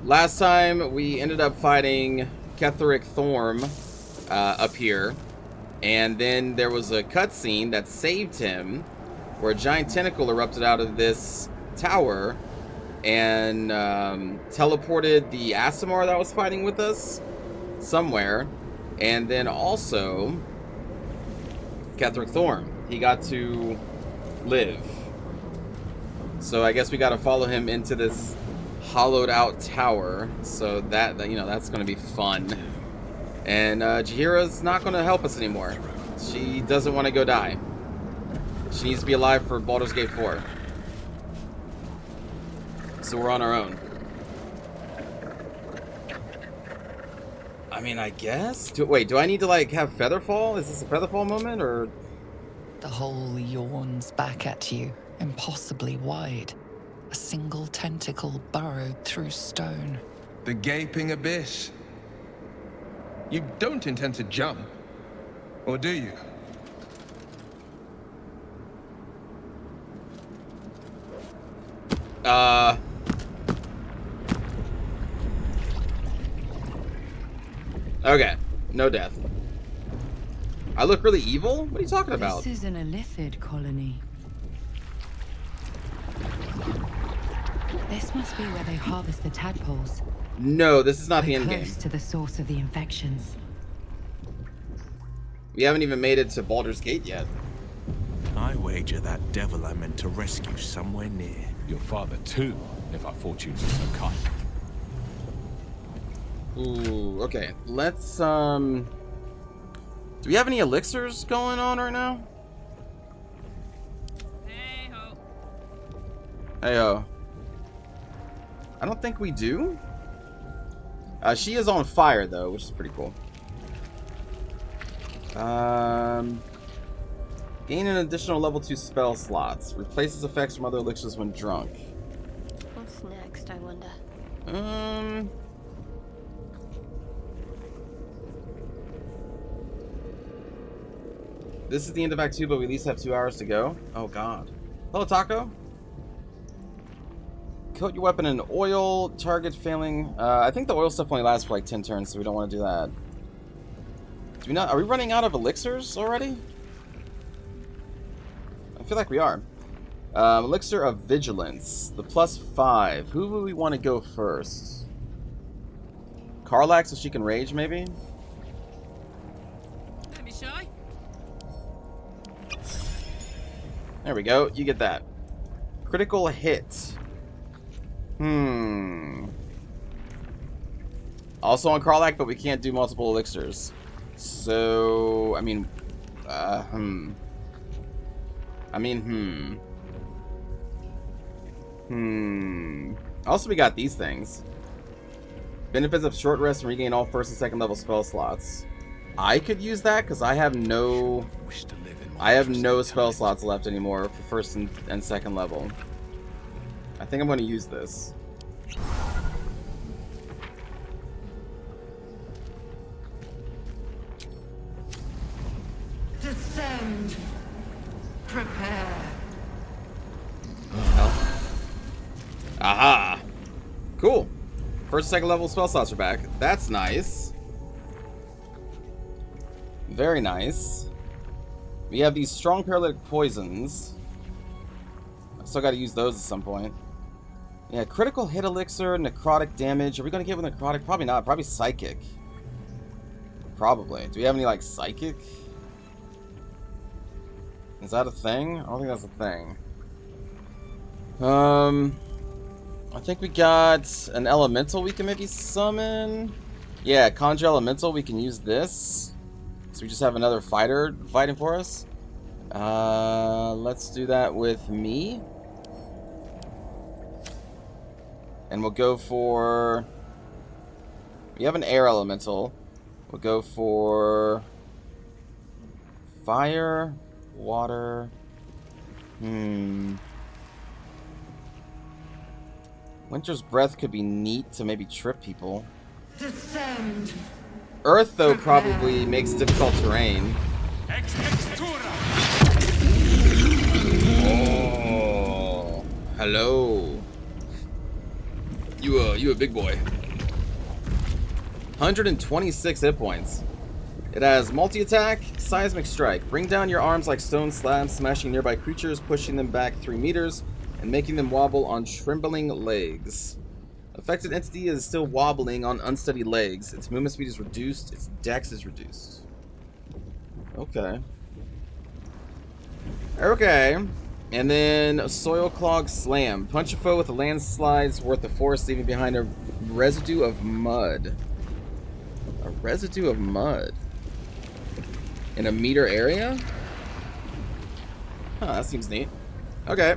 last time we ended up fighting Ketheric Thorm up here, and then there was a cutscene that saved him, where a giant tentacle erupted out of this tower and teleported the Aasimar that was fighting with us somewhere, and then also Ketheric Thorm. He got to live. So I guess we got to follow him into this hollowed out tower. So that you know, that's going to be fun. And Jaheira's not going to help us anymore. She doesn't want to go die. She needs to be alive for Baldur's Gate 4. So we're on our own. I mean, I guess? Wait, do I need to, like, have Featherfall? Is this a Featherfall moment, or...? The hole yawns back at you, impossibly wide. A single tentacle burrowed through stone. The gaping abyss. You don't intend to jump, or do you? Okay, no death. I look really evil? What are you talking about? This is an Illithid colony. This must be where they harvest the tadpoles. No, this is not the We're end game. close to the source of the infections. We haven't even made it to Baldur's Gate yet. I wager that devil I meant to rescue somewhere near. Your father too, if our fortunes are so kind. Ooh, okay. Let's, do we have any elixirs going on right now? Hey-ho. Hey-ho. I don't think we do. She is on fire, though, which is pretty cool. Gain an additional level 2 spell slots. Replaces effects from other elixirs when drunk. What's next, I wonder? This is the end of Act 2, but we at least have 2 hours to go. Oh, God. Hello, Taco. Coat your weapon in oil. Target failing. I think the oil stuff only lasts for like 10 turns, so we don't want to do that. Do we not? Are we running out of elixirs already? I feel like we are. Elixir of Vigilance. The +5. Who would we want to go first? Karlak, so she can rage, maybe? Don't be shy. There we go. You get that. Critical hit. Also on Karlak, but we can't do multiple elixirs. So, I mean, Also, we got these things. Benefits of short rest and regain all first and second level spell slots. I could use that because I have no spell slots left anymore for first and second level. I think I'm going to use this. Descend. Prepare. Aha! Cool. First and second level spell slots are back. That's nice. Very nice. We have these strong paralytic poisons. I still got to use those at some point. Yeah, critical hit elixir, necrotic damage. Are we going to get with necrotic? Probably not. Probably psychic. Probably. Do we have any, like, psychic? Is that a thing? I don't think that's a thing. I think we got an elemental we can maybe summon. Yeah, conjure elemental. We can use this. So we just have another fighter fighting for us. Let's do that with me. And we'll go for... We have an air elemental. We'll go for... Fire, water... Winter's Breath could be neat to maybe trip people. Descend. Earth, though, probably makes difficult terrain. Oh, hello. You a big boy. 126 hit points. It has multi-attack, seismic strike. Bring down your arms like stone slabs, smashing nearby creatures, pushing them back 3 meters, and making them wobble on trembling legs. Affected entity is still wobbling on unsteady legs. Its movement speed is reduced. Its dex is reduced. Okay. Okay. And then a Soil Clog Slam. Punch a foe with a landslide's worth of force, leaving behind a residue of mud. A residue of mud. In a meter area? Huh, that seems neat. Okay.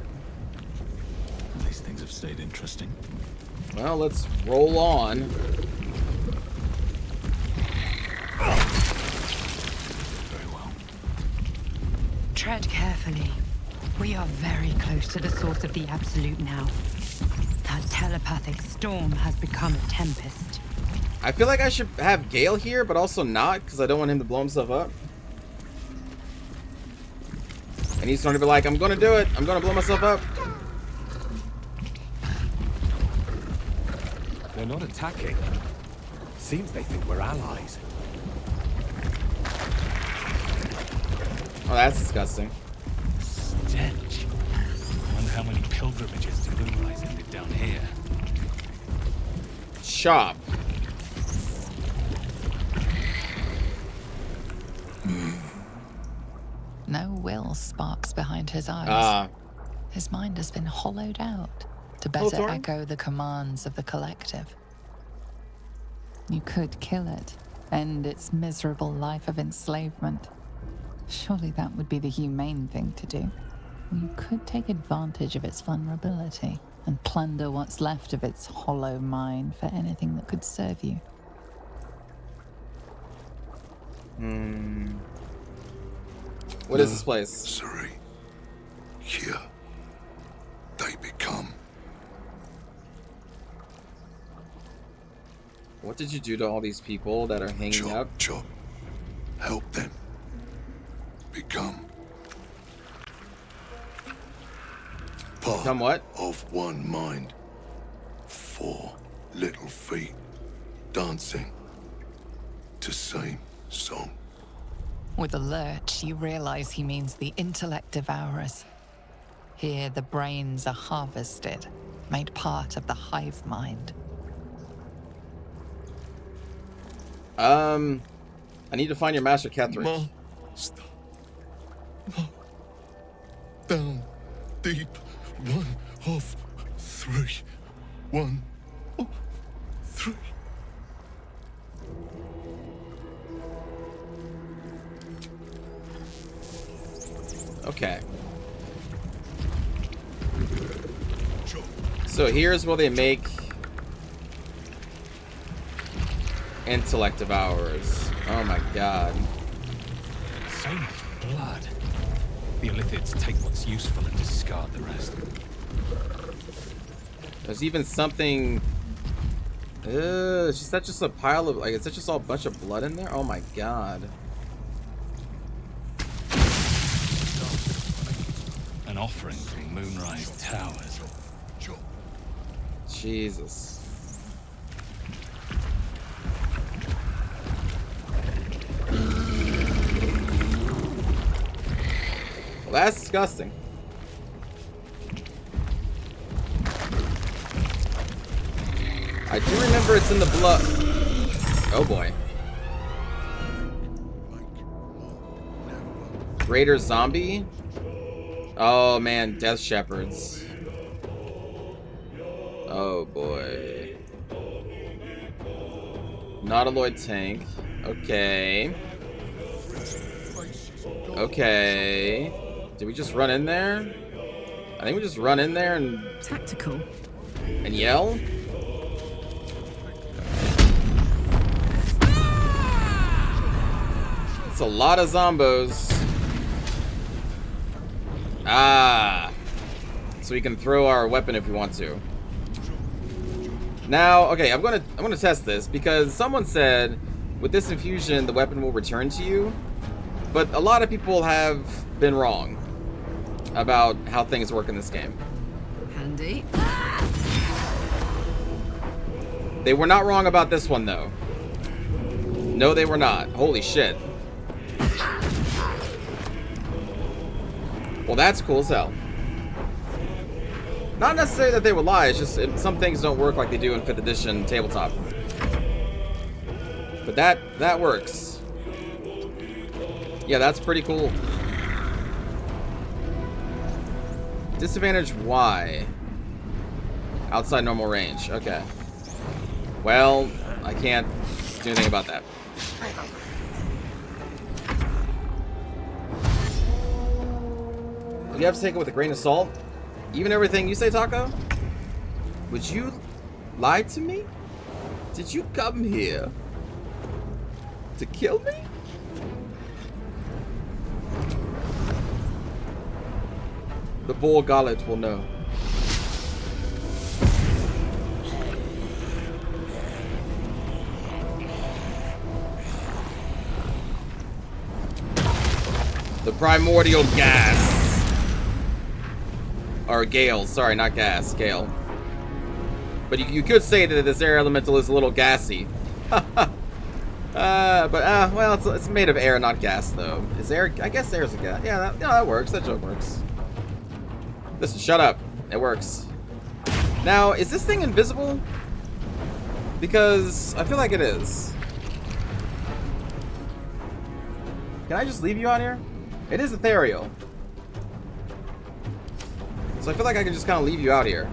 These things have stayed interesting. Well, let's roll on. Very well. Tread carefully. We are very close to the source of the Absolute now. That telepathic storm has become a tempest. I feel like I should have Gale here, but also not, because I don't want him to blow himself up. And he's going to be like, I'm going to do it. I'm going to blow myself up. They're not attacking. Seems they think we're allies. Oh, that's disgusting. Stench. I wonder how many pilgrimages to Moonrise ended down here. Chop. No will sparks behind his eyes. His mind has been hollowed out to better Thorn? echo the commands of the collective. You could kill it, end its miserable life of enslavement. Surely that would be the humane thing to do. Or you could take advantage of its vulnerability and plunder what's left of its hollow mind for anything that could serve you. What is this place? Sorry. Here. They become. What did you do to all these people that are hanging out? Chop. Help them. Become. Part Become what? of one mind. 4 little feet. Dancing. To same song. With a lurch, you realize he means the intellect devourers. Here, the brains are harvested, made part of the hive mind. I need to find your master, Kethridge. Master. Down. Deep. 1 of 3. 1 of 3. Okay. So here's where they make intellect devourers. Oh my god. So much blood. The Illithids take what's useful and discard the rest. There's even something. Is that just a pile of, like, is that just all a bunch of blood in there? Oh my god. An offering from Moonrise Towers. Jesus. Well, that's disgusting. I do remember it's in the blood. Oh boy. Raider zombie? Oh man, Death Shepherds. Oh boy. Nautiloid tank. Okay. Okay. Did we just run in there? I think we just run in there and Tactical. yell. It's a lot of zombos. Ah. So we can throw our weapon if we want to. Now, okay, I'm gonna test this because someone said with this infusion the weapon will return to you, but a lot of people have been wrong about how things work in this game. Handy. They were not wrong about this one, though. No, they were not. Holy shit. Well, that's cool as hell. Not necessarily that they would lie, it's just some things don't work like they do in 5th edition tabletop. But that works. Yeah, that's pretty cool. Disadvantage Y. Outside normal range. Okay. Well, I can't do anything about that. You have to take it with a grain of salt. Even everything you say, Taco? Would you lie to me? Did you come here to kill me? The Bull Gullet will know. The primordial gas. Or gale, sorry, not gas, gale. But you could say that this air elemental is a little gassy. Well, it's made of air, not gas, though. Is air? I guess air's a gas. Yeah, that works. That joke works. Listen, shut up. It works. Now, is this thing invisible? Because I feel like it is. Can I just leave you out here? It is ethereal. So I feel like I can just kind of leave you out here.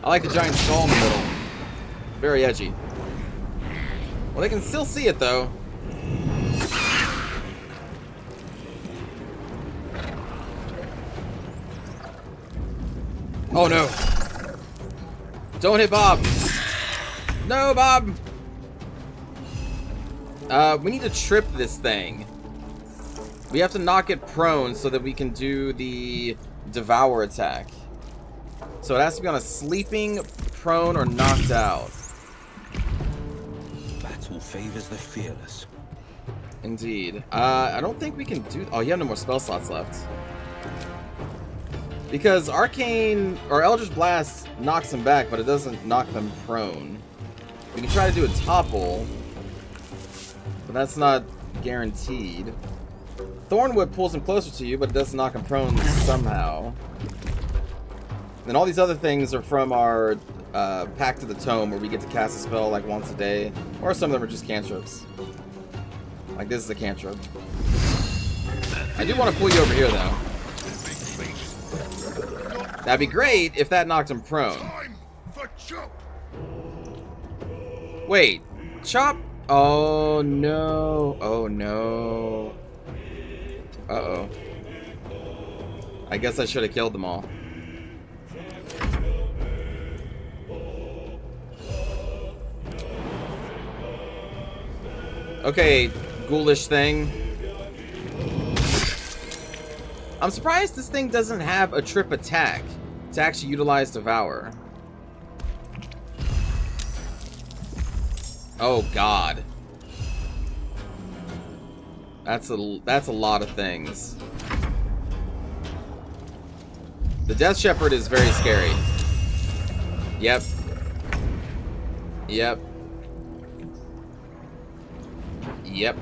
I like the giant skull in the middle. Very edgy. Well, they can still see it, though. Oh, no. Don't hit Bob. No, Bob. We need to trip this thing. We have to knock it prone so that we can do the devour attack. So it has to be on a sleeping, prone, or knocked out. Battle favors the fearless. Indeed. I don't think we can do... Oh, you have no more spell slots left. Because Arcane, or Eldritch Blast knocks them back, but it doesn't knock them prone. We can try to do a topple, but that's not guaranteed. Thornwood pulls him closer to you, but it doesn't knock him prone somehow. And all these other things are from our Pact of the Tome, where we get to cast a spell like once a day, or some of them are just cantrips. Like this is a cantrip. I do want to pull you over here, though. That'd be great if that knocked him prone. Wait, Chop? Oh no. Oh no. Uh-oh. I guess I should have killed them all. Okay, ghoulish thing. I'm surprised this thing doesn't have a trip attack to actually utilize Devour. Oh God. That's a lot of things. The Death Shepherd is very scary. Yep. Yep. Yep.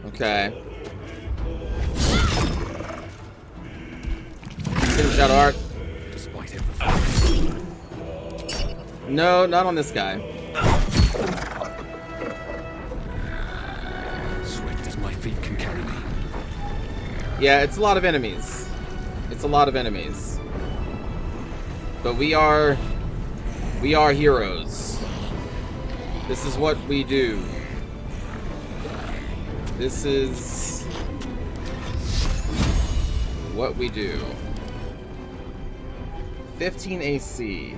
Okay. Get him, Shadow Art. Despite everything. No, not on this guy. Swift as my feet can carry me. Yeah, it's a lot of enemies. It's a lot of enemies. But we are heroes. This is what we do. This is what we do. 15 AC.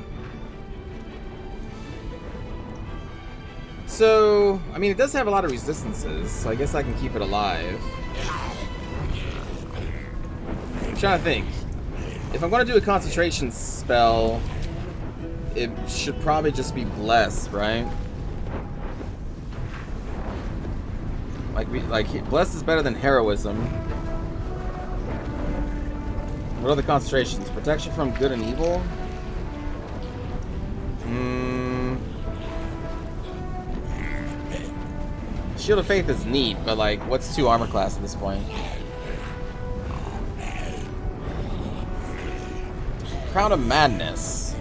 So, I mean, it does have a lot of resistances, so I guess I can keep it alive. I'm trying to think. If I'm going to do a concentration spell, it should probably just be bless, right? Bless is better than heroism. What are the concentrations? Protection from good and evil? Shield of Faith is neat, but like, what's 2 armor class at this point? Crown of Madness.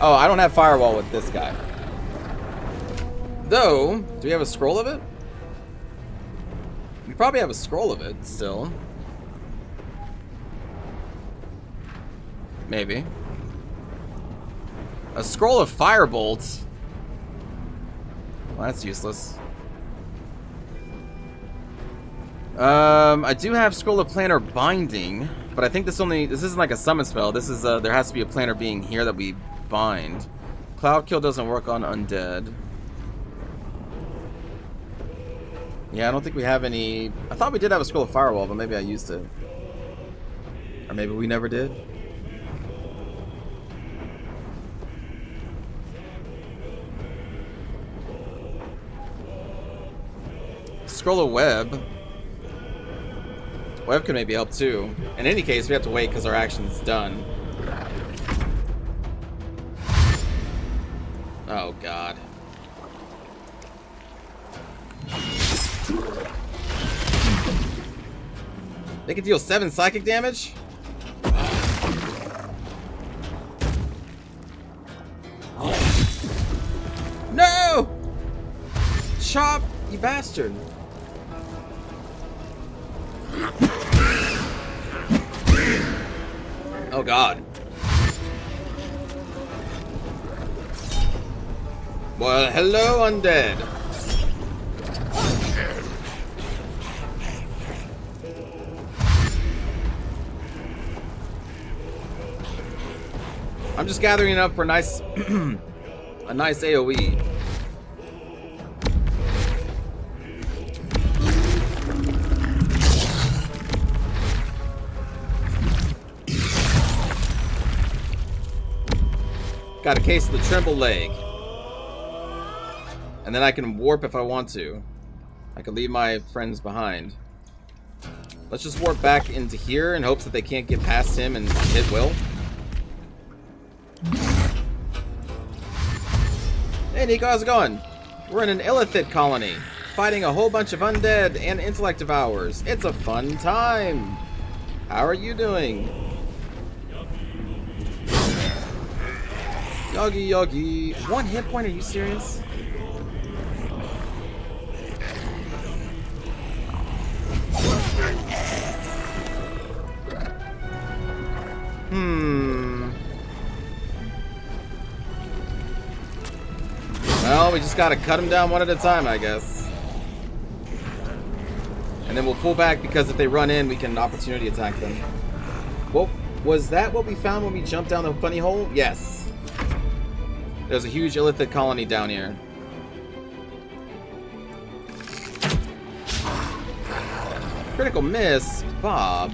Oh, I don't have Firewall with this guy. Though, do we have a scroll of it? We probably have a scroll of it still. Maybe. A scroll of Firebolt. Well, that's useless. I do have Scroll of Planar Binding, but I think this isn't like a summon spell. This is there has to be a planar being here that we bind. Cloud Kill doesn't work on undead. Yeah, I don't think we have any. I thought we did have a Scroll of Firewall, but maybe I used it. Or maybe we never did. Scroll of Web. Web could maybe help too. In any case, we have to wait because our action's done. Oh god. They can deal 7 psychic damage? No! Chop, you bastard. Oh god. Well, hello, undead. I'm just gathering it up for a nice a nice AoE. Got a case of the tremble leg. And then I can warp if I want to. I can leave my friends behind. Let's just warp back into here in hopes that they can't get past him and hit Will. Hey Nico, how's it going? We're in an Illithid colony, fighting a whole bunch of undead and intellect devours. It's a fun time. How are you doing? Yogi, Yogi. 1 hit point? Are you serious? Well, we just gotta cut them down one at a time, I guess. And then we'll pull back because if they run in, we can opportunity attack them. Well, was that what we found when we jumped down the funny hole? Yes. There's a huge Illithid colony down here. Critical miss, Bob.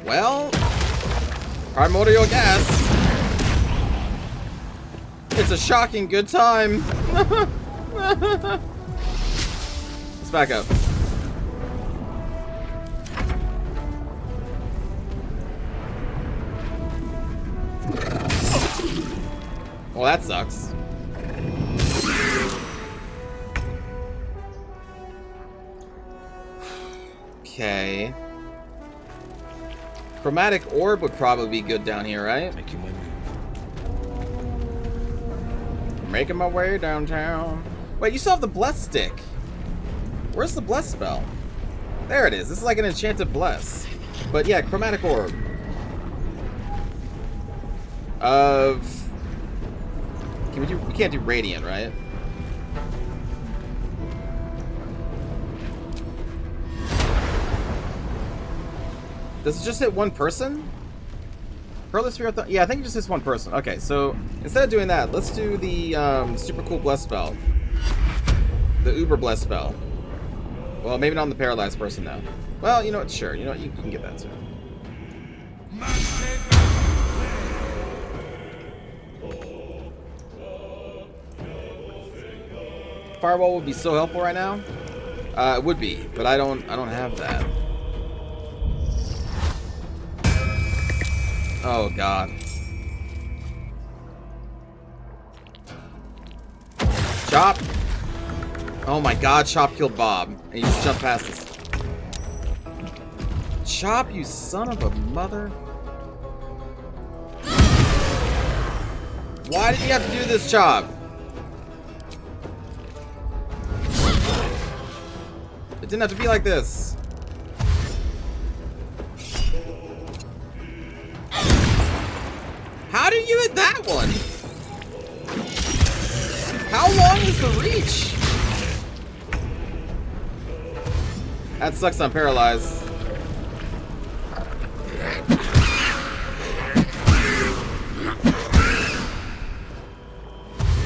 Well, primordial gas. It's a shocking good time. Let's back up. Well, that sucks. Okay. Chromatic orb would probably be good down here, right? Making my move. Making my way downtown. Wait, you still have the bless stick. Where's the bless spell? There it is. This is like an enchanted bless. But yeah, chromatic orb. We can't do radiant, right? Does it just hit one person? Pearl Sphere? Yeah, I think it just hits one person. Okay, so instead of doing that, let's do the super cool bless spell. the Uber Bless spell. Well, maybe not on the paralyzed person though. Well, you know what? Sure. You know what? You can give that to him. Fireball would be so helpful right now. It would be, but I don't have that. Oh God. Chop. Oh my God, Chop killed Bob, and you just jumped past this. Chop, you son of a mother. Why did you have to do this, Chop? It didn't have to be like this. How did you hit that one? How long is the reach? That sucks, I'm paralyzed.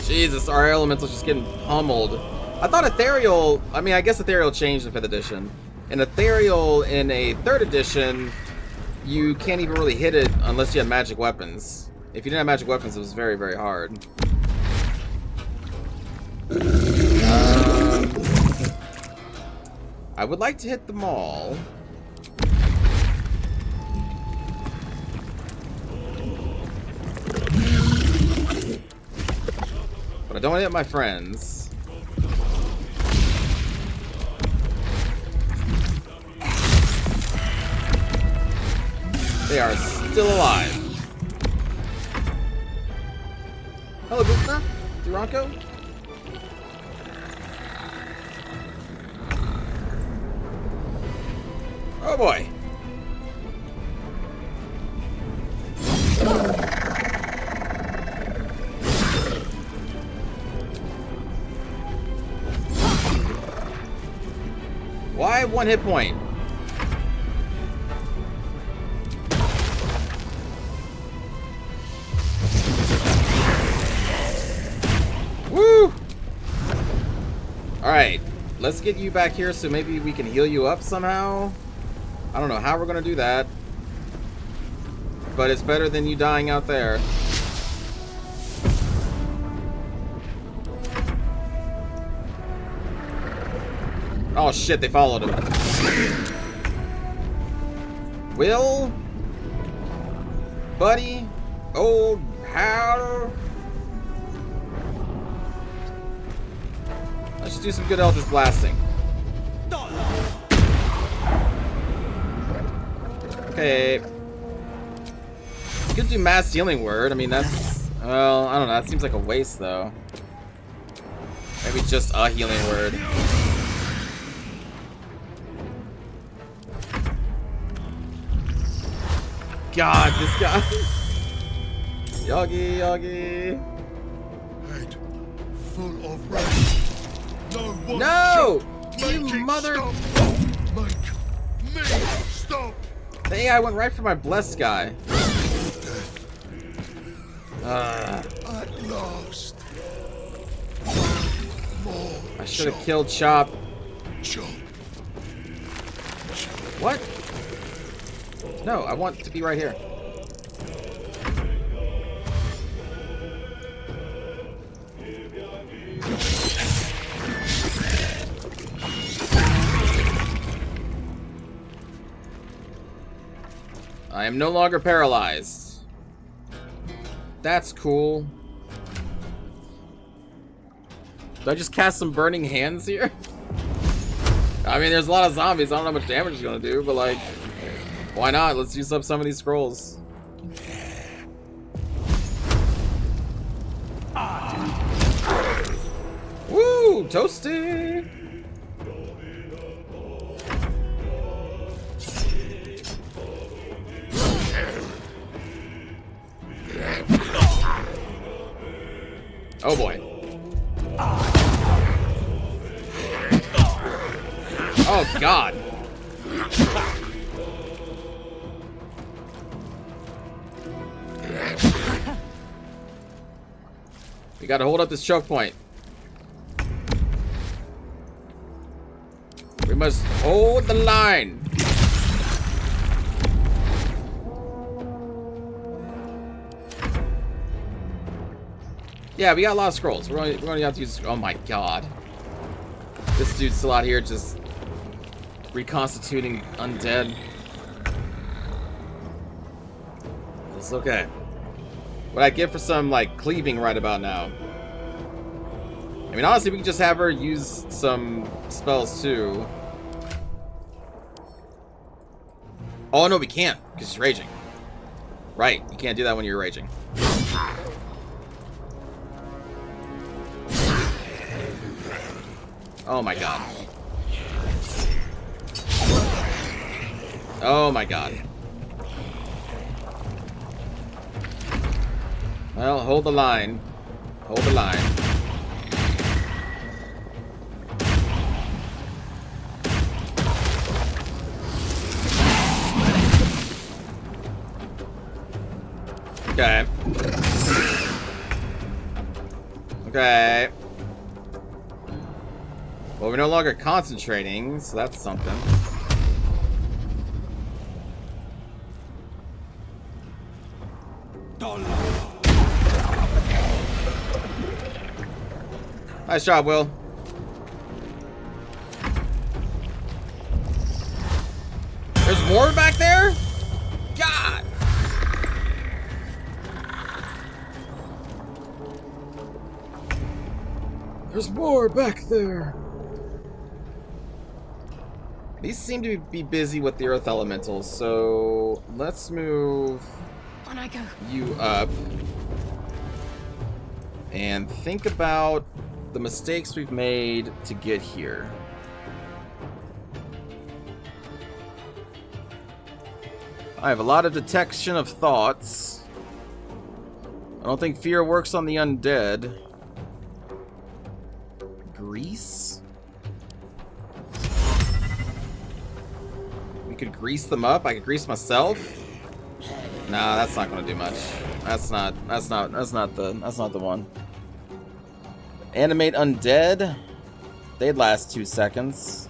Jesus, our elemental's just getting pummeled. I thought Ethereal, I mean, I guess Ethereal changed in 5th edition. In Ethereal, in a 3rd edition, you can't even really hit it unless you have magic weapons. If you didn't have magic weapons, it was very, very hard. I would like to hit them all. But I don't want to hit my friends. They are still alive. Hello, Bukna. Duranko. Oh boy. Why 1 hit point? Woo! Alright, let's get you back here so maybe we can heal you up somehow. I don't know how we're gonna do that, but it's better than you dying out there. Oh shit, they followed him. Will? Buddy? Old how? Let's just do some good Eldritch blasting. Okay. You could do mass healing word. I mean, that's... Well, I don't know. That seems like a waste, though. Maybe just a healing word. God, this guy. Yogi, Yogi. Head full of rage. No! You mother... Make me stop. The AI went right for my blessed guy. At last. More. I should have killed Chop. Chop. What? No, I want to be right here. I am no longer paralyzed. That's cool. Do I just cast some burning hands here? I mean, there's a lot of zombies. I don't know how much damage it's gonna do, but like, why not? Let's use up some of these scrolls. Woo! Toasty! Oh boy. Oh god. We gotta hold up this choke point. must hold the line. Yeah, we got a lot of scrolls. We're gonna have to use. Oh my god. This dude's still out here just reconstituting undead. It's okay. What I get for some, like, cleaving right about now. I mean, honestly, we can just have her use some spells, too. Oh, no, we can't, because she's raging. Right, you can't do that when you're raging. Oh, my God. Oh, my God. Well, hold the line. Hold the line. Okay. Okay. Well, we're no longer concentrating, so that's something. Nice job, Will. There's more back there? God! There's more back there. These seem to be busy with the earth elementals, so let's move On I go. you up. And think about the mistakes we've made to get here. I have a lot of detection of thoughts. I don't think fear works on the undead. Grease? We could grease them up. I could grease myself. Nah, that's not gonna do much. That's not the one. Animate undead. They'd last 2 seconds.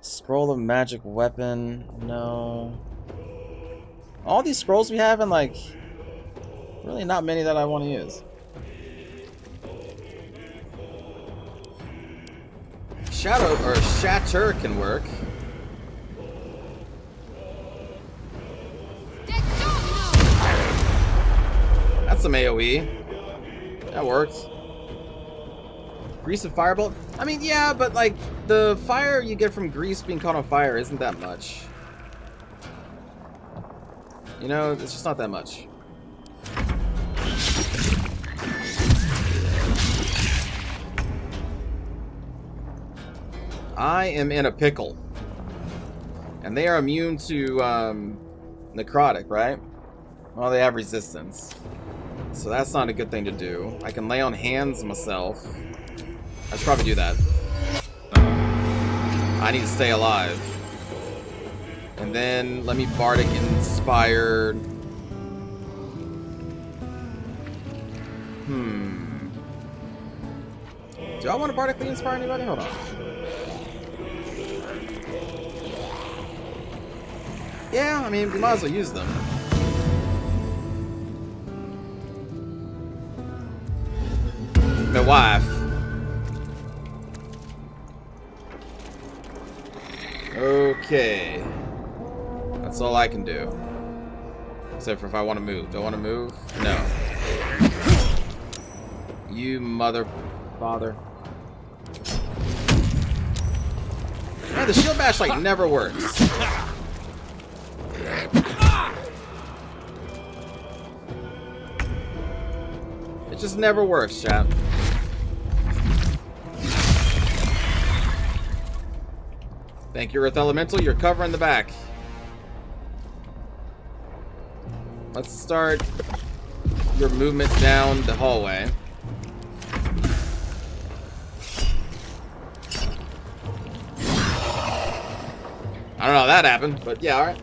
Scroll of magic weapon. No. All these scrolls we have, and like, really not many that I want to use. Shadow or shatter can work. That's some AoE. That worked. Grease and firebolt? I mean, yeah, but like the fire you get from grease being caught on fire isn't that much. You know, it's just not that much. I am in a pickle. And they are immune to necrotic, right? Well, they have resistance. So that's not a good thing to do. I can lay on hands myself. I should probably do that. I need to stay alive. And then let me Bardic Inspire. Do I want to Bardically Inspire anybody? Hold on. Yeah, I mean, we might as well use them. My wife. Okay. That's all I can do. Except for if I want to move. Do I want to move? No. You mother... father. Man, the shield bash, like, never works. It just never works, chat. Thank you, Earth Elemental. You're covering the back. Let's start your movement down the hallway. I don't know how that happened, but yeah, alright.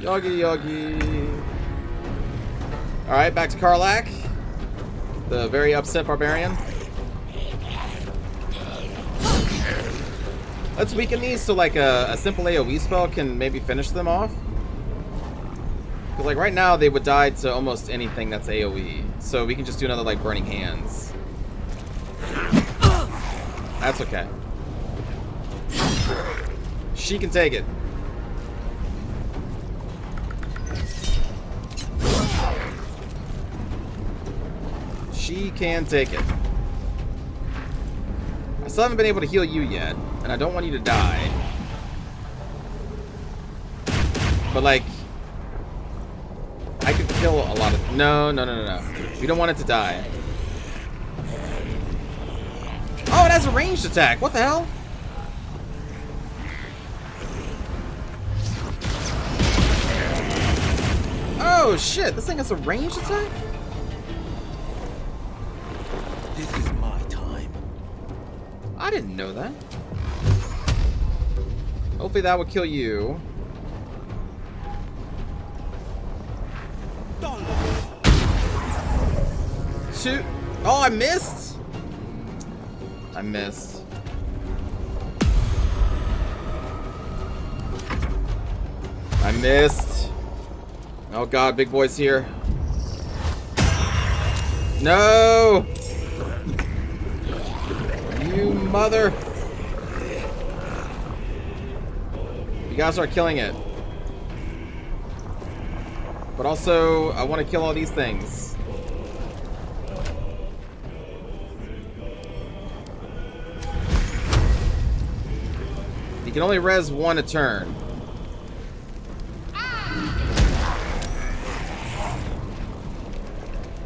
Yogi. Alright, back to Karlach. The very upset barbarian. Let's weaken these so like a simple AoE spell can maybe finish them off. Because like right now they would die to almost anything that's AoE. So we can just do another like Burning Hands. That's okay. She can take it. She can take it. I still haven't been able to heal you yet, and I don't want you to die. But like, I could kill a lot of... No. We don't want it to die. Oh, it has a ranged attack. What the hell? Oh shit, this thing has a ranged attack? This is my time. I didn't know that. Hopefully that will kill you. Two. Oh, I missed. I missed. I missed. Oh god, big boy's here. No! You mother! You guys are killing it. But also, I want to kill all these things. You can only res one a turn.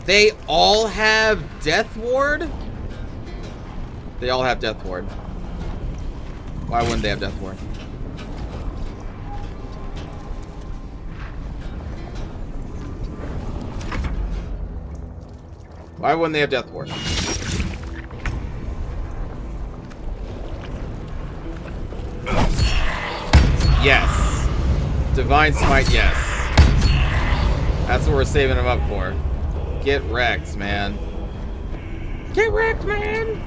They all have Death Ward? They all have Death Ward. Why wouldn't they have Death Ward? Why wouldn't they have Death Ward? Yes. Divine Smite, yes. That's what we're saving them up for. Get wrecked, man. Get wrecked, man!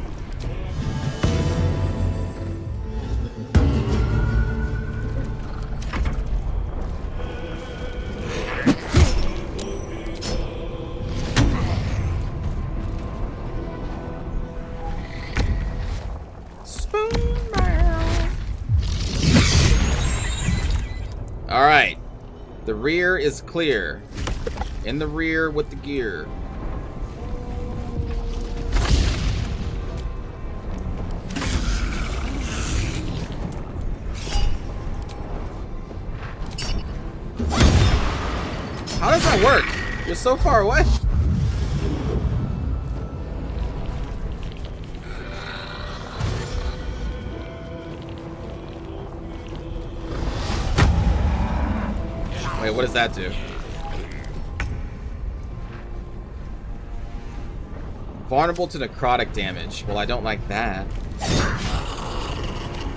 Alright. The rear is clear. In the rear with the gear. How does that work? You're so far away. Wait, what does that do? Vulnerable to necrotic damage. Well, I don't like that.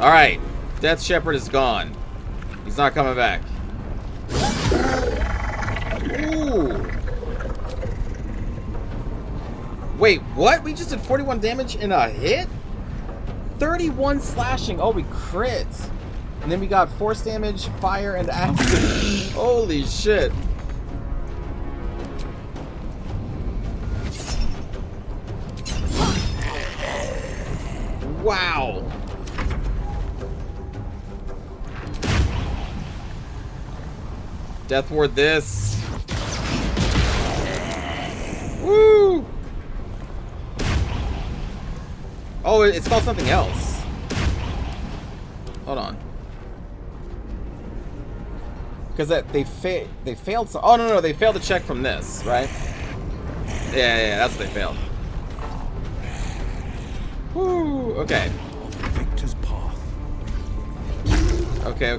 Alright. Death Shepherd is gone. He's not coming back. Ooh. Wait, what? We just did 41 damage in a hit? 31 slashing. Oh, we crit. And then we got force damage, fire, and acid. Holy shit. Wow. Death Ward this. Woo! Oh, it's called something else. Hold on. Because they failed some. Oh no, they failed to check from this, right? Yeah, that's what they failed. Woo! Okay. Victor's path. Okay.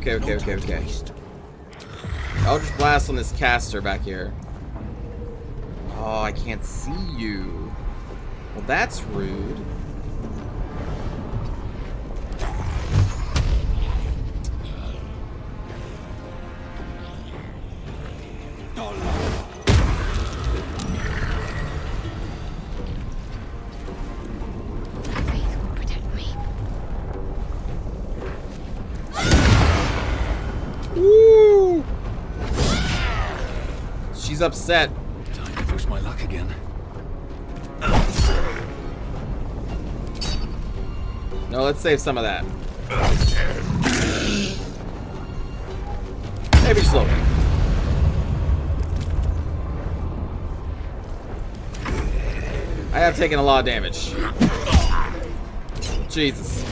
Eldritch Blast on this caster back here. Oh, I can't see you. Well, that's rude. He's upset. Time to push my luck again. No, let's save some of that. Maybe slowly. I have taken a lot of damage. Jesus.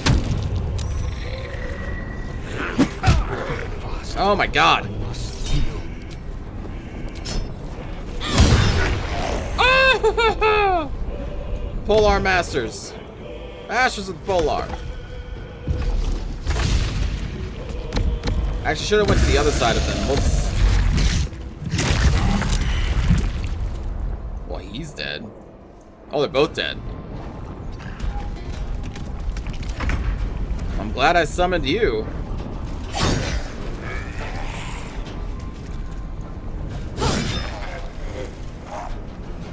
Oh my god. Oh! Polar Masters. Masters with Polar. Actually, should have went to the other side of them. Whoops. Well, he's dead. Oh, they're both dead. I'm glad I summoned you.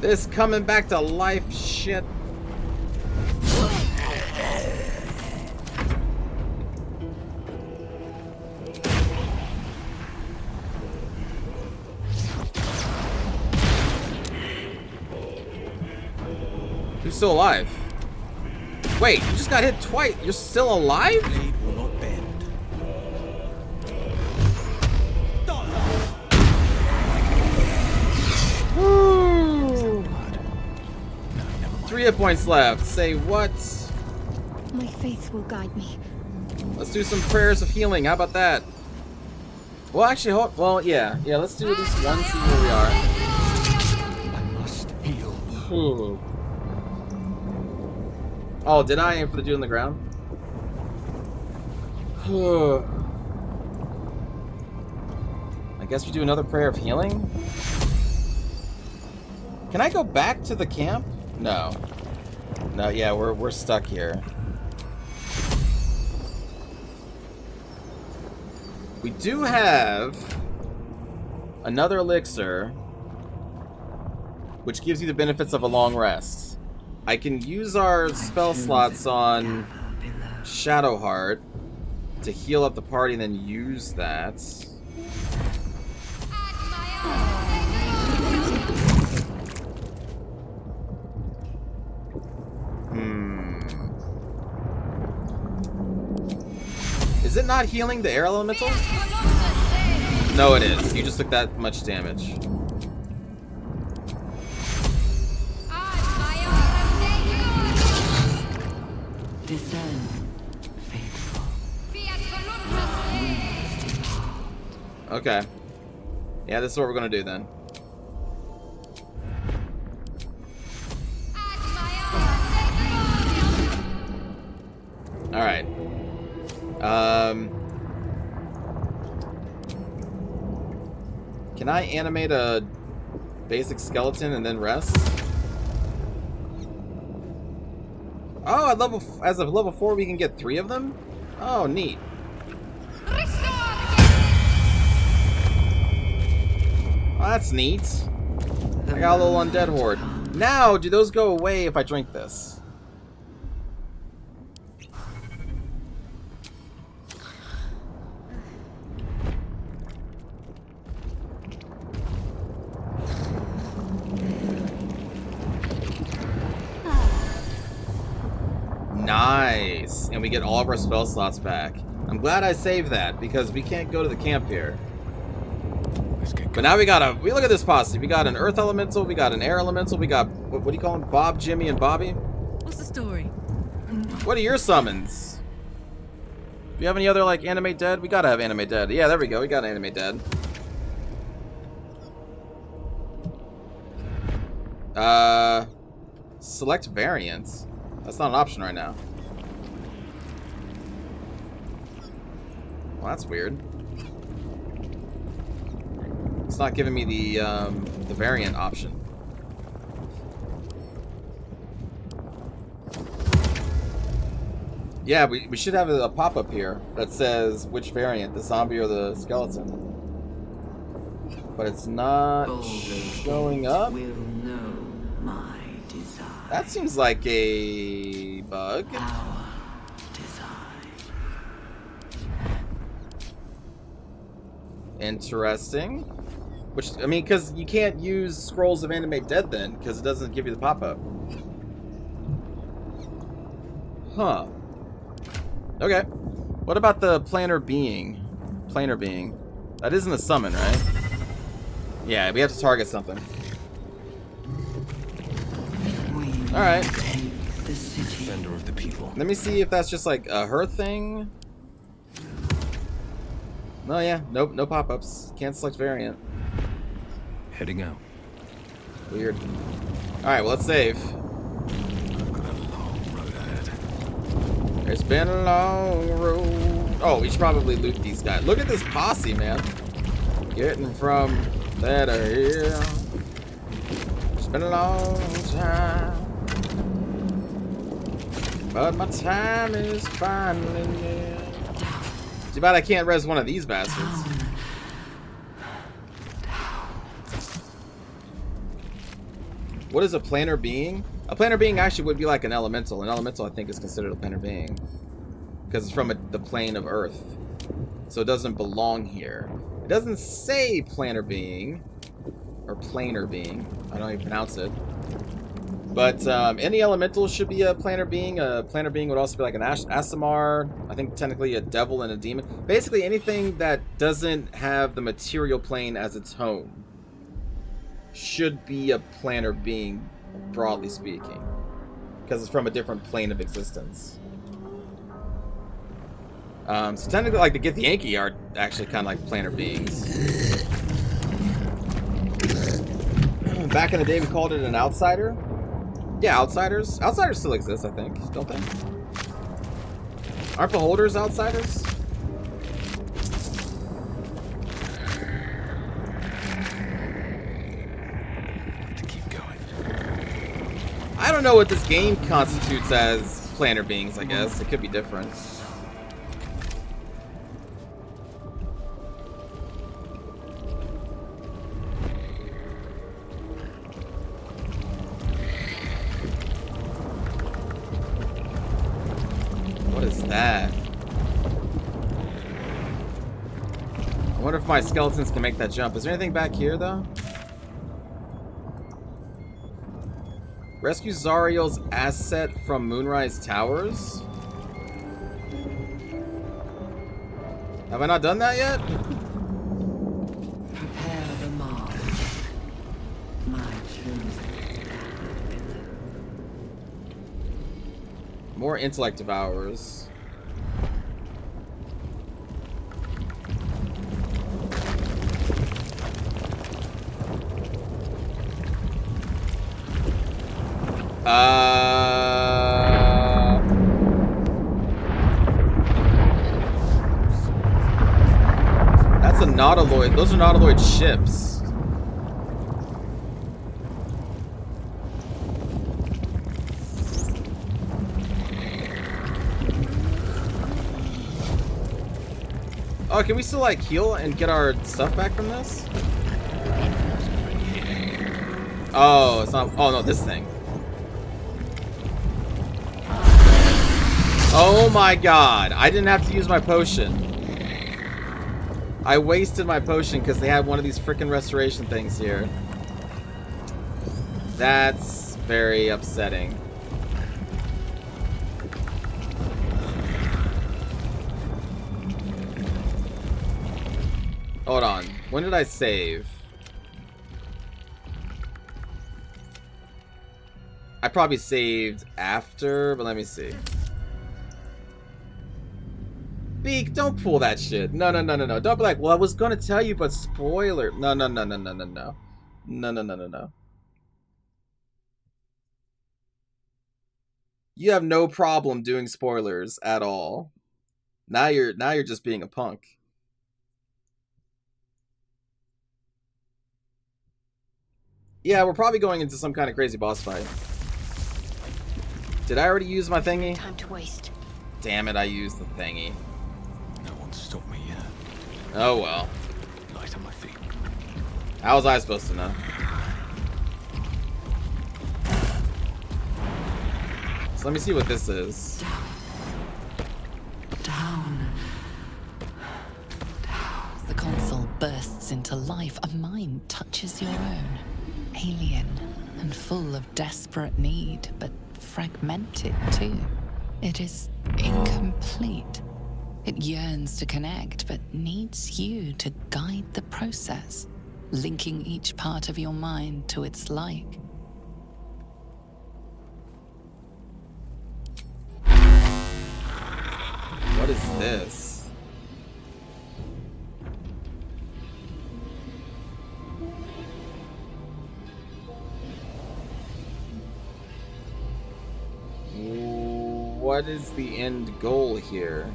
This coming back to life shit. You're still alive. Wait, you just got hit twice. You're still alive? Blade will not bend. Woo. Blood. No, never mind. 3 hit points left. Say what? My faith will guide me. Let's do some prayers of healing. How about that? Well, actually, well, yeah. Yeah, let's do at least one, see where we are. I must heal. Ooh. Oh, did I aim for the dude on the ground? I guess we do another prayer of healing? Can I go back to the camp? No. No, yeah, we're stuck here. We do have another elixir, which gives you the benefits of a long rest. I can use our spell slots on Shadowheart to heal up the party and then use that. Is it not healing the air elemental? No, it is. You just took that much damage. Discern, faithful. Okay. Yeah, this is what we're gonna do then. Alright. Can I animate a basic skeleton and then rest? Oh, as of level 4 we can get 3 of them? Oh, neat. Oh, that's neat. I got a little undead horde. Now, do those go away if I drink this? Nice. And we get all of our spell slots back. I'm glad I saved that because we can't go to the camp here. But now we look at this posse. We got an earth elemental, we got an air elemental, we got, what do you call them? Bob, Jimmy, and Bobby? What's the story? What are your summons? Do you have any other, like, animate dead? We gotta have animate dead. Yeah, there we go. We got animate dead. Select variants. That's not an option right now. Well, that's weird. It's not giving me the variant option. Yeah, we should have a pop-up here that says which variant, the zombie or the skeleton. But it's not showing up. Will know my desire. That seems like a bug. Our design. Interesting. Which, I mean, because you can't use Scrolls of Animate Dead then, because it doesn't give you the pop-up. Huh. Okay. What about the planar being? Planar being. That isn't a summon, right? Yeah, we have to target something. Alright. Defender of the people. Let me see if that's just like a her thing. No, yeah. Nope, no pop-ups. Can't select variant. Heading out. Weird. Alright, well, let's save. I've got a long road ahead. It's been a long road. Oh, we should probably loot these guys. Look at this posse, man. Getting from there to here. It's been a long time. But my time is finally near. Too bad I can't res one of these bastards. What is a planar being? A planar being actually would be like an elemental. An elemental, I think, is considered a planar being. Because it's from the plane of Earth. So it doesn't belong here. It doesn't say planar being. Or planar being. I don't know how you pronounce it. But any elemental should be a planar being. A planar being would also be like an Aasimar. I think technically a devil and a demon. Basically anything that doesn't have the material plane as its home should be a planar being, broadly speaking. Because it's from a different plane of existence. So technically, like, the Githyanki are actually kind of like planar beings. Back in the day, we called it an outsider. Yeah, outsiders. Outsiders still exist, I think, don't they? Aren't beholders outsiders? Have to keep going. I don't know what this game constitutes as planar beings, I guess. It could be different. What is that? I wonder if my skeletons can make that jump. Is there anything back here, though? Rescue Zariel's asset from Moonrise Towers? Have I not done that yet? Prepare the mark. My chosen. More intellect devourers. That's a Nautiloid. Those are Nautiloid ships. Oh, can we still, like, heal and get our stuff back from this? Oh, it's not. Oh, no, this thing. Oh my god. I didn't have to use my potion. I wasted my potion because they had one of these freaking restoration things here. That's very upsetting. Hold on. When did I save? I probably saved after, but let me see. Beak, don't pull that shit. No, no, no, no, no. Don't be like, well, I was gonna tell you, but spoiler. No, no, no, no, no, no, no. No, no, no, no, no. You have no problem doing spoilers at all. Now you're just being a punk. Yeah, we're probably going into some kind of crazy boss fight. Did I already use my thingy? Time to waste. Damn it, I used the thingy. No one stopped me yet. Oh well. Light on my feet. How was I supposed to know? So let me see what this is. Down. The console bursts into life, a mind touches your own. Alien and full of desperate need, but fragmented too. It is incomplete. It yearns to connect, but needs you to guide the process, linking each part of your mind to its like. What is this? What is the end goal here?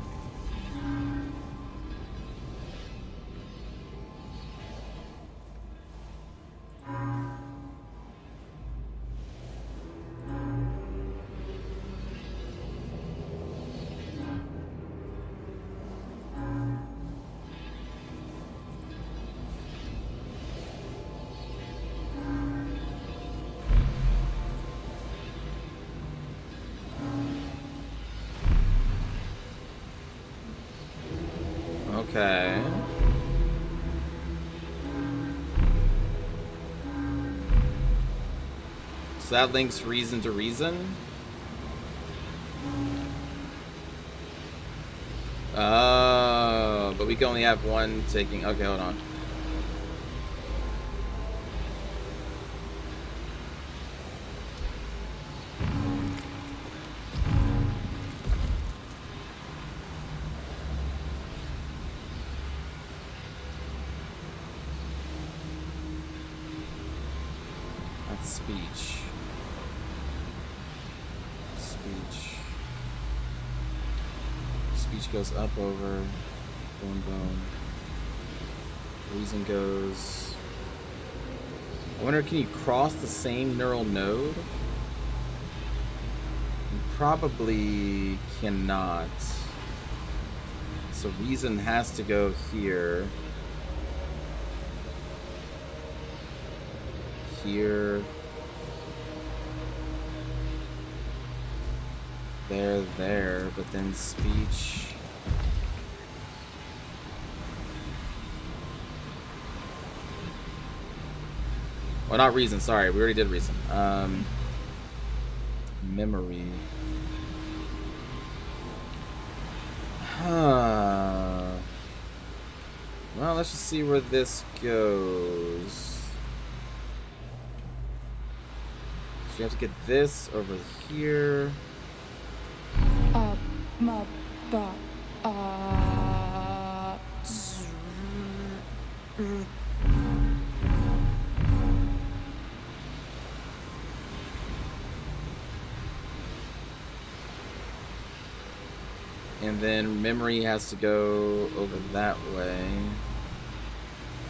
Okay. So that links reason to reason? Oh, but we can only have one taking... Okay, hold on. Speech. Speech goes up over bone. Reason goes... I wonder, can you cross the same neural node? You probably cannot. So reason has to go here. Here. There, but then speech. Well, not reason, sorry, we already did reason. Memory. Well, let's just see where this goes. So you have to get this over here. And then memory has to go over that way.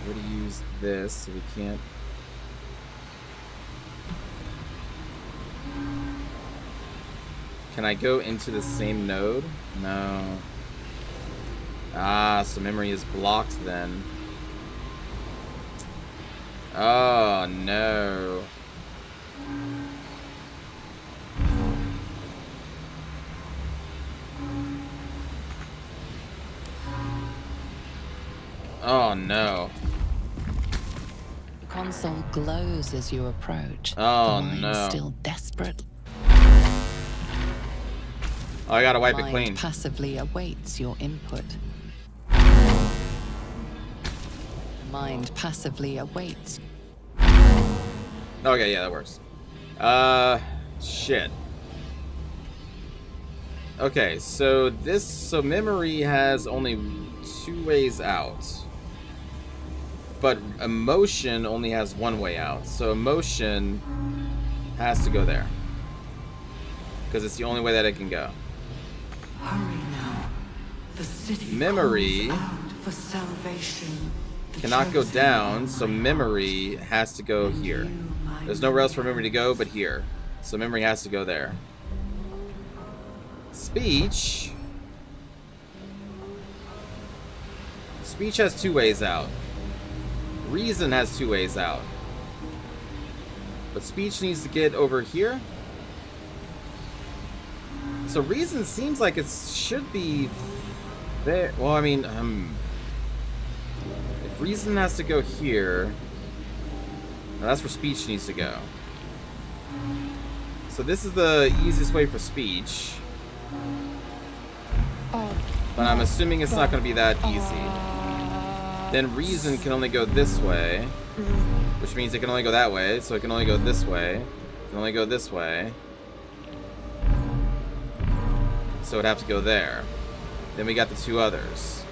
We're going to use this, so we can't. Can I go into the same node? No. Ah, so memory is blocked then. Oh, no. Oh, no. The console glows as you approach. Oh, the mind no. Still desperate. Oh, I gotta wipe it Mind clean. Passively awaits your input. Mind passively awaits. Okay, yeah, that works. Shit. Okay, so memory has only 2 ways out. But emotion only has 1 way out. So emotion has to go there. Because it's the only way that it can go. Hurry now. The city Memory calls out for salvation. The cannot go chosen down, one so will memory has to go and here. you, my There's nowhere else for memory to go but here. So memory has to go there. Speech has 2 ways out. Reason has 2 ways out. But speech needs to get over here. So reason seems like it should be there. Well, I mean, if reason has to go here. Now that's where speech needs to go. So this is the easiest way for speech. But I'm assuming it's not going to be that easy. Then reason can only go this way. Which means it can only go that way. So it can only go this way. It can only go this way. So it'd have to go there. Then we got the two others.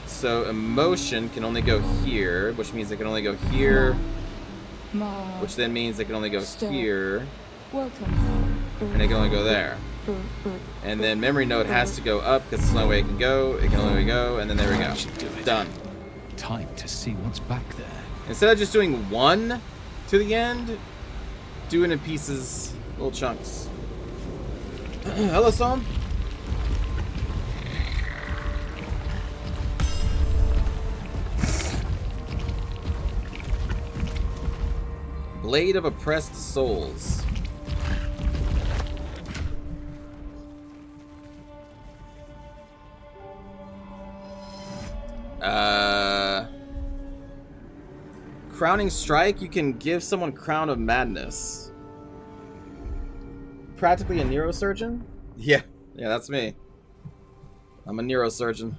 So emotion can only go here. Which means it can only go here. Which then means it can only go here. And it can only go there. And then memory node has to go up because it's the only way it can go. It can only go, and then there we go. Done. Time to see what's back there. Instead of just doing one to the end, do it in pieces, little chunks. Hello, Psalm. Blade of Oppressed Souls. Crowning Strike, you can give someone Crown of Madness. Practically a neurosurgeon? Yeah, that's me. I'm a neurosurgeon.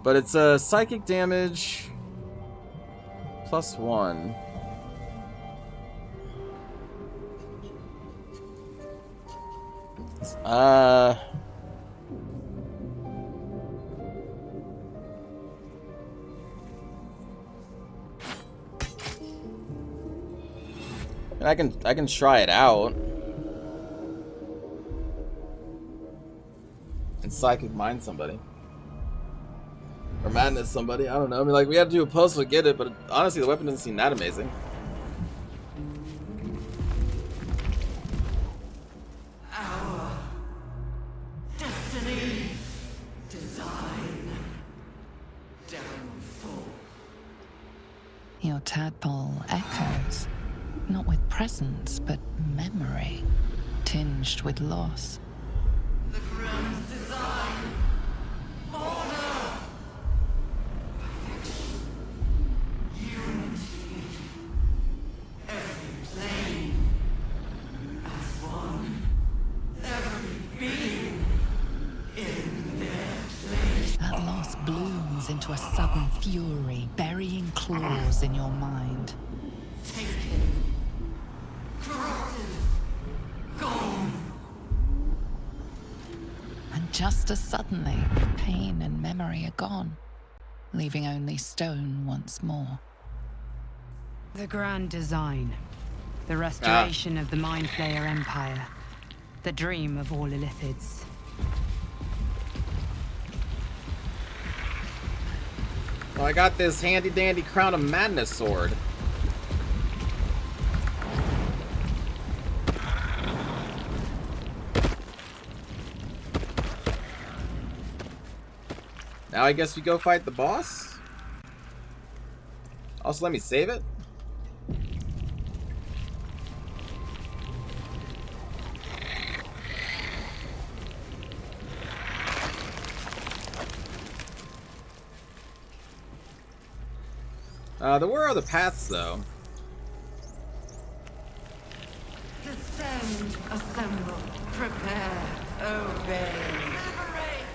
But it's a psychic damage +1. And I can try it out. And psychic mind somebody. Or madness somebody, I don't know. I mean, like, we had to do a puzzle to get it, but honestly, the weapon doesn't seem that amazing. Our destiny, design, downfall. Your tadpole echoes, not with presence, but memory, tinged with loss. The grand design, order, perfection, unity, every plane as one, every being in their place. That loss blooms into a sudden fury, burying claws in your mind. Taken, corrupted, gone. And just as suddenly, pain and memory are gone, leaving only stone once more. The grand design. The restoration of the Mind Flayer Empire. The dream of all Illithids. Well, I got this handy dandy Crown of Madness sword. Now I guess we go fight the boss? Also, let me save it. There were other paths, though. Descend, assemble, prepare, obey. Liberate!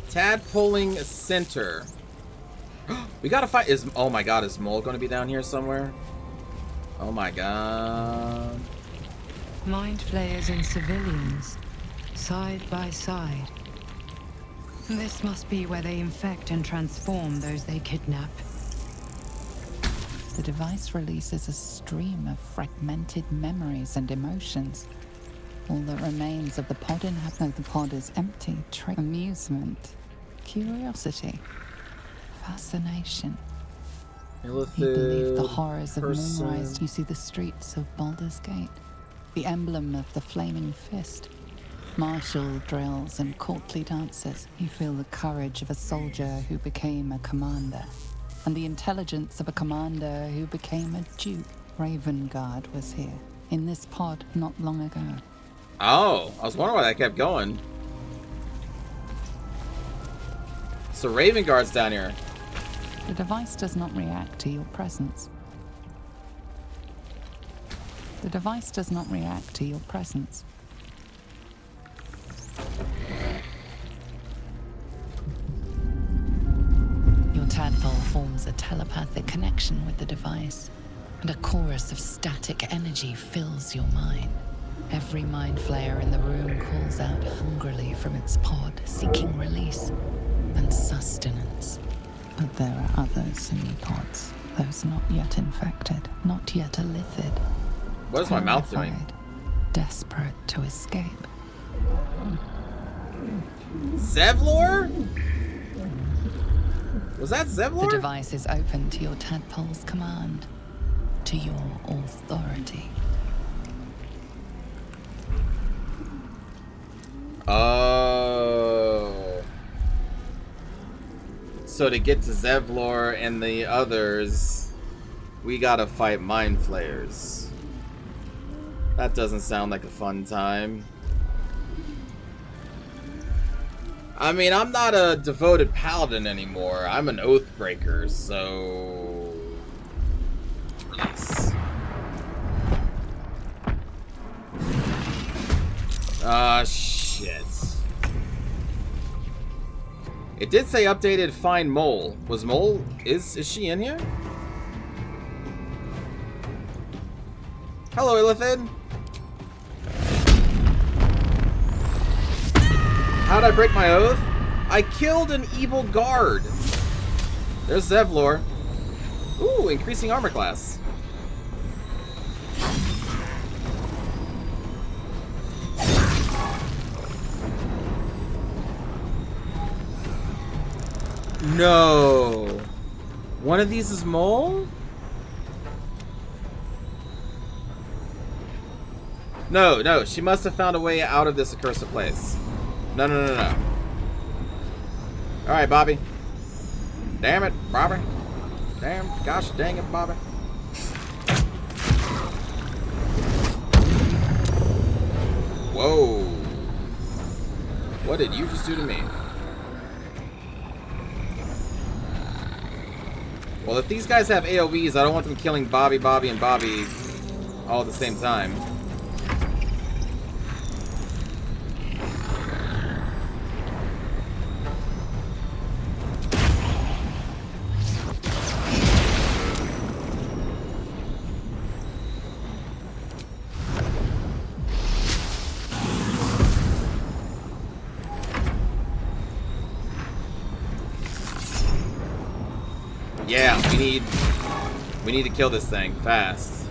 Tadpoling Center. We gotta fight. Oh my god, is Mole gonna be down here somewhere? Oh my god. Mind Flayers and civilians, side by side. This must be where they infect and transform those they kidnap. The device releases a stream of fragmented memories and emotions. All that remains of the pod inhabitant of the pod is empty, amusement, curiosity, fascination. You believe the horrors of Moonrise. You see the streets of Baldur's Gate, the emblem of the flaming fist, martial drills and courtly dances. You feel the courage of a soldier who became a commander, and the intelligence of a commander who became a duke. Ravengard was here, in this pod not long ago. Oh, I was wondering why that kept going. So Raven Guard's down here. The device does not react to your presence. The device does not react to your presence. Your tadpole forms a telepathic connection with the device, and a chorus of static energy fills your mind. Every mind flayer in the room calls out hungrily from its pod, seeking release and sustenance. But there are others in the pods, those not yet infected, not yet elithid. What is my mouth doing? Terrified, desperate to escape. Zevlor? Was that Zevlor? The device is open to your tadpole's command, to your authority. Oh. So to get to Zevlor and the others, we gotta fight mind flayers. That doesn't sound like a fun time. I mean, I'm not a devoted paladin anymore. I'm an oath breaker, so... Yes. Ah, shit. It did say updated find Mole. Was Mole... Is she in here? Hello, Illithid. How'd I break my oath? I killed an evil guard. There's Zevlor. Ooh, increasing armor class. No. One of these is Mole? No, she must have found a way out of this accursed place. No. Alright, Bobby. Damn it, Bobby. Damn, gosh dang it, Bobby. Whoa. What did you just do to me? Well, if these guys have AoEs, I don't want them killing Bobby, and Bobby all at the same time. Yeah, we need to kill this thing fast.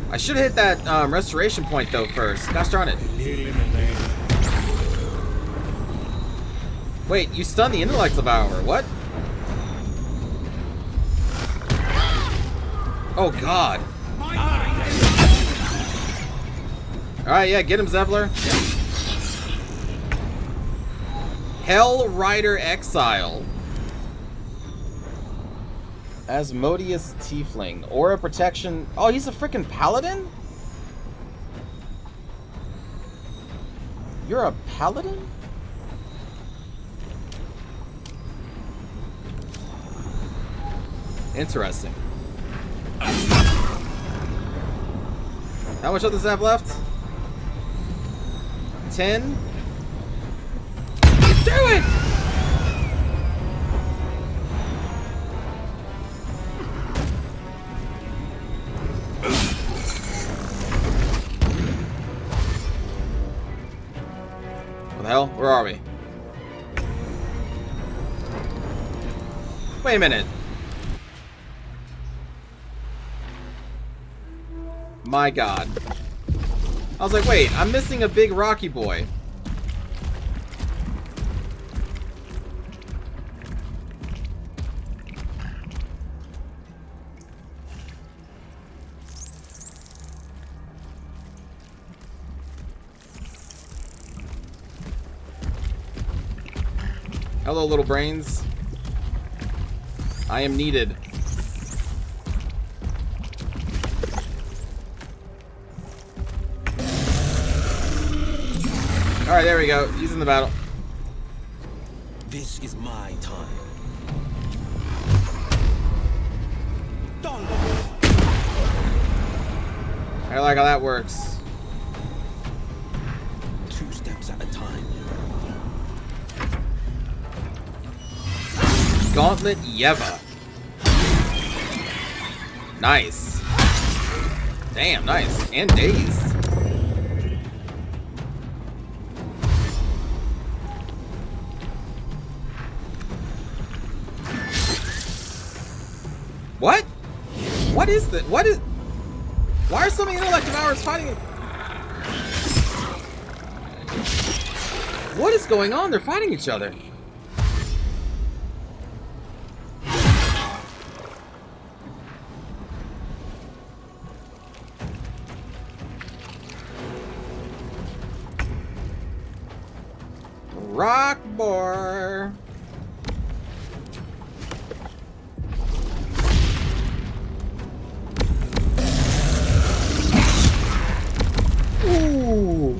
I should have hit that restoration point though first. Gosh darn it. Wait, you stunned the intellect devourer. What? Oh god. Alright, yeah, get him, Zevlor. Hell Rider Exile. Asmodeus Tiefling. Aura Protection. Oh, he's a freaking Paladin? You're a Paladin? Interesting. How much of this have left? 10? Get through it! What the hell? Where are we? Wait a minute. My god. I was like, wait, I'm missing a big rocky boy. Hello, little brains. I am needed. Alright, there we go. He's in the battle. This is my time. I like how that works. 2 steps at a time. Gauntlet Yeva. Nice. Damn, nice. And dazed. What? What is that? What is... Why are so many intellect devourers fighting? What is going on? They're fighting each other. Rock boar. Ooh.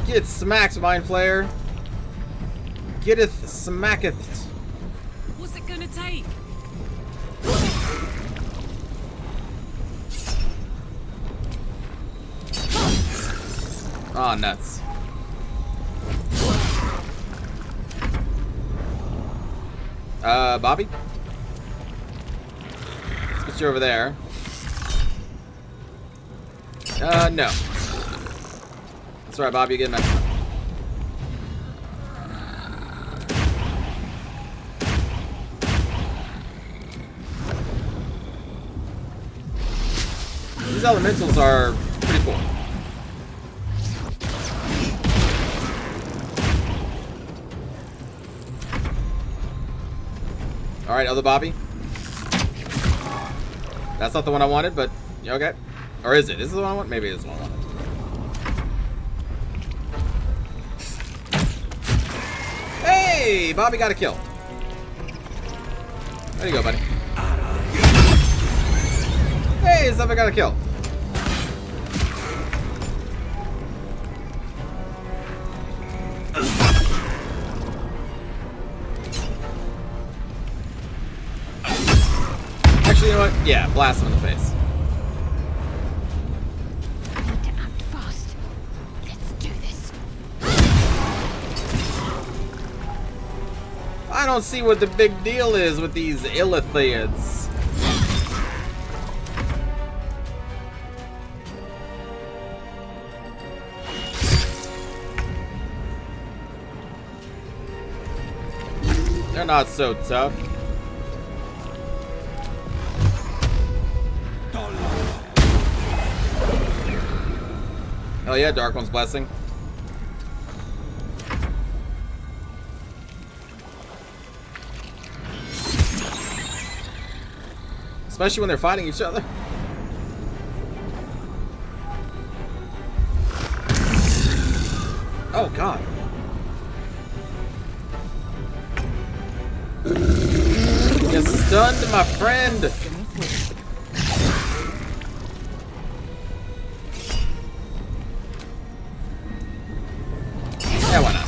Get smacked, Mind Flayer. Getteth smacketh. What's it gonna take? Oh, nuts. Bobby? Let's get you over there. No. That's right, Bobby, you get next time. These elementals are pretty cool. Alright, other Bobby. That's not the one I wanted, but yeah, okay. Or is it? Is it the one I want? Maybe it is the one I wanted. Hey! Bobby got a kill. There you go, buddy. Hey, Zephyr got a kill. Actually, you know what? Yeah, blast him in the face. I need to act fast. Let's do this. I don't see what the big deal is with these illithids. They're not so tough. Hell yeah, Dark One's Blessing. Especially when they're fighting each other. Oh, God. You stunned my friend. Yeah, why not?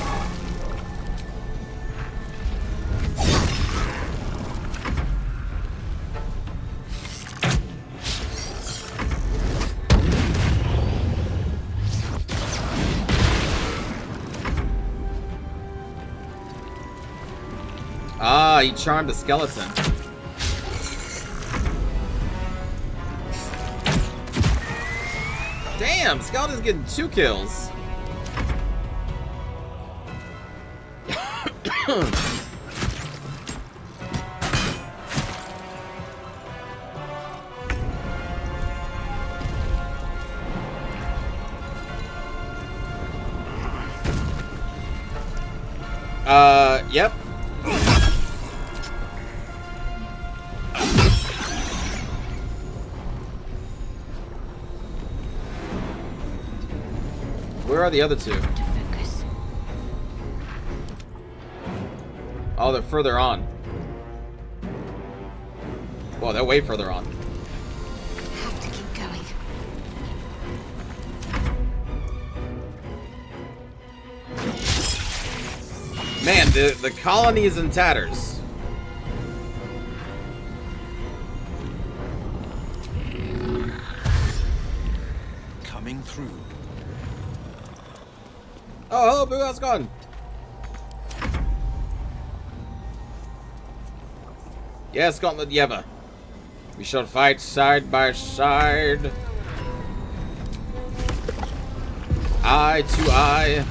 Ah, he charmed a skeleton. Damn, skeleton's getting 2 kills. Yep. Where are the other 2? To focus. Oh, they're further on. Well, they're way further on. Have to keep going. Man, the colony is in tatters. Coming through. Oh, Boo, how's it going? Yes, Gauntlet Yeva. We shall fight side by side. Eye to eye.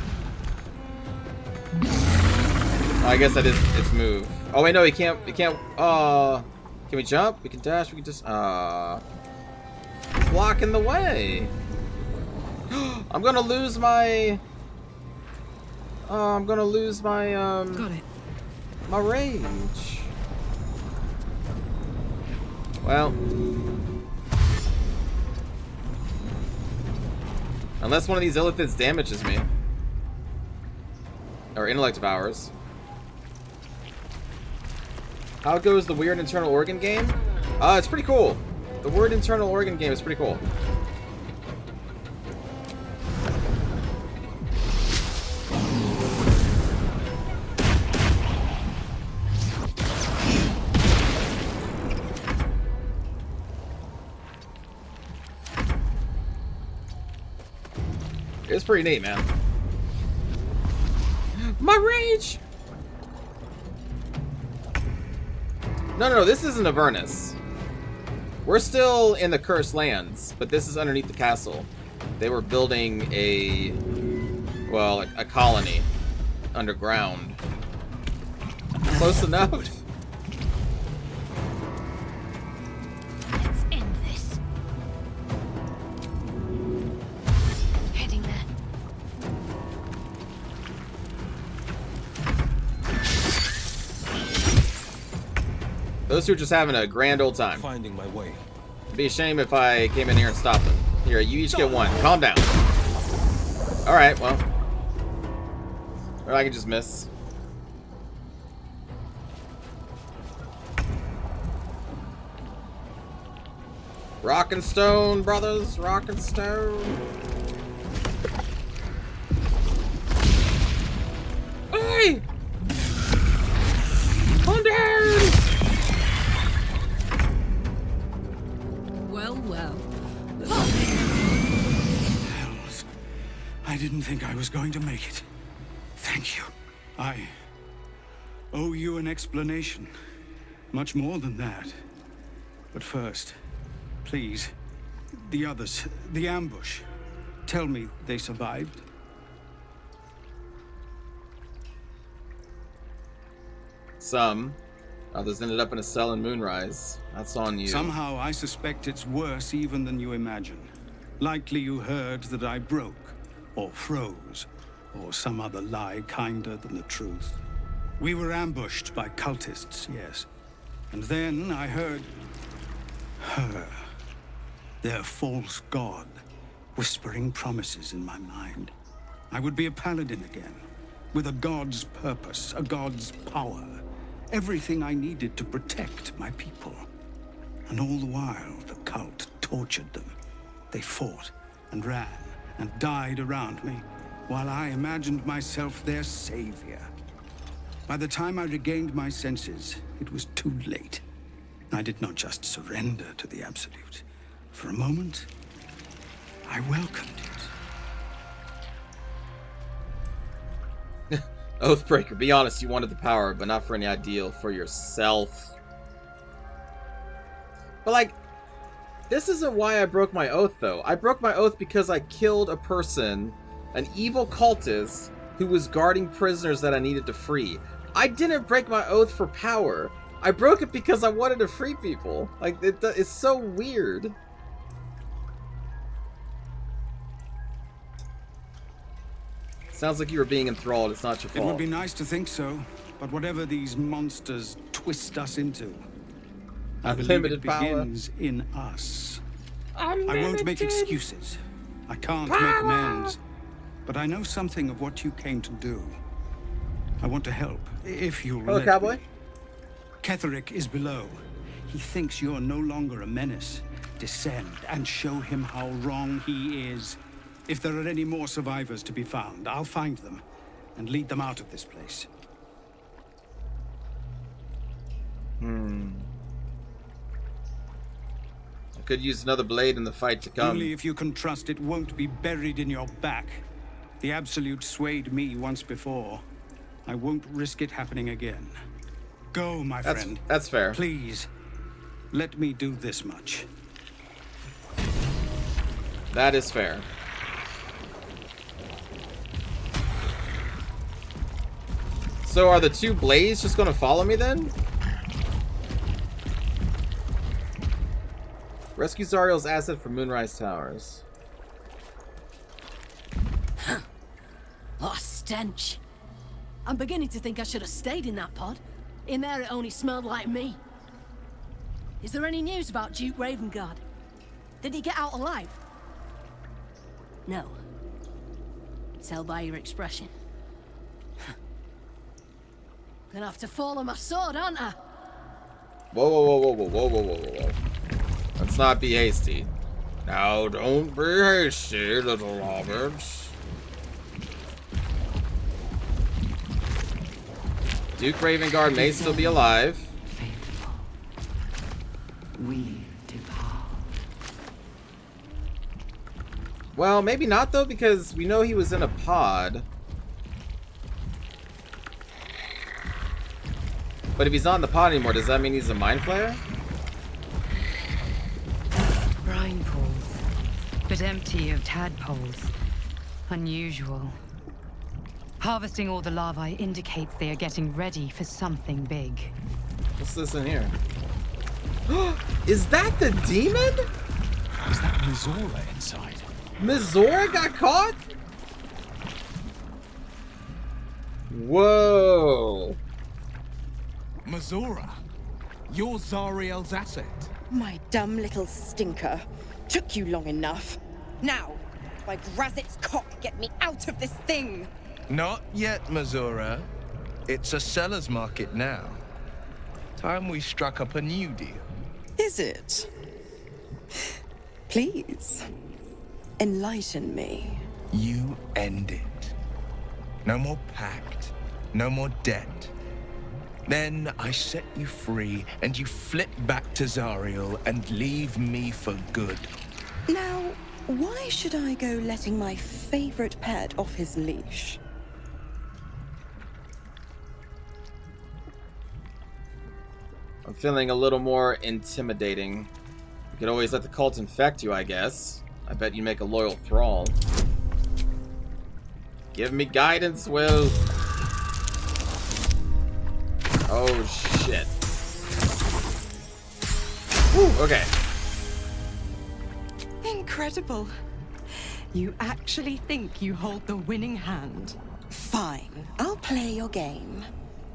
Oh, I guess that is its move. Oh wait, no, he can't. Can we jump? We can dash. We can just blocking the way. I'm gonna lose my. I'm gonna lose my Got it. my rage. Well, unless one of these illithids damages me, or intellect devours. How goes the weird internal organ game? It's pretty cool. The weird internal organ game is pretty cool. It's pretty neat, man. My rage! No, this isn't Avernus. We're still in the Cursed Lands, but this is underneath the castle. They were building a colony underground. Close enough. Let's end this. Heading there. Those two are just having a grand old time. Finding my way. It'd be a shame if I came in here and stopped them. Here, you each get one. Calm down. Alright, well. Or I can just miss. Rock and stone, brothers. Rock and stone. Hey! Calm down! Well. Hells. I didn't think I was going to make it. Thank you. I owe you an explanation. Much more than that. But first, please, the others, the ambush. Tell me they survived. Some. Others ended up in a cell in Moonrise. That's on you. Somehow I suspect it's worse even than you imagine. Likely you heard that I broke, or froze, or some other lie kinder than the truth. We were ambushed by cultists, yes. And then I heard her, their false god, whispering promises in my mind. I would be a paladin again, with a god's purpose, a god's power. Everything I needed to protect my people. And all the while, the cult tortured them. They fought and ran and died around me, while I imagined myself their savior. By the time I regained my senses, it was too late. I did not just surrender to the Absolute. For a moment, I welcomed it. Oathbreaker, be honest, you wanted the power, but not for any ideal, for yourself. But like, this isn't why I broke my oath, though. I broke my oath because I killed a person, an evil cultist, who was guarding prisoners that I needed to free. I didn't break my oath for power. I broke it because I wanted to free people. Like, it's so weird. Sounds like you were being enthralled. It's not your fault. It would be nice to think so, but whatever these monsters twist us into, I believe it begins in us. Unlimited I won't make excuses. I can't make amends. But I know something of what you came to do. I want to help, if you'll Hello, let cowboy. me. Ketherick is below. He thinks you're no longer a menace. Descend and show him how wrong he is. If there are any more survivors to be found, I'll find them and lead them out of this place. I could use another blade in the fight to come. Only if you can trust it won't be buried in your back. The Absolute swayed me once before. I won't risk it happening again. Go, my friend. That's fair. Please, let me do this much. That is fair. So are the two blades just going to follow me then? Rescue Zariel's asset from Moonrise Towers. What a stench. I'm beginning to think I should have stayed in that pod. In there it only smelled like me. Is there any news about Duke Ravengard? Did he get out alive? No. Tell by your expression. Gonna have to fall on my sword, aren't I? Whoa, whoa, whoa, whoa, whoa, whoa, whoa, whoa, whoa. Let's not be hasty. Now, don't be hasty, little Roberts. Duke Ravengard may still be alive. Faithful. We depart. Well, maybe not though, because we know he was in a pod. But if he's not in the pod anymore, does that mean he's a mind flayer? Brine pools, but empty of tadpoles. Unusual. Harvesting all the larvae indicates they are getting ready for something big. What's this in here? Is that the demon? Is that Mizora inside? Mizora got caught? Whoa. Mizora, you're Zariel's asset. My dumb little stinker. Took you long enough. Now, by Grazit's cock, get me out of this thing! Not yet, Mizora. It's a seller's market now. Time we struck up a new deal. Is it? Please, enlighten me. You end it. No more pact, no more debt. Then I set you free, and you flip back to Zariel and leave me for good. Now, why should I go letting my favorite pet off his leash? I'm feeling a little more intimidating. You could always let the cult infect you, I guess. I bet you make a loyal thrall. Give me guidance, Will. Oh, shit. Whew, okay. Incredible. You actually think you hold the winning hand? Fine, I'll play your game.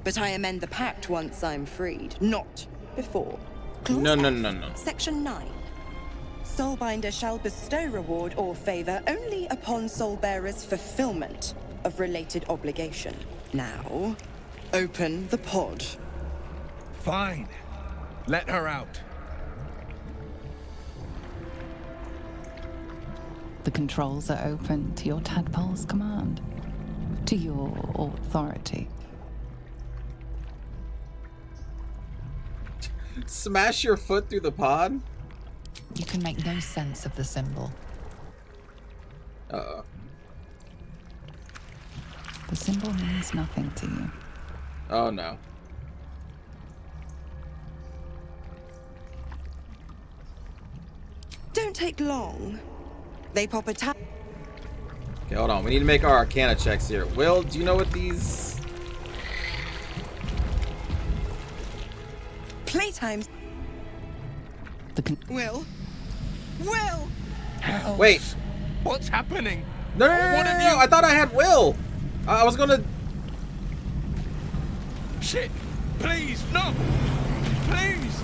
But I amend the pact once I'm freed, not before. Clause No. Section 9. Soulbinder shall bestow reward or favor only upon Soulbearer's fulfillment of related obligation. Now, open the pod. Fine. Let her out. The controls are open to your tadpole's command, to your authority. Smash your foot through the pod? You can make no sense of the symbol. Uh-oh. The symbol means nothing to you. Oh, no. Don't take long. They pop a tap. Okay, hold on. We need to make our Arcana checks here. Will, do you know what these... Playtimes. Will? Hell. Wait. What's happening? No, What have you... I thought I had Will. I was gonna... Shit! Please, no! Please!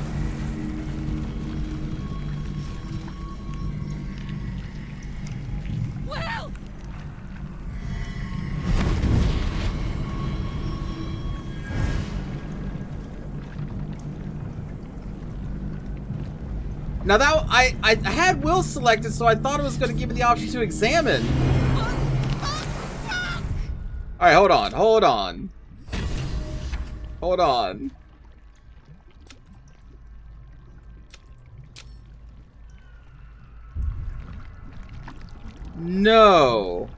Will! Now that I had will selected, so I thought it was going to give me the option to examine. All right, hold on. No.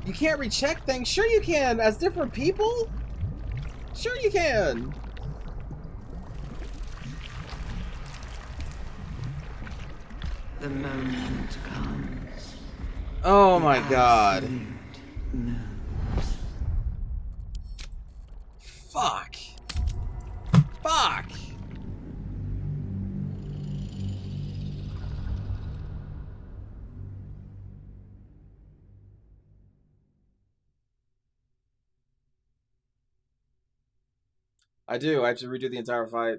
You can't recheck things? Sure you can, as different people? Sure you can. The moment comes. Oh my god. Fuck. Fuck. I do. I have to redo the entire fight.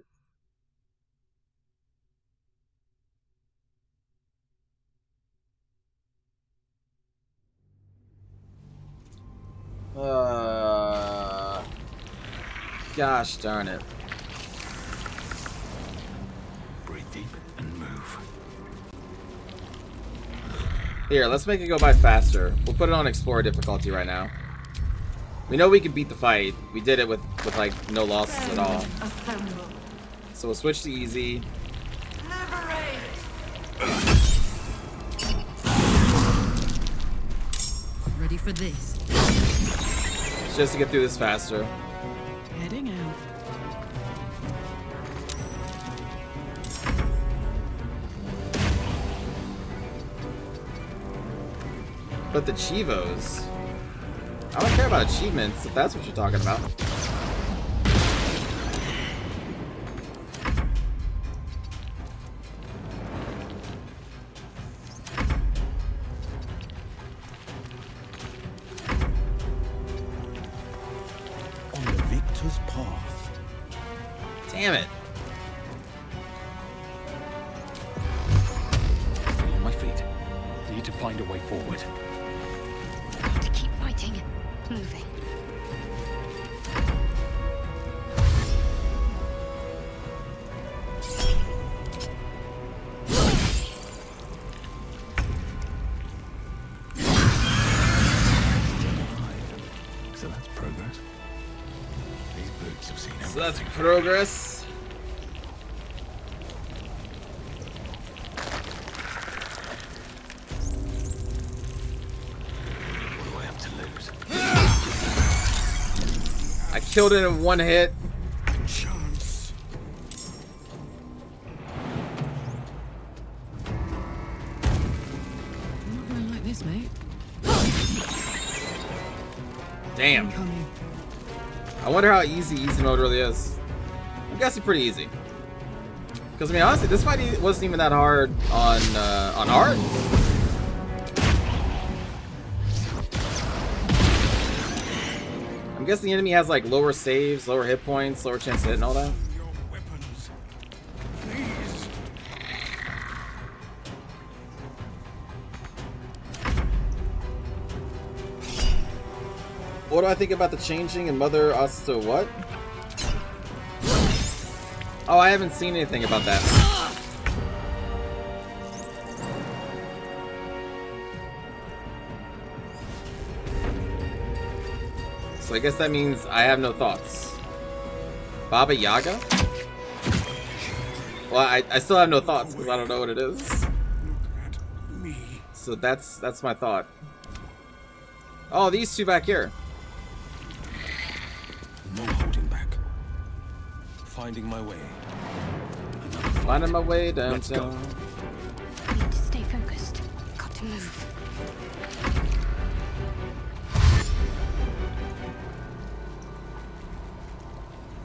Gosh darn it. Breathe deep and move. Here, let's make it go by faster. We'll put it on Explorer difficulty right now. We know we can beat the fight. We did it with like no losses at all. Assemble. So we'll switch to easy. Ready for this? Just to get through this faster. Heading out. But the Chivos. I don't care about achievements if that's what you're talking about. On the victor's path. Damn it. Stay on my feet. Need to find a way forward. Got to keep fighting. Moving. So that's progress. These boots have seen everything. So that's progress. What do I have to lose? I killed it in one hit. Chance. I'm not going like this, mate. Damn. Coming. I wonder how easy mode really is. I'm guessing pretty easy. Because I mean, honestly, this fight wasn't even that hard on hard. I'm guessing the enemy has like lower saves, lower hit points, lower chance to hit, and all that. Your weapons. Please. What do I think about the changing in Mother Asta what? Oh, I haven't seen anything about that. So I guess that means I have no thoughts. Baba Yaga? Well, I still have no thoughts because I don't know what it is. Look at me. So that's my thought. Oh, these two back here. No holding back. Finding my way. Finding my way Let's go. downtown. Need to stay focused. Got to move.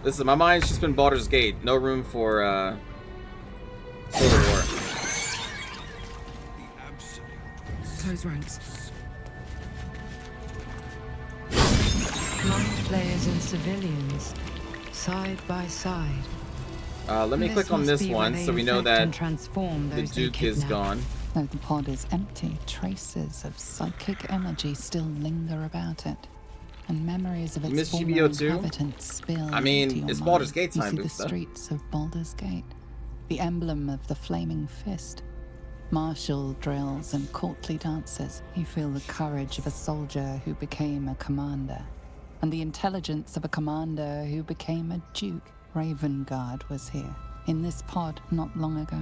Listen, my mind's just been Baldur's Gate. No room for Civil War. Close ranks. Blind players and civilians, side by side. Let me click on must this be one where they so we know infect that and transform the those they Duke is kidnap. gone. Though the pod is empty, traces of psychic energy still linger about it. and memories of its Miss former GBO too? inhabitants spill I mean, into your it's mind. Baldur's Gate time, You see the Boosta. streets of Baldur's Gate, the emblem of the flaming fist, martial drills and courtly dances. You feel the courage of a soldier who became a commander, and the intelligence of a commander who became a duke. Ravengard was here, in this pod not long ago.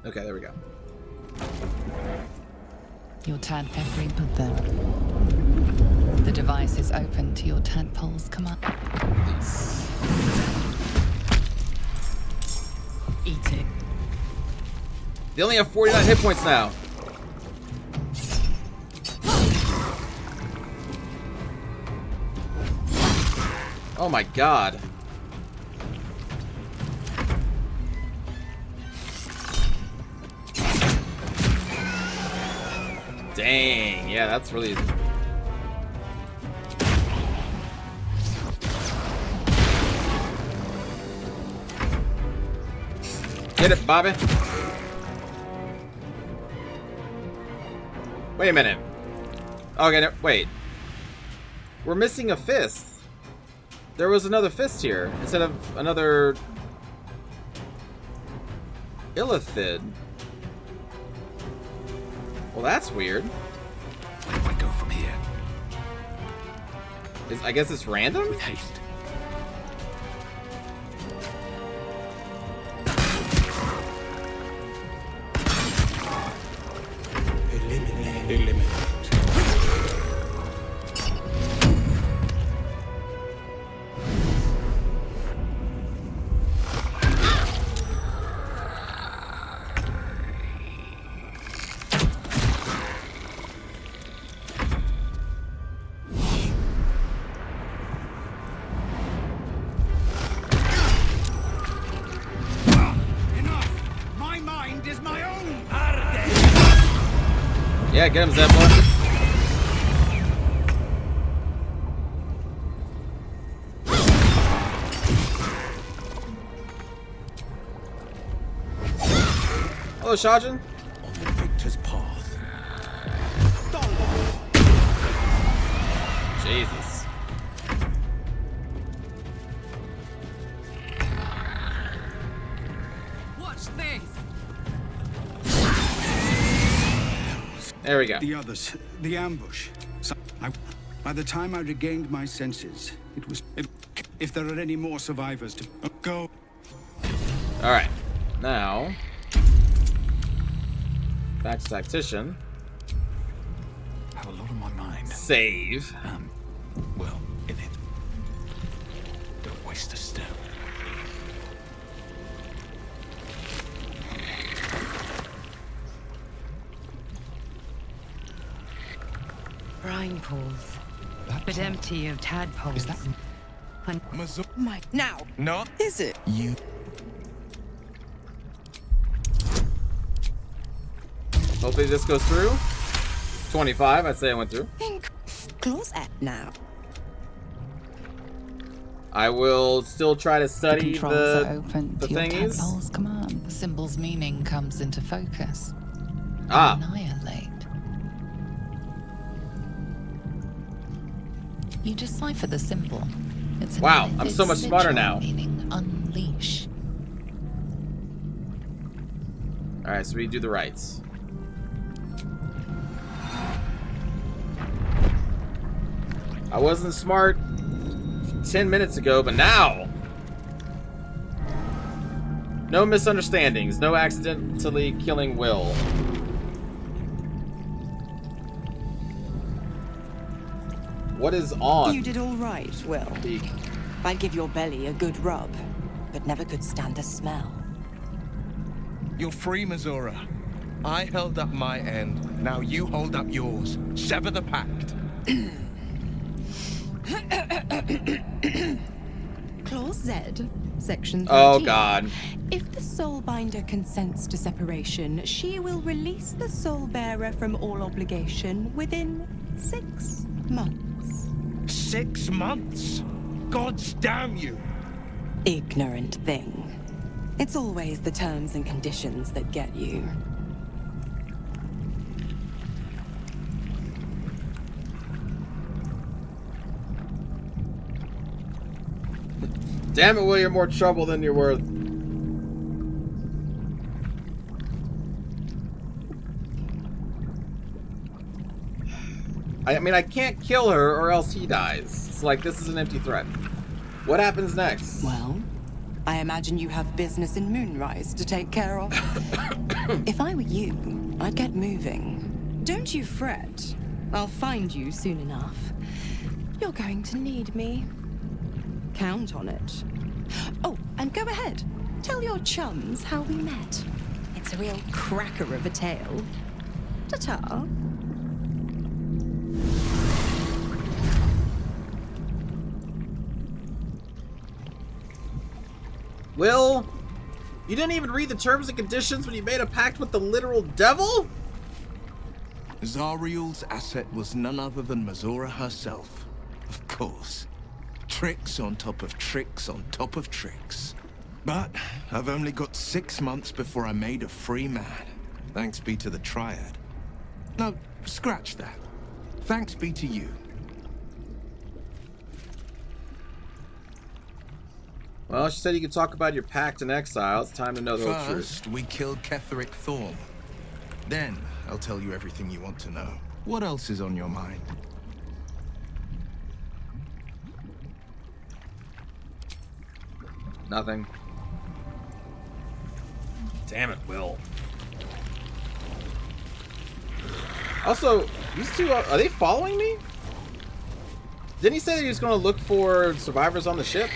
Okay, there we go. Your tadpole reboot them. The device is open to your tadpole's command. Please. Eat it. They only have 49 hit points now. Oh my god. Dang, yeah, that's really... Get it, Bobby. Wait a minute. Okay, no, wait. We're missing a fist. There was another fist here instead of another Illithid. Well, that's weird. Where do I go from here? I guess it's random? With haste. Eliminate. Yeah, get him, Zeppelin. Hello, Shajin. On the victor's path. Jesus. Watch this. There we go. The others, the ambush. By the time I regained my senses, it was... If there are any more survivors to go... Alright. Now... Back to Tactician. Have a lot on my mind. Save. Well, in it. Don't waste a step. Brine pools, but empty of tadpoles. Is that... My... Now, No. is it? You. Hopefully this goes through. 25, I'd say I went through. Think close at now. I will still try to study Controls are the open to your thingies. tadpole's command. The symbol's meaning comes into focus. Ah. Annihilate. You decipher the symbol. It's an Wow, I'm Illithid so much smarter sigil, now. Meaning unleash. Alright, so we do the rights. I wasn't smart 10 minutes ago, but now! No misunderstandings, no accidentally killing Will. What is on? You did all right, Will. Speak. I'd give your belly a good rub, but never could stand the smell. You're free, Missoura. I held up my end. Now you hold up yours. Sever the pact. Clause Z, Section 13. Oh, God. If the Soulbinder consents to separation, she will release the Soul Bearer from all obligation within 6 months. 6 months? Gods damn you! Ignorant thing. It's always the terms and conditions that get you. Damn it, Will, you're more trouble than you're worth. I mean, I can't kill her or else he dies. It's like, this is an empty threat. What happens next? Well, I imagine you have business in Moonrise to take care of. If I were you, I'd get moving. Don't you fret. I'll find you soon enough. You're going to need me. Count on it. Oh, and go ahead. Tell your chums how we met. It's a real cracker of a tale. Ta-ta. Will, you didn't even read the terms and conditions when you made a pact with the literal devil? Zariel's asset was none other than Mazora herself. Of course. Tricks on top of tricks on top of tricks. But I've only got 6 months before I made a free man. Thanks be to the Triad. No, scratch that. Thanks be to you. Well, she said you could talk about your pact in exile. It's time to know the whole truth. First, we kill Ketheric Thorm. Then, I'll tell you everything you want to know. What else is on your mind? Nothing. Damn it, Will. Also, these two, are they following me? Didn't he say that he was going to look for survivors on the ship?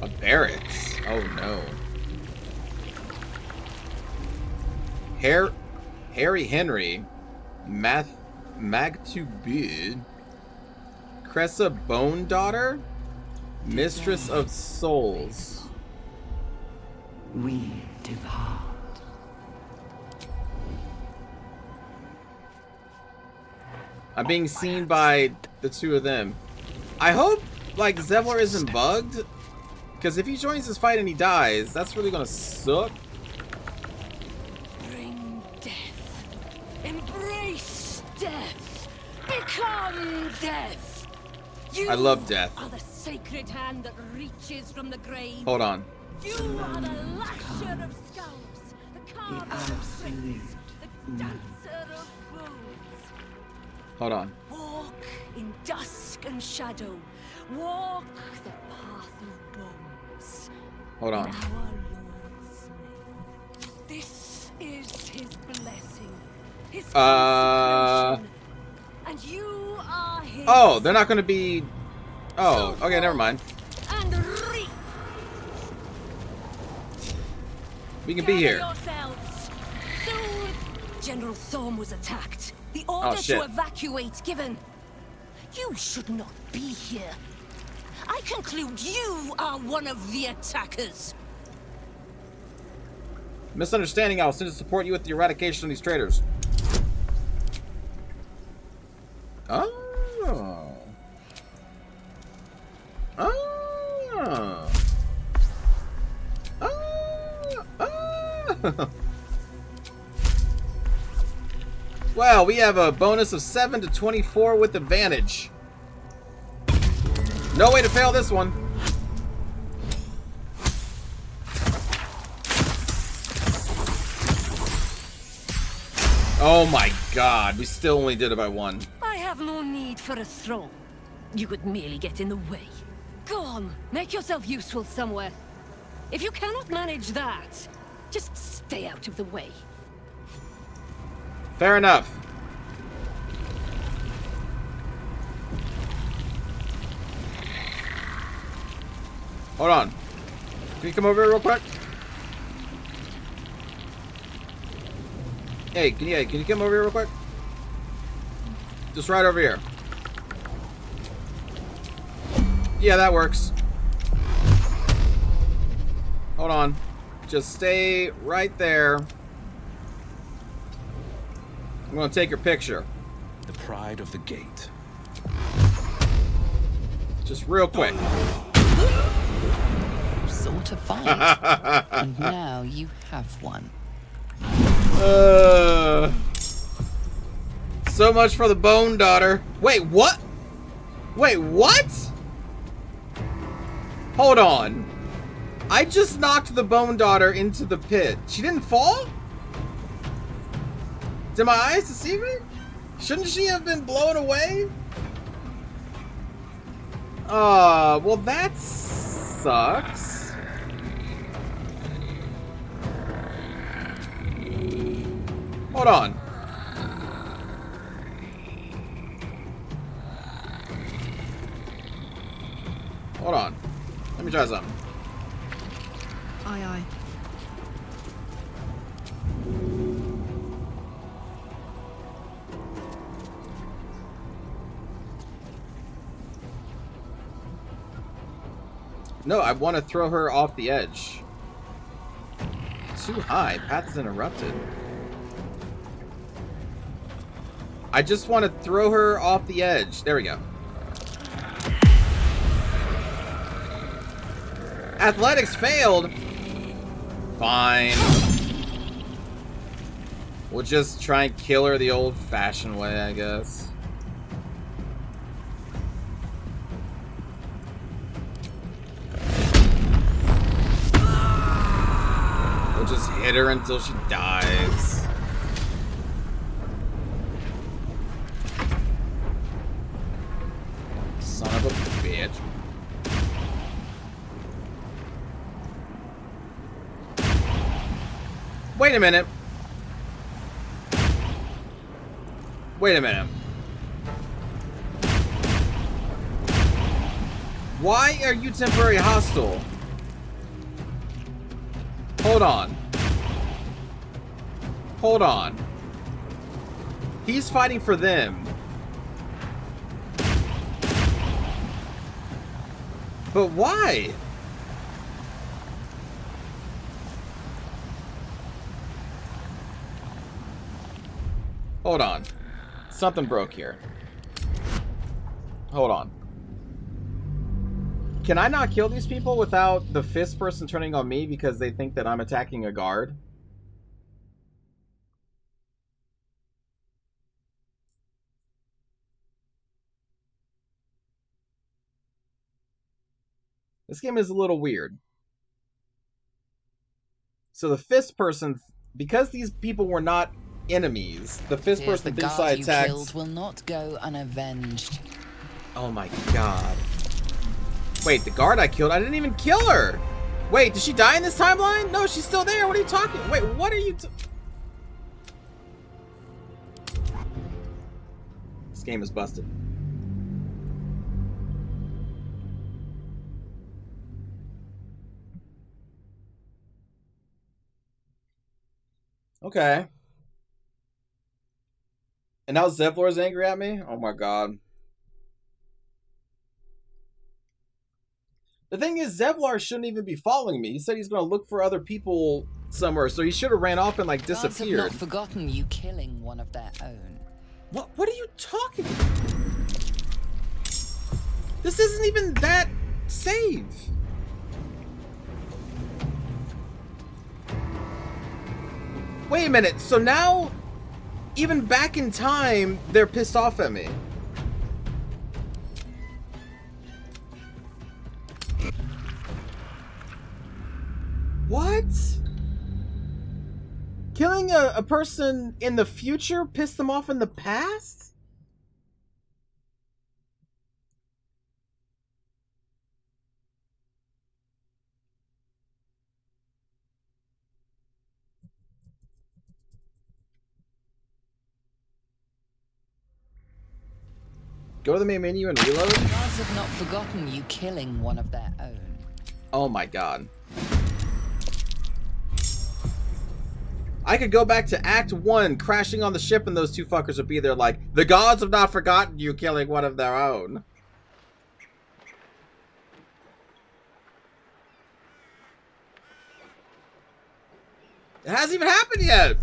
A barracks? Oh no. Harry Henry, Magtubid, Cressa Bone Daughter, Mistress of Souls. We depart. I'm being seen by the two of them. I hope, like, Zevlor isn't bugged, because if he joins this fight and he dies, that's really gonna suck. Bring death. Embrace death. Become death. You I love death. are the sacred hand that reaches from the grave. Hold on. You are the lasher of skulls, the carver of tricks, the dancer of bones. Hold on. Walk in dusk and shadow. Walk the path of bones. Hold on. In our Lord's name. This is his blessing. His consecration. And you are his. Oh, they're not gonna be. Oh, okay, never mind. And reap. We can be here. Yourselves. Soon, General Thorm was attacked. The order shit. to evacuate given. You should not be here. I conclude you are one of the attackers. Misunderstanding. I will send to support you with the eradication of these traitors. Oh. Oh. Oh. Well, we have a bonus of 7 to 24 with advantage. No way to fail this one. Oh my god, we still only did it by 1. I have no need for a throne. You could merely get in the way. Go on, make yourself useful somewhere. If you cannot manage that, just stay out of the way. Fair enough. Hold on. Can you come over here real quick? Hey, can you come over here real quick? Just right over here. Yeah, that works. Hold on. Just stay right there. I'm gonna take your picture. The pride of the gate. Just real quick. You sought a fight, and now you have one. So much for the Bone Daughter. Wait, what? Wait, what? Hold on. I just knocked the Bone Daughter into the pit. She didn't fall? Did my eyes deceive me? Shouldn't she have been blown away? Well that sucks. Hold on. Hold on. Let me try something. Aye, aye. No, I want to throw her off the edge. Too high. Path is interrupted. I just want to throw her off the edge. There we go. Athletics failed. Fine. We'll just try and kill her the old-fashioned way, I guess. We'll just hit her until she dies. Son of a bitch. Wait a minute. Wait a minute. Why are you temporary hostile? Hold on. Hold on. He's fighting for them. But why? Hold on. Something broke here. Hold on. Can I not kill these people without the fist person turning on me because they think that I'm attacking a guard? This game is a little weird. So the fist person, because these people were not enemies, the fist person thinks I attacked. Killed will not go unavenged. Oh my god. Wait, the guard I killed, I didn't even kill her! Wait, did she die in this timeline? No, she's still there. What are you talking? Wait, what are you This game is busted. Okay. And now Zevlor's angry at me? Oh my god. The thing is, Zevlor shouldn't even be following me. He said he's going to look for other people somewhere, so he should have ran off and, like, disappeared. Gods have not forgotten you killing one of their own. What are you talking about? This isn't even that save. Wait a minute, so now, even back in time, they're pissed off at me. What? Killing a person in the future pissed them off in the past? Go to the main menu and reload? Gods have not forgotten you killing one of their own. Oh my god. I could go back to Act 1, crashing on the ship, and those two fuckers would be there like, the gods have not forgotten you killing one of their own. It hasn't even happened yet!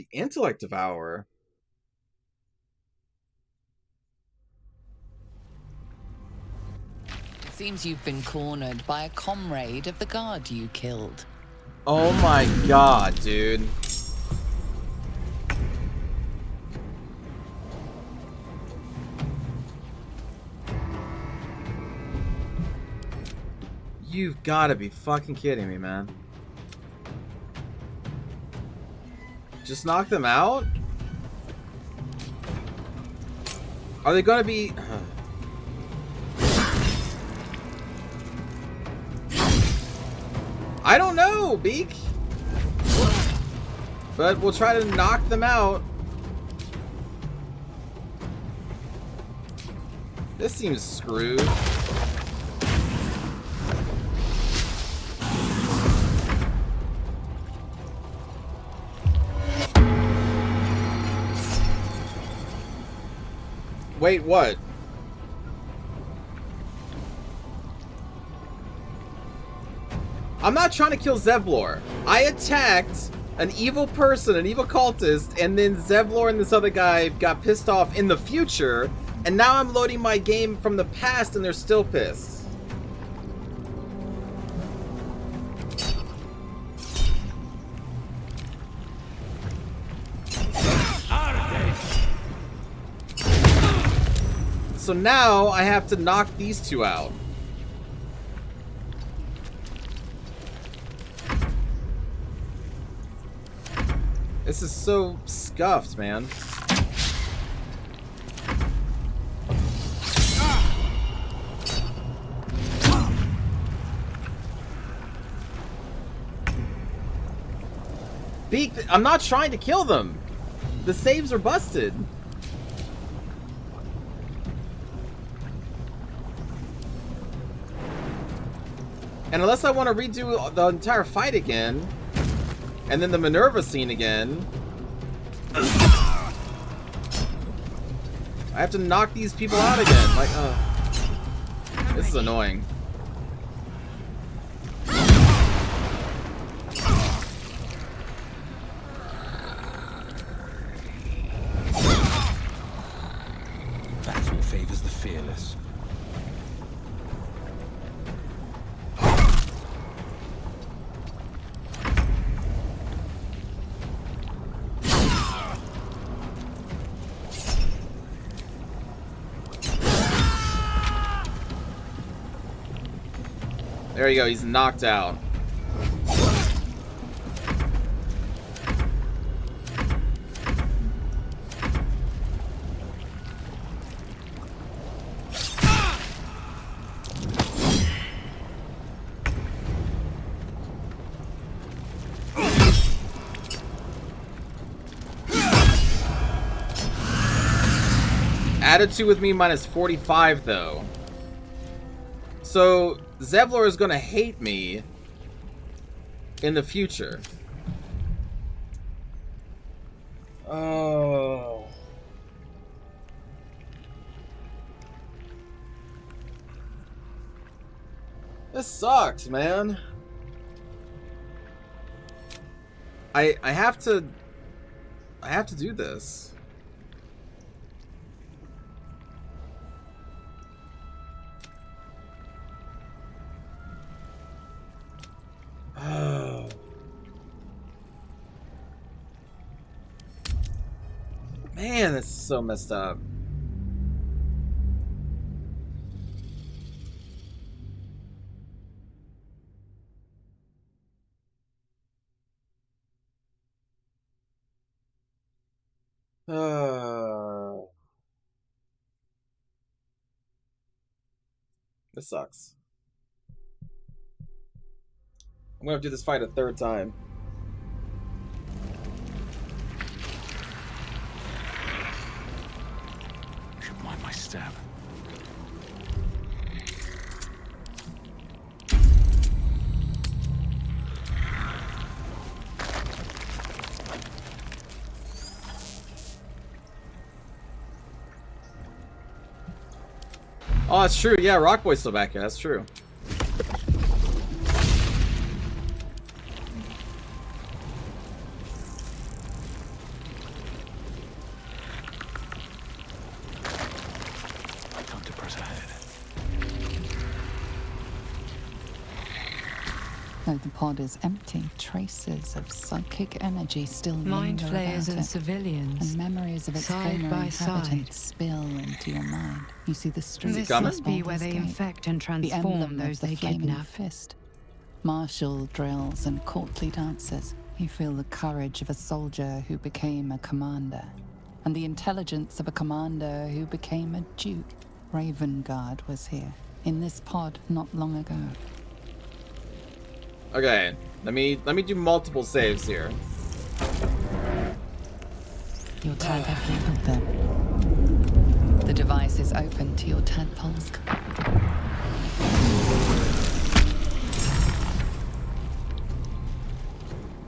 The Intellect Devourer. Seems you've been cornered by a comrade of the guard you killed. Oh my god, dude. You've got to be fucking kidding me, man. Just knock them out? Are they gonna be... I don't know, Beak. But we'll try to knock them out. This seems screwed. Wait, what? I'm not trying to kill Zevlor. I attacked an evil person, an evil cultist, and then Zevlor and this other guy got pissed off in the future, and now I'm loading my game from the past and they're still pissed. So now I have to knock these two out. This is so scuffed, man. Beak, I'm not trying to kill them. The saves are busted. And unless I want to redo the entire fight again, and then the Minerva scene again, I have to knock these people out again. Like, this is annoying. Battle favors the fearless. There you go, he's knocked out. Attitude with me minus 45 though. So Zevlor is gonna hate me in the future. Oh. This sucks, man. I have to do this. Oh. Man, this is so messed up. This sucks. I'm gonna have to do this fight a third time. Should mind my step. Oh, that's true. Yeah, Rockboy's still back here. That's true. Though the pod is empty, traces of psychic energy still Mind linger flayers about and it, civilians, and memories of its side former by inhabitants spill into your mind. You see the streets This of must be where Baldur's they Gate, infect and the transform emblem those of the they flaming kidnap. fist. Martial drills and courtly dances. You feel the courage of a soldier who became a commander, and the intelligence of a commander who became a duke. Ravengard was here, in this pod not long ago. Okay, let me do multiple saves here. Your tadpole them. The device is open to your tadpoles.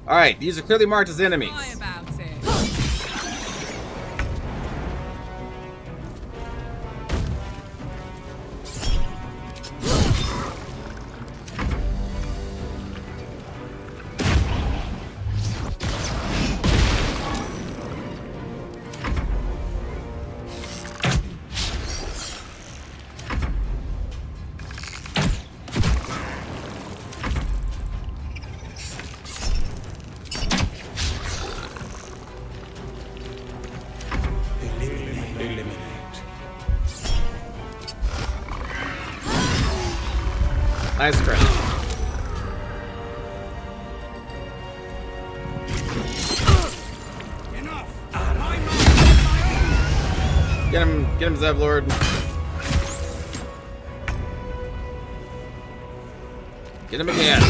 All right, these are clearly marked as enemies. Nice crit. Get him, Zevlord. Get him again.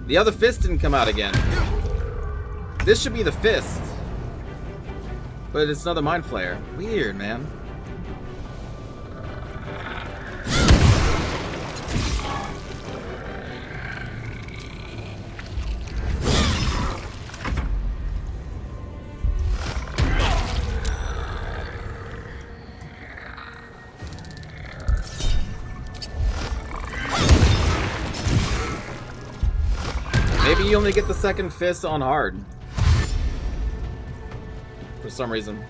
The other fist didn't come out again. This should be the fist. But it's another Mind Flayer. Weird, man. Maybe you only get the second fist on hard. For some reason.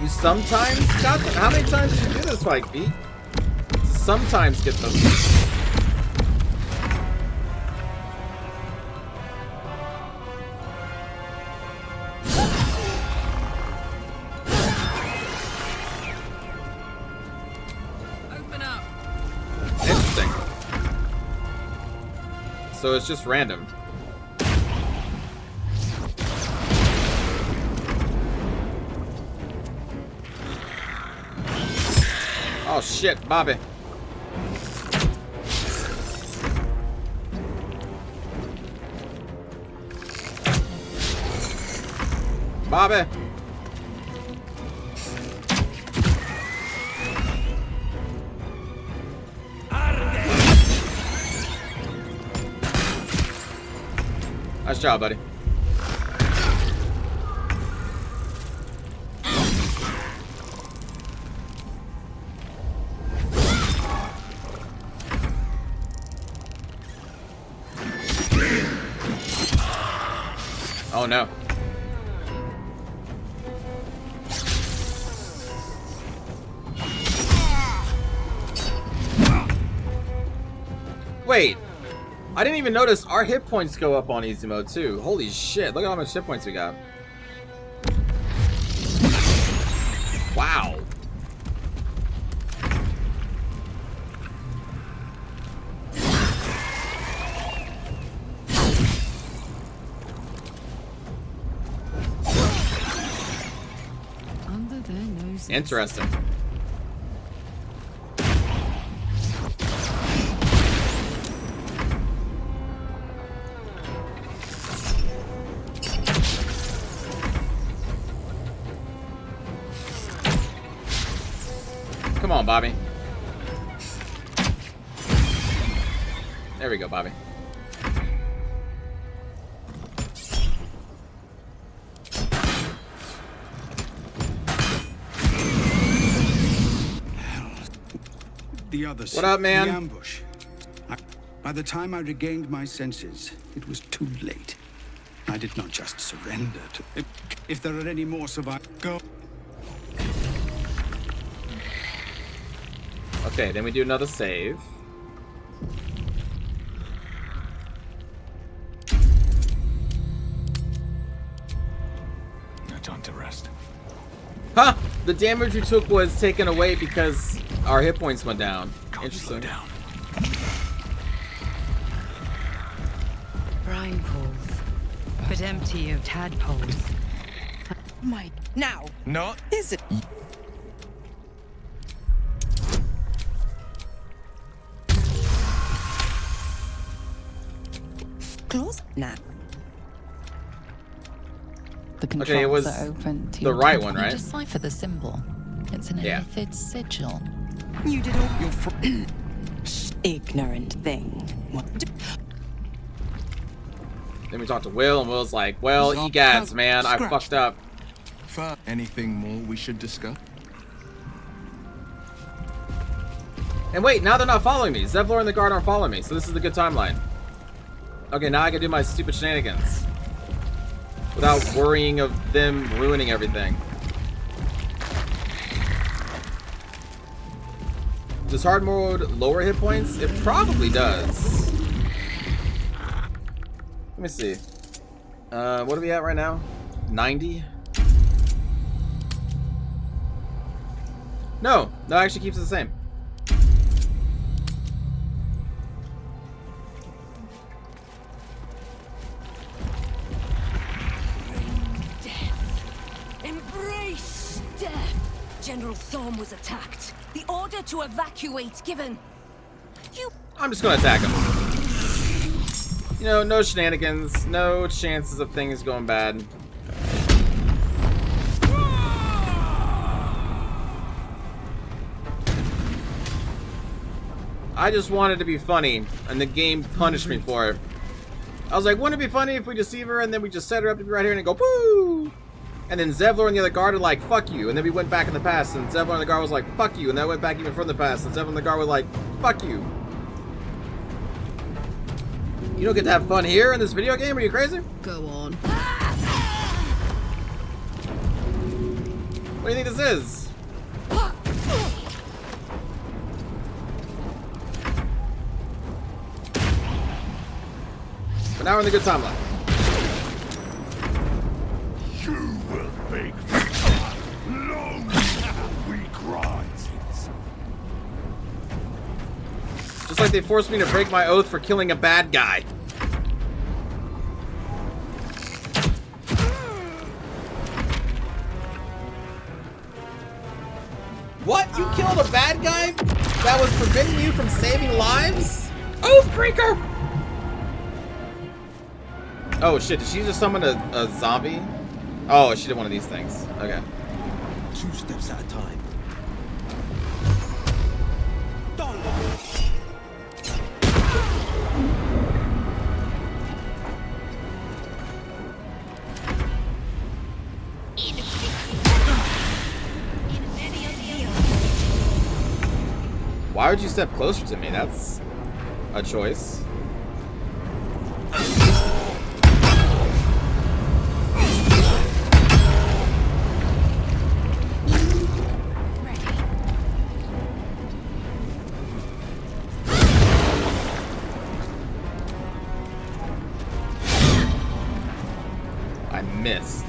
You sometimes got them? How many times did you do this fight, Pete? Sometimes get them. So it's just random. Oh shit, Bobby. Bobby. Nice job, buddy. Oh no. Wait. I didn't even notice our hit points go up on easy mode too. Holy shit, look at how much hit points we got. Wow. Under their noses. Interesting. Come on, Bobby. There we go, Bobby. the others. What up, man? The ambush. By the time I regained my senses, it was too late. I did not just surrender to... If there are any more survivors, go. Okay, then we do another save. No time to rest. Huh! The damage we took was taken away because our hit points went down. Can't slow down. Brine pools, but empty of tadpoles. My... Now! Not... Is it... Close? Nah. The controls Okay, it was are open to the your right temple. one, right? Decipher the symbol. It's an Yeah. illithid sigil. You did all your ignorant thing. What? Then we talked to Will, and Will's like, well, egads, man, I fucked up. Anything more we should discuss? And wait, now they're not following me. Zevlor and the guard aren't following me, so this is the good timeline. Okay, now I can do my stupid shenanigans without worrying of them ruining everything. Does hard mode lower hit points? It probably does. Let me see. What are we at right now? 90? No, it actually keeps it the same. Embrace death! General Thorm was attacked. The order to evacuate given. I'm just gonna attack him. You know, no shenanigans, no chances of things going bad. I just wanted to be funny, and the game punished me for it. I was like, wouldn't it be funny if we deceive her and then we just set her up to be right here and go, woo! And then Zevlor and the other guard are like, fuck you. And then we went back in the past, and Zevlor and the guard was like, fuck you. And then I went back even further in the past, and Zevlor and the guard were like, fuck you. You don't get to have fun here in this video game? Are you crazy? Go on. What do you think this is? But now we're in the good timeline. You will beg for long we cried. Just like they forced me to break my oath for killing a bad guy. What? You killed a bad guy that was preventing you from saving lives? Oathbreaker! Oh shit, did she just summon a zombie? Oh, she did one of these things. Okay. 2 steps at a time. Why would you step closer to me? That's a choice. I missed.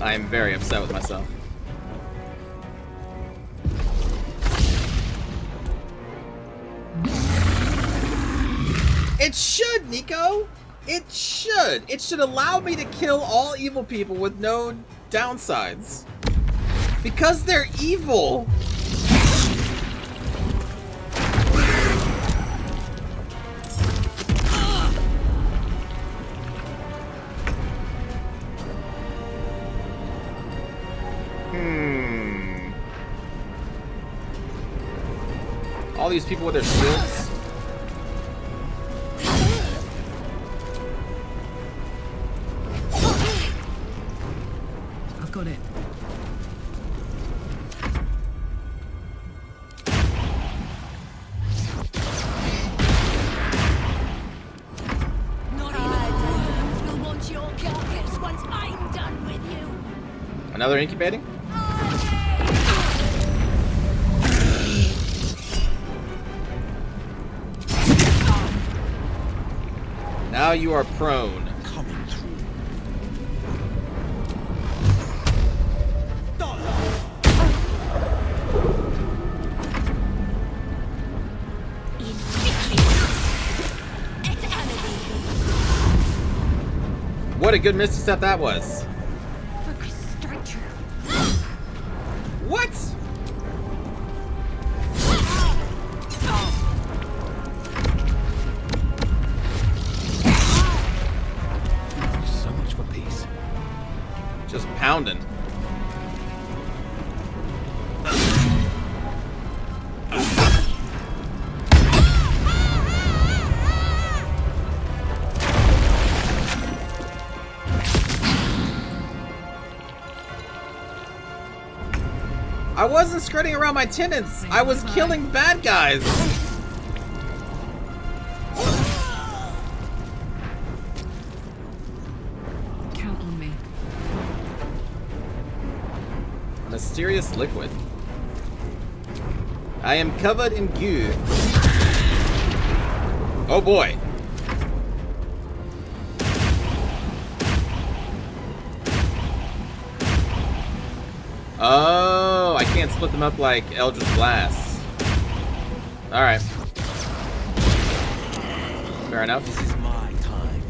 I am very upset with myself. It should, Nico! It should! It should allow me to kill all evil people with no downsides. Because they're evil! All these people with their shields. I've got it. eat your carcass once I'm done with you. Another incubating? Now you are prone. Coming through. What a good Misty Step that was. Focus straight through. What? So much for peace. Just pounding. I wasn't skirting around my tenants. I was killing bad guys. Count on me. Mysterious liquid. I am covered in goo. Oh boy. Oh, I can't split them up like Eldritch Blasts. Alright. Fair enough. This is my time.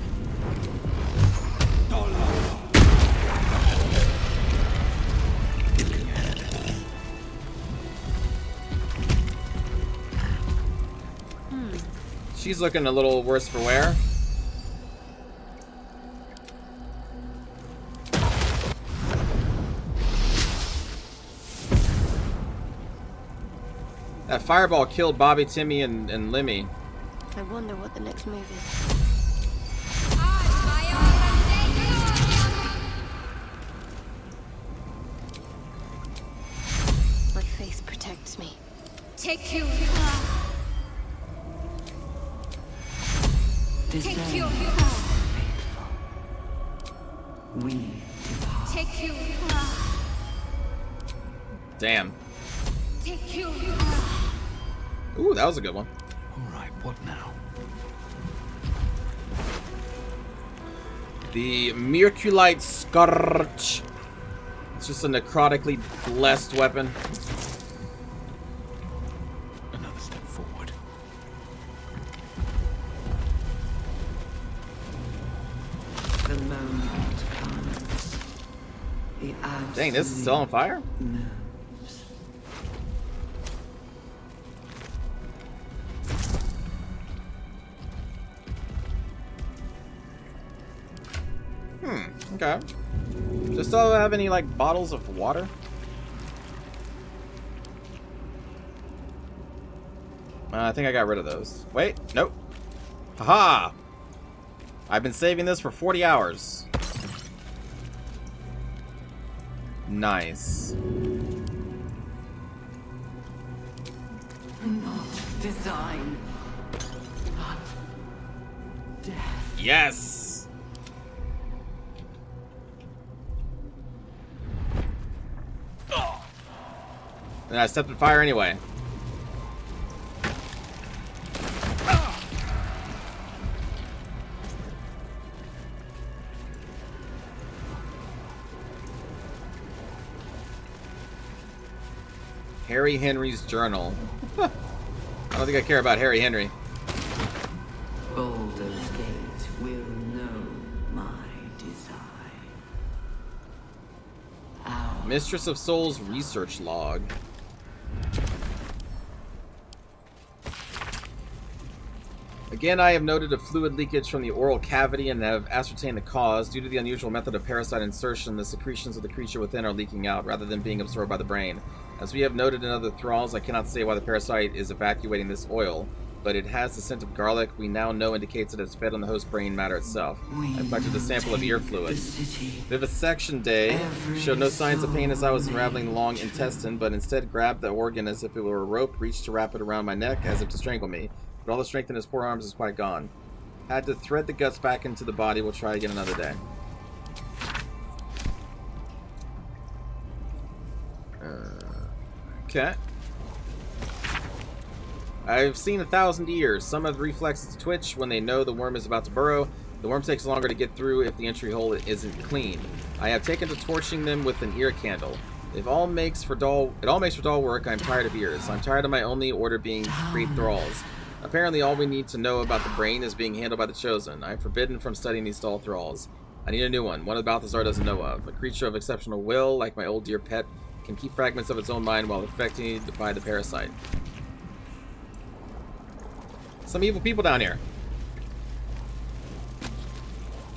She's looking a little worse for wear. That fireball killed Bobby, Timmy, and Lemmy. I wonder what the next move is. My faith protects me. Take you. Take you. We depart. Take you. Damn. Take you. Ooh, that was a good one. Alright, what now? The Merculite Scourge. It's just a necrotically blessed weapon. Another step forward. The moment comes. The Dang, this is still on fire? moves. Okay. Just don't have any, like, bottles of water? I think I got rid of those. Wait, nope. Haha! I've been saving this for 40 hours. Nice. Not design, but death. Yes! And I stepped in fire anyway. Harry Henry's journal. I don't think I care about Harry Henry. Baldur's Gate will know my design. Our Mistress of Souls research log. Again, I have noted a fluid leakage from the oral cavity and have ascertained the cause. Due to the unusual method of parasite insertion, the secretions of the creature within are leaking out rather than being absorbed by the brain. As we have noted in other thralls, I cannot say why the parasite is evacuating this oil, but it has the scent of garlic we now know indicates it has fed on the host brain matter itself. I collected a sample of ear fluid. Vivisection day showed no signs of pain as I was unraveling the long intestine, but instead grabbed the organ as if it were a rope, reached to wrap it around my neck as if to strangle me. But all the strength in his poor arms is quite gone. Had to thread the guts back into the body. We'll try again another day. Okay. I've seen 1,000 years. Some have reflexes to twitch when they know the worm is about to burrow. The worm takes longer to get through if the entry hole isn't clean. I have taken to torching them with an ear candle. It all makes for dull work. I'm tired of ears. I'm tired of my only order being create thralls. Apparently all we need to know about the brain is being handled by the Chosen. I'm forbidden from studying these dull thralls. I need a new one that Balthazar doesn't know of. A creature of exceptional will, like my old dear pet, can keep fragments of its own mind while affected by the parasite. Some evil people down here.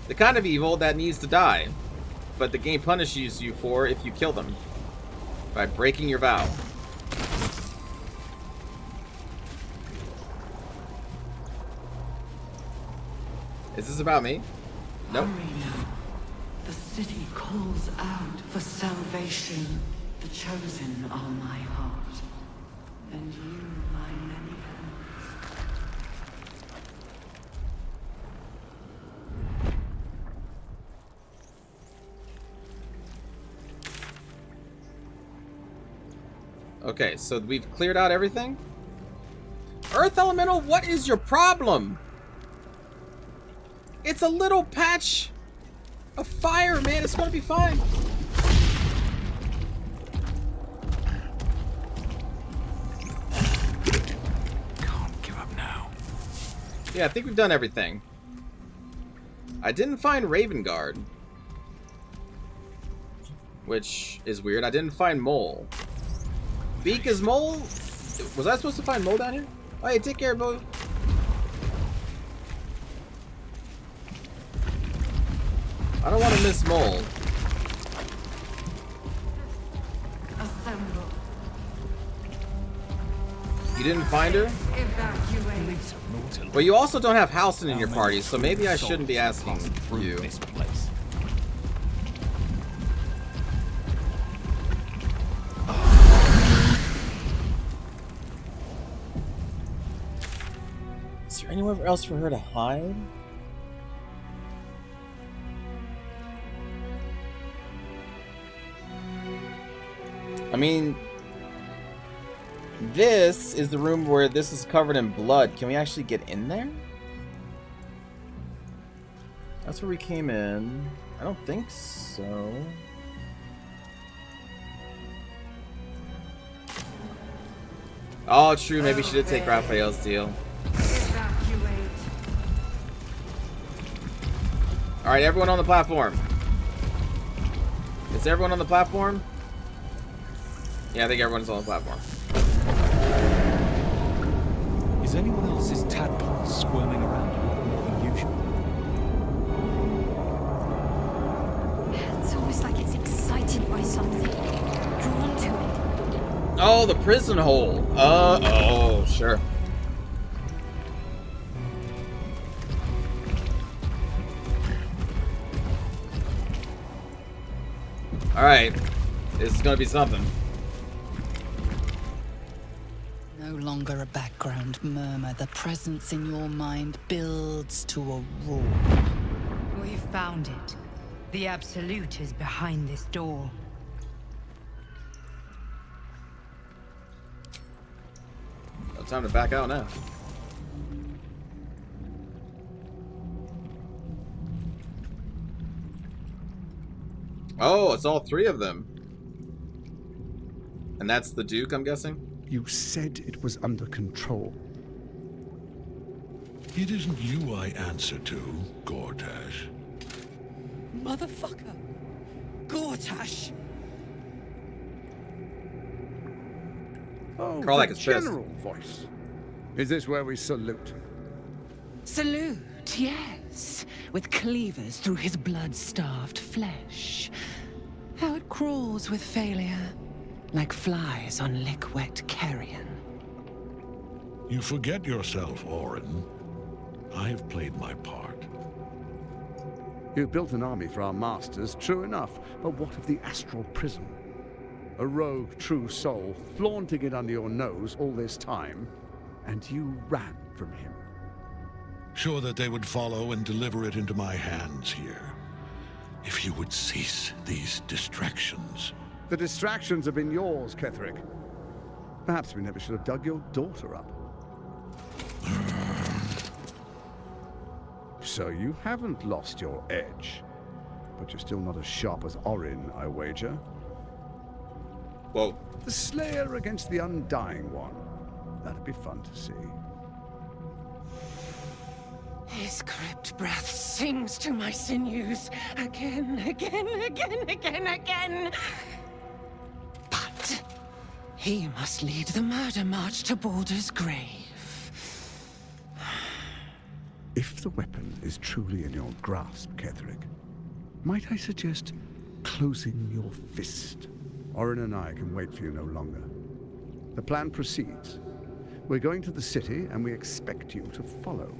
The kind of evil that needs to die, but the game punishes you for if you kill them by breaking your vow. Is this about me? Nope. Hurry now. The city calls out for salvation. The Chosen are my heart, and you my many hands. Okay, so we've cleared out everything? Earth Elemental, what is your problem? It's a little patch of fire, man. It's gonna be fine. Can't give up now. Yeah, I think we've done everything. I didn't find Raven Guard, which is weird. I didn't find Mole. Beak is Mole? Was I supposed to find Mole down here? Oh, hey, take care, Mole. I don't want to miss Mole. Assemble. You didn't find her? Evacuate. Well, you also don't have Halsin in your party, so maybe I shouldn't be asking you. This place. Is there anywhere else for her to hide? I mean, this is the room where this is covered in blood. Can we actually get in there? That's where we came in. I don't think so. Oh, true. Maybe she did take Raphael's deal. Alright, everyone on the platform. Is everyone on the platform? Yeah, I think everyone's on the platform. Is anyone else's tadpole squirming around more than usual? It's almost like it's excited by something. Drawn to it. Oh, the prison hole. Oh, sure. Alright. This is gonna be something. No longer a background murmur. The presence in your mind builds to a roar. We've found it. The Absolute is behind this door. No time to back out now. Oh, it's all three of them. And that's the Duke, I'm guessing? You said it was under control. It isn't you I answer to, Gortash. Motherfucker! Gortash! Oh, Carl, like the it's pissed. general voice. Is this where we salute? Salute, yes, with cleavers through his blood-starved flesh. How it crawls with failure, like flies on lick-wet carrion. You forget yourself, Orin. I have played my part. You've built an army for our masters, true enough, but what of the astral prison? A rogue true soul flaunting it under your nose all this time, and you ran from him. sure that they would follow and deliver it into my hands here. If you would cease these distractions. The distractions have been yours, Ketherick. Perhaps we never should have dug your daughter up. So you haven't lost your edge, but you're still not as sharp as Orin, I wager. Whoa. The Slayer against the Undying One. That'd be fun to see. His crypt breath sings to my sinews again, again, again, again, again. But he must lead the murder march to Baldur's grave. If the weapon is truly in your grasp, Ketherick, might I suggest closing your fist? Orin and I can wait for you no longer. The plan proceeds. We're going to the city, and we expect you to follow.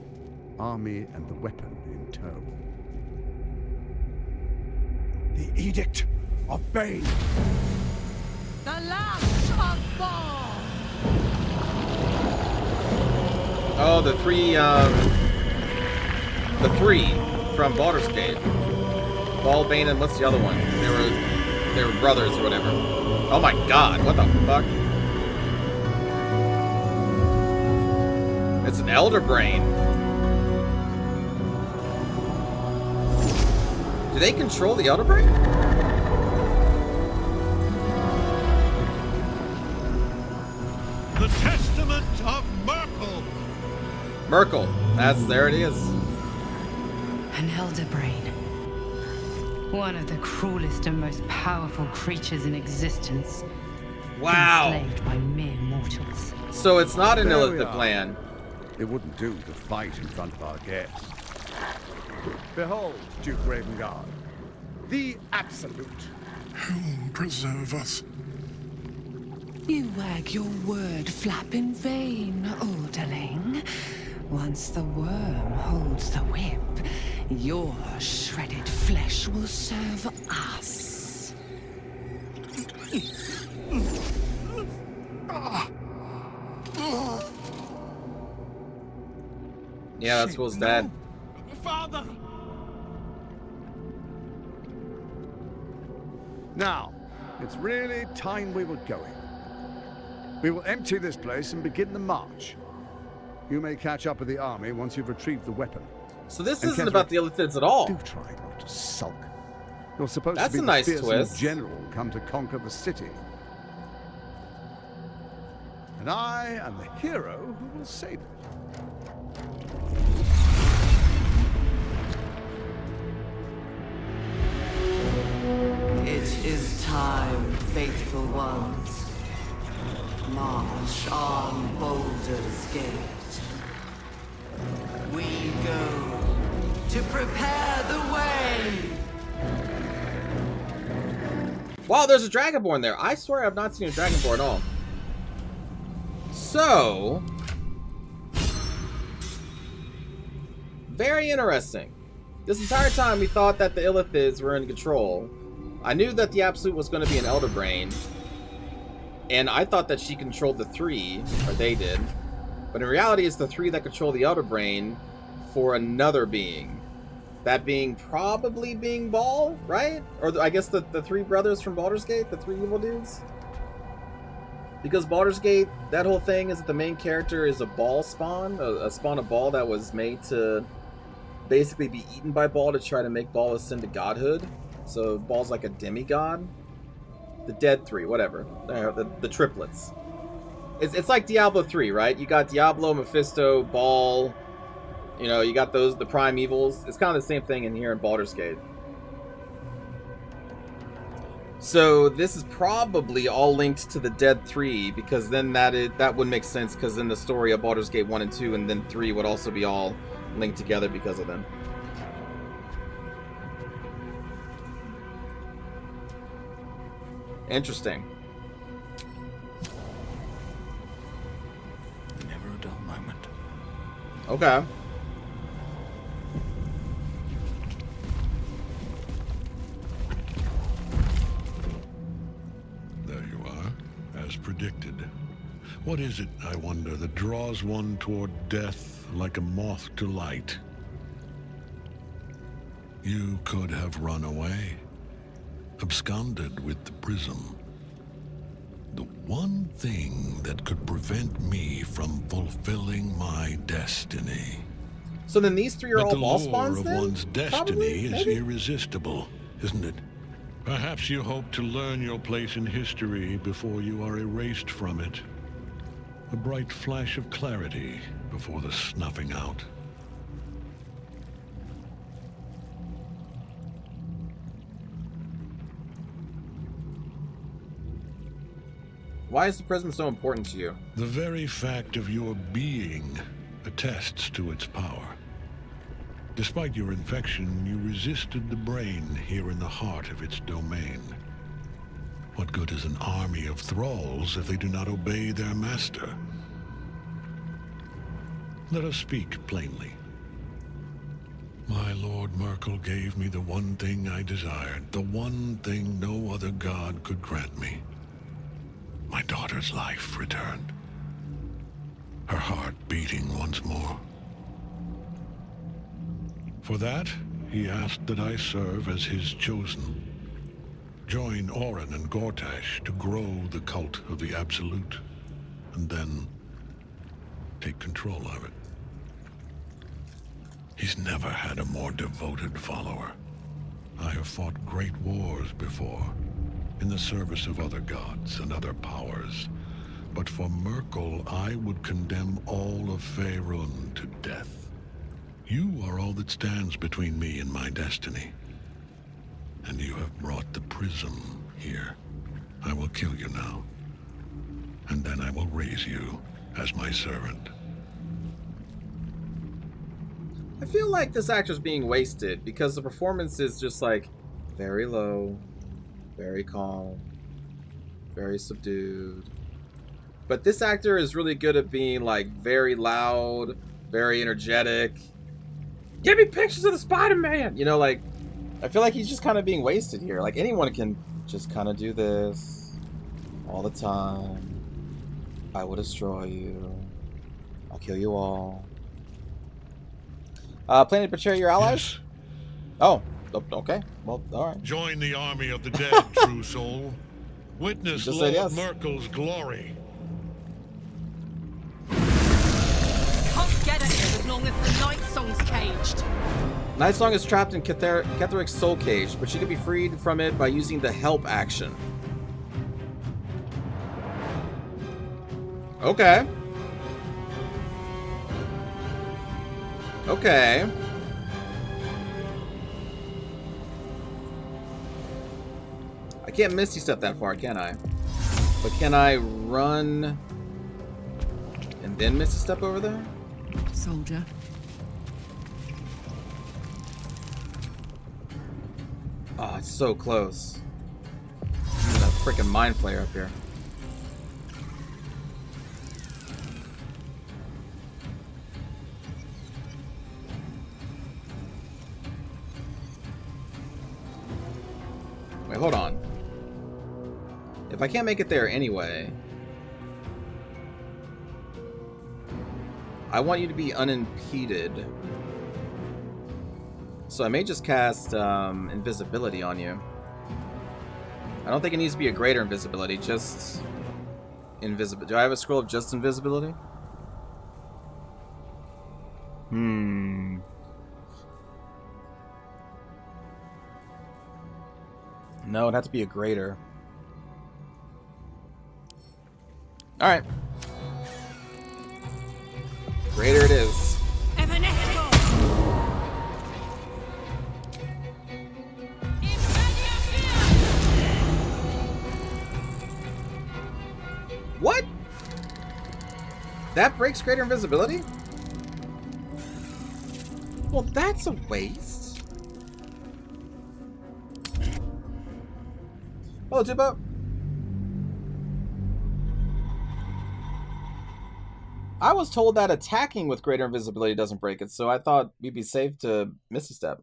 Army and the weapon in tow. The Edict of Bane. The Lash of Ball. Oh, the three from Baldur's Gate. Ball, Bane, and what's the other one? They were brothers or whatever. Oh my god, what the fuck? It's an Elder Brain. Do they control the Elder Brain? The Testament of Merkel. Merkel. There it is. An Elder Brain. One of the cruelest and most powerful creatures in existence. Wow. Enslaved by mere mortals. So it's not an There we illithid are. plan. It wouldn't do to fight in front of our guests. Behold, Duke Ravengard, the Absolute. Who will preserve us? You wag your word flap in vain, Alderling. Once the worm holds the whip, your shredded flesh will serve us. Yeah, that's what's dead. Father! Now, it's really time we were going. We will empty this place and begin the march. You may catch up with the army once you've retrieved the weapon. So this And isn't Ketherick, about the illithids at all. Do try not to sulk. You're supposed That's to be a nice the fearsome twist. general come to conquer the city. And I am the hero who will save it. It is time, faithful ones. March on Baldur's Gate. We go to prepare the way. Wow, there's a Dragonborn there. I swear I've not seen a Dragonborn at all. So, very interesting. This entire time we thought that the illithids were in control. I knew that the Absolute was going to be an Elder Brain. And I thought that she controlled the three, or they did. But in reality, it's the three that control the Elder Brain for another being. That being probably being Ball, right? Or I guess the three brothers from Baldur's Gate, the three evil dudes. Because Baldur's Gate, that whole thing is that the main character is a Ball spawn, a spawn of Ball that was made to basically be eaten by Ball to try to make Ball ascend to godhood. So Ball's like a demigod. The dead three, whatever. The triplets. It's like Diablo 3, right? You got Diablo, Mephisto, Ball. You know, you got those, the prime evils. It's kind of the same thing in here in Baldur's Gate. So this is probably all linked to the dead three, because then that would make sense, because in the story of Baldur's Gate 1 and 2 and then 3 would also be all linked together because of them. Interesting. Never a dull moment. Okay. There you are, as predicted. What is it, I wonder, that draws one toward death like a moth to light. You could have run away, absconded with the prism. The one thing that could prevent me from fulfilling my destiny. So then these three are But all the boss lure spawns of then? one's destiny Probably, is maybe? irresistible, isn't it? Perhaps you hope to learn your place in history before you are erased from it. A bright flash of clarity before the snuffing out. Why is the prism so important to you? The very fact of your being attests to its power. Despite your infection, you resisted the brain here in the heart of its domain. What good is an army of thralls if they do not obey their master? Let us speak plainly. My Lord Merkel gave me the one thing I desired, the one thing no other god could grant me. My daughter's life returned. Her heart beating once more. For that, he asked that I serve as his chosen. Join Orin and Gortash to grow the cult of the Absolute, and then take control of it. He's never had a more devoted follower. I have fought great wars before, in the service of other gods and other powers. But for Merkel, I would condemn all of Faerun to death. You are all that stands between me and my destiny. And you have brought the prism here. I will kill you now. And then I will raise you as my servant. I feel like this actor's being wasted because the performance is just like very low, very calm, very subdued. But this actor is really good at being like very loud, very energetic. Give me pictures of the Spider-Man! You know, like, I feel like he's just kind of being wasted here. Like, anyone can just kind of do this all the time. I will destroy you. I'll kill you all. Planning to betray your allies? Yes. Oh, okay. Well, alright. Join the army of the dead, true soul. Witness Lord yes. Merkel's glory. Can't get at him as long as the Night Song's caged. Night Song is trapped in Ketheric's soul cage, but she can be freed from it by using the help action. Okay. Okay. I can't Misty Step that far, can I? But can I run and then Misty Step over there? Soldier. Oh, it's so close. There's a freaking mind flayer up here. Wait, hold on. If I can't make it there anyway, I want you to be unimpeded. So I may just cast invisibility on you. I don't think it needs to be a greater invisibility, just invisibility. Do I have a scroll of just invisibility? No, it'd have to be a greater. Alright. Greater it is. What? That breaks greater invisibility? Well, that's a waste. Hello, Jibbo. I was told that attacking with greater invisibility doesn't break it, so I thought we'd be safe to Misty Step.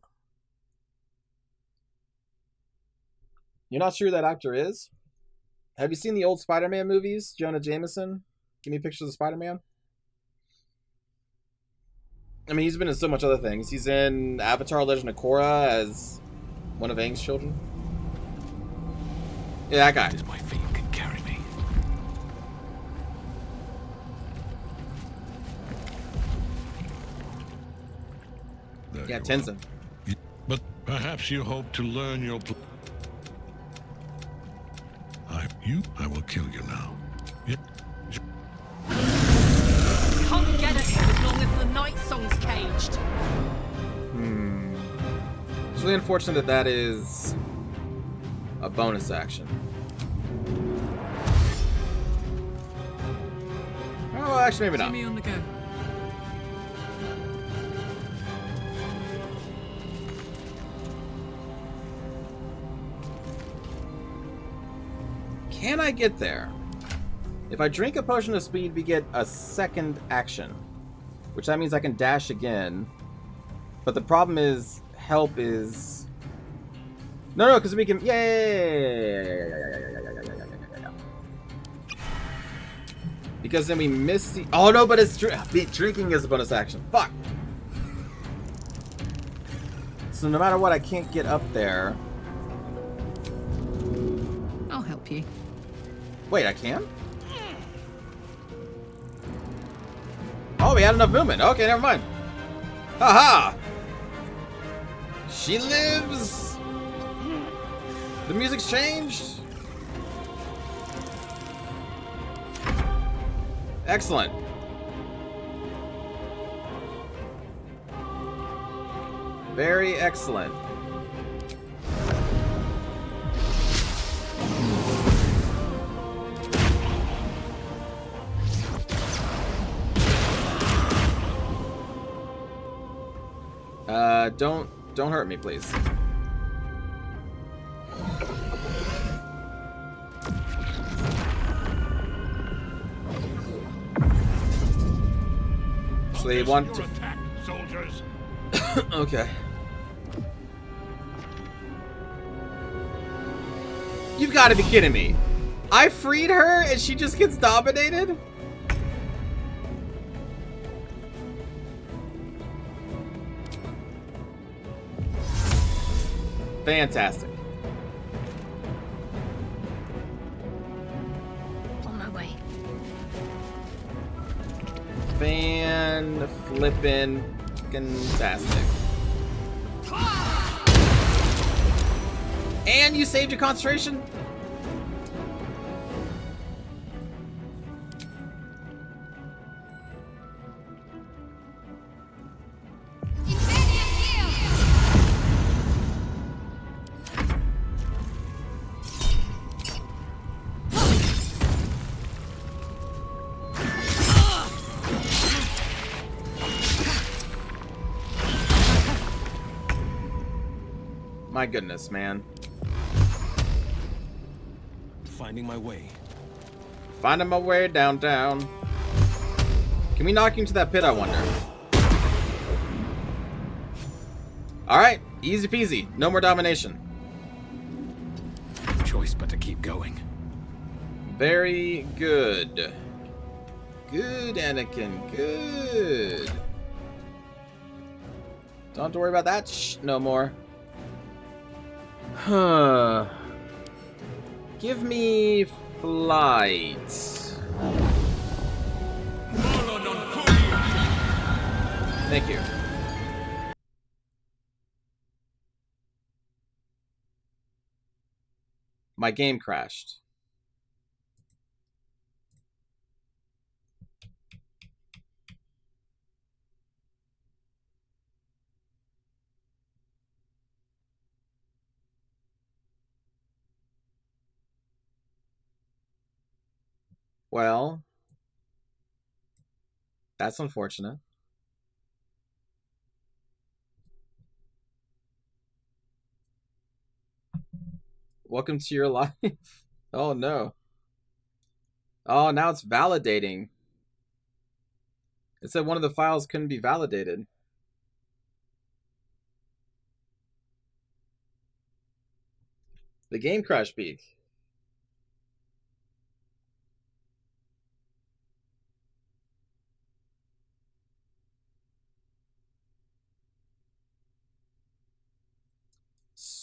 You're not sure who that actor is? Have you seen the old Spider-Man movies? Jonah Jameson? Give me pictures of Spider-Man. I mean, he's been in so much other things. He's in Avatar: Legend of Korra as one of Aang's children. Yeah, that guy. As my feet can carry me. Yeah, Tenzin. But perhaps you hope to learn your... I will kill you now. Can't get at him as long as the night song's caged. It's really unfortunate that that is a bonus action. Oh, actually, maybe not. See me on the go. Can I get there? If I drink a potion of speed, we get a second action, which that means I can dash again. But the problem is, help is... No, because we can... Because then we miss the... Oh, no, but it's... Drinking is a bonus action. Fuck! So no matter what, I can't get up there. I'll help you. Wait, I can? Oh, we had enough movement. Okay, never mind. Haha! She lives! The music's changed? Excellent. Very excellent. Don't hurt me, please. So they want to attack, soldiers. Okay. You've got to be kidding me. I freed her and she just gets dominated? Fantastic. On my way. Fan-flippin'-fantastic. And you saved your concentration? My goodness, man. Finding my way. Finding my way downtown. Can we knock you into that pit, I wonder? Alright, easy peasy. No more domination. No choice but to keep going. Very good. Good, Anakin. Good. Don't have to worry about that no more. Huh. Give me flight. Thank you. My game crashed. Well, that's unfortunate. Welcome to your life. Oh no. Oh, now it's validating. It said one of the files couldn't be validated. The game crash peak.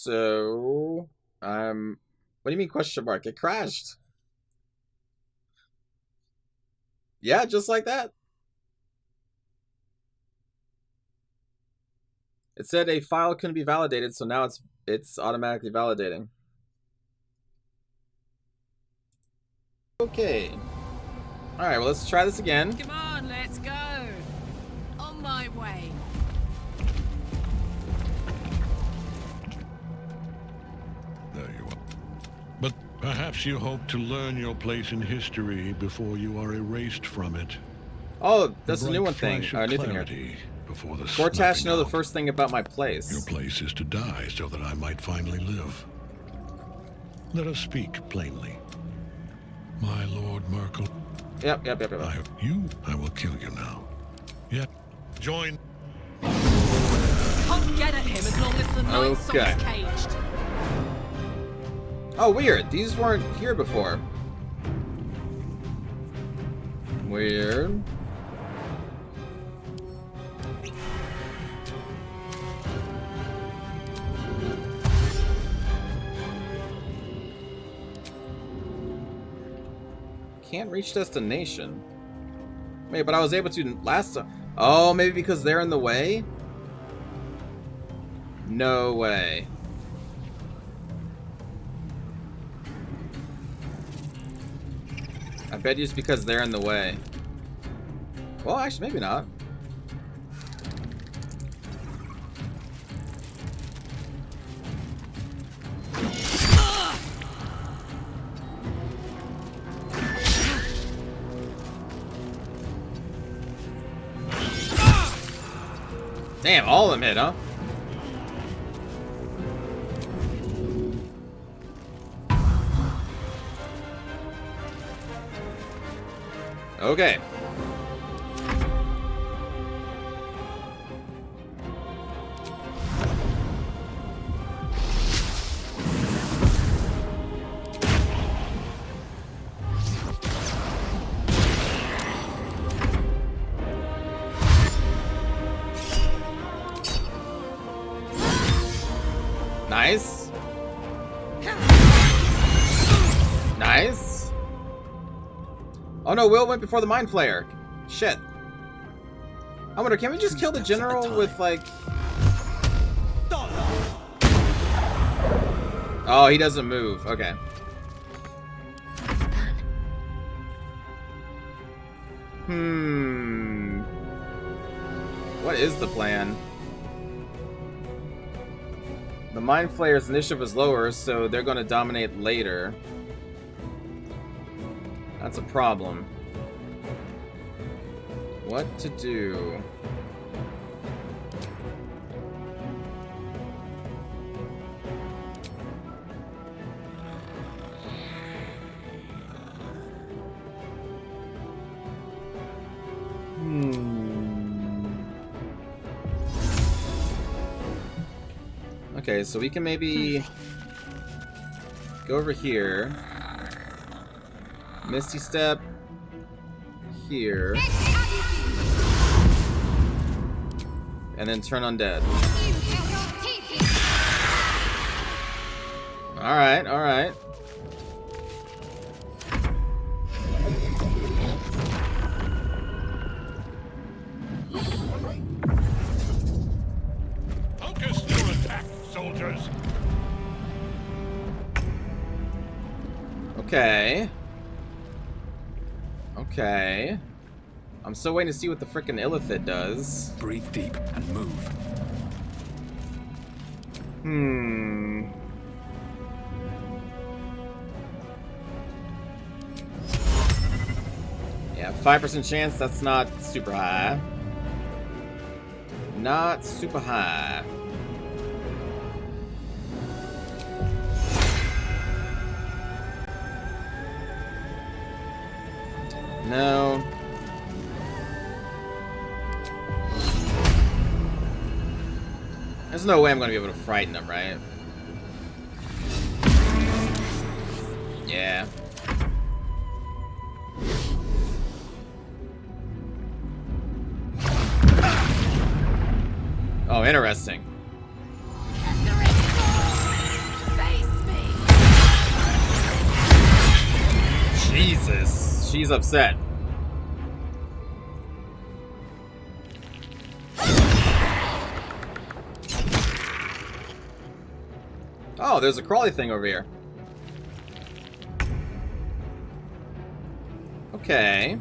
So, what do you mean question mark? It crashed. Yeah, just like that. It said a file couldn't be validated, so now it's automatically validating. Okay. All right, well, let's try this again. Come on, let's go. On my way. There you are. But perhaps you hope to learn your place in history before you are erased from it. Oh, that's a new one thing. New thing here. Before the Gortash know the out. first thing about my place. Your place is to die so that I might finally live. Let us speak plainly. My Lord Merkel. Yep. I will kill you now. Yet, join. Can't get at him as long as the ninth soul's caged. Oh, weird. These weren't here before. Weird. Can't reach destination. Wait, but I was able to last time. Oh, maybe because they're in the way? No way. I bet you it's because they're in the way. Well, actually, maybe not. Damn, all of them hit, huh? Okay. Nice. Nice. Oh no, Will went before the Mind Flayer. Shit. I wonder, can we just kill the general with like... Oh, he doesn't move. Okay. What is the plan? The Mind Flayer's initiative is lower, so they're going to dominate later. That's a problem. What to do? Okay, so we can maybe go over here. Misty Step here. And then turn undead. Alright, alright. Focus your attack, soldiers. Okay. Okay. I'm still waiting to see what the frickin' Illithid does. Breathe deep and move. Yeah, 5% chance, that's not super high. Not super high. No. There's no way I'm going to be able to frighten them, right? Yeah. Oh, interesting. Jesus. She's upset. Oh, there's a crawly thing over here. Okay.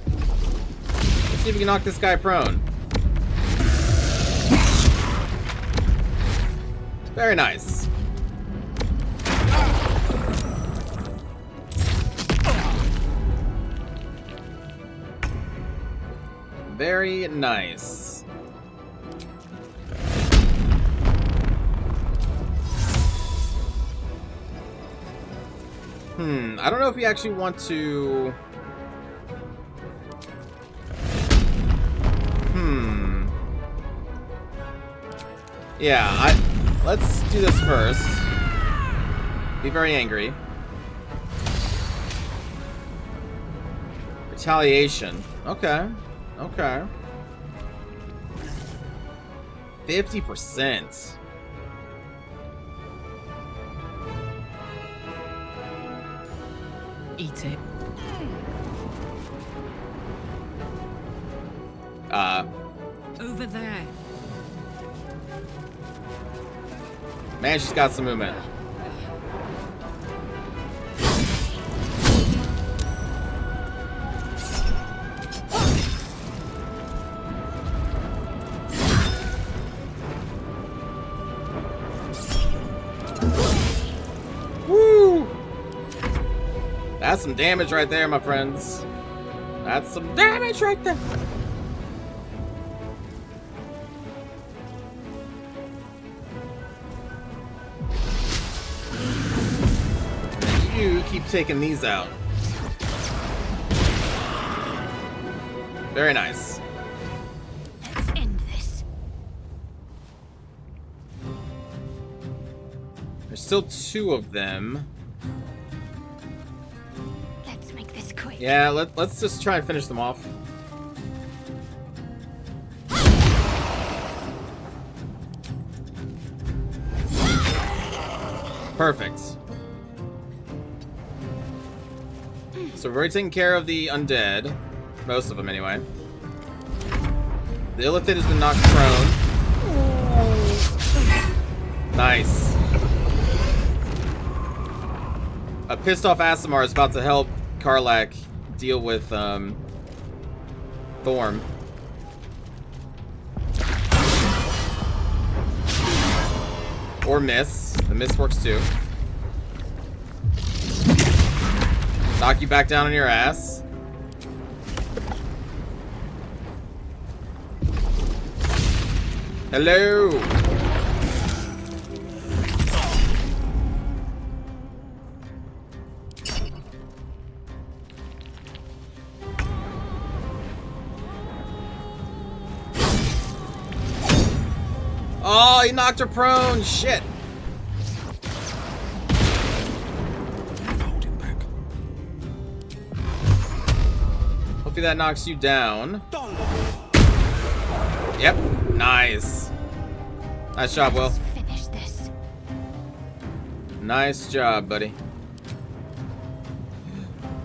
Let's see if we can knock this guy prone. Very nice. Very nice. I don't know if we actually want to... Yeah, let's do this first. Be very angry. Retaliation. Okay. Okay. 50%. Eat it. Over there. Man, she's got some movement. Woo! That's some damage right there, my friends. That's some damage right there. You keep taking these out. Very nice. Let's end this. There's still 2 of them. Let's make this quick. Yeah, let's just try and finish them off. Perfect. So we've already taken care of the undead. Most of them, anyway. The Illithid has been knocked prone. Nice. A pissed off Aasimar is about to help Karlach deal with Thorm. Or miss. The miss works too. Knock you back down on your ass. Hello. Oh, he knocked her prone. Shit. Hopefully that knocks you down. Yep. Nice. Nice job, Will. Let's finish this. Nice job, buddy.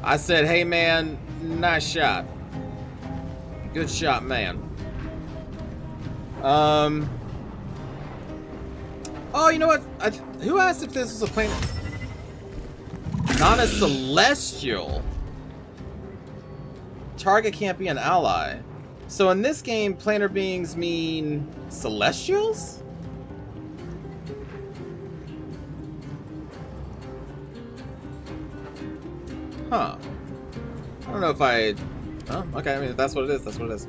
I said, hey, man, nice shot. Good shot, man. Oh, you know what? Who asked if this was a planet? Not a celestial. Target can't be an ally. So in this game, planar beings mean celestials? Huh. I don't know if I... Oh, okay, I mean, if that's what it is, that's what it is.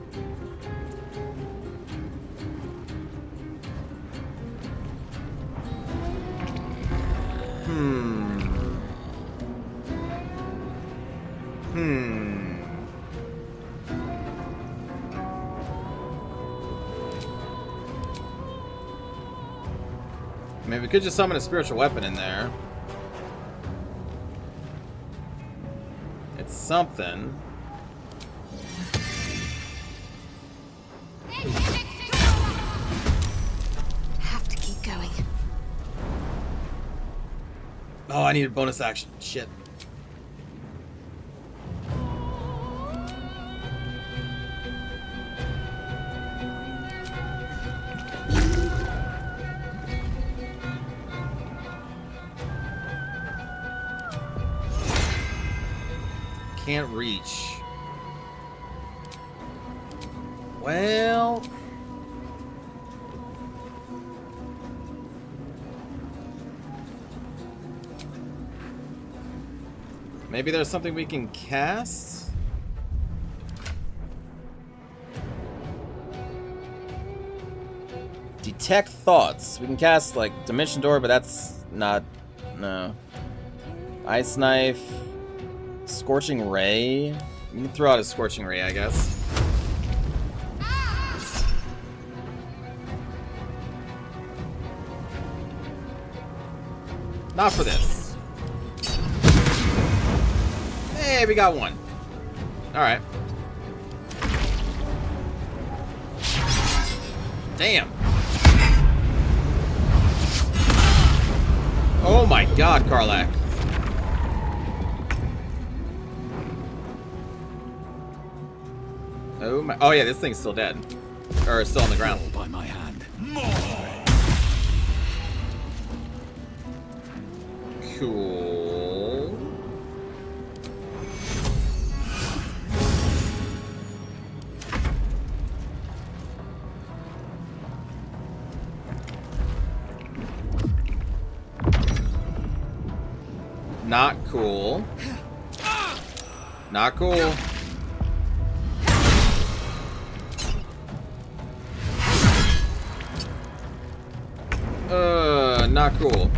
I mean, we could just summon a spiritual weapon in there. It's something. Have to keep going. Oh, I need a bonus action. Shit. Can't reach. Well... maybe there's something we can cast? Detect thoughts. We can cast, like, Dimension Door, but that's not... no. Ice Knife. Scorching Ray. You can throw out a Scorching Ray, I guess. Not for this. Hey, we got one. Alright. Damn. Oh my god, Karlach. Oh my. Oh yeah, this thing's still dead. Or still on the ground. By my hand. Cool. Not cool. Not cool. Not cool.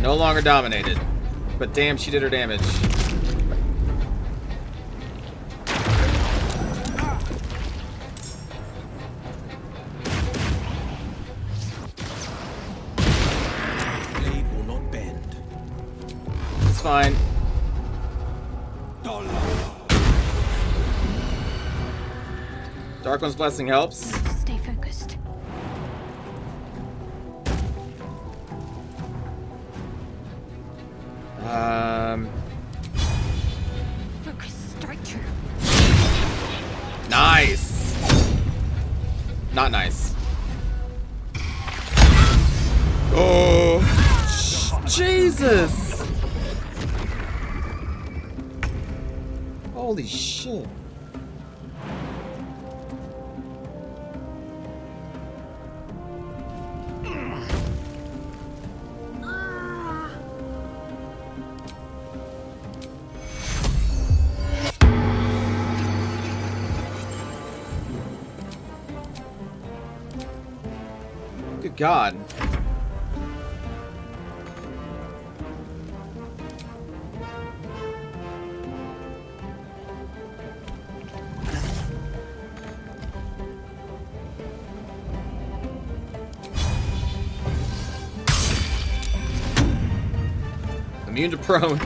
No longer dominated. But damn, she did her damage. Blade will not bend. It's fine. Dark One's Blessing helps. Stay focused. Focus, strike true. Nice. Not nice. Oh, Jesus. Holy shit. Good God. Immune to prone.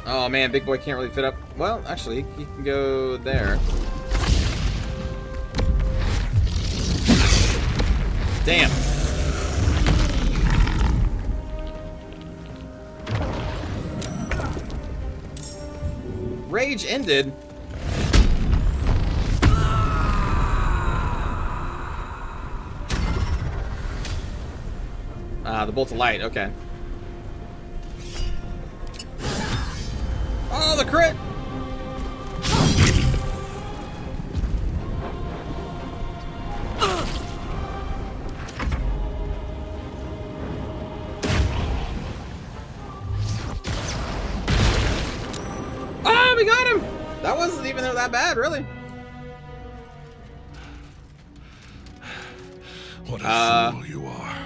Oh man, big boy can't really fit up. Well, actually, he can go there. Damn. Rage ended. Ah, the bolt of light, okay. Oh, the crit! Oh, we got him! That wasn't even that bad, really. What a fool you are.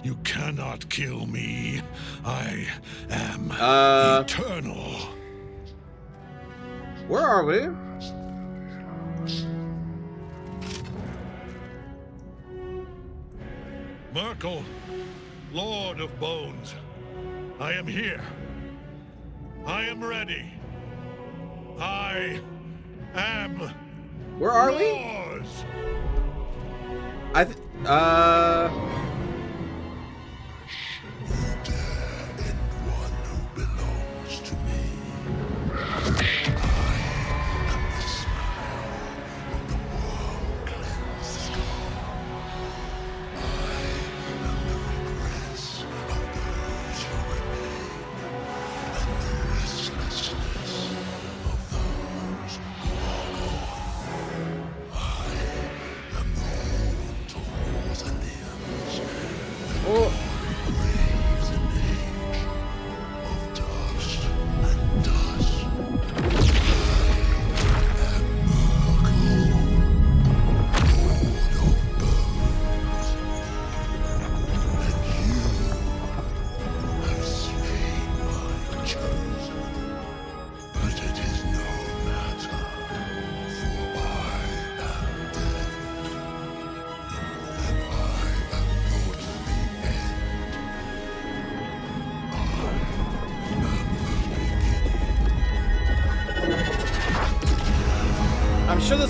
You cannot kill me. I am eternal. Where are we? Merkel, Lord of Bones, I am here. I am ready. I am. Where are yours. we?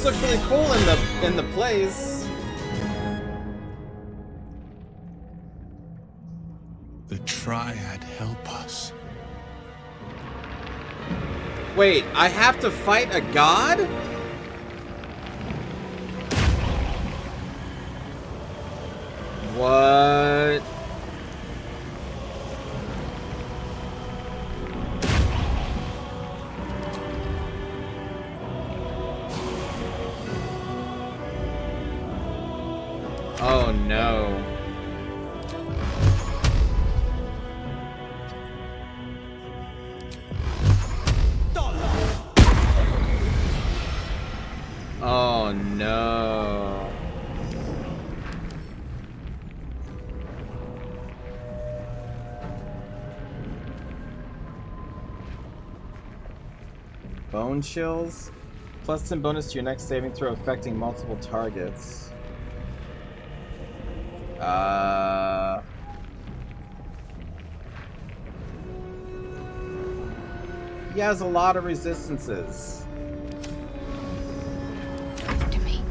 looks really cool in the place. The Triad help us. Wait, I have to fight a god? What? Oh no. Oh no. Bone chills. Plus 10 bonus to your next saving throw affecting multiple targets. He has a lot of resistances. To me.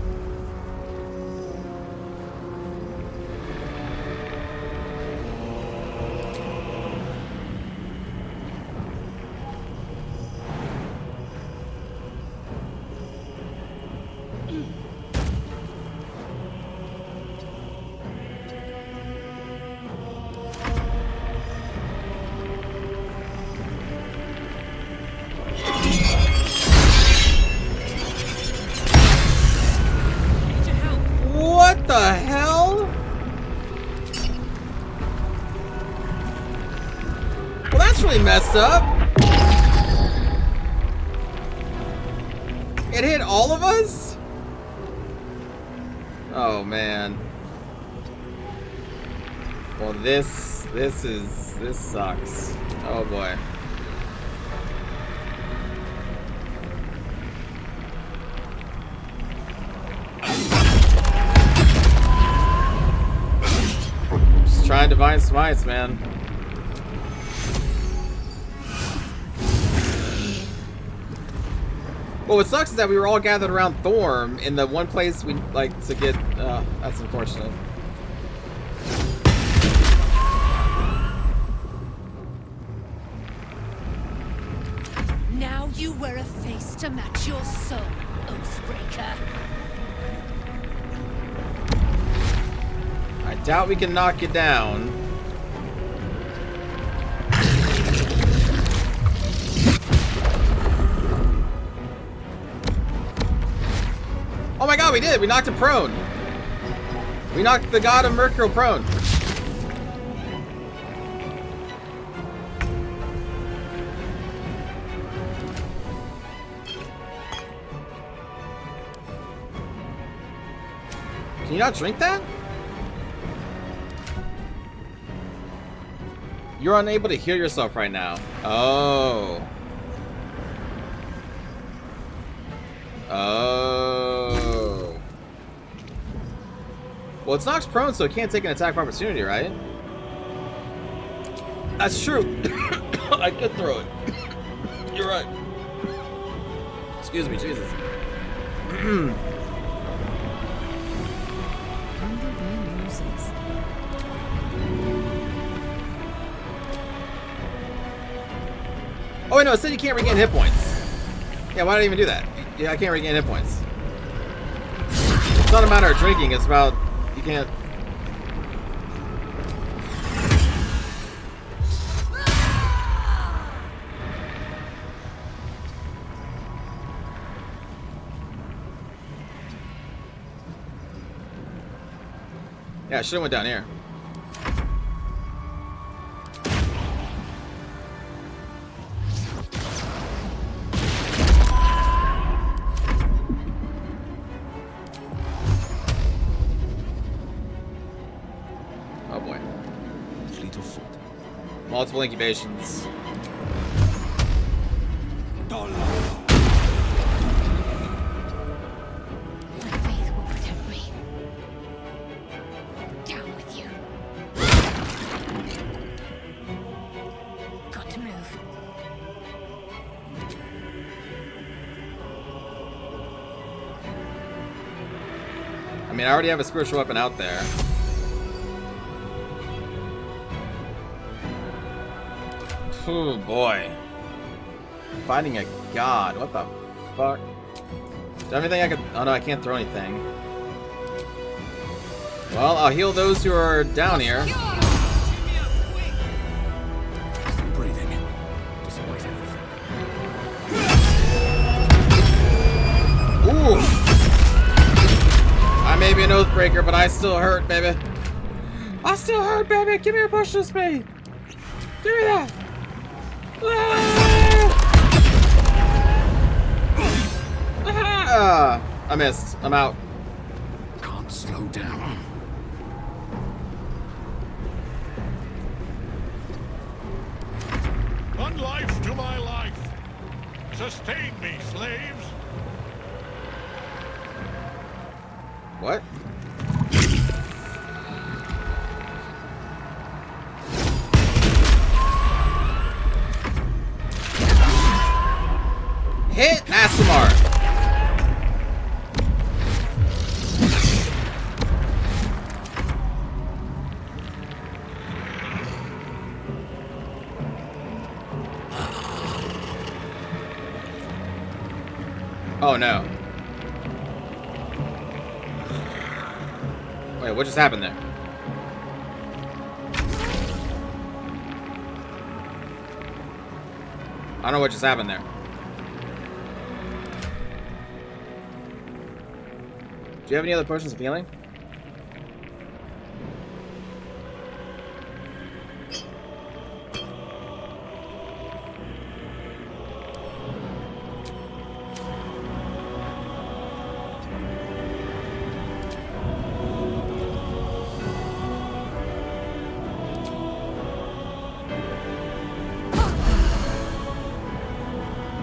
What the hell? Well, that's really messed up. It hit all of us? Oh man. Well, this sucks. Oh boy. Just trying divine smites, man. Well, what sucks is that we were all gathered around Thorm in the one place we like to get. That's unfortunate. Now you wear a face to match your soul, Oathbreaker. I doubt we can knock you down. Oh my god, we did! We knocked him prone! We knocked the god of Mercurial prone. Can you not drink that? You're unable to heal yourself right now. Oh. Oh. Well, it's knocks prone, so it can't take an attack of opportunity, right? That's true. I could throw it. You're right. Excuse me, Jesus. Oh, wait, no, it said you can't regain hit points. Yeah, why did I even do that? Yeah, I can't regain hit points. It's not a matter of drinking, it's about... You can't... Yeah, I should've went down here. Oh boy. Fleet of foot. Multiple incubations. My faith will protect me. Down with you. Got to move. mean, I already have a spiritual weapon out there. Oh boy. Fighting a god. What the fuck? Is there anything I could... Oh no, I can't throw anything. Well, I'll heal those who are down here. Still breathing, despite everything. Ooh! I may be an Oathbreaker, but I still hurt, baby. I still hurt, baby! Give me a push to speed! Give me that! I missed. I'm out. Can't slow down. One life to my life. Sustain me, slaves. What? Hit Asimar. Oh no. Wait, what just happened there? I don't know what just happened there. Do you have any other potions of healing?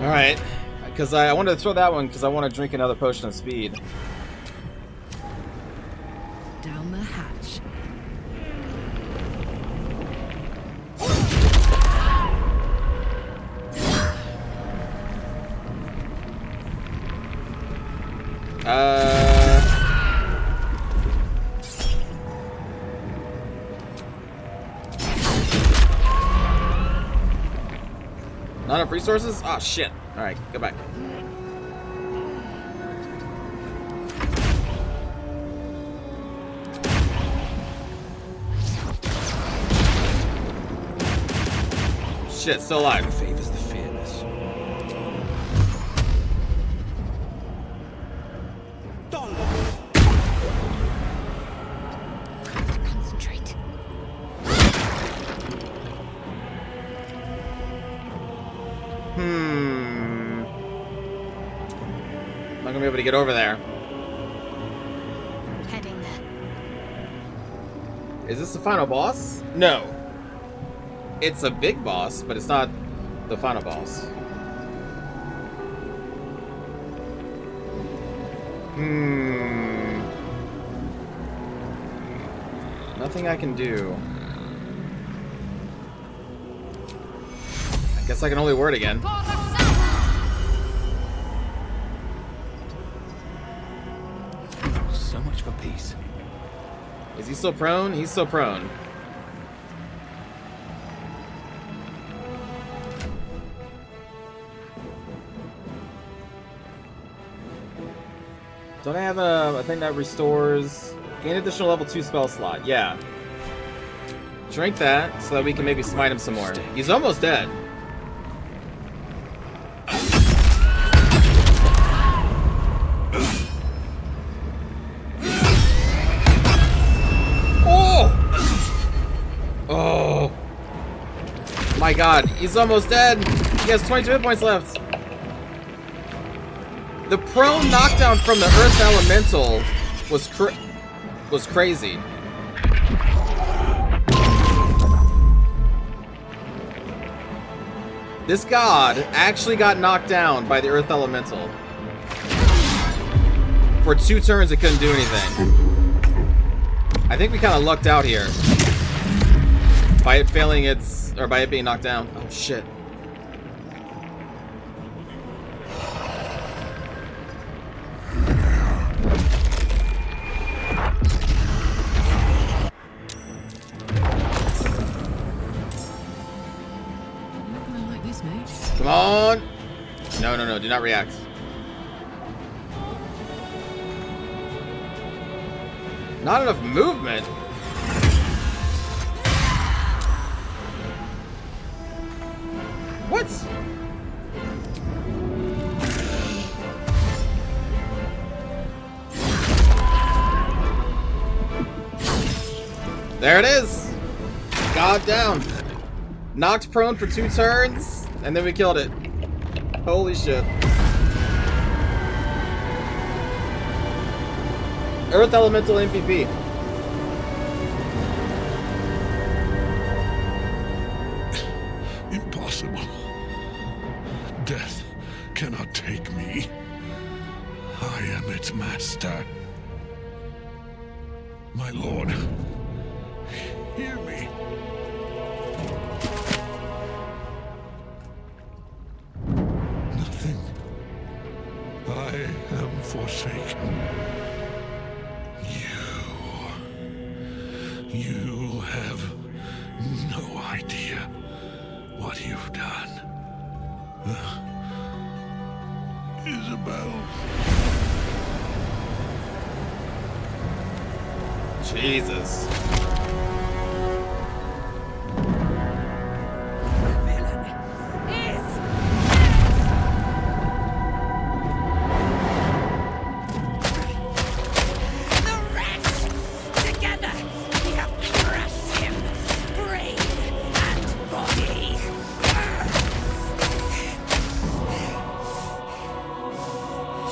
Alright, because I wanted to throw that one because I want to drink another potion of speed. Down the hatch. Not enough resources? Oh shit. Alright, go back. Shit, still alive. Favors the fearless. Concentrate. I'm not gonna be able to get over there. Heading there. Is this the final boss? No. It's a big boss, but it's not the final boss. Nothing I can do. I guess I can only word again. So much for peace. Is he still prone? He's still prone. Don't I have a thing that restores... Gain additional level 2 spell slot. Yeah. Drink that so that we can maybe smite him some more. He's almost dead. Oh! My god, he's almost dead! He has 22 hit points left! The prone knockdown from the Earth Elemental was crazy. This god actually got knocked down by the Earth Elemental. For 2 turns it couldn't do anything. I think we kind of lucked out here. By it failing its... or by it being knocked down. Oh shit. No. Do not react. Not enough movement. What? There it is. God down. Knocked prone for 2 turns, and then we killed it. Holy shit. Earth Elemental MVP. Impossible. Death cannot take me. I am its master. My lord, hear me. Nothing. I am forsaken. You have no idea what you've done. Isabel. Jesus.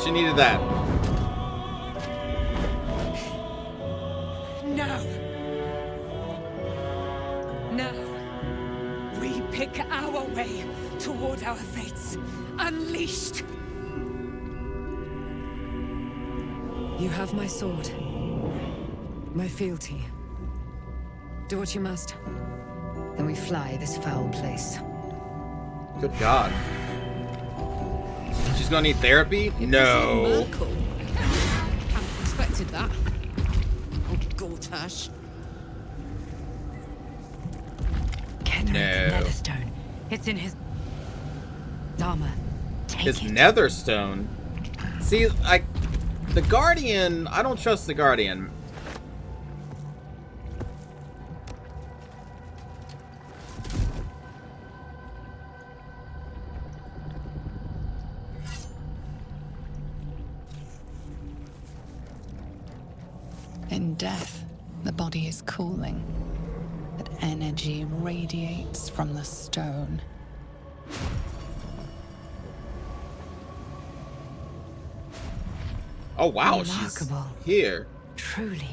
She needed that. No. No. We pick our way toward our fates. Unleashed. You have my sword. My fealty. Do what you must. Then we fly this foul place. Good God. She's gonna need therapy? No. Hadn't expected that. Oh, Gortash. Ketheric's netherstone. It's in his armor. Take His it. netherstone? See, the Guardian, I don't trust the Guardian. In death, the body is cooling, but energy radiates from the stone. Oh wow, Remarkable. she's here. Truly.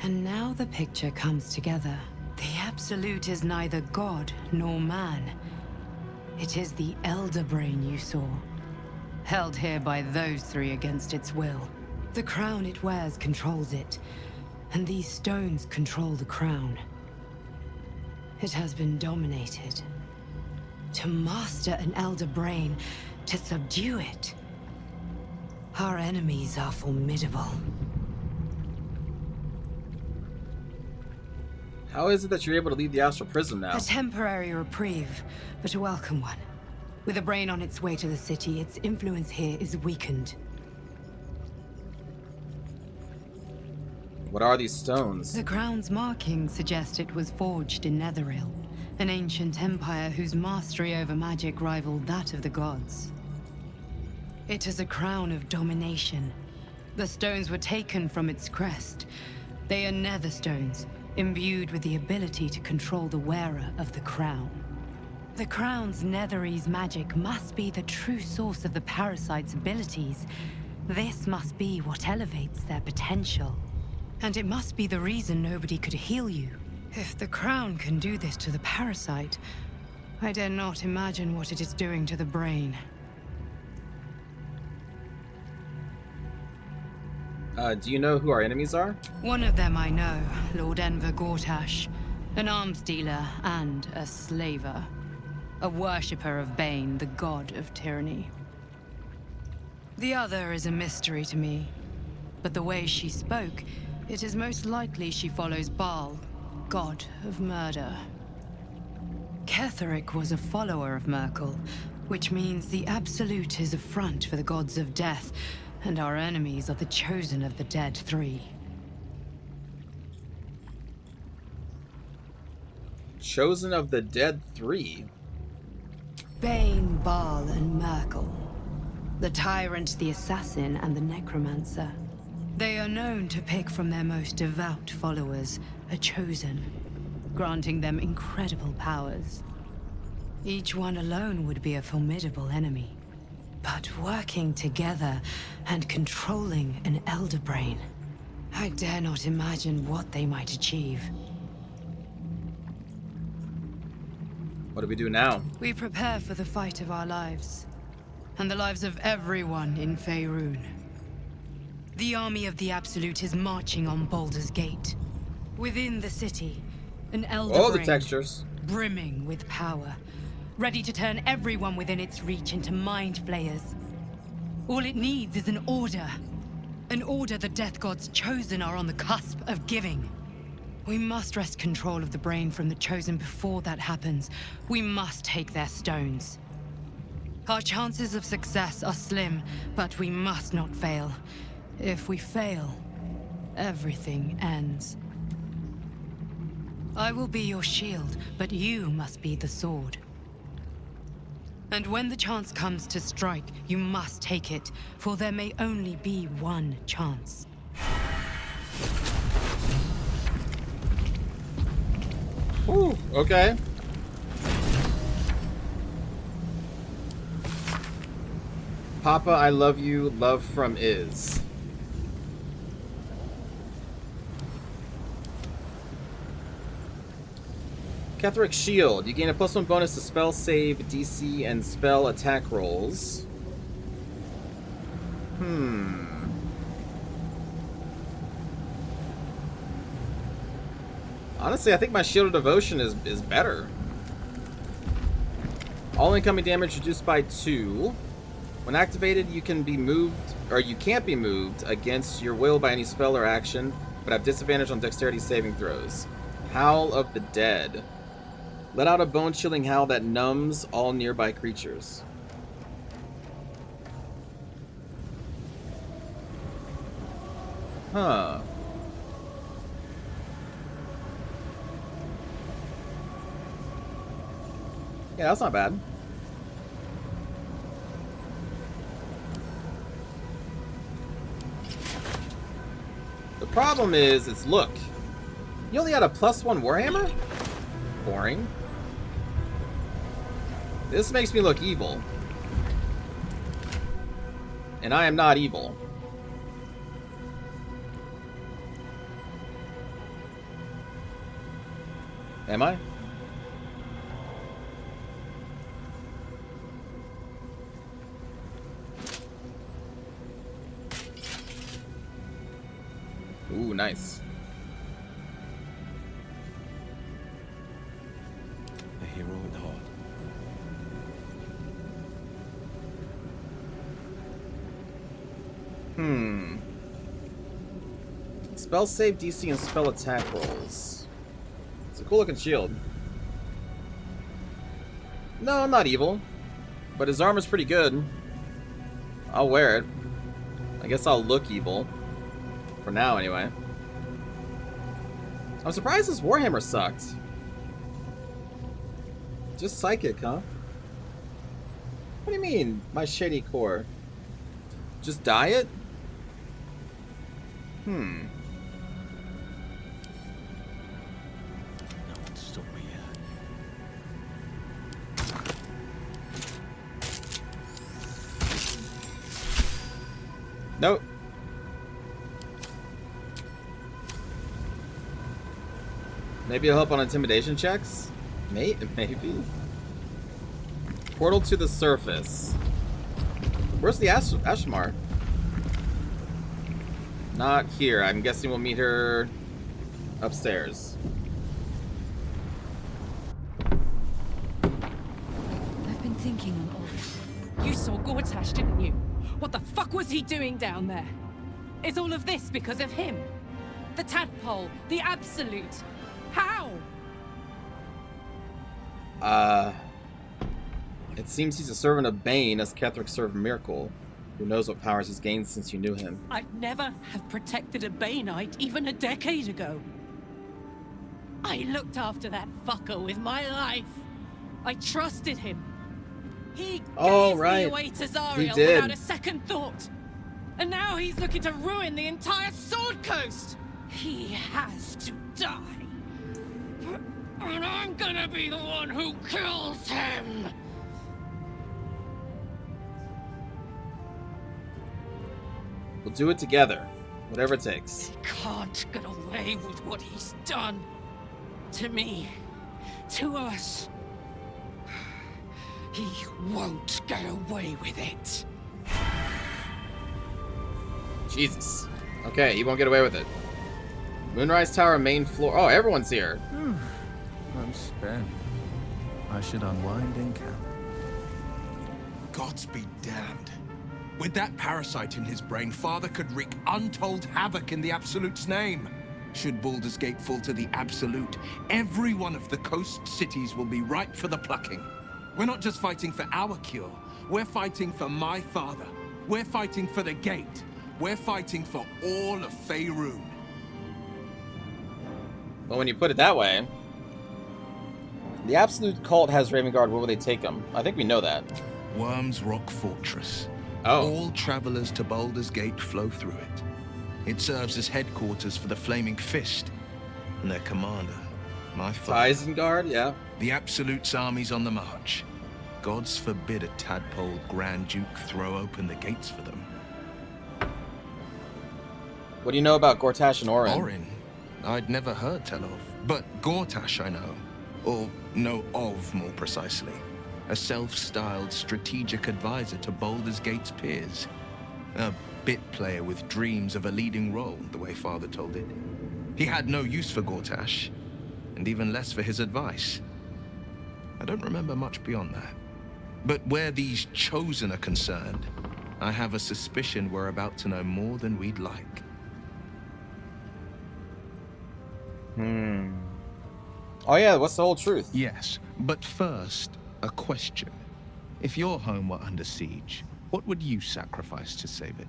And now the picture comes together. The Absolute is neither god nor man. It is the Elder Brain you saw, held here by those 3 against its will. The crown it wears controls it, and these stones control the crown. It has been dominated. To master an Elder Brain, to subdue it. Our enemies are formidable. How is it that you're able to leave the astral prison now? A temporary reprieve, but a welcome one. With a brain on its way to the city, its influence here is weakened. What are these stones? The crown's markings suggest it was forged in Netheril, an ancient empire whose mastery over magic rivaled that of the gods. It is a crown of domination. The stones were taken from its crest. They are nether stones, imbued with the ability to control the wearer of the crown. The crown's Netherese magic must be the true source of the parasite's abilities. This must be what elevates their potential. And it must be the reason nobody could heal you. If the crown can do this to the parasite, I dare not imagine what it is doing to the brain. Do you know who our enemies are? One of them I know, Lord Enver Gortash, an arms dealer and a slaver. A worshipper of Bane, the god of tyranny. The other is a mystery to me, but the way she spoke, it is most likely she follows Baal, god of murder. Ketheric was a follower of Merkel, which means the Absolute is a front for the gods of death, and our enemies are the chosen of the Dead Three. Chosen of the Dead Three? Bane, Baal, and Merkel. The Tyrant, the Assassin, and the Necromancer. They are known to pick from their most devout followers a chosen, granting them incredible powers. Each one alone would be a formidable enemy. But working together and controlling an Elder Brain, I dare not imagine what they might achieve. What do we do now? We prepare for the fight of our lives, and the lives of everyone in Faerun. The army of the Absolute is marching on Baldur's Gate. Within the city, an Elder Oh, the Brain, textures. brimming with power, ready to turn everyone within its reach into mind flayers. All it needs is an order. An order the Death Gods chosen are on the cusp of giving. We must wrest control of the brain from the chosen before that happens. We must take their stones. Our chances of success are slim, but we must not fail. If we fail, everything ends. I will be your shield, but you must be the sword. And when the chance comes to strike, you must take it, for there may only be one chance. Ooh, okay. Papa, I love you. Love from Iz. Ketheric Shield. You gain a +1 bonus to spell save, DC, and spell attack rolls. Honestly, I think my Shield of Devotion is better. All incoming damage reduced by 2. When activated, you can be moved, or you can't be moved against your will by any spell or action, but have disadvantage on dexterity saving throws. Howl of the Dead. Let out a bone-chilling howl that numbs all nearby creatures. Huh. Yeah, that's not bad. The problem is, it's look. You only got a +1 Warhammer? Boring. This makes me look evil. And I am not evil. Am I? Ooh, nice. A hero at heart. Spell save, DC, and spell attack rolls. It's a cool looking shield. No, I'm not evil. But his armor's pretty good. I'll wear it. I guess I'll look evil. For now, anyway. I'm surprised this Warhammer sucked. Just psychic, huh? What do you mean, my shady core? Just dye it? No one stop me yet. Nope. Maybe it'll help on intimidation checks? Maybe. Portal to the surface. Where's the Ashmar? Not here. I'm guessing we'll meet her upstairs. I've been thinking on all this. You saw Gortash, didn't you? What the fuck was he doing down there? Is all of this because of him? The tadpole, the Absolute. How? I It seems he's a servant of Bane, as Ketheric served Miracle. Who knows what powers he's gained since you knew him. I'd never have protected a Baneite even a decade ago. I looked after that fucker with my life. I trusted him. He gave me away to Zariel without a second thought. And now he's looking to ruin the entire Sword Coast. He has to die. And I'm gonna be the one who kills him. We'll do it together. Whatever it takes. He can't get away with what he's done. To me. To us. He won't get away with it. Jesus. Okay, he won't get away with it. Moonrise Tower main floor. Oh, everyone's here. I'm spent. I should unwind in camp. Gods be damned. With that parasite in his brain, Father could wreak untold havoc in the Absolute's name. Should Baldur's Gate fall to the Absolute, every one of the coast cities will be ripe for the plucking. We're not just fighting for our cure. We're fighting for my father. We're fighting for the Gate. We're fighting for all of Faerun. Well, when you put it that way, the Absolute cult has Ravengard. Where will they take him? I think we know that. Worm's Rock Fortress. Oh. All travelers to Baldur's Gate flow through it. It serves as headquarters for the Flaming Fist and their commander, my father. Isengard, yeah. The Absolute's army's on the march. Gods forbid a tadpole Grand Duke throw open the gates for them. What do you know about Gortash and Orin? Orin? I'd never heard tell of. But Gortash I know. Or know of, more precisely. A self-styled strategic advisor to Baldur's Gate's peers. A bit player with dreams of a leading role, the way Father told it. He had no use for Gortash, and even less for his advice. I don't remember much beyond that. But where these Chosen are concerned, I have a suspicion we're about to know more than we'd like. Oh yeah, what's the whole truth? Yes, but first, a question. If your home were under siege, what would you sacrifice to save it?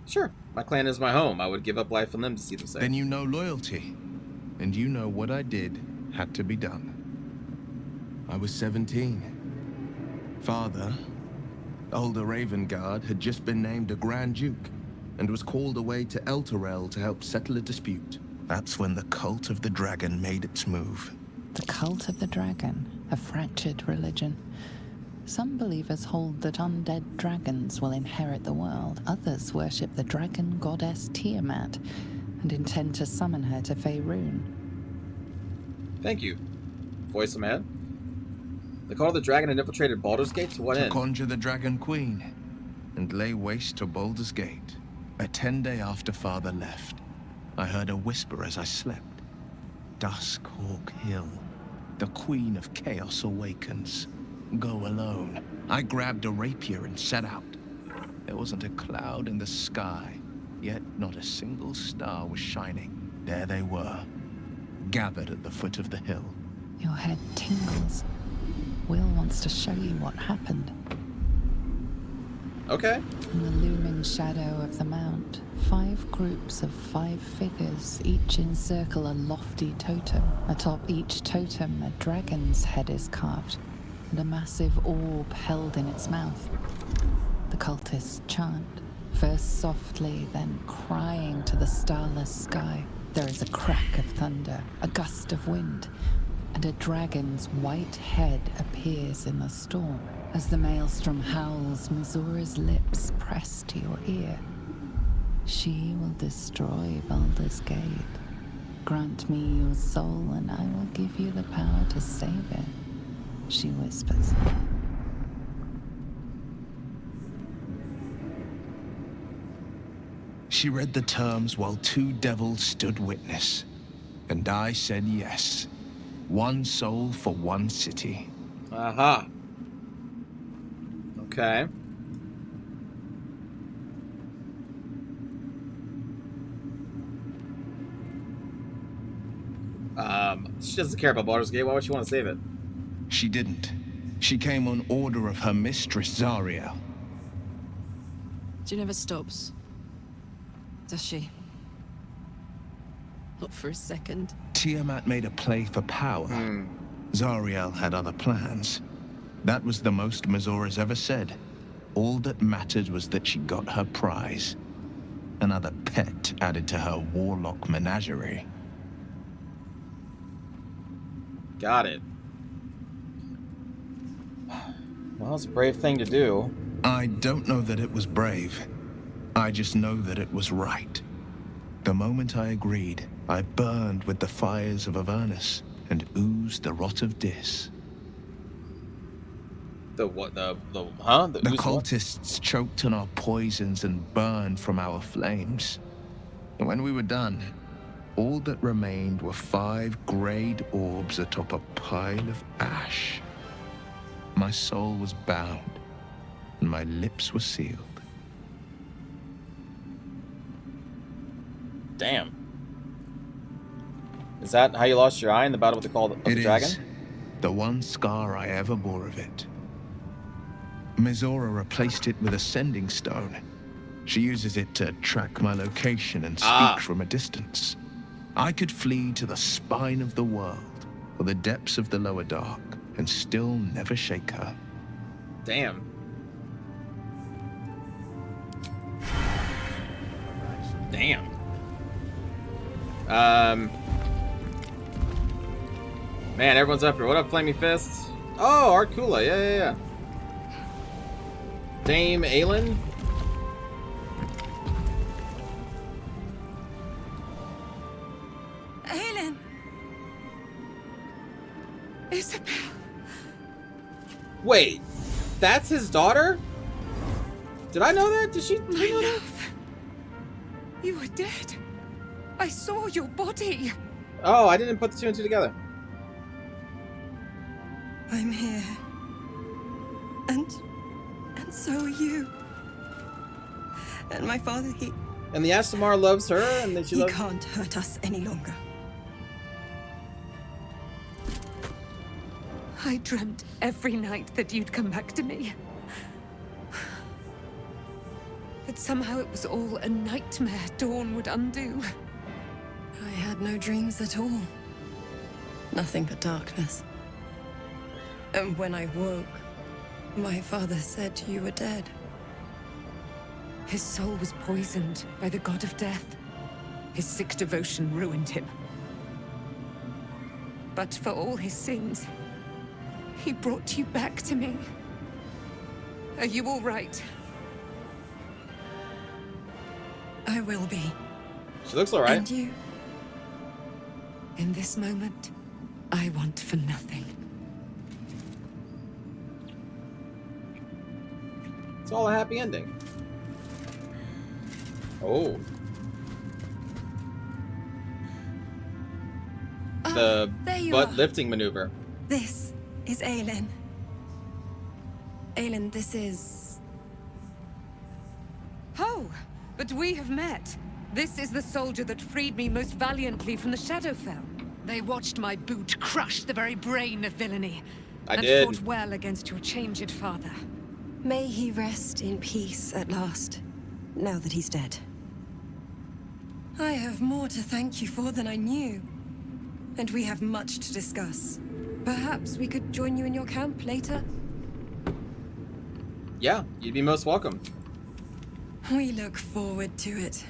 Sure. My clan is my home. I would give up life on them to see them safe. Then you know loyalty. And you know what I did had to be done. I was 17. Father, older Ravengard, had just been named a Grand Duke and was called away to Elturel to help settle a dispute. That's when the Cult of the Dragon made its move. The Cult of the Dragon, a fractured religion. Some believers hold that undead dragons will inherit the world. Others worship the dragon goddess Tiamat and intend to summon her to Faerun. Thank you. Voice of man. The Call of the Dragon had infiltrated Baldur's Gate to what end? To conjure the Dragon Queen and lay waste to Baldur's Gate. A 10-day after Father left, I heard a whisper as I slept. Duskhawk Hill. The Queen of Chaos awakens. Go alone. I grabbed a rapier and set out. There wasn't a cloud in the sky, yet not a single star was shining. There they were, gathered at the foot of the hill. Your head tingles. Will wants to show you what happened. Okay. In the looming shadow of the mount, 5 groups of 5 figures each encircle a lofty totem. Atop each totem, a dragon's head is carved, and a massive orb held in its mouth. The cultists chant, first softly, then crying to the starless sky. There is a crack of thunder, a gust of wind, and a dragon's white head appears in the storm. As the maelstrom howls, Missoura's lips press to your ear. She will destroy Baldur's Gate. Grant me your soul, and I will give you the power to save it, she whispers. She read the terms while 2 devils stood witness, and I said yes. 1 soul for 1 city. Aha. Okay. She doesn't care about Baldur's Gate. Why would she want to save it? She didn't. She came on order of her mistress, Zariel. She never stops. Does she? Not for a second. Tiamat made a play for power. Zariel had other plans. That was the most Mazora's ever said. All that mattered was that she got her prize. Another pet added to her warlock menagerie. Got it. Well, it's a brave thing to do. I don't know that it was brave. I just know that it was right. The moment I agreed, I burned with the fires of Avernus and oozed the rot of Dis. The what? The huh? The cultists choked on our poisons and burned from our flames. And when we were done, all that remained were 5 greyed orbs atop a pile of ash. My soul was bound, and my lips were sealed. Damn. Is that how you lost your eye in the battle with the dragon? It is the one scar I ever bore of it. Mizora replaced it with a sending stone. She uses it to track my location and speak from a distance. I could flee to the spine of the world or the depths of the lower dark and still never shake her. Damn. Damn. Man, everyone's up here. What up, Flaming Fists? Oh, Arcula. Yeah. Dame Aelin. Aelin! Isabel! Wait, that's his daughter? Did I know that? Did you know that? You were dead. I saw your body. Oh, I didn't put the 2 and 2 together. I'm here. And so are you. And my father, And the Astamar loves her, and then he can't hurt us any longer. I dreamt every night that you'd come back to me. That somehow it was all a nightmare Dawn would undo. I had no dreams at all. Nothing but darkness. And when I woke, my father said you were dead. His soul was poisoned by the god of death. His sick devotion ruined him. But for all his sins, he brought you back to me. Are you all right? I will be. She looks alright. And you? In this moment, I want for nothing. It's all a happy ending. Oh. The butt lifting maneuver. This is Aelin. Aelin, this is... Oh, but we have met. This is the soldier that freed me most valiantly from the Shadowfell. They watched my boot crush the very brain of villainy. I and did. fought well against your changed father. May he rest in peace at last, now that he's dead. I have more to thank you for than I knew. And we have much to discuss. Perhaps we could join you in your camp later? Yeah, you'd be most welcome. We look forward to it.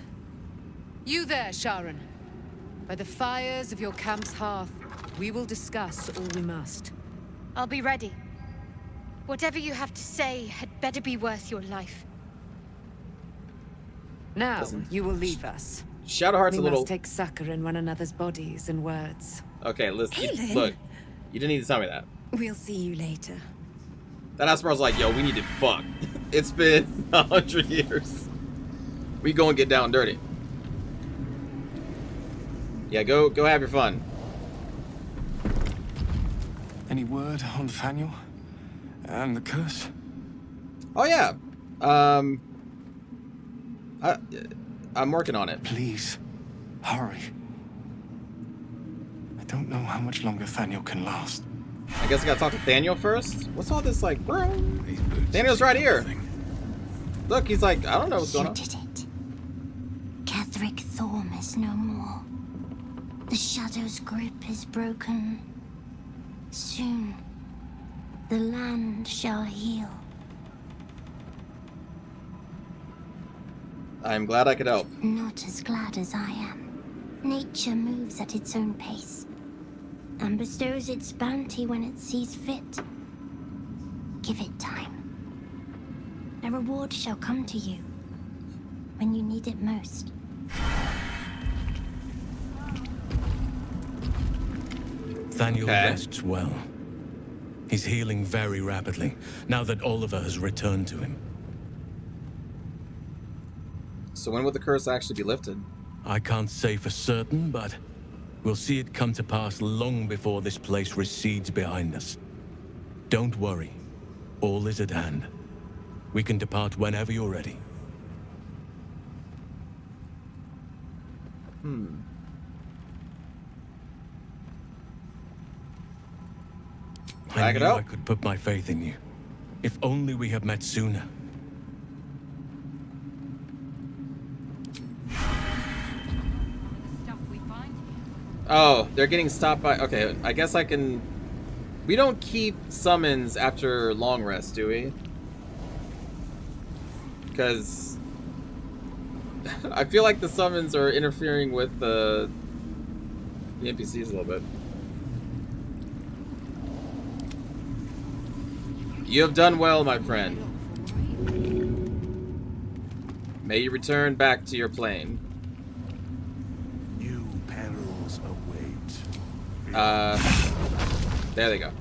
You there, Sharon. By the fires of your camp's hearth, we will discuss all we must. I'll be ready. Whatever you have to say had better be worth your life. Now, you will leave us. Shadowheart's a little... We must take succor in one another's bodies and words. Okay, listen. Aelin. Look, you didn't need to tell me that. We'll see you later. That Asmar's like, yo, we need to fuck. It's been 100 years. We go and get down dirty. Yeah, go have your fun. Any word on Nathaniel? And the curse? Oh, yeah. I'm working on it. Please, hurry. I don't know how much longer Thaniel can last. I guess I gotta talk to Thaniel first? What's all this like, bro? Thaniel's right here. Look, he's like, I don't know what's going on. You did it. Ketheric Thorm is no more. The Shadow's grip is broken. Soon, the land shall heal. I'm glad I could help. Not as glad as I am. Nature moves at its own pace and bestows its bounty when it sees fit. Give it time. A reward shall come to you when you need it most. Thaniel rests well. He's healing very rapidly, now that Oliver has returned to him. So when will the curse actually be lifted? I can't say for certain, but we'll see it come to pass long before this place recedes behind us. Don't worry. All is at hand. We can depart whenever you're ready. I knew I could put my faith in you. If only we had met sooner. Oh, they're getting stopped by... Okay, I guess I can... We don't keep summons after long rest, do we? Because... I feel like the summons are interfering with the NPCs a little bit. You have done well, my friend. May you return back to your plane. New perils await. There they go.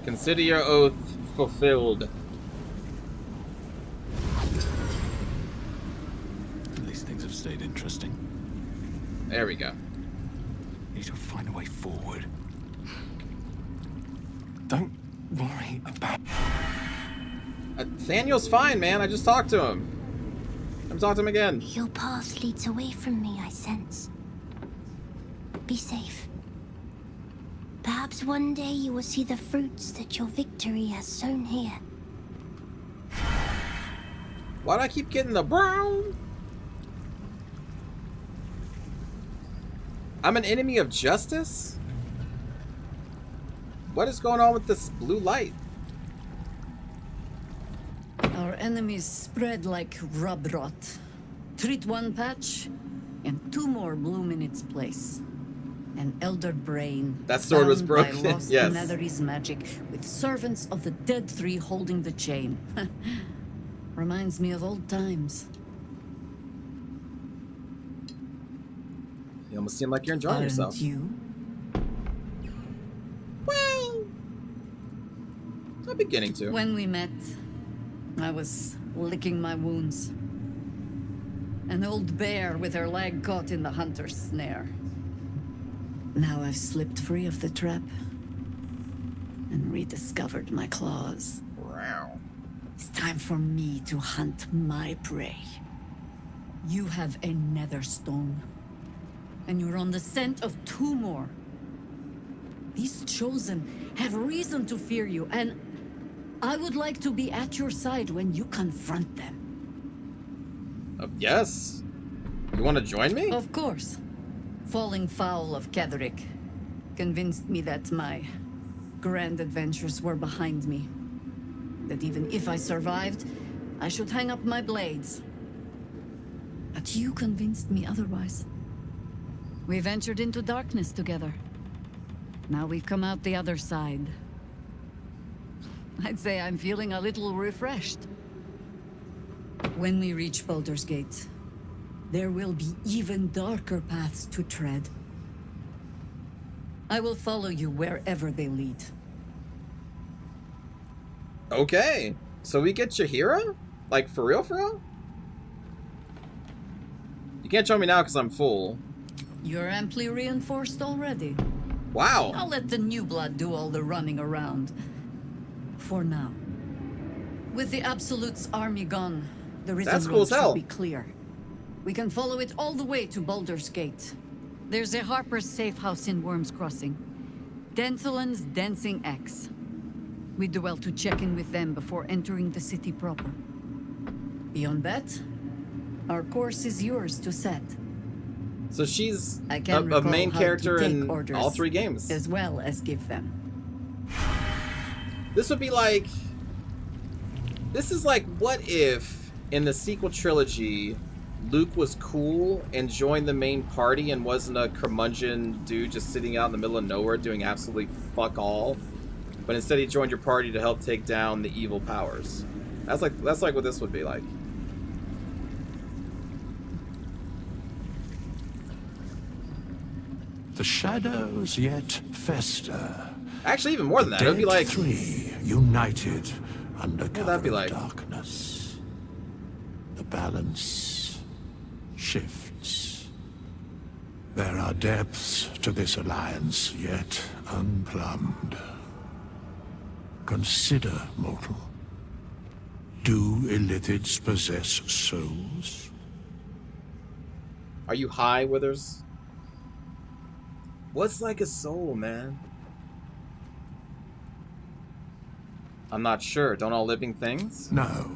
Consider your oath fulfilled. At least things have stayed interesting. There we go. Need to find a way forward. Don't worry about... Thaniel's fine, man. I just talked to him. I'm talking to him again. Your path leads away from me, I sense. Be safe. Perhaps one day you will see the fruits that your victory has sown here. Why do I keep getting the brown? I'm an enemy of justice? What is going on with this blue light? Our enemies spread like rub rot. Treat one patch, and two more bloom in its place. An elder brain. That sword was broken. By lost Yes. Netherese magic, with servants of the dead three holding the chain. Reminds me of old times. You almost seem like you're enjoying yourself. You? Well, I'm beginning to. When we met, I was licking my wounds. An old bear with her leg caught in the hunter's snare. Now I've slipped free of the trap and rediscovered my claws. Wow. It's time for me to hunt my prey. You have a nether stone, and you're on the scent of two more. These chosen have reason to fear you, and I would like to be at your side when you confront them. Yes. You want to join me? Of course. Falling foul of Ketheric convinced me that my grand adventures were behind me. That even if I survived, I should hang up my blades. But you convinced me otherwise. We ventured into darkness together. Now we've come out the other side. I'd say I'm feeling a little refreshed. When we reach Baldur's Gate, there will be even darker paths to tread. I will follow you wherever they lead. Okay. So we get Chihira? Like, for real, for real? You can't show me now because I'm full. You're amply reinforced already. Wow. I'll let the new blood do all the running around. For now. With the Absolute's army gone, The That's risen cool road as hell. should be clear. We can follow it all the way to Baldur's Gate. There's a Harper's safe house in Worm's Crossing. Denthalen's Dancing Axe. We do well to check in with them before entering the city proper. Beyond that, our course is yours to set. So she's I can a main recall how character to take in orders, all 3 games. as well as give them. This would be like... This is like, what if in the sequel trilogy, Luke was cool and joined the main party and wasn't a curmudgeon dude just sitting out in the middle of nowhere doing absolutely fuck all, but instead he joined your party to help take down the evil powers. That's like what this would be like. The shadows yet fester. Actually, even more than that. It would be like... 3 united under cover that'd be of like... darkness. The balance shifts. There are depths to this alliance yet unplumbed. Consider, mortal. Do Illithids possess souls? Are you high, Withers? What's like a soul, man? I'm not sure. Don't all living things? No.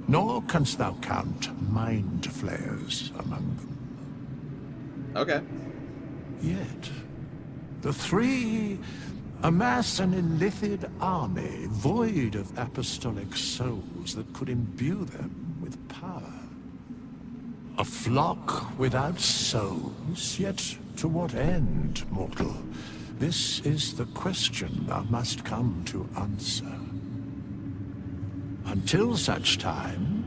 Nor canst thou count mind flayers among them. Okay. Yet, the 3 amass an Illithid army void of apostolic souls that could imbue them with power. A flock without souls, yet to what end, mortal? This is the question thou must come to answer. Until such time,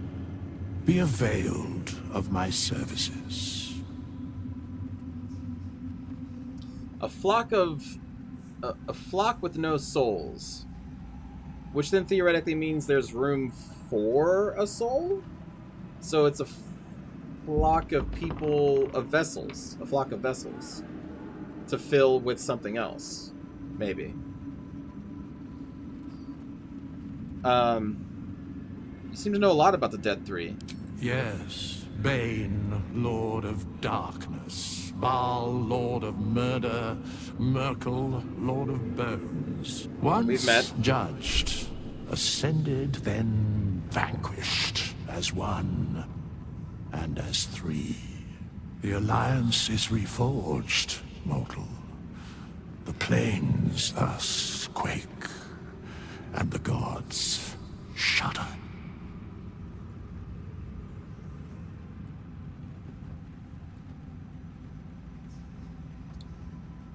be availed of my services. A flock with no souls, which then theoretically means there's room for a soul. So it's a flock of people, of vessels, a flock of vessels to fill with something else, maybe. You seem to know a lot about the Dead 3. Yes, Bane, Lord of Darkness, Baal, Lord of Murder, Merkel, Lord of Bones. Once judged, ascended, then vanquished as one and as 3. The alliance is reforged, mortal. The plains thus quake, and the gods shudder.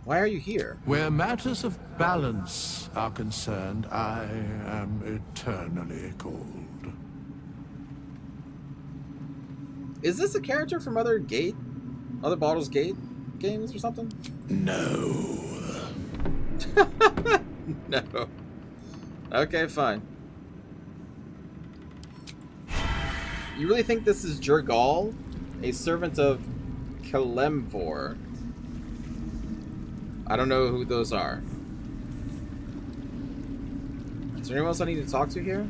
Why are you here? Where matters of balance are concerned, I am eternally cold. Is this a character from other Baldur's Gate games or something? No. No. Okay, fine. You really think this is Jurgal, a servant of Kalemvor? I don't know who those are. Is there anyone else I need to talk to here?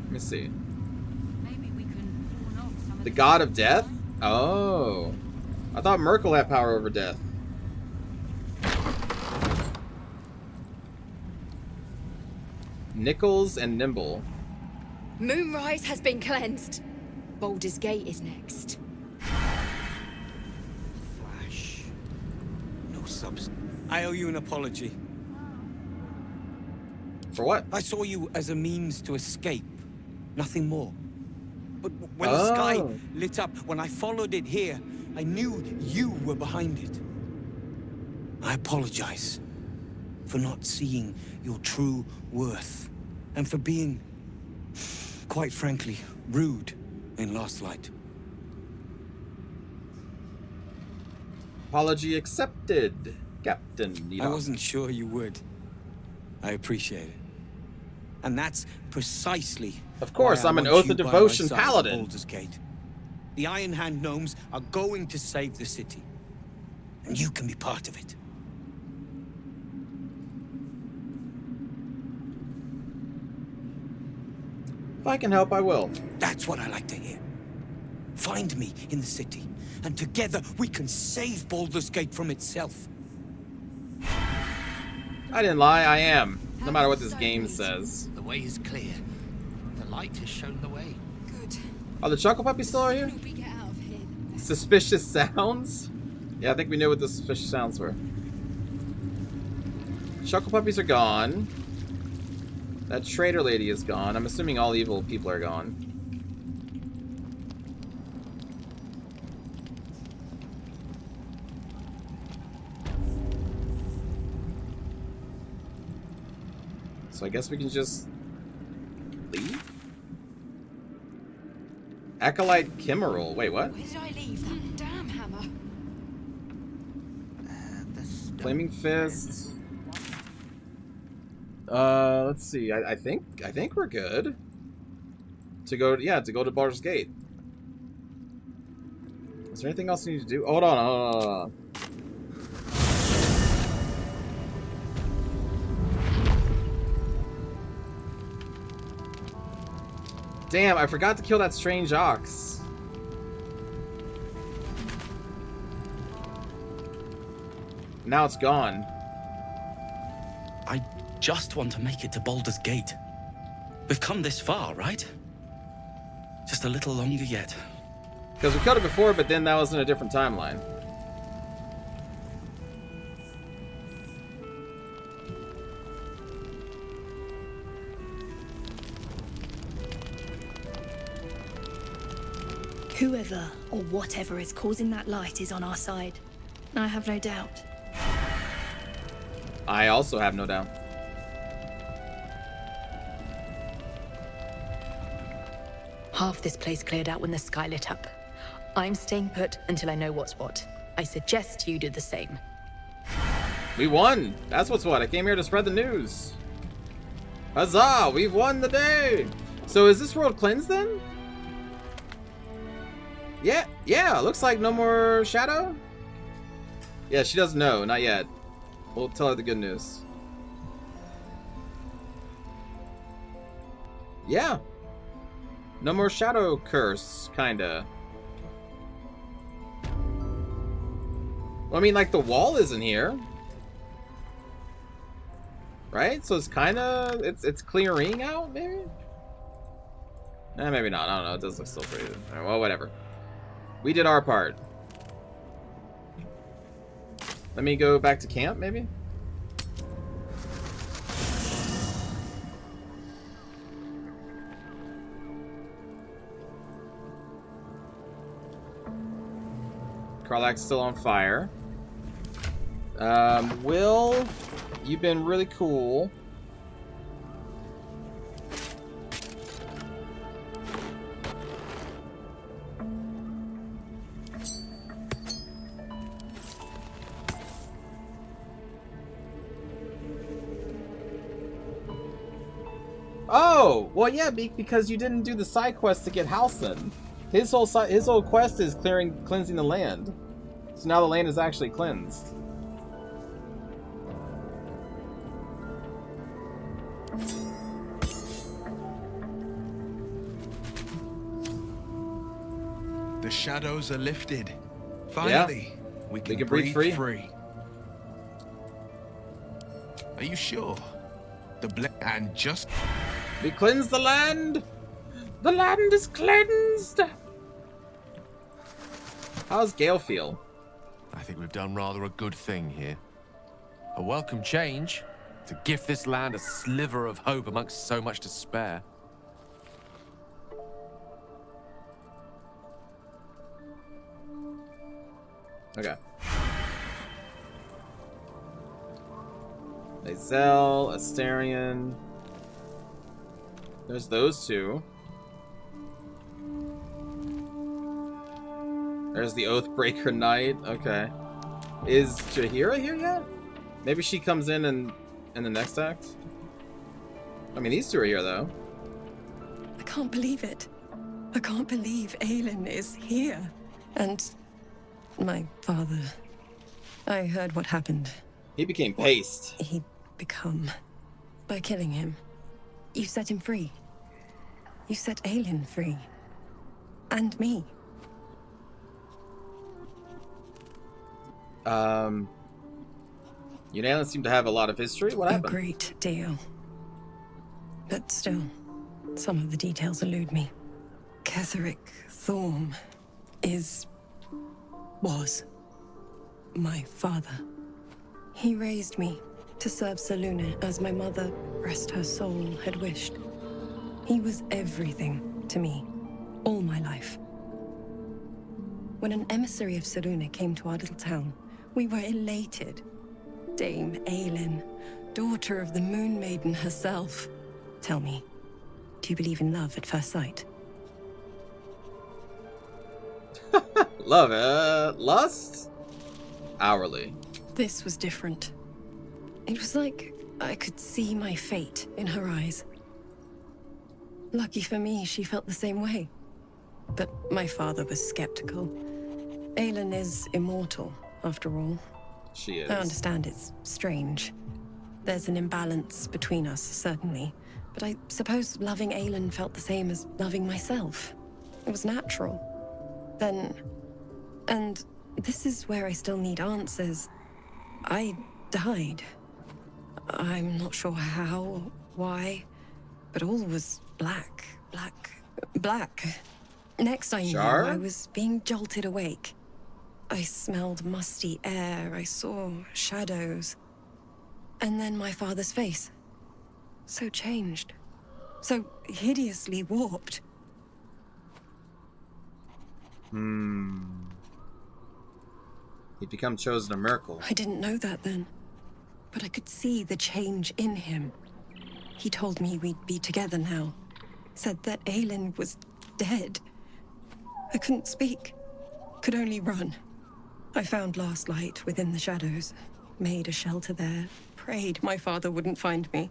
Let me see. The god of death? Oh. I thought Merkel had power over death. Nichols and Nimble. Moonrise has been cleansed. Baldur's Gate is next. Flash. No substance. I owe you an apology. For what? I saw you as a means to escape. Nothing more. But when the sky lit up, when I followed it here, I knew you were behind it. I apologize for not seeing your true worth, and for being, quite frankly, rude in Last Light. Apology accepted, Captain Needham. I wasn't sure you would. I appreciate it. And that's precisely Of course, why I I'm an want Oath you of by my Devotion side at Paladin. Baldur's Gate. The Iron Hand gnomes are going to save the city. And you can be part of it. I can help, I will. That's what I like to hear. Find me in the city, and together we can save Baldur's Gate from itself. I didn't lie, I am. No matter what this game says. The way is clear. The light has shown the way. Good. Are the Chuckle Puppies still here? We get out of here. Suspicious sounds? Yeah, I think we knew what the suspicious sounds were. Chuckle Puppies are gone. That traitor lady is gone. I'm assuming all evil people are gone. So I guess we can just leave? Acolyte Kimmerl. Wait, what? Where did I leave that damn hammer? Flaming Fist. Let's see. I think we're good. To go to Baldur's Gate. Is there anything else we need to do? Hold on. Damn, I forgot to kill that strange ox. Now it's gone. I just want to make it to Baldur's Gate. We've come this far, right? Just a little longer yet. Because we killed it before, but then that was in a different timeline. Whoever or whatever is causing that light is on our side. I have no doubt. I also have no doubt. Half this place cleared out when the sky lit up. I'm staying put until I know what's what. I suggest you do the same. We won! That's what's what. I came here to spread the news. Huzzah! We've won the day! So is this world cleansed then? Yeah, looks like no more shadow. Yeah, she doesn't know, not yet. We'll tell her the good news. Yeah. No more shadow curse, kinda. Well, I mean, like, the wall isn't here. Right? So it's kinda, it's clearing out, maybe? Maybe not, I don't know, it does look still pretty. Alright, well, whatever. We did our part. Let me go back to camp, maybe? Karlach's still on fire. Will, you've been really cool. Oh, well, yeah, because you didn't do the side quest to get Halsin. His whole quest is cleansing the land. So now the land is actually cleansed. The shadows are lifted. Finally, we can breathe free. Are you sure? And just... We cleanse the land! The land is cleansed! How's Gale feel? I think we've done rather a good thing here. A welcome change to give this land a sliver of hope amongst so much despair. Okay. Lae'zel, Astarion. There's those two. There's the Oathbreaker Knight. Okay. Is Jaheira here yet? Maybe she comes in the next act? I mean, these two are here, though. I can't believe it. I can't believe Aelin is here. And my father. I heard what happened. He became paste. He become by killing him. You set him free. You set Aelin free. And me. You and Aelin seem to have a lot of history. What happened? A great deal. But still, some of the details elude me. Ketheric Thorm was my father. He raised me to serve Selûne as my mother, rest her soul, had wished. He was everything to me, all my life. When an emissary of Selûne came to our little town, we were elated. Dame Aelin, daughter of the Moon Maiden herself. Tell me, do you believe in love at first sight? Love, lust? Hourly. This was different. It was like I could see my fate in her eyes. Lucky for me, she felt the same way. But my father was skeptical. Aelin is immortal, after all. She is. I understand it's strange. There's an imbalance between us, certainly. But I suppose loving Aelin felt the same as loving myself. It was natural. Then... And this is where I still need answers. I died. I'm not sure how, why, but all was black. Next I knew, I was being jolted awake. I smelled musty air, I saw shadows. And then my father's face. So changed. So hideously warped. He'd become chosen a miracle. I didn't know that then. But I could see the change in him. He told me we'd be together now. Said that Aelin was dead. I couldn't speak. Could only run. I found last light within the shadows. Made a shelter there. Prayed my father wouldn't find me.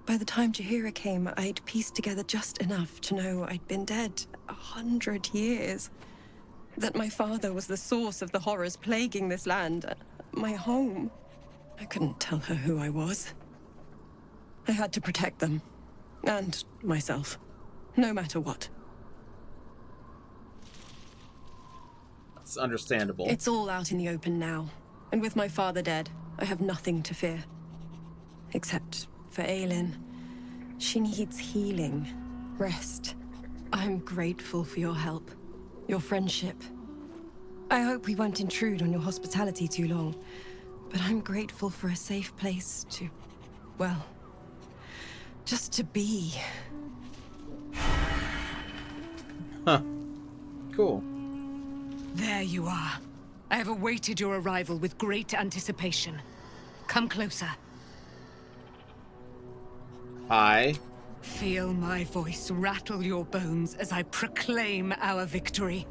By the time Jaheira came, I'd pieced together just enough to know I'd been dead 100 years. That my father was the source of the horrors plaguing this land. My home. I couldn't tell her who I was. I had to protect them. And myself. No matter what. It's understandable. It's all out in the open now. And with my father dead, I have nothing to fear. Except for Aelin. She needs healing. Rest. I'm grateful for your help. Your friendship. I hope we won't intrude on your hospitality too long. But I'm grateful for a safe place to... well... just to be. Huh. Cool. There you are. I have awaited your arrival with great anticipation. Come closer. Hi. Feel my voice rattle your bones as I proclaim our victory.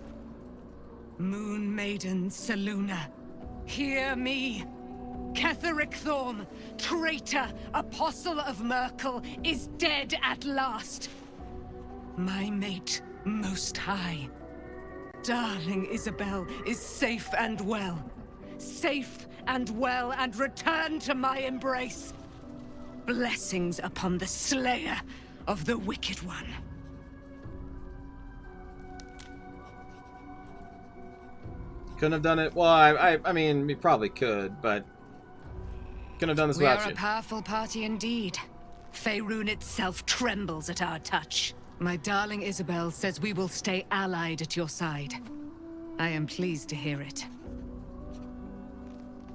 Moon Maiden Selûne, hear me. Ketheric Thorm, traitor, apostle of Merkel, is dead at last. My mate, Most High. Darling Isabel is safe and well. Safe and well, and return to my embrace. Blessings upon the slayer of the Wicked One. Couldn't have done it. Well, I mean, we probably could, but couldn't have done this without you. We are a powerful party indeed. Faerun itself trembles at our touch. My darling Isabel says we will stay allied at your side. I am pleased to hear it.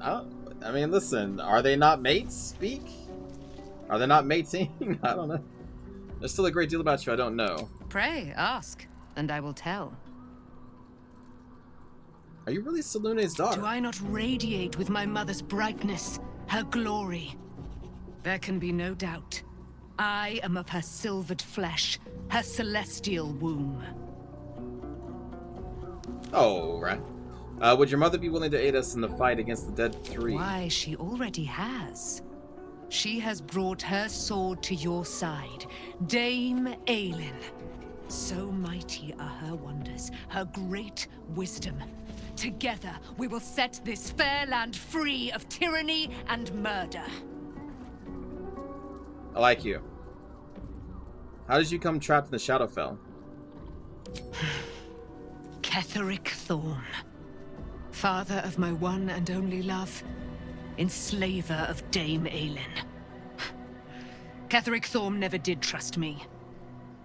Oh, I mean, listen, are they not mates? Speak? Are they not mating? I don't know. There's still a great deal about you I don't know. Pray, ask, and I will tell. Are you really Selûne's daughter? Do I not radiate with my mother's brightness, her glory? There can be no doubt. I am of her silvered flesh, her celestial womb. Oh, right. Would your mother be willing to aid us in the fight against the Dead Three? Why, she already has. She has brought her sword to your side, Dame Aelin. So mighty are her wonders, her great wisdom. Together, we will set this fair land free of tyranny and murder. I like you. How did you become trapped in the Shadowfell? Ketheric Thorm. Father of my one and only love. Enslaver of Dame Aelin. Ketheric Thorm never did trust me.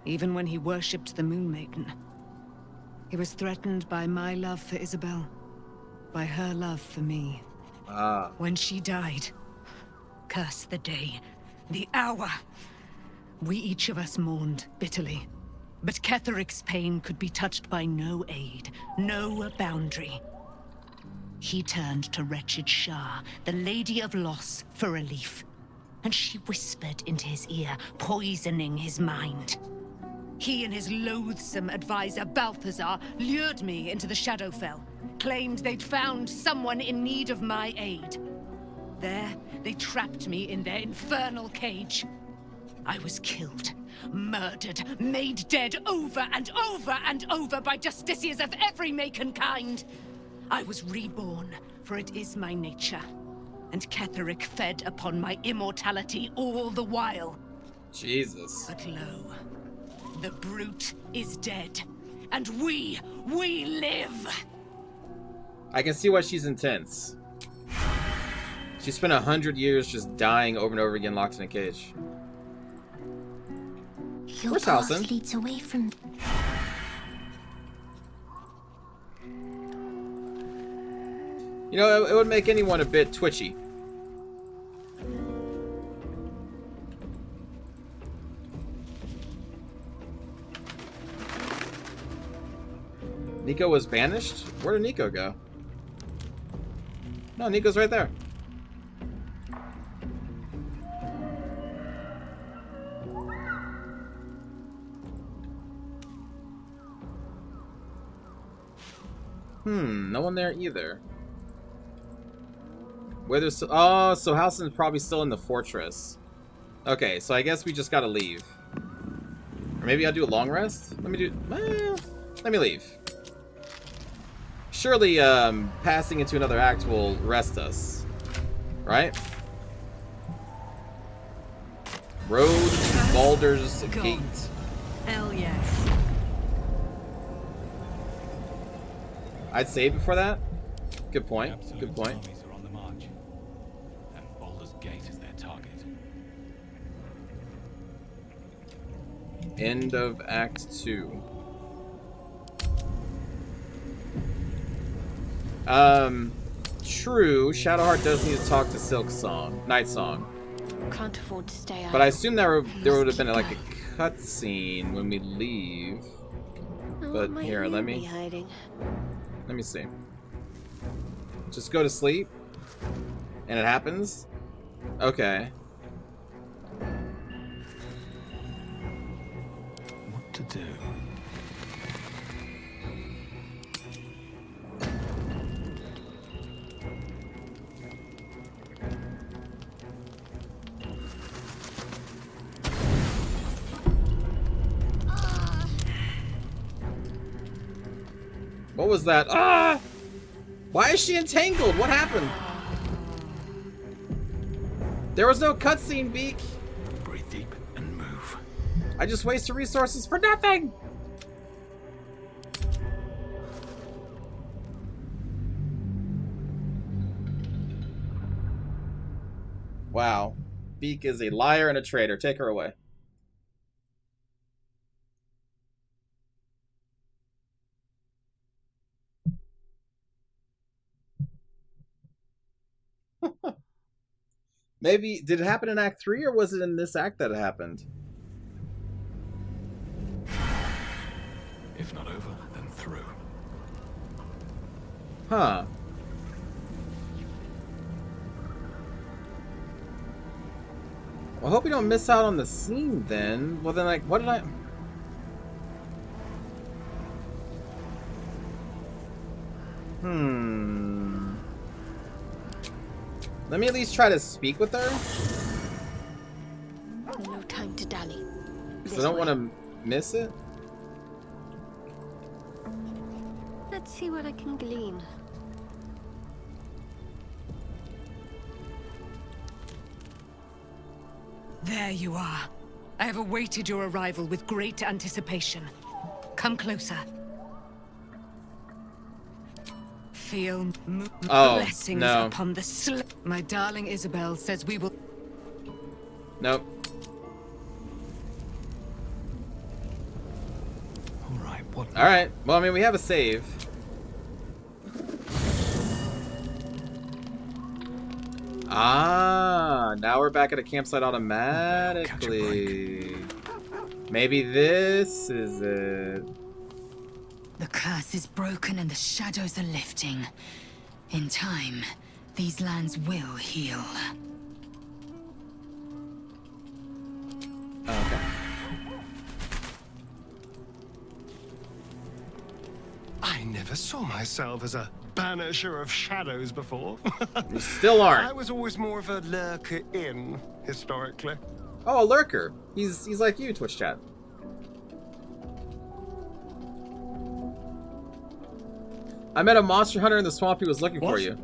Even when he worshipped the Moon Maiden. He was threatened by my love for Isabel. By her love for me. When she died, curse the day, the hour. We each of us mourned bitterly. But Ketheric's pain could be touched by no aid, no boundary. He turned to wretched Shah, the Lady of Loss, for relief. And she whispered into his ear, poisoning his mind. He and his loathsome advisor, Balthazar, lured me into the Shadowfell, claimed they'd found someone in need of my aid. There, they trapped me in their infernal cage. I was killed, murdered, made dead over and over and over by justiciars of every make and kind. I was reborn, for it is my nature. And Ketheric fed upon my immortality all the while. Jesus. But lo, the brute is dead, and we live! I can see why she's intense. She spent 100 years just dying over and over again, locked in a cage. Your Where's path Halsin? leads away from... You know, it would make anyone a bit twitchy. Nico was banished? Where did Nico go? No, Nico's right there. No one there either. Where there's... Oh, so Halsin's probably still in the fortress. Okay, so I guess we just gotta leave. Or maybe I'll do a long rest? Let me leave. Surely, passing into another act will rest us. Right? Road to Baldurs Gate. Hell yes. I'd save before that? Good point. Good point. Armies are on the march, and Baldur's Gate is their target. End of Act 2. True, Shadowheart does need to talk to Night Song. Can't afford to stay out. But I assume there would have been like a cutscene when we leave. But here, let me see. Just go to sleep, and it happens. Okay. What to do? What was that? Ah! Why is she entangled? What happened? There was no cutscene, Beak. Breathe deep and move. I just wasted resources for nothing. Wow. Beak is a liar and a traitor. Take her away. Maybe, did it happen in Act 3 or was it in this act that it happened? If not over, then through. Huh. Well, I hope we don't miss out on the scene then. Well then, like, what did I... Let me at least try to speak with her. No time to dally. Because I don't want to miss it. Let's see what I can glean. There you are. I have awaited your arrival with great anticipation. Come closer. Feel blessings upon the My darling Isabel says we will... Nope. Alright, what... Alright, well, I mean, we have a save. Ah, now we're back at a campsite automatically. Maybe this is it. The curse is broken and the shadows are lifting. In time, these lands will heal. Okay. I never saw myself as a banisher of shadows before. You still aren't. I was always more of a lurker-in, historically. Oh, a lurker. He's like you, Twitch chat. I met a monster hunter in the swamp who was looking for you.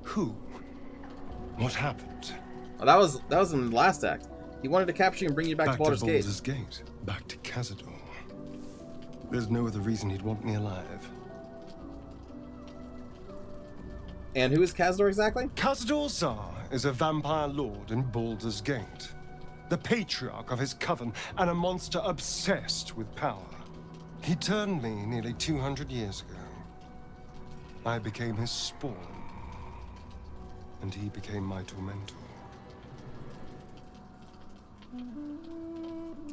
Who? What happened? Oh, that was in the last act. He wanted to capture you and bring you back to Baldur's Gate. Back to Cazador. There's no other reason he'd want me alive. And who is Cazador exactly? Cazador Zar is a vampire lord in Baldur's Gate. The patriarch of his coven and a monster obsessed with power. He turned me nearly 200 years ago. I became his spawn. And he became my tormentor.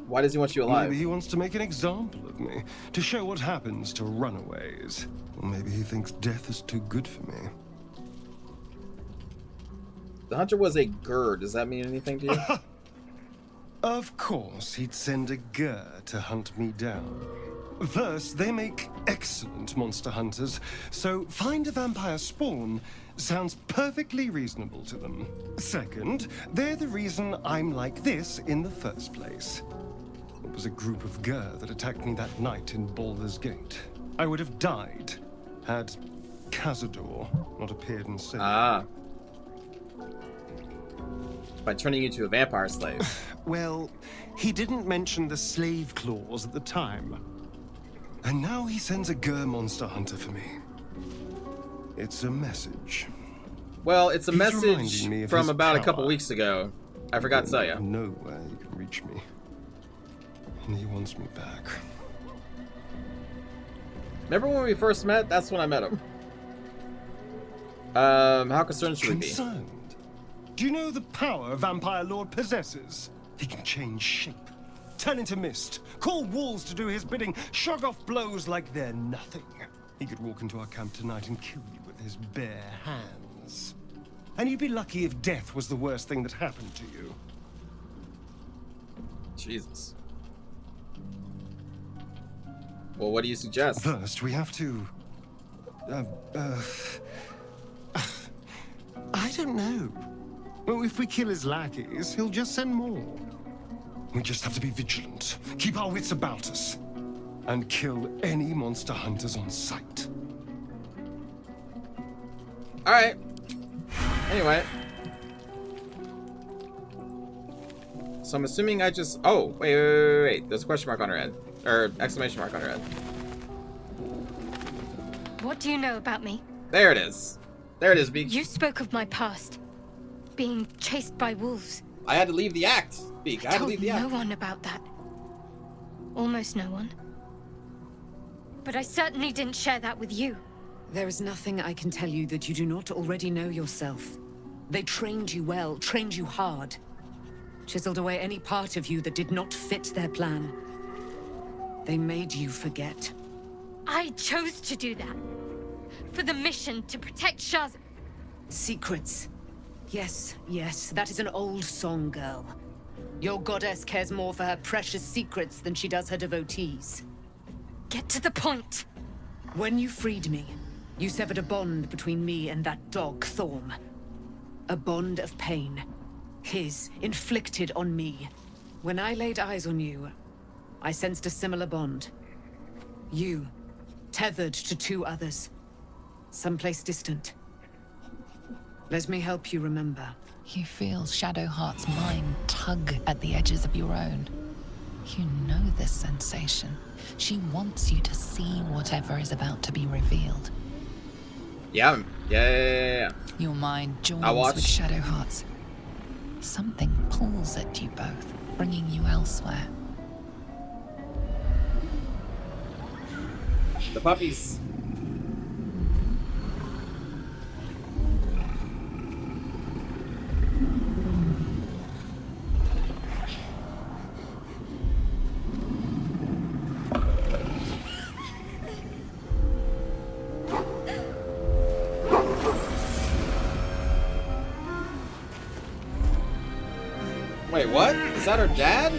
Why does he want you alive? Maybe he wants to make an example of me, to show what happens to runaways. Or maybe he thinks death is too good for me. The hunter was a Gur. Does that mean anything to you? Of course, he'd send a Gur to hunt me down. First, they make excellent monster hunters, so find a vampire spawn sounds perfectly reasonable to them. Second, they're the reason I'm like this in the first place. It was a group of Gur that attacked me that night in Baldur's Gate. I would have died had Cazador not appeared and saved me. By turning you to a vampire slave. Well, he didn't mention the slave clause at the time. And now he sends a Gur monster hunter for me. It's a message. Well, it's a He's message reminding me of from his about a power. couple weeks ago. I forgot to tell you. Nowhere you can reach me. And he wants me back. Remember when we first met? That's when I met him. How concerned should we be? Concerned? Do you know the power a vampire lord possesses? He can change shape, turn into mist, call walls to do his bidding, shrug off blows like they're nothing. He could walk into our camp tonight and kill you with his bare hands. And you'd be lucky if death was the worst thing that happened to you. Jesus. Well, what do you suggest? First, we have to... I don't know. Well, if we kill his lackeys, he'll just send more. We just have to be vigilant, keep our wits about us, and kill any monster hunters on sight. Alright. Anyway. So I'm assuming I just... Oh, wait. There's a question mark on her head. Or exclamation mark on her head. What do you know about me? There it is. There it is, Beak. You spoke of my past. Being chased by wolves. I had to leave the act, Beak. I had to leave the act. No one about that. Almost no one. But I certainly didn't share that with you. There is nothing I can tell you that you do not already know yourself. They trained you well, trained you hard. Chiseled away any part of you that did not fit their plan. They made you forget. I chose to do that. For the mission to protect Shaz. Secrets. Yes, that is an old song, girl. Your goddess cares more for her precious secrets than she does her devotees. Get to the point. When you freed me, you severed a bond between me and that dog, Thorm. A bond of pain. His, inflicted on me. When I laid eyes on you, I sensed a similar bond. You, tethered to two others. Someplace distant. Let me help you remember. You feel Shadowheart's mind tug at the edges of your own. You know this sensation. She wants you to see whatever is about to be revealed. Yeah. Your mind joins watch. with Shadowheart's. Something pulls at you both, bringing you elsewhere. The puppies. Wait, what? Is that her dad?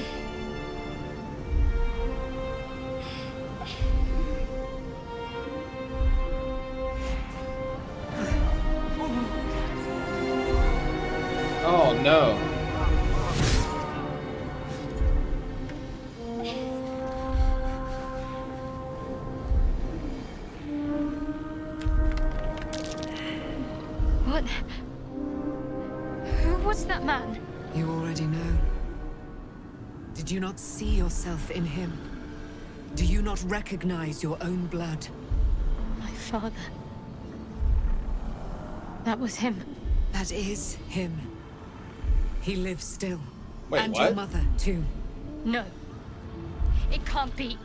Oh no. What? Who was that man? You already know. Did you not see yourself in him? Do you not recognize your own blood? My father. That was him. That is him. He lives still. Wait, and what? your mother, too. No. It can't be.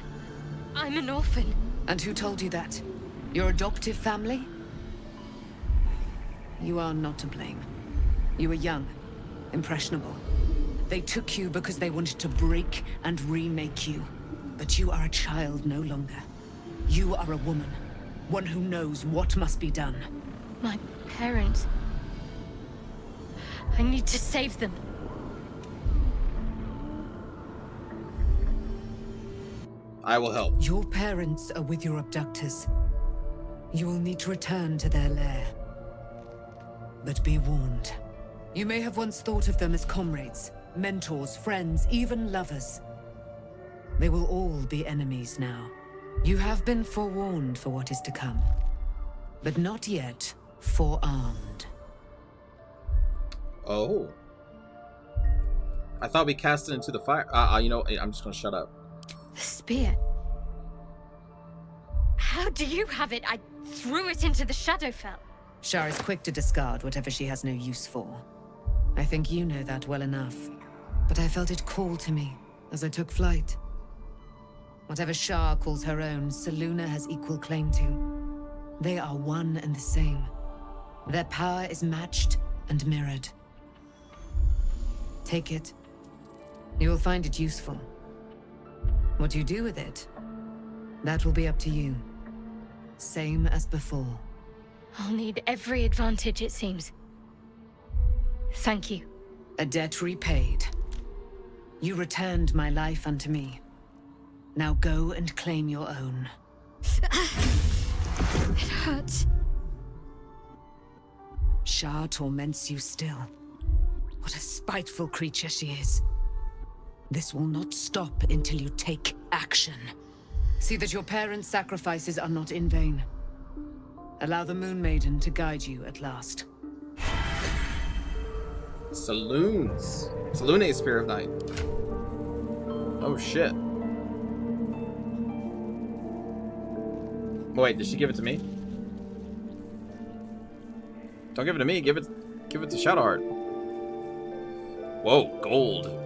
I'm an orphan. And who told you that? Your adoptive family? You are not to blame. You were young, impressionable. They took you because they wanted to break and remake you. But you are a child no longer. You are a woman. One who knows what must be done. My parents. I need to save them. I will help. Your parents are with your abductors. You will need to return to their lair. But be warned. You may have once thought of them as comrades, mentors, friends, even lovers. They will all be enemies now. You have been forewarned for what is to come, but not yet forearmed. Oh. I thought we cast it into the fire. You know, I'm just gonna shut up. The spear. How do you have it? I threw it into the Shadowfell. Shar is quick to discard whatever she has no use for. I think you know that well enough. But I felt it call to me as I took flight. Whatever Shar calls her own, Selûne has equal claim to. They are one and the same. Their power is matched and mirrored. Take it. You will find it useful. What you do with it, that will be up to you. Same as before. I'll need every advantage, it seems. Thank you. A debt repaid. You returned my life unto me. Now go and claim your own. It hurts. Shar torments you still. What a spiteful creature she is. This will not stop until you take action. See that your parents' sacrifices are not in vain. Allow the Moon Maiden to guide you at last. Saloons. Selûne, Spear of Night. Oh shit. Wait, did she give it to me? Don't give it to me. Give it to Shadowheart. Whoa, gold.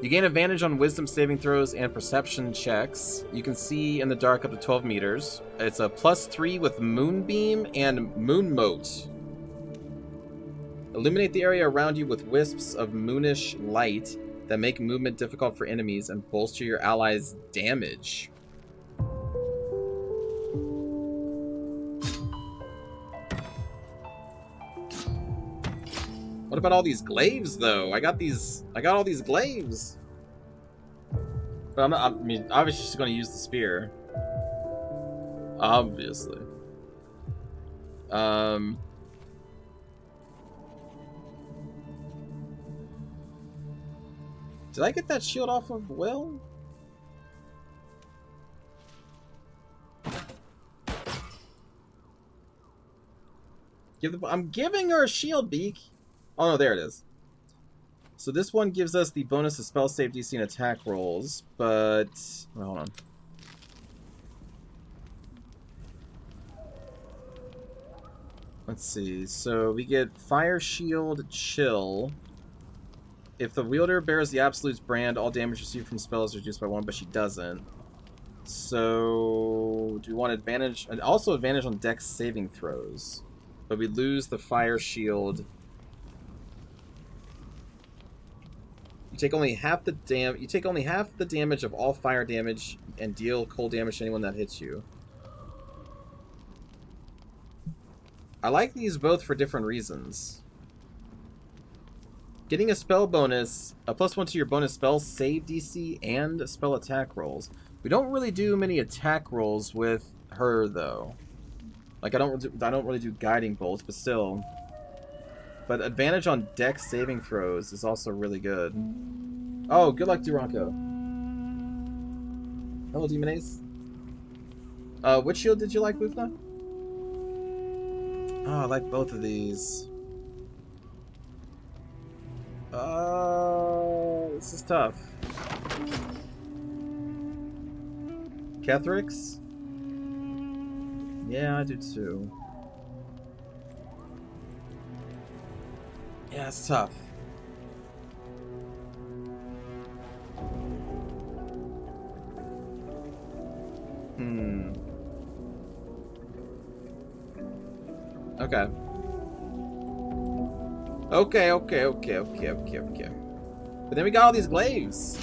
You gain advantage on wisdom saving throws and perception checks. You can see in the dark up to 12 meters. It's a +3 with Moonbeam and Moon Mote. Illuminate the area around you with wisps of moonish light that make movement difficult for enemies and bolster your allies' damage. What about all these glaives, though? I got all these glaives. But I mean, obviously she's going to use the spear. Obviously. Did I get that shield off of Will? I'm giving her a shield, Beak. Oh no, there it is. So this one gives us the bonus to spell save DC and attack rolls, but... well, hold on. Let's see. So we get Fire Shield, Chill. If the wielder bears the Absolute's brand, all damage received from spells is reduced by 1, but she doesn't. So do we want advantage? And also advantage on Dex saving throws. But we lose the Fire Shield. You take only half the damage of all fire damage and deal cold damage to anyone that hits you. I like these both for different reasons. Getting a spell bonus, a +1 to your bonus spell save DC and spell attack rolls. We don't really do many attack rolls with her though. Like I don't really do guiding bolts, but still. But advantage on Dex saving throws is also really good. Oh, good luck, Duranko. Hello, Demon Ace. Which shield did you like, Lufna? Oh, I like both of these. This is tough. Ketherix? Yeah, I do too. Yeah, it's tough. Okay. Okay. But then we got all these glaives.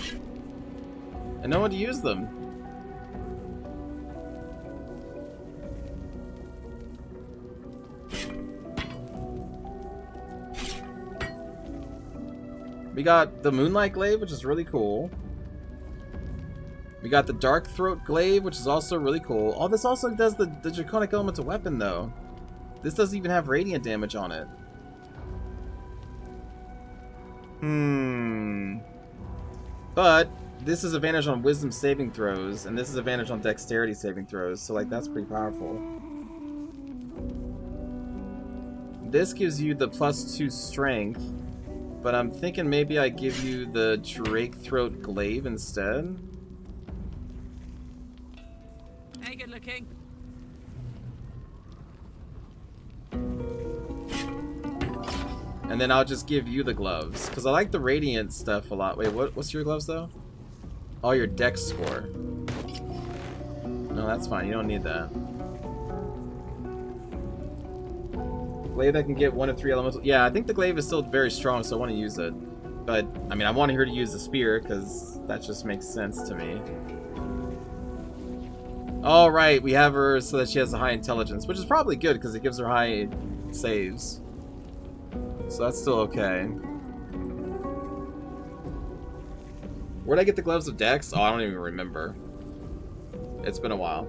And no one to use them. We got the Moonlight Glaive, which is really cool. We got the Dark Throat Glaive, which is also really cool. Oh, this also does the Draconic Elemental Weapon, though. This doesn't even have radiant damage on it. But this is advantage on Wisdom saving throws, and this is advantage on Dexterity saving throws, so like that's pretty powerful. This gives you the +2 strength, but I'm thinking maybe I give you the Drake Throat Glaive instead. Hey, good looking. And then I'll just give you the gloves, because I like the radiant stuff a lot. Wait, what's your gloves though? Oh, your Dex score. No, that's fine. You don't need that. Glaive that can get 1 of 3 elemental. Yeah, I think the glaive is still very strong, so I want to use it. But I mean, I want her to use the spear because that just makes sense to me. All right, we have her so that she has a high intelligence, which is probably good because it gives her high saves. So that's still okay. Where'd I get the gloves of Dex? Oh, I don't even remember. It's been a while.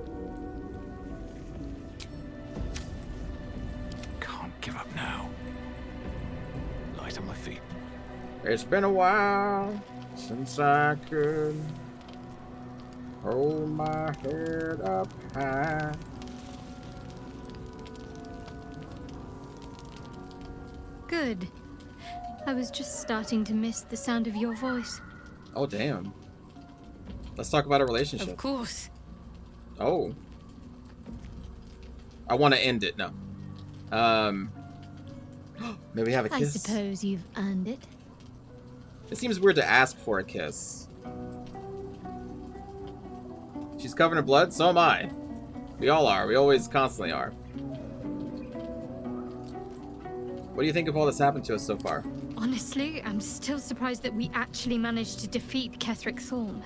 Can't give up now. Light on my feet. It's been a while since I could hold my head up high. Good. I was just starting to miss the sound of your voice. Oh, damn. Let's talk about a relationship. Of course. Oh. I want to end it. No. Maybe have a kiss? I suppose you've earned it. It seems weird to ask for a kiss. She's covered in blood, so am I. We all are. We always constantly are. What do you think of all that's happened to us so far? Honestly, I'm still surprised that we actually managed to defeat Ketheric Thorm.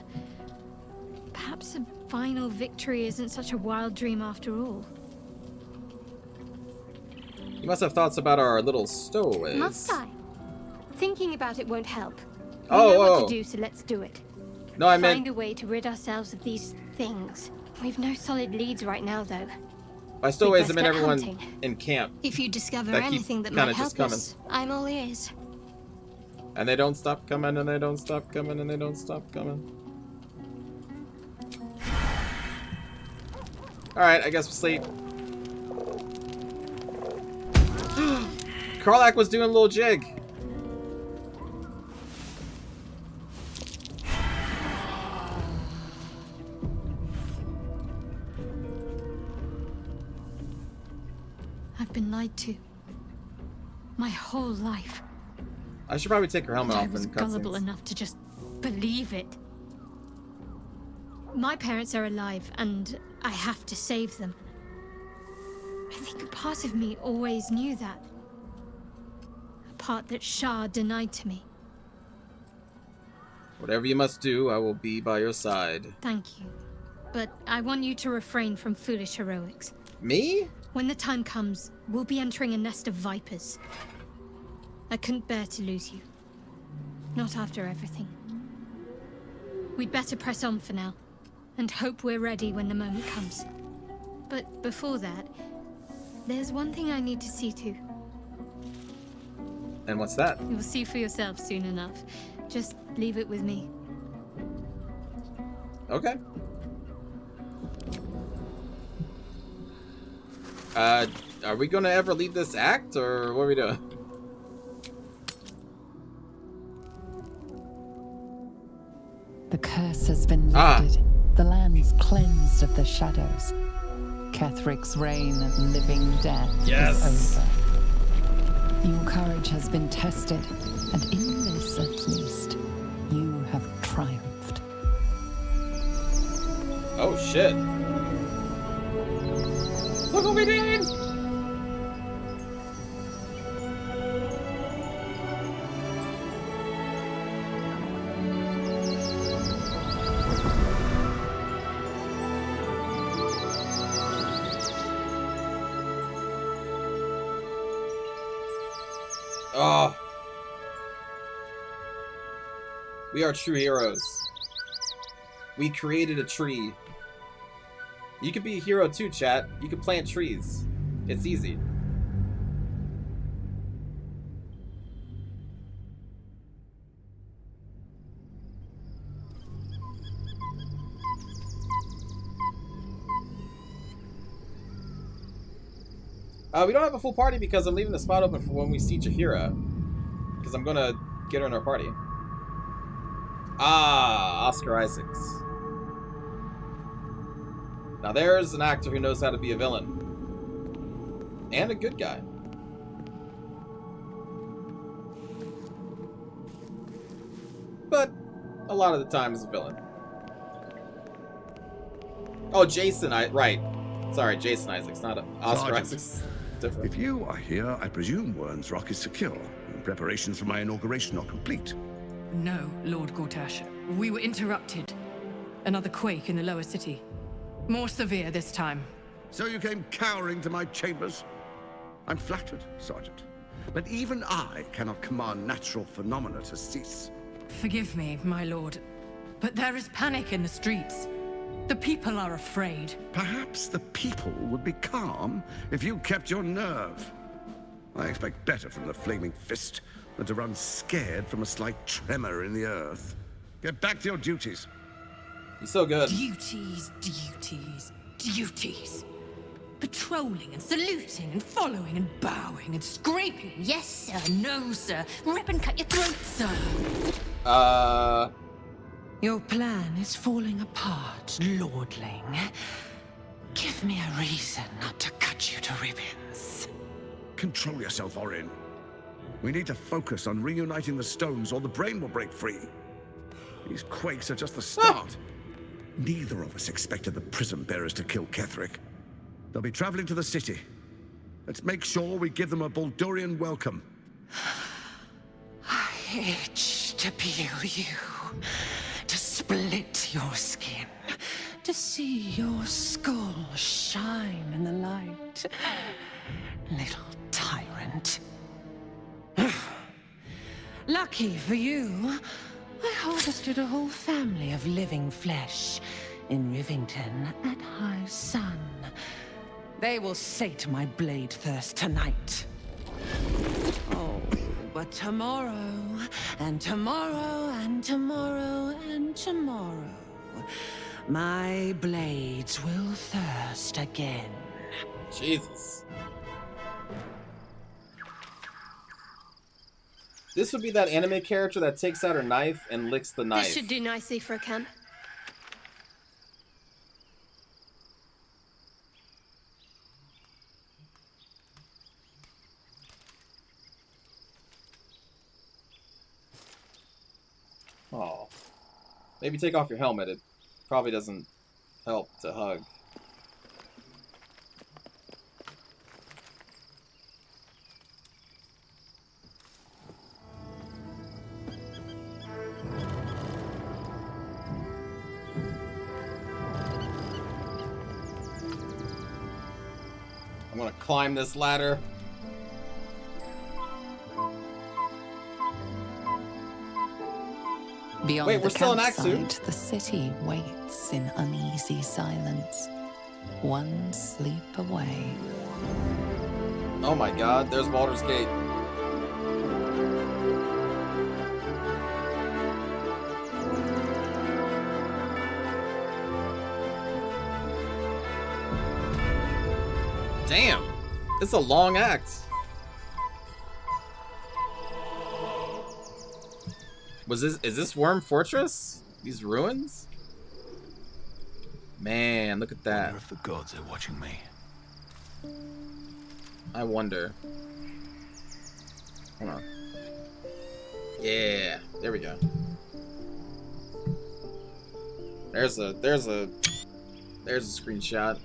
Perhaps a final victory isn't such a wild dream after all. You must have thoughts about our little stowaways. Must I? Thinking about it won't help. We Oh, know what oh. to do, so let's do it. No, I meant... Find a way to rid ourselves of these things. We've no solid leads right now, though. By stowaways, I best meant get everyone hunting. in camp. If you discover That keep anything that kinda might just help us, I'm all ears. And they don't stop coming, and they don't stop coming, and they don't stop coming. Alright, I guess we'll sleep. Karlach was doing a little jig. I've been lied to. My whole life. I should probably take her helmet I off was and gullible enough to just believe it. My parents are alive, and I have to save them. I think a part of me always knew that. A part that Shah denied to me. Whatever you must do, I will be by your side. Thank you. But I want you to refrain from foolish heroics. Me? When the time comes, we'll be entering a nest of vipers. I couldn't bear to lose you. Not after everything. We'd better press on for now, and hope we're ready when the moment comes. But before that, there's one thing I need to see to. And what's that? You'll see for yourself soon enough. Just leave it with me. Okay. Are we gonna ever leave this act, or what are we doing? The curse has been lifted. The land's cleansed of the shadows. Kethric's reign of living death is over. Your courage has been tested, and in this at least, you have triumphed. Oh shit. Look what we did! Oh. We are true heroes. We created a tree. You could be a hero too, chat. You could plant trees. It's easy. We don't have a full party because I'm leaving the spot open for when we see Jaheira. Because I'm gonna get her in our party. Ah, Oscar Isaacs. Now there's an actor who knows how to be a villain. And a good guy. But a lot of the time is a villain. Oh, Jason, right. Sorry, Jason Isaacs, not Oscar Sergeant, Isaacs. Different. If you are here, I presume Wern's Rock is secure, and preparations for my inauguration are complete. No, Lord Gortash. We were interrupted. Another quake in the lower city. More severe this time. So you came cowering to my chambers? I'm flattered, Sergeant. But even I cannot command natural phenomena to cease. Forgive me, my lord, but there is panic in the streets. The people are afraid. Perhaps the people would be calm if you kept your nerve. I expect better from the Flaming Fist than to run scared from a slight tremor in the earth. Get back to your duties. He's so good. Duties. Patrolling and saluting and following and bowing and scraping. Yes, sir. No, sir. Rip and cut your throat, sir. Your plan is falling apart, lordling. Give me a reason not to cut you to ribbons. Control yourself, Orin. We need to focus on reuniting the stones or the brain will break free. These quakes are just the start. Neither of us expected the Prism Bearers to kill Ketheric. They'll be traveling to the city. Let's make sure we give them a Baldurian welcome. I itch to peel you, to split your skin, to see your skull shine in the light. Little tyrant. Lucky for you, I harvested a whole family of living flesh in Rivington at high sun. They will sate my blade thirst tonight. Oh, but tomorrow, and tomorrow, and tomorrow, and tomorrow, my blades will thirst again. Jesus. This would be that anime character that takes out her knife and licks the knife. This should do nicely for a camp. Oh. Maybe take off your helmet. It probably doesn't help to hug. I'm gonna climb this ladder. Beyond Wait, the we're still in Act 2? campsite, the city waits in uneasy silence. One sleep away. Oh my god, there's Baldur's Gate. Damn, it's a long act. Is this Worm Fortress? These ruins? Man, look at that. I wonder if the gods are watching me. I wonder. Hold on. Yeah, there we go. There's a screenshot.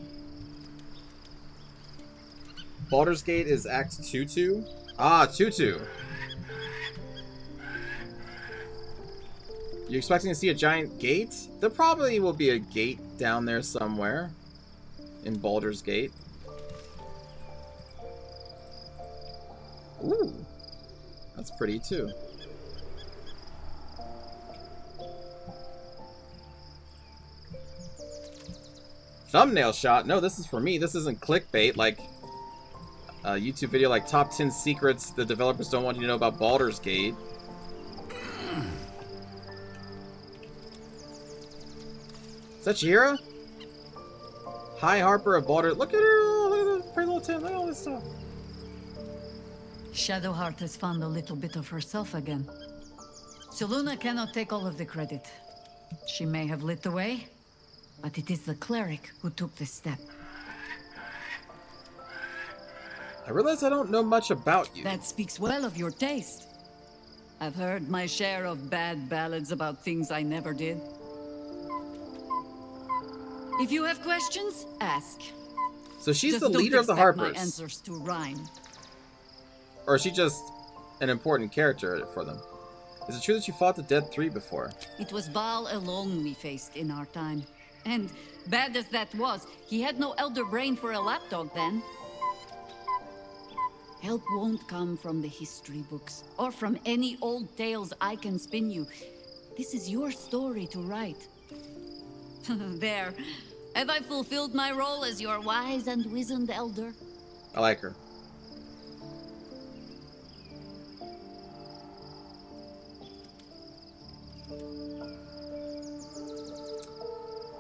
Baldur's Gate is Act 2-2. Ah, 2-2. You expecting to see a giant gate? There probably will be a gate down there somewhere in Baldur's Gate. Ooh, that's pretty too. Thumbnail shot? No, this is for me. This isn't clickbait like a YouTube video like top 10 secrets the developers don't want you to know about Baldur's Gate. Is that Jira? High Harper of Baldur. Look at her. Look at the pretty little tent. Look at all this stuff. Shadowheart has found a little bit of herself again. Seluna cannot take all of the credit. She may have lit the way, but it is the cleric who took this step. I realize I don't know much about you. That speaks well of your taste. I've heard my share of bad ballads about things I never did. If you have questions, ask. So she's Just the don't leader of the expect my Harpers. answers to rhyme. Or is she just an important character for them? Is it true that you fought the Dead Three before? It was Baal alone we faced in our time. And bad as that was, he had no elder brain for a lapdog then. Help won't come from the history books, or from any old tales I can spin you. This is your story to write. There. Have I fulfilled my role as your wise and wizened elder? I like her.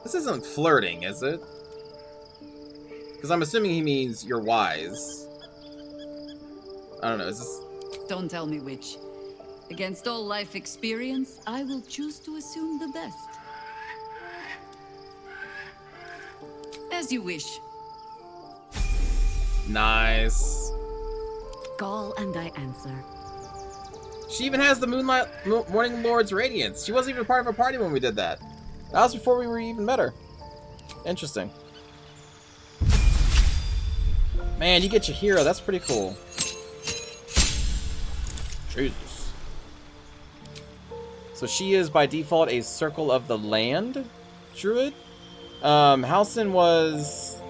This isn't flirting, is it? Because I'm assuming he means you're wise. I don't know, is this... Don't tell me which. Against all life experience, I will choose to assume the best. As you wish. Nice. Call and I answer. She even has the Morning Lord's Radiance. She wasn't even part of our party when we did that. That was before we were even met her. Interesting. Man, you get your hero. That's pretty cool. Jesus. So she is by default a Circle of the Land druid. Halsin was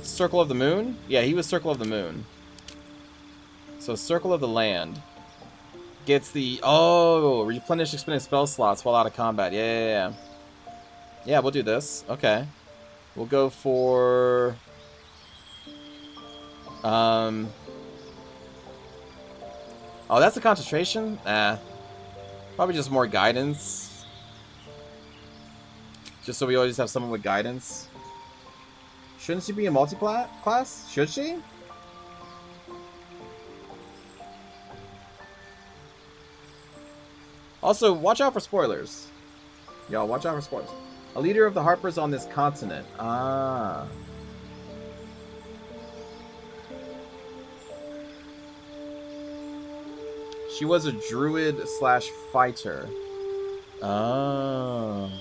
Circle of the Moon? Yeah, he was Circle of the Moon. So Circle of the Land gets the... Oh, replenish expended spell slots while out of combat. Yeah. Yeah, we'll do this. Okay. We'll go for... Oh, that's a concentration? Nah. Probably just more guidance. Just so we always have someone with guidance. Shouldn't she be a multi-class? Should she? Also, watch out for spoilers. Y'all, watch out for spoilers. A leader of the Harpers on this continent. Ah. She was a druid slash fighter. Oh.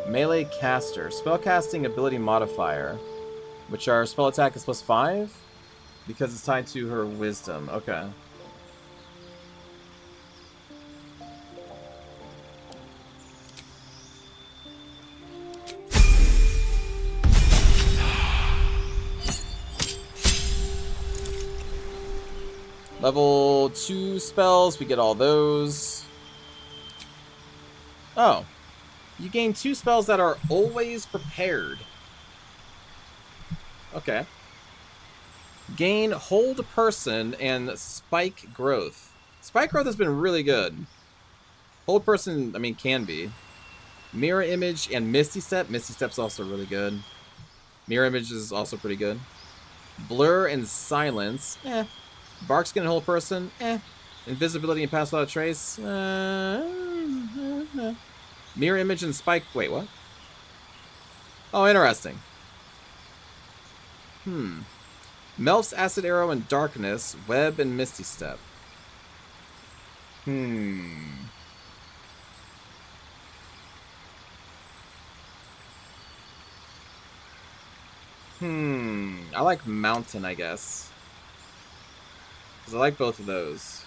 Melee caster. Spellcasting ability modifier. Which our spell attack is +5? Because it's tied to her wisdom. Okay. Level 2 spells, we get all those. Oh. You gain 2 spells that are always prepared. Okay. Gain Hold Person and Spike Growth. Spike Growth has been really good. Hold Person, I mean, can be. Mirror Image and Misty Step. Misty Step's also really good. Mirror Image is also pretty good. Blur and Silence. Eh. Bark Skin and Hold Person. Eh. Invisibility and Pass Without a Trace. Mirror Image and Spike. Wait, what? Oh, interesting. Melf's Acid Arrow and Darkness. Web and Misty Step. I like Mountain, I guess. Because I like both of those.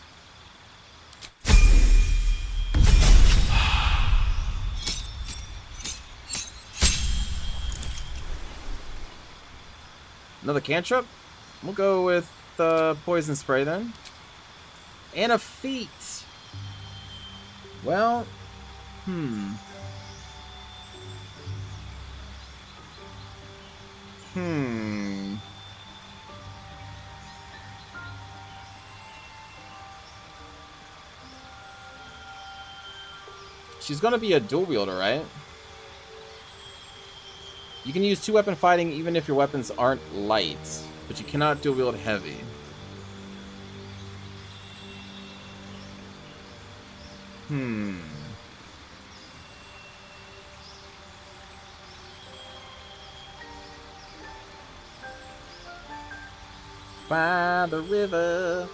Another cantrip? We'll go with Poison Spray then. And a feat. Well, She's gonna be a dual wielder, right? You can use 2-weapon fighting even if your weapons aren't light, but you cannot dual wield heavy. By the river.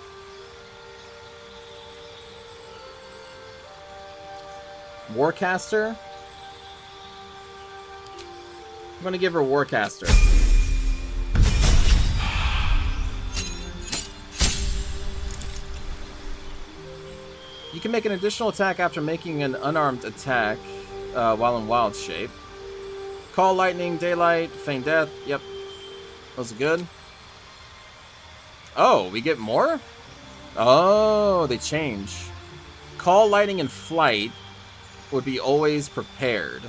Warcaster? I'm gonna give her Warcaster. You can make an additional attack after making an unarmed attack while in wild shape. Call Lightning, Daylight, Feign Death. Yep. Those are good. Oh, we get more? Oh, they change. Call Lightning and Flight would be always prepared.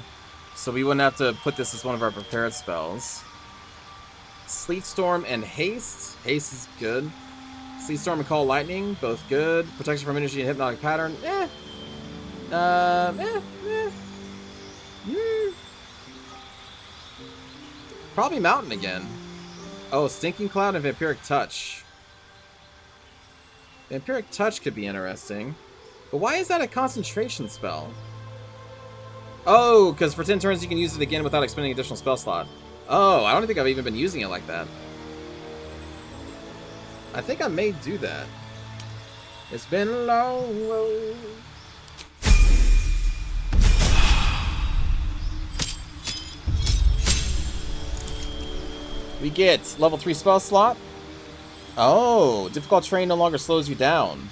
So we wouldn't have to put this as one of our prepared spells. Sleet Storm and Haste. Haste is good. Sleet Storm and Call Lightning, both good. Protection from Energy and Hypnotic Pattern. Probably Mountain again. Oh, Stinking Cloud and Vampiric Touch. Vampiric Touch could be interesting. But why is that a concentration spell? Oh, because for 10 turns you can use it again without expending additional spell slot. Oh, I don't think I've even been using it like that. I think I may do that. It's been a long road. We get level 3 spell slot. Oh, difficult terrain no longer slows you down.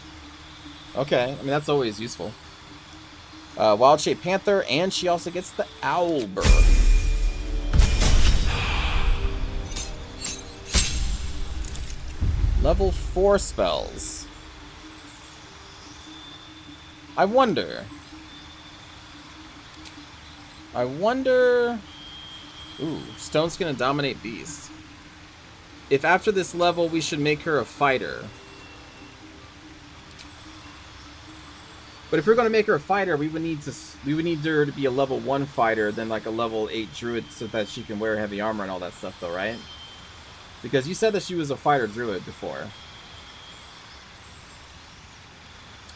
Okay, I mean that's always useful. Wild Shape Panther, and she also gets the Owlbur. Level 4 spells. I wonder. Ooh, Stone Skin and Dominate Beast. If after this level we should make her a fighter. But if we're going to make her a fighter, we would need her to be a level 1 fighter, then like a level 8 druid, so that she can wear heavy armor and all that stuff, though, right? Because you said that she was a fighter druid before.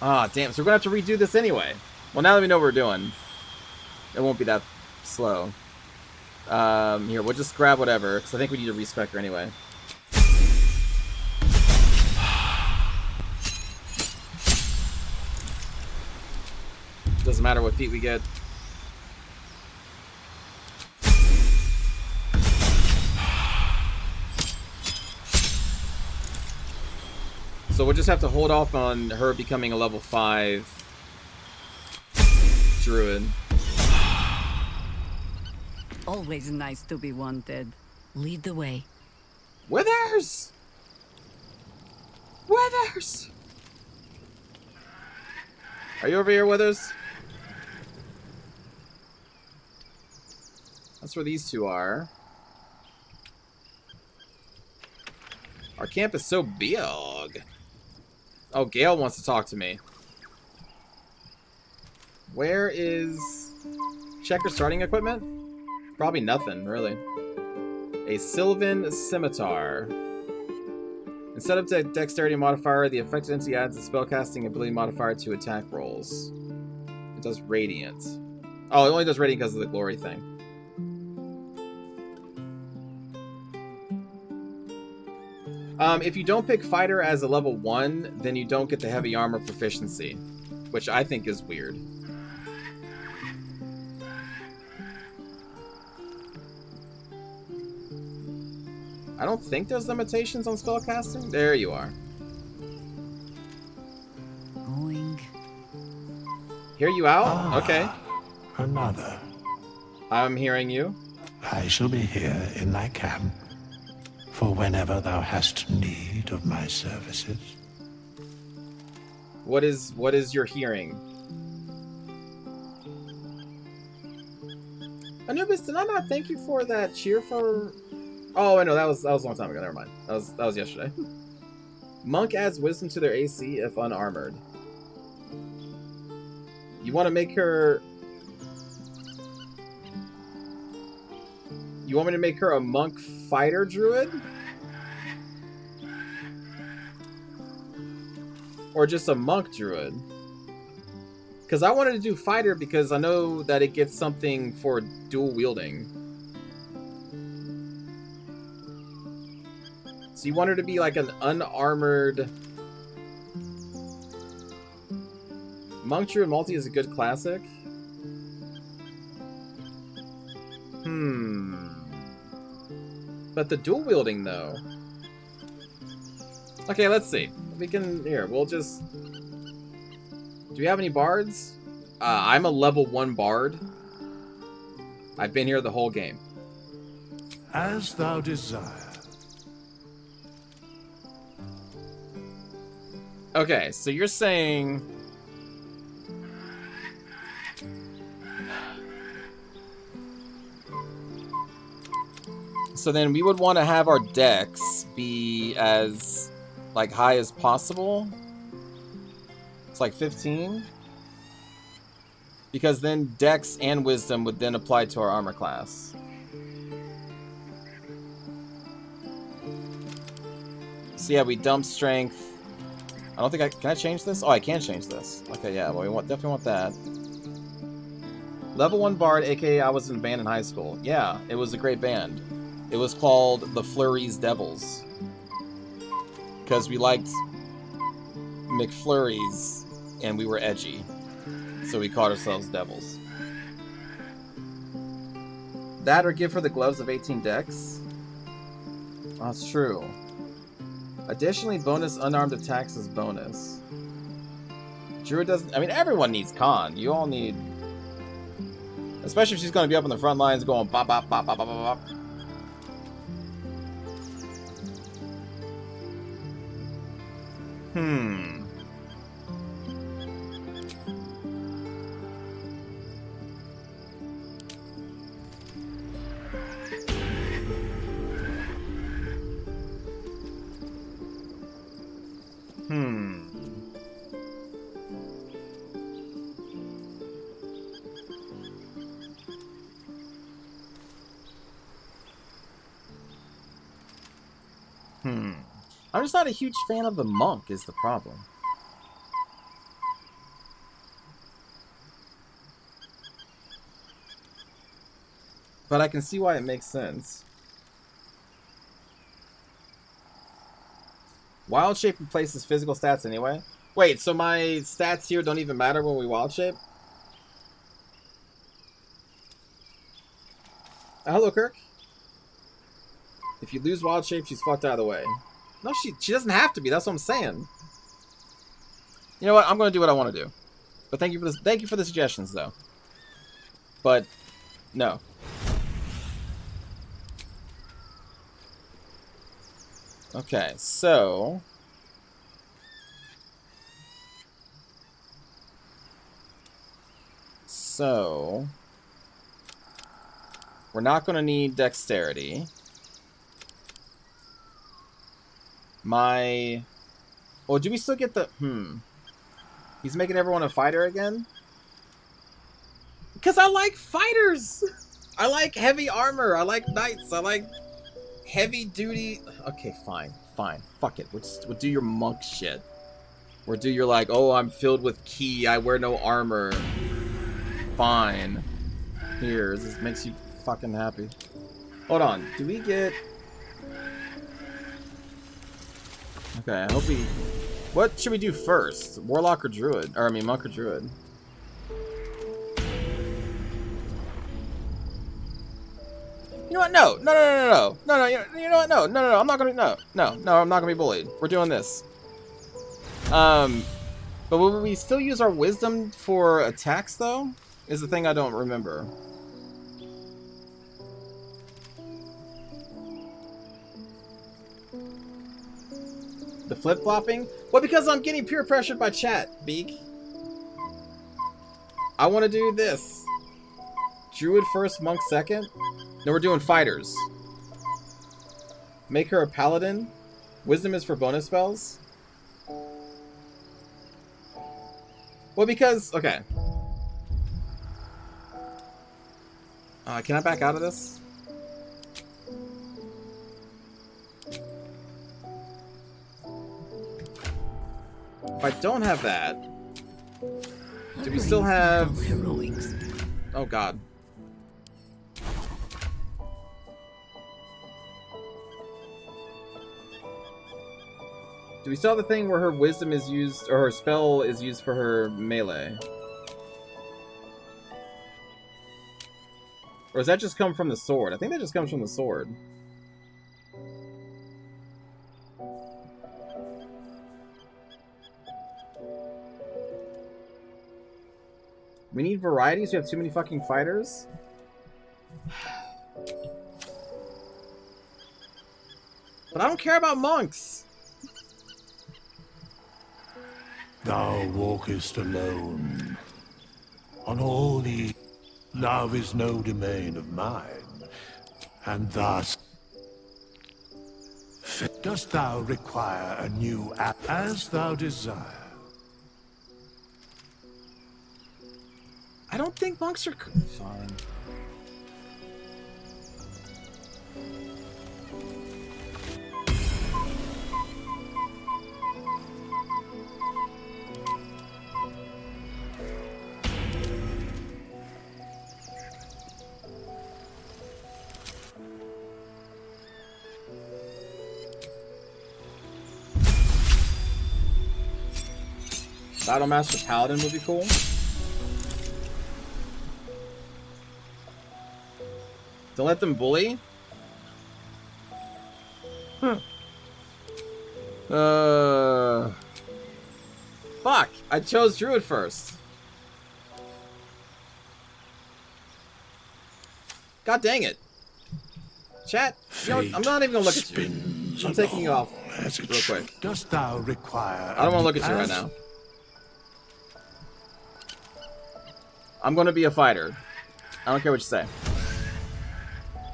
Ah, damn! So we're gonna have to redo this anyway. Well, now that we know what we're doing, it won't be that slow. Here, we'll just grab whatever, because I think we need to respec her anyway. Doesn't matter what feat we get. So we'll just have to hold off on her becoming a level 5 druid. Always nice to be wanted. Lead the way. Withers! Withers! Are you over here, Withers? That's where these two are. Our camp is so big. Oh, Gale wants to talk to me. Where is... Checker starting equipment? Probably nothing, really. A Sylvan Scimitar. Instead of the dexterity modifier, the affected entity adds a spellcasting ability modifier to attack rolls. It does radiant. Oh, it only does radiant because of the glory thing. If you don't pick fighter as a level 1, then you don't get the heavy armor proficiency, which I think is weird. I don't think there's limitations on spellcasting. There you are. Going. Hear you out? Okay. Another. I'm hearing you. I shall be here in thy camp for whenever thou hast need of my services. What is your hearing? Anubis, did I not thank you for that cheer for... Oh, I know, that was a long time ago. Never mind. That was yesterday. Monk adds wisdom to their AC if unarmored. You want to make her... You want me to make her a monk fighter druid? Or just a monk druid? Because I wanted to do fighter because I know that it gets something for dual wielding. So you want her to be like an unarmored... Monk Druid Multi is a good classic. But the dual wielding though. Okay, let's see. We can... Here, we'll just... Do we have any bards? I'm a level 1 bard. I've been here the whole game. As thou desire. Okay, so you're saying... So then we would want to have our dex be as like high as possible. It's like 15. Because then dex and wisdom would then apply to our armor class. So yeah, we dump strength. I don't think I... Can I change this? Oh, I can change this. Okay, yeah, well, we definitely want that. Level 1 bard, aka I was in a band in high school. Yeah, it was a great band. It was called the Flurries Devils. Because we liked McFlurries and we were edgy. So we called ourselves Devils. That or give her the gloves of 18 dex? Oh, that's true. Additionally, bonus unarmed attacks is bonus. Druid doesn't... I mean, everyone needs con. You all need... Especially if she's going to be up in the front lines going bop, bop, bop, bop, bop, bop, bop. I'm just not a huge fan of the monk is the problem. But I can see why it makes sense. Wild shape replaces physical stats anyway. Wait, so my stats here don't even matter when we wild shape? Hello, Kirk. If you lose wild shape, she's fucked out of the way. No, she doesn't have to be. That's what I'm saying. You know what? I'm gonna do what I want to do. But thank you for this. Thank you for the suggestions, though. But no. Okay, so we're not going to need dexterity. Oh, do we still get the He's making everyone a fighter again? Because I like fighters. I like heavy armor. I like knights. I like heavy duty. Okay, fine. Fuck it. We'll do your monk shit. Or do your like, oh, I'm filled with ki. I wear no armor. Fine. Here, this makes you fucking happy. Hold on. Do we get... Okay, I hope we... What should we do first? Warlock or druid? Or, I mean, monk or druid? You know what? No. You know what? No. I'm not gonna. No. I'm not gonna be bullied. We're doing this. But will we still use our wisdom for attacks, though? Is the thing I don't remember. The flip-flopping? Well, because I'm getting peer pressured by chat, Beak. I want to do this. Druid first, monk second. No, we're doing fighters. Make her a paladin. Wisdom is for bonus spells. Well, because... Okay. Can I back out of this? If I don't have that... Do we still have... Oh, God. Do we still have the thing where her wisdom is used, or her spell is used for her melee? Or does that just come from the sword? I think that just comes from the sword. We need varieties? We have too many fucking fighters? But I don't care about monks! Thou walkest alone. On all the... Love is no domain of mine, and thus... Dost thou require a new app as thou desire? I don't think monks are... Fine. Battlemaster Paladin would be cool. Don't let them bully? Fuck! I chose Druid first. God dang it. Chat, you know, I'm not even gonna look at you. I'm taking you off real quick. Dost thou require... I don't want to look at you right now. I'm gonna be a fighter. I don't care what you say.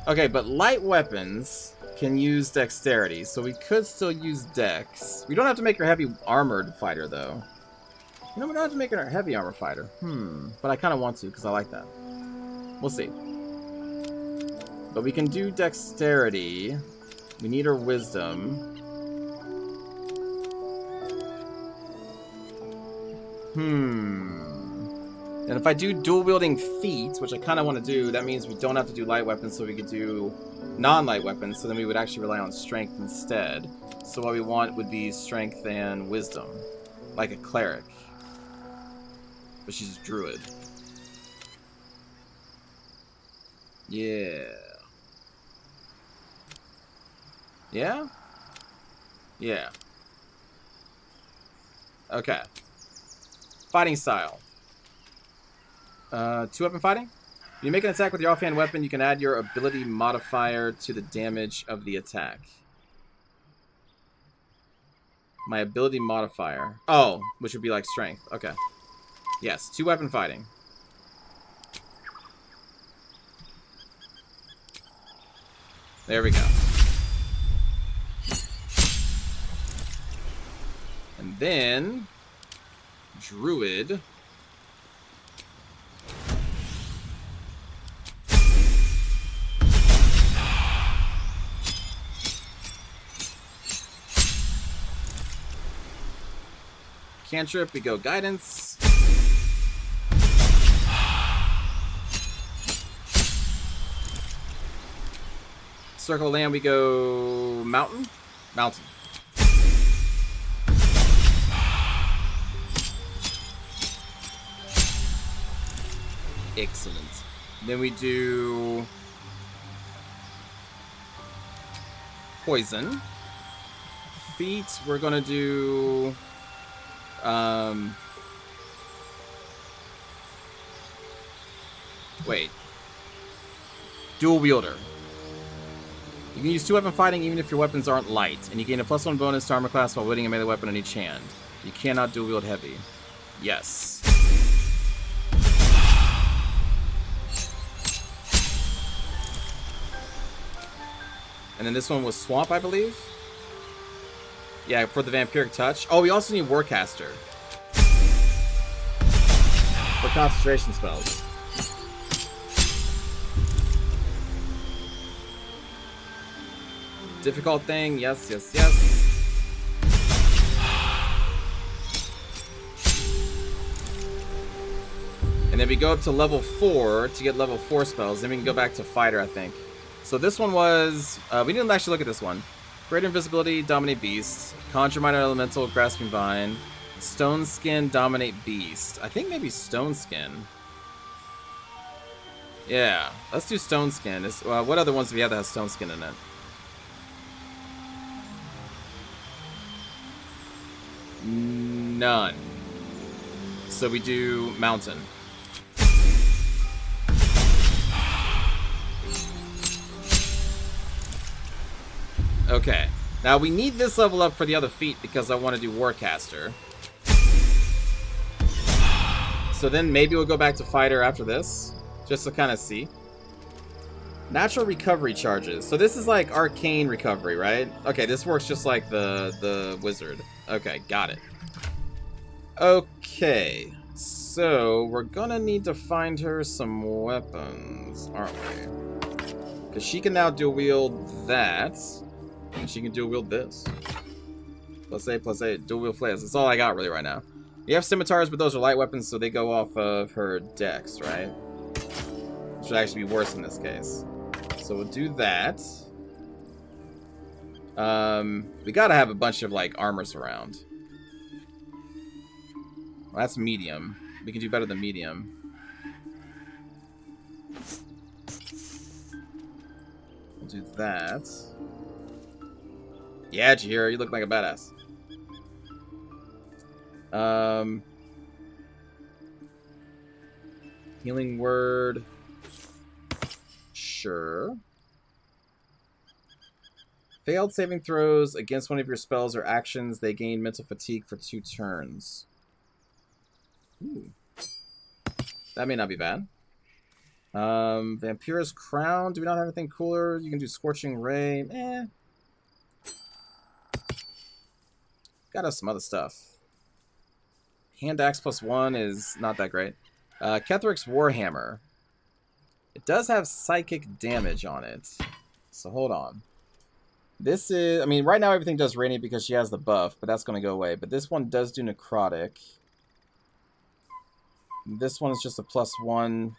Okay, but light weapons can use dexterity, so we could still use dex. We don't have to make her heavy armored fighter, though. You know, we don't have to make her a heavy armor fighter. But I kind of want to, because I like that. We'll see. But we can do dexterity. We need her wisdom. And if I do dual-wielding feats, which I kind of want to do, that means we don't have to do light weapons, so we could do non-light weapons, so then we would actually rely on strength instead. So what we want would be strength and wisdom, like a cleric. But she's a druid. Yeah. Yeah? Yeah. Okay. Fighting style. 2-weapon fighting? You make an attack with your offhand weapon, you can add your ability modifier to the damage of the attack. My ability modifier. Oh, which would be like strength. Okay. Yes, 2-weapon fighting. There we go. And then Druid. Cantrip, we go Guidance. Circle of Land, we go Mountain. Mountain. Excellent. Then we do Poison. Feet, we're gonna do wait. Dual Wielder. You can use 2-weapon fighting even if your weapons aren't light, and you gain a +1 bonus to armor class while wielding a melee weapon in each hand. You cannot dual wield heavy. Yes. And then this one was Swamp, I believe. Yeah, for the Vampiric Touch. Oh, we also need Warcaster. For concentration spells. Difficult thing, yes, yes, yes. And then we go up to level 4 to get level 4 spells. Then we can go back to Fighter, I think. So this one was... we didn't actually look at this one. Greater Invisibility, Dominate Beast. Conjure Minor Elemental, Grasping Vine. Stone Skin, Dominate Beast. I think maybe Stone Skin. Yeah, let's do Stone Skin. What other ones do we have that have Stone Skin in it? None. So we do Mountain. Okay. Now we need this level up for the other feat because I want to do Warcaster. So then maybe we'll go back to Fighter after this. Just to kind of see. Natural recovery charges. So this is like arcane recovery, right? Okay, this works just like the wizard. Okay, got it. Okay. So we're gonna need to find her some weapons, aren't we? Because she can now dual wield that. And she can dual wield this. +8/+8. Dual wield flails. That's all I got really right now. You have scimitars, but those are light weapons, so they go off of her dex, right? Which would actually be worse in this case. So we'll do that. We gotta have a bunch of like armors around. Well, that's medium. We can do better than medium. We'll do that. Yeah, Jahira, you look like a badass. Healing word. Sure. Failed saving throws against one of your spells or actions, they gain mental fatigue for 2 turns. Ooh. That may not be bad. Vampira's Crown. Do we not have anything cooler? You can do Scorching Ray. Got us some other stuff. Hand Axe +1 is not that great. Ketheric's Warhammer. It does have psychic damage on it. So hold on. This is... I mean, right now everything does radiant because she has the buff, but that's going to go away. But this one does do necrotic. This one is just a +1.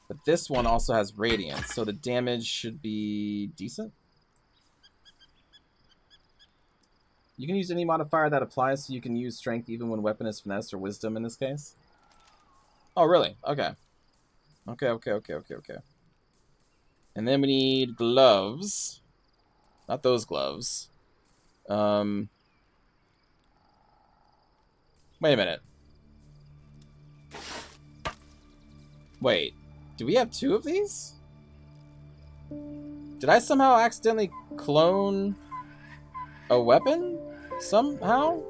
But this one also has radiant, so the damage should be decent. You can use any modifier that applies, so you can use strength even when weapon is finesse or wisdom in this case. Oh, really? Okay. Okay. And then we need gloves. Not those gloves. Wait a minute. Wait, do we have 2 of these? Did I somehow accidentally clone a weapon? Somehow?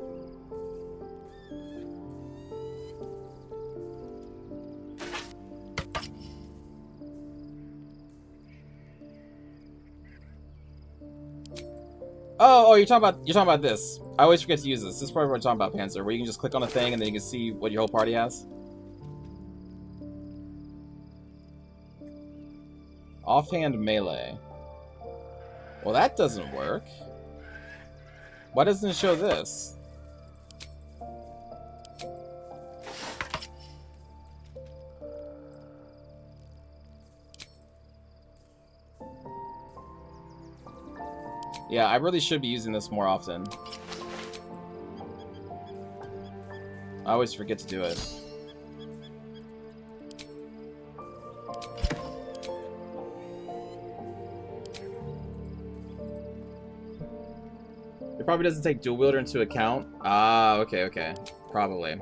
Oh, you're talking about this. I always forget to use this. This is probably what we're talking about, Panzer, where you can just click on a thing and then you can see what your whole party has. Offhand melee. Well, that doesn't work. Why doesn't it show this? Yeah, I really should be using this more often. I always forget to do it. It probably doesn't take dual wielder into account. Ah, okay. Probably.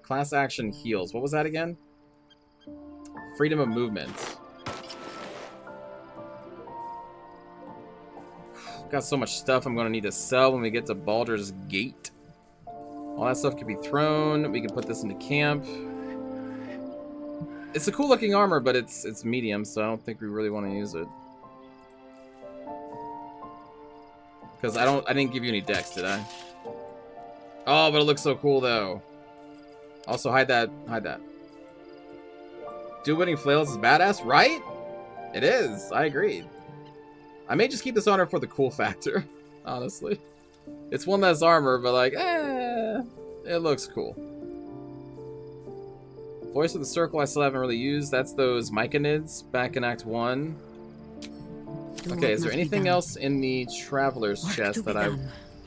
Class action heals. What was that again? Freedom of movement. Got so much stuff I'm going to need to sell when we get to Baldur's Gate. All that stuff can be thrown. We can put this into camp. It's a cool looking armor, but it's medium, so I don't think we really want to use it. Because I didn't give you any dex, did I? Oh, but it looks so cool though. Also hide that. Dual-wielding flails is badass, right? It is. I agree. I may just keep this honor for the cool factor, honestly. It's one less armor, but like, it looks cool. Voice of the Circle I still haven't really used. That's those Myconids back in Act 1. Okay, is there anything else in the Traveler's chest that I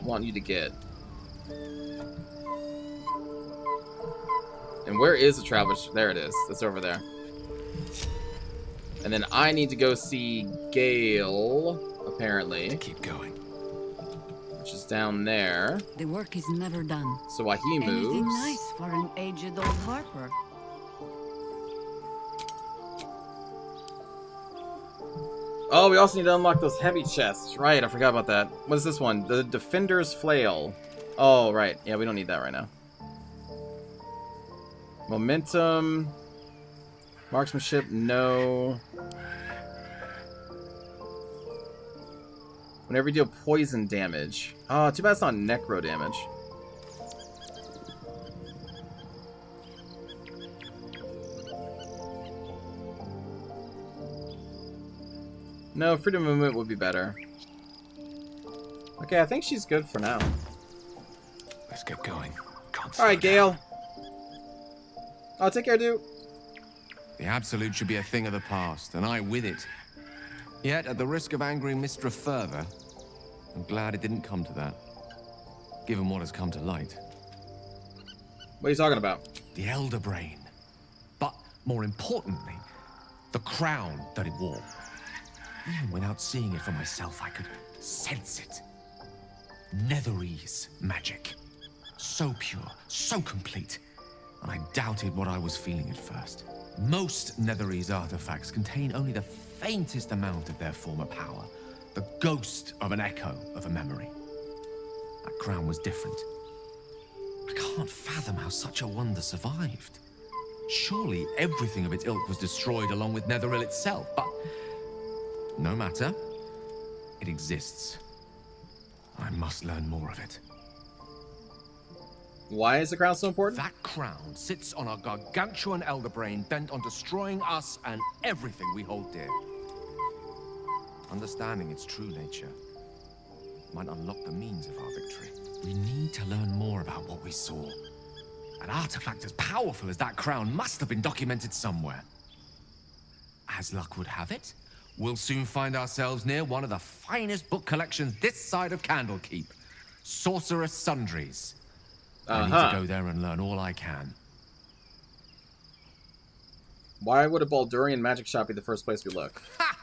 want you to get? And where is the Traveler's? There it is. It's over there. And then I need to go see Gale, apparently. Keep going. Which is down there. The work is never done. So while he moves... Anything nice for an aged old harper. Oh, we also need to unlock those heavy chests. Right, I forgot about that. What is this one? The Defender's Flail. Oh, right. Yeah, we don't need that right now. Momentum... Marksmanship, no. Whenever you deal poison damage. Oh, too bad it's not necro damage. No, freedom of movement would be better. Okay, I think she's good for now. Let's get going. Alright, Gale. Oh, take care, dude. The Absolute should be a thing of the past, and I with it. Yet, at the risk of angering Mystra further, I'm glad it didn't come to that, given what has come to light. What are you talking about? The Elder Brain. But, more importantly, the crown that it wore. Even without seeing it for myself, I could sense it. Netherese magic. So pure, so complete, and I doubted what I was feeling at first. Most Netherese artifacts contain only the faintest amount of their former power, the ghost of an echo of a memory. That crown was different. I can't fathom how such a wonder survived. Surely everything of its ilk was destroyed along with Netheril itself, but no matter. It exists. I must learn more of it. Why is the crown so important? That crown sits on a gargantuan elder brain bent on destroying us and everything we hold dear. Understanding its true nature might unlock the means of our victory. We need to learn more about what we saw. An artifact as powerful as that crown must have been documented somewhere. As luck would have it, we'll soon find ourselves near one of the finest book collections this side of Candlekeep. Sorcerous Sundries. I need to go there and learn all I can. Why would a Baldurian magic shop be the first place we look? Ha!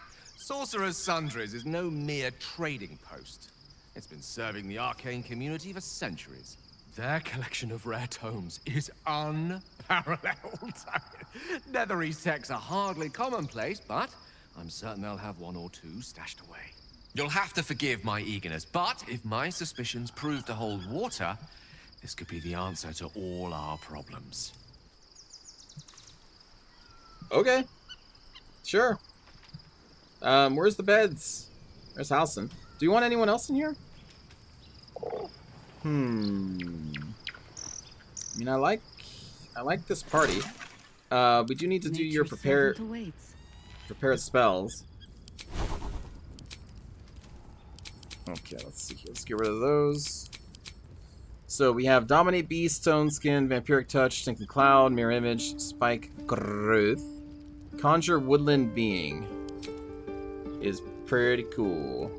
Sorcerer's Sundries is no mere trading post. It's been serving the arcane community for centuries. Their collection of rare tomes is unparalleled. Netherese texts are hardly commonplace, but I'm certain they'll have one or two stashed away. You'll have to forgive my eagerness, but if my suspicions prove to hold water, this could be the answer to all our problems. Okay. Sure. Where's the beds? Where's Halson? Do you want anyone else in here? I mean, I like this party. We do need to do your prepare spells. Okay, let's see here. Let's get rid of those. So we have Dominate Beast, Stone Skin, Vampiric Touch, Stinking Cloud, Mirror Image, Spike Growth. Conjure Woodland Being is pretty cool,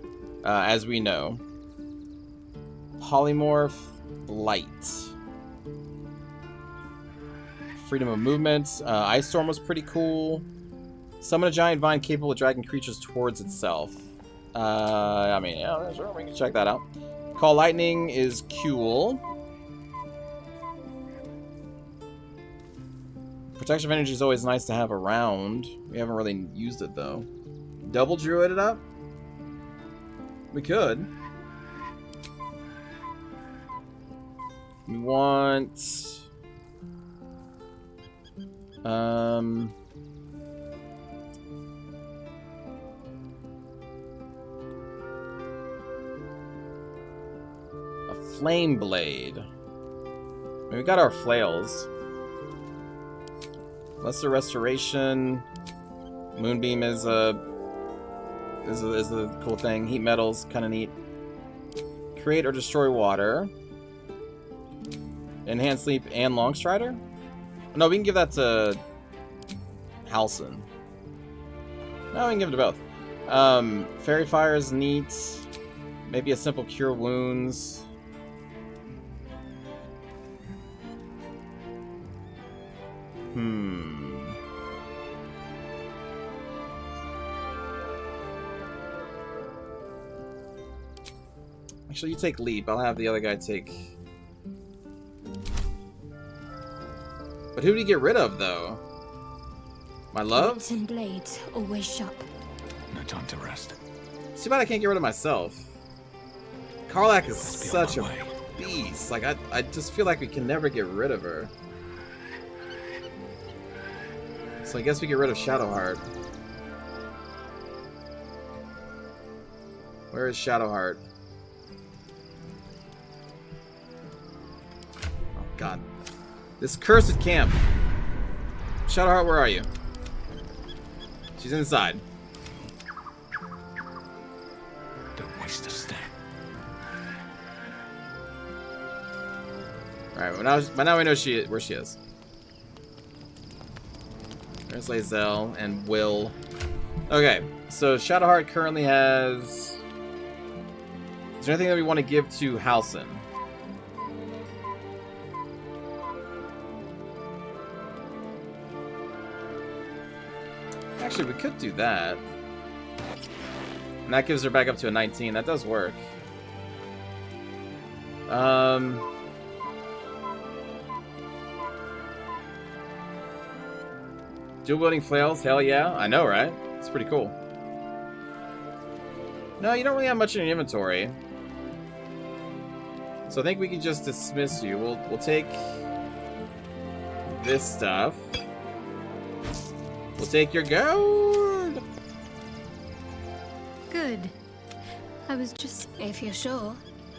as we know. Polymorph Light. Freedom of Movement. Ice Storm was pretty cool. Summon a giant vine capable of dragging creatures towards itself. I mean, yeah, sure, we can check that out. Call Lightning is cool. Protection of Energy is always nice to have around. We haven't really used it, though. Double Druid it up? We could. We want... a Flame Blade. I mean, we got our flails. Lesser Restoration. Moonbeam is a cool thing. Heat Metals, kind of neat. Create or destroy water. Enhance Sleep and Longstrider? No, we can give that to Halson. No, we can give it to both. Fairy Fire is neat. Maybe a simple Cure Wounds. Actually, you take Leap. I'll have the other guy take... But who do you get rid of, though? My love? Whips and blades, always sharp. No time to rest. It's too bad I can't get rid of myself. Karlach is such a beast. Like, I just feel like we can never get rid of her. So I guess we get rid of Shadowheart. Where is Shadowheart? Oh, God. This cursed camp. Shadowheart, where are you? She's inside. Don't waste a step. Alright, well now we know where she is. There's Lae'zel and Will. Okay, so Shadowheart currently has... Is there anything that we want to give to Halson? Actually, we could do that. And that gives her back up to a 19. That does work. Dual wielding flails? Hell yeah. I know, right? It's pretty cool. No, you don't really have much in your inventory. So I think we can just dismiss you. We'll take this stuff. We'll take your gold. Good. I was just... If you're sure.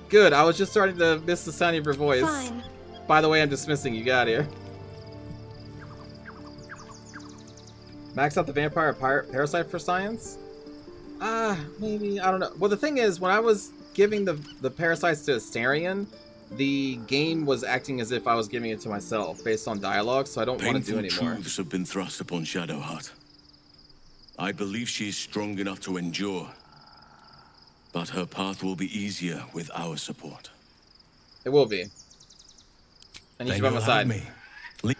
Good. I was just starting to miss the sound of your voice. Fine. By the way, I'm dismissing you. Get out of here. Max out the vampire parasite for science? Maybe. I don't know. Well, the thing is, when I was giving the parasites to Astarion, the game was acting as if I was giving it to myself based on dialogue, so I don't want to do Painful anymore. truths have been thrust upon Shadowheart. I believe she is strong enough to endure, but her path will be easier with our support. It will be. I need Then you by my you'll side. have me.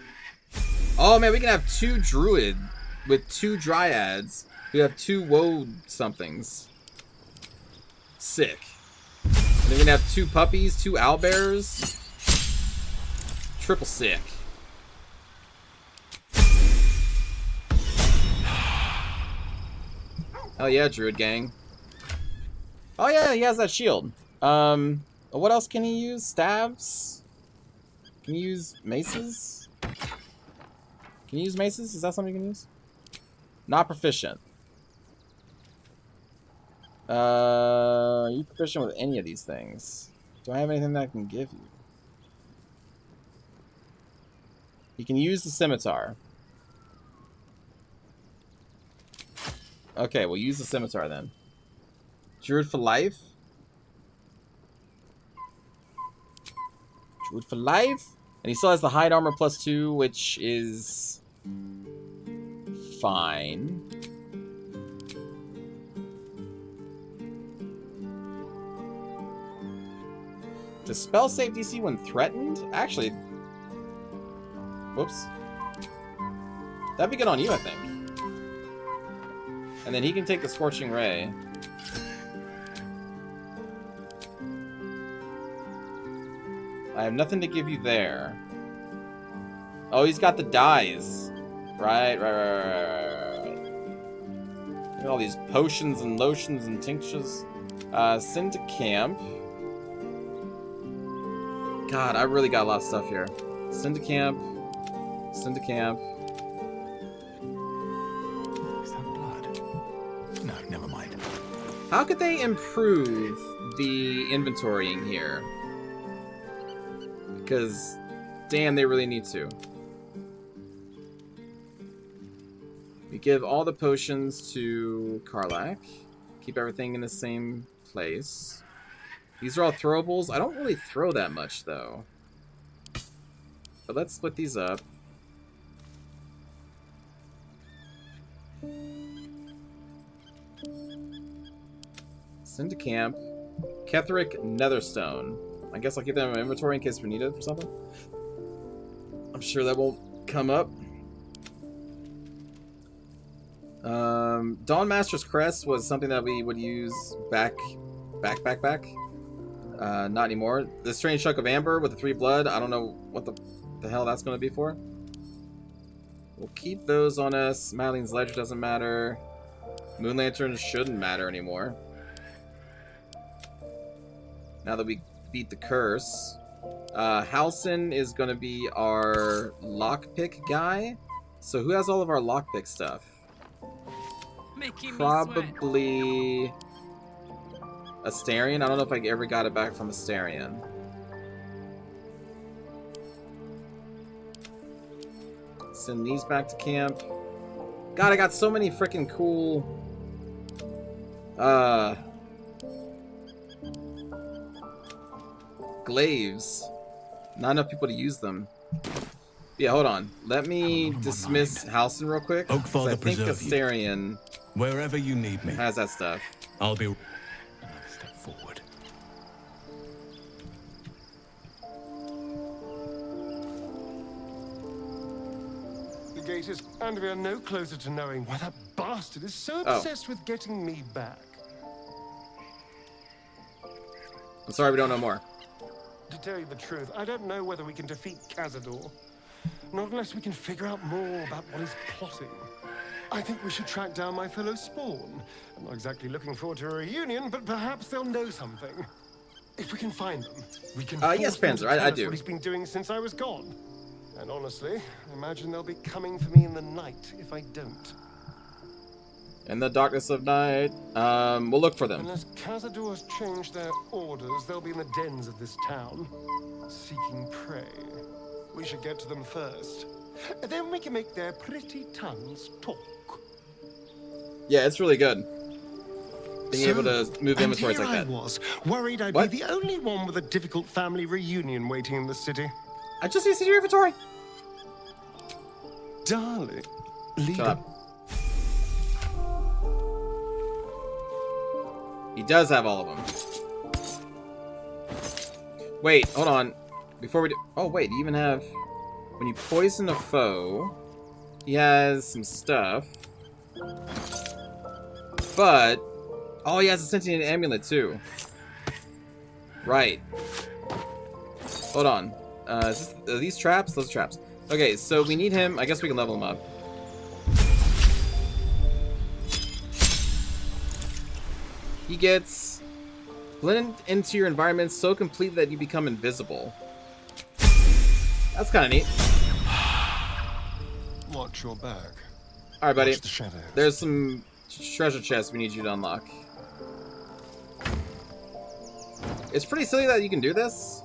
Oh man, we can have 2 druid with 2 dryads We have 2 woe somethings. Sick. And then we're gonna have 2 puppies, 2 owlbears. Triple sick. Hell yeah, Druid gang. Oh yeah, he has that shield. What else can he use? Staves? Can you use maces? Can you use maces? Is that something you can use? Not proficient. Are you proficient with any of these things? Do I have anything that I can give you? You can use the scimitar. Okay, we'll use the scimitar then. Druid for life. Druid for life. And he still has the hide armor +2, which is fine. Does spell save DC when threatened? Actually, whoops. That'd be good on you, I think. And then he can take the Scorching Ray. I have nothing to give you there. Oh, he's got the dyes. Right. Look at all these potions and lotions and tinctures. Send to camp. God, I really got a lot of stuff here. Send to camp. Send to camp. Is that blood? No, never mind. How could they improve the inventorying here? Because, damn, they really need to. We give all the potions to Karlach. Keep everything in the same place. These are all throwables. I don't really throw that much, though. But let's split these up. Send to camp. Ketheric Netherstone. I guess I'll keep them in my inventory in case we need it for something. I'm sure that won't come up. Dawnmaster's Crest was something that we would use back. Not anymore. The Strange Chunk of Amber with the 3 blood. I don't know what the hell that's going to be for. We'll keep those on us. Madeline's Ledger doesn't matter. Moon Lantern shouldn't matter anymore. Now that we beat the curse. Halsin is going to be our lockpick guy. So who has all of our lockpick stuff? Probably Astarion. I don't know if I ever got it back from Astarion. Send these back to camp. God, I got so many freaking cool glaives. Not enough people to use them. Yeah, hold on. Let me dismiss Halsin real quick. Oakfather, I think preserve you. Astarion Wherever you need me. has that stuff. I'll be... Another step forward. The gate is... And we are no closer to knowing why that bastard is so Oh. obsessed with getting me back. I'm sorry we don't know more. To tell you the truth, I don't know whether we can defeat Cazador. Not unless we can figure out more about what he's plotting. I think we should track down my fellow Spawn. I'm not exactly looking forward to a reunion, but perhaps they'll know something. If we can find them, we can yes, force them to Panzer, I tell us do. what he's been doing since I was gone. And honestly, I imagine they'll be coming for me in the night if I don't. In the darkness of night. We'll look for them. Unless Cazador has changed their orders, they'll be in the dens of this town, seeking prey. We should get to them first. Then we can make their pretty tongues talk. Yeah, it's really good. Being able to move and inventories here like I that. was, worried I'd What? be the only one with a difficult family reunion waiting in the city. I just need to see your inventory. Darling, lead Shut up. He does have all of them. Wait, hold on. Before we do... Oh, wait, you even have... When you poison a foe, he has some stuff. But oh, he has a sentient amulet too. Right. Hold on. Are these traps? Those are traps. Okay, so we need him. I guess we can level him up. He gets blend into your environment so completely that you become invisible. That's kind of neat. Watch your back. All right, buddy. Watch the shadows. There's some treasure chests we need you to unlock. It's pretty silly that you can do this.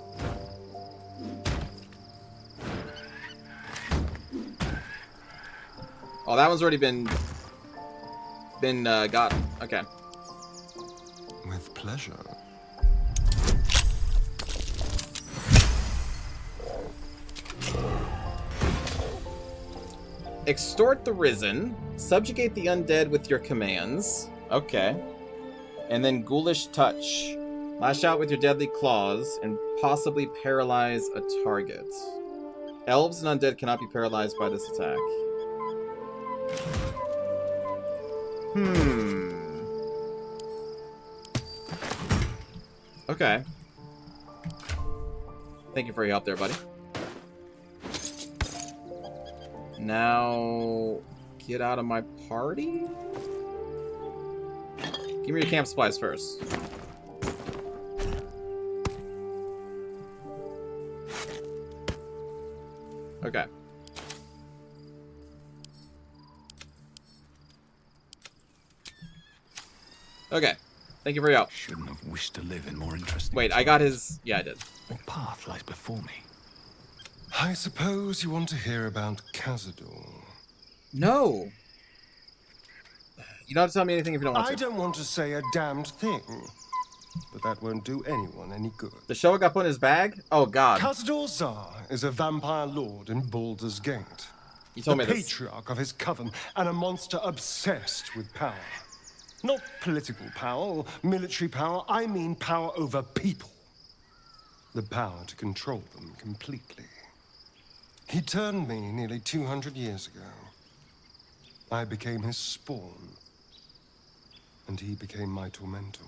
Oh, that one's already been gotten. Okay. With pleasure. Extort the risen. Subjugate the undead with your commands. Okay. And then ghoulish touch. Lash out with your deadly claws and possibly paralyze a target. Elves and undead cannot be paralyzed by this attack. Okay. Thank you for your help there, buddy. Now, get out of my party? Give me your camp supplies first. Okay. Okay. Thank you for your help. Shouldn't have wished to live in more interesting. Wait, I got his... Yeah, I did. What path lies before me? I suppose you want to hear about Cazador. No. You don't have to tell me anything if you don't want to. I don't want to say a damned thing, but that won't do anyone any good. The show got put in his bag? Oh, God. Cazador Zar is a vampire lord in Baldur's Gate. You told me the this. patriarch of his coven, and a monster obsessed with power. Not political power or military power, I mean power over people. The power to control them completely. He turned me nearly 200 years ago. I became his spawn, and he became my tormentor.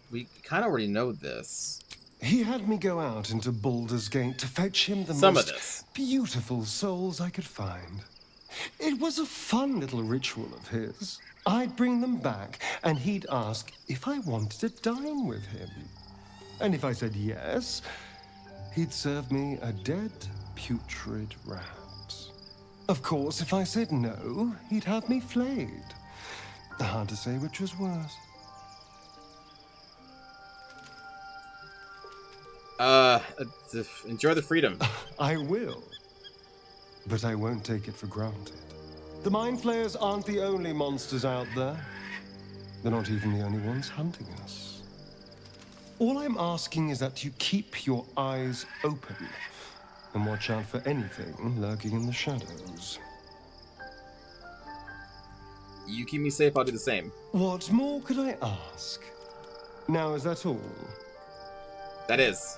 We kind of already know this. He had me go out into Baldur's Gate to fetch him the most beautiful souls I could find. It was a fun little ritual of his. I'd bring them back, and he'd ask if I wanted to dine with him. And if I said yes, he'd serve me a dead, putrid rat. Of course, if I said no, he'd have me flayed. Hard to say which was worse. Enjoy the freedom. I will. But I won't take it for granted. The Mind Flayers aren't the only monsters out there. They're not even the only ones hunting us. All I'm asking is that you keep your eyes open and watch out for anything lurking in the shadows. You keep me safe, I'll do the same. What more could I ask? Now, is that all? That is.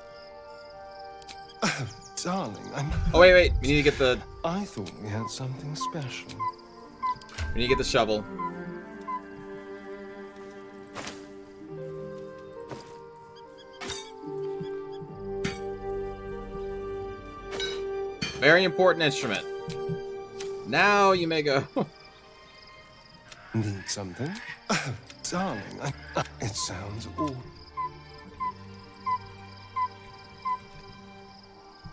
Oh, darling, Oh, wait. We need to get the... I thought we had something special. We need to get the shovel. Very important instrument. Now you may go. Need something? Oh, darling, it sounds awful.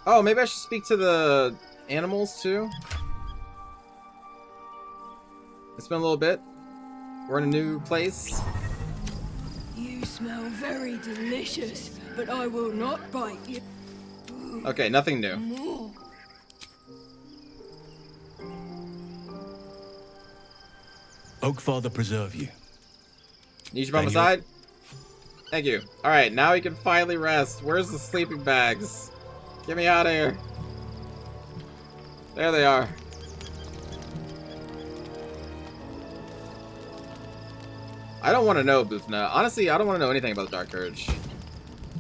Oh, maybe I should speak to the animals too. It's been a little bit. We're in a new place. You smell very delicious, but I will not bite you. Okay, nothing new. More. Oakfather preserve you. Need you by my side? Thank you. Alright, now we can finally rest. Where's the sleeping bags? Get me out of here. There they are. I don't want to know, Bufna. Honestly, I don't want to know anything about the Dark Urge.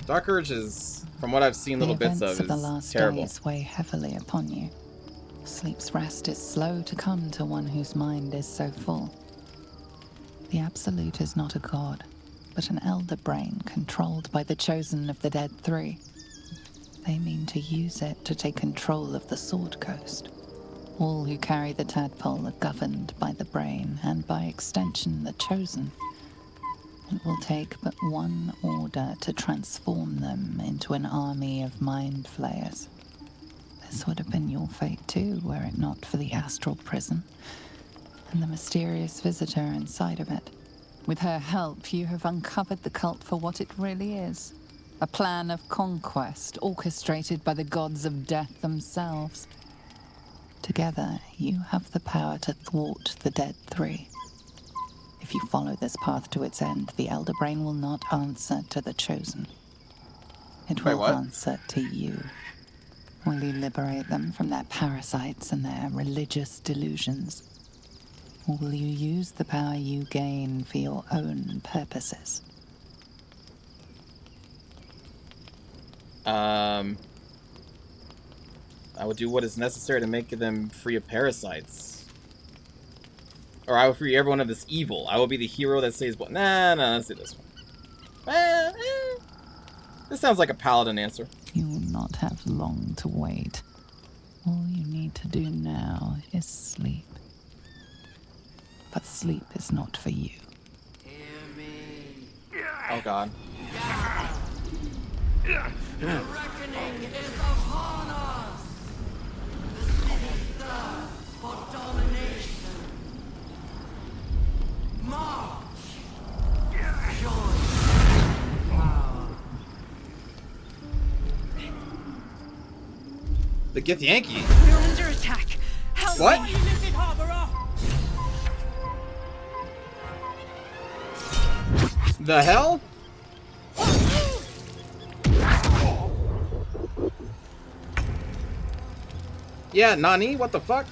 Dark Urge is, from what I've seen little bits of, the is last terrible. days weigh heavily upon you. Sleep's rest is slow to come to one whose mind is so full. The Absolute is not a god, but an elder brain controlled by the chosen of the Dead Three. They mean to use it to take control of the Sword Coast. All who carry the tadpole are governed by the brain, and by extension the chosen. It will take but one order to transform them into an army of mind flayers. This would have been your fate too, were it not for the astral prison and the mysterious visitor inside of it. With her help, you have uncovered the cult for what it really is. A plan of conquest orchestrated by the gods of death themselves. Together, you have the power to thwart the Dead Three. If you follow this path to its end, the Elder Brain will not answer to the Chosen. It will answer to you. Will you liberate them from their parasites and their religious delusions? Or will you use the power you gain for your own purposes? I would do what is necessary to make them free of parasites. Or I will free everyone of this evil. I will be the hero that saves... Nah, let's do this one. This sounds like a Paladin answer. You will not have long to wait. All you need to do now is sleep. But sleep is not for you. Oh god. The reckoning is upon us! The city thirsts for domination. March! Join power. The Githyanki. We're under attack. Help What? me! The hell? Yeah, Nani, what the fuck?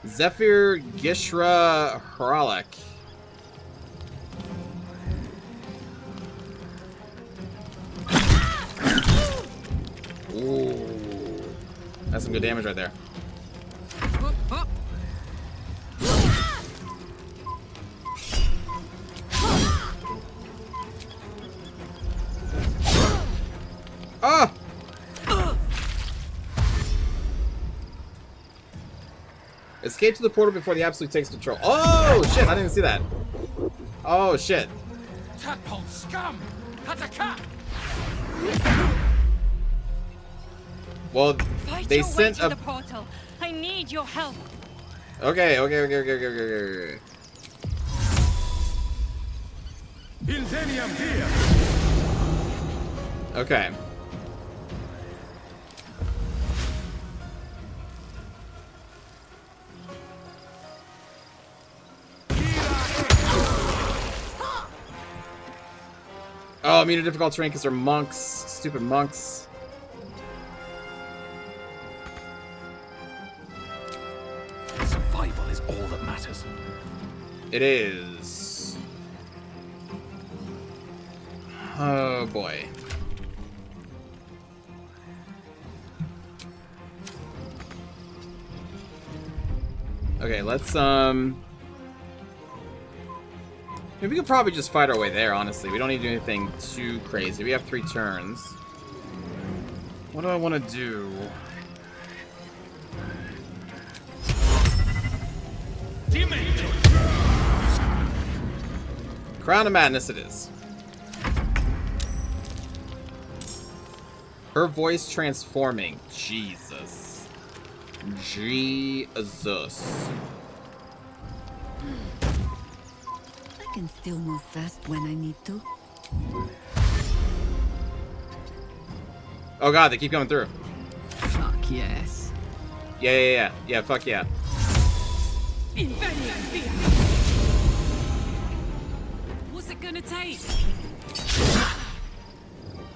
Zephyr Gishra Hralek. Ooh. That's some good damage right there. Ah! Escape to the portal before the Absolute takes control. Oh shit, I didn't see that. Oh shit. Tadpole scum! Hataka! Well, Fight they your sent way to a... the portal. I need your help. Okay. Okay. Oh, immune to difficult terrain because they're monks. Stupid monks. Survival is all that matters. It is. Oh boy. Okay, let's we could probably just fight our way there, honestly. We don't need to do anything too crazy. We have 3 turns. What do I want to do? Crown of Madness it is. Her voice transforming. Jesus. Jesus. I can still move fast when I need to. Oh god, they keep coming through. Fuck yes. Yeah, fuck yeah. What's it gonna take?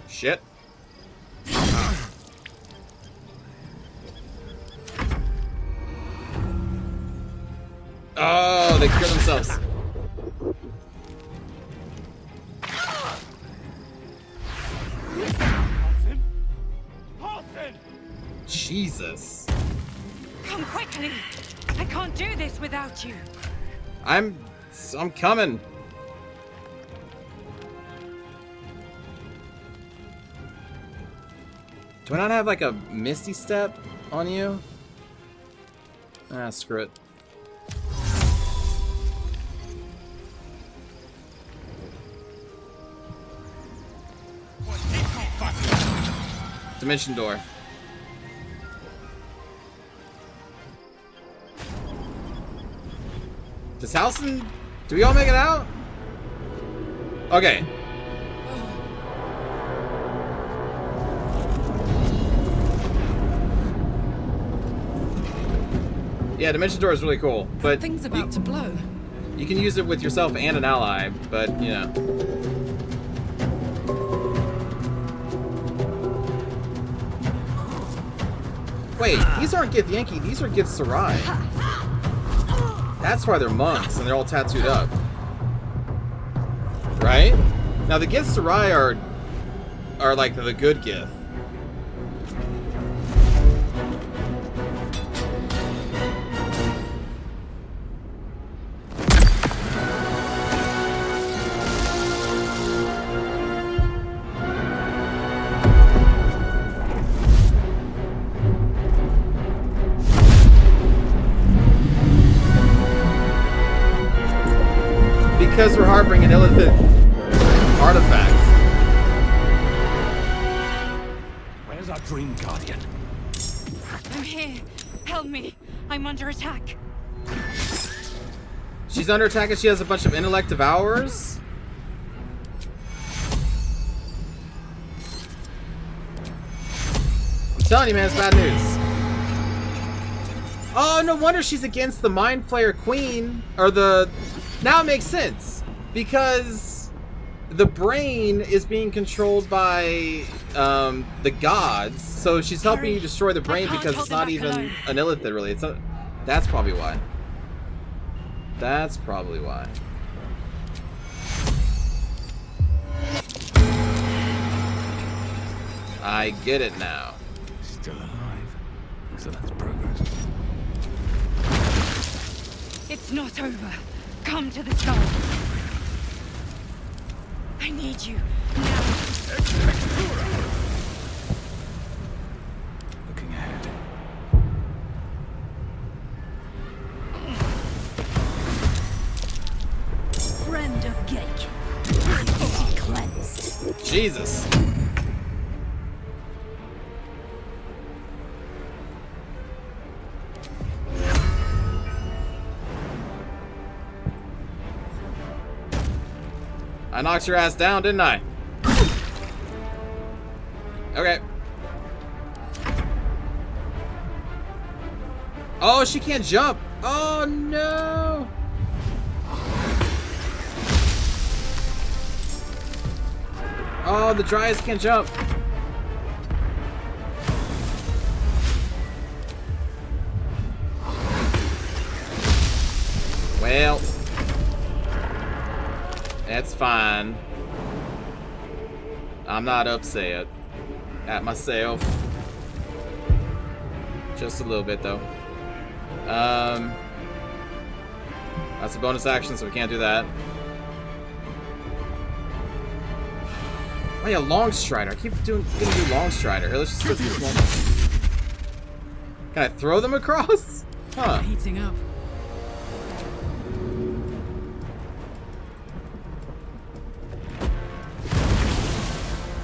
Shit. Oh, they kill themselves. Jesus. Come quickly. I can't do this without you. I'm coming. Do I not have like a Misty Step on you? Ah, screw it. Dimension door. Does Halson... Do we all make it out? Okay. Yeah, Dimension Door is really cool, but... Thing's about to blow. You can use it with yourself and an ally, but, you know. Wait, these aren't Gith Yankee, these are Gith Sarai. That's why they're monks, and they're all tattooed up. Right? Now, the Gith Sarai are like the good Gith. Because we're harboring an illithid artifact. Where's our Dream Guardian? I'm here. Help me. I'm under attack. She's under attack and she has a bunch of intellect devourers? I'm telling you, man, it's bad news. Oh, no wonder she's against the Mind Flayer Queen. Or the... Now it makes sense. Because the brain is being controlled by the gods. So she's helping you destroy the brain because it's not even an illithid, really. It's a, that's probably why. That's probably why. I get it now. Still alive. So that's progress. It's not over. Come to the skull. I need you now. Looking ahead. Friend of Gake. Body cleansed. Jesus. I knocked your ass down, didn't I? Okay. Oh, she can't jump. Oh, no. Oh, the Dryas can't jump. Well. That's fine. I'm not upset at myself. Just a little bit, though. That's a bonus action, so we can't do that. Oh yeah, Long Strider. I keep gonna do Long Strider. Here, let's just go through this one. Can I throw them across? Huh. Heating up.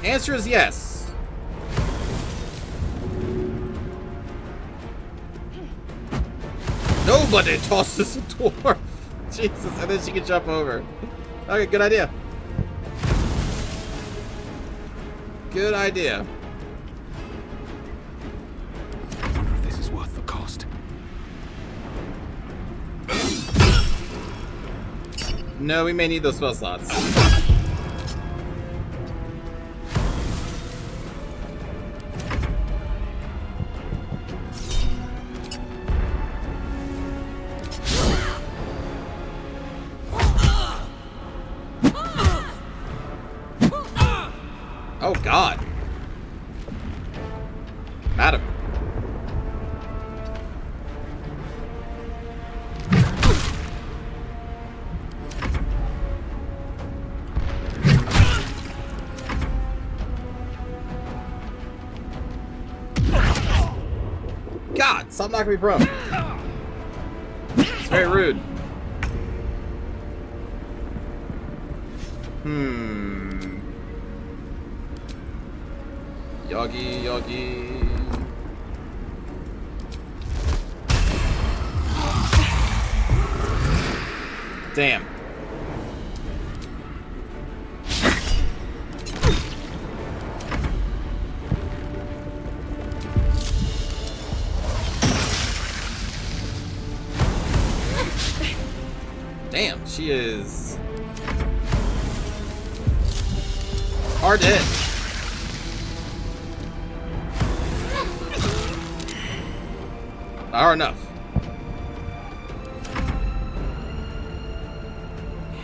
Answer is yes. Nobody tosses a dwarf. Jesus, and then she can jump over. Okay, good idea. Good idea. I wonder if this is worth the cost. No, we may need those spell slots. Oh, God. Madam. Stop knocking me prone. It's very rude. Yogi, Yogi. Damn. Damn, she is hard to hit. Are enough.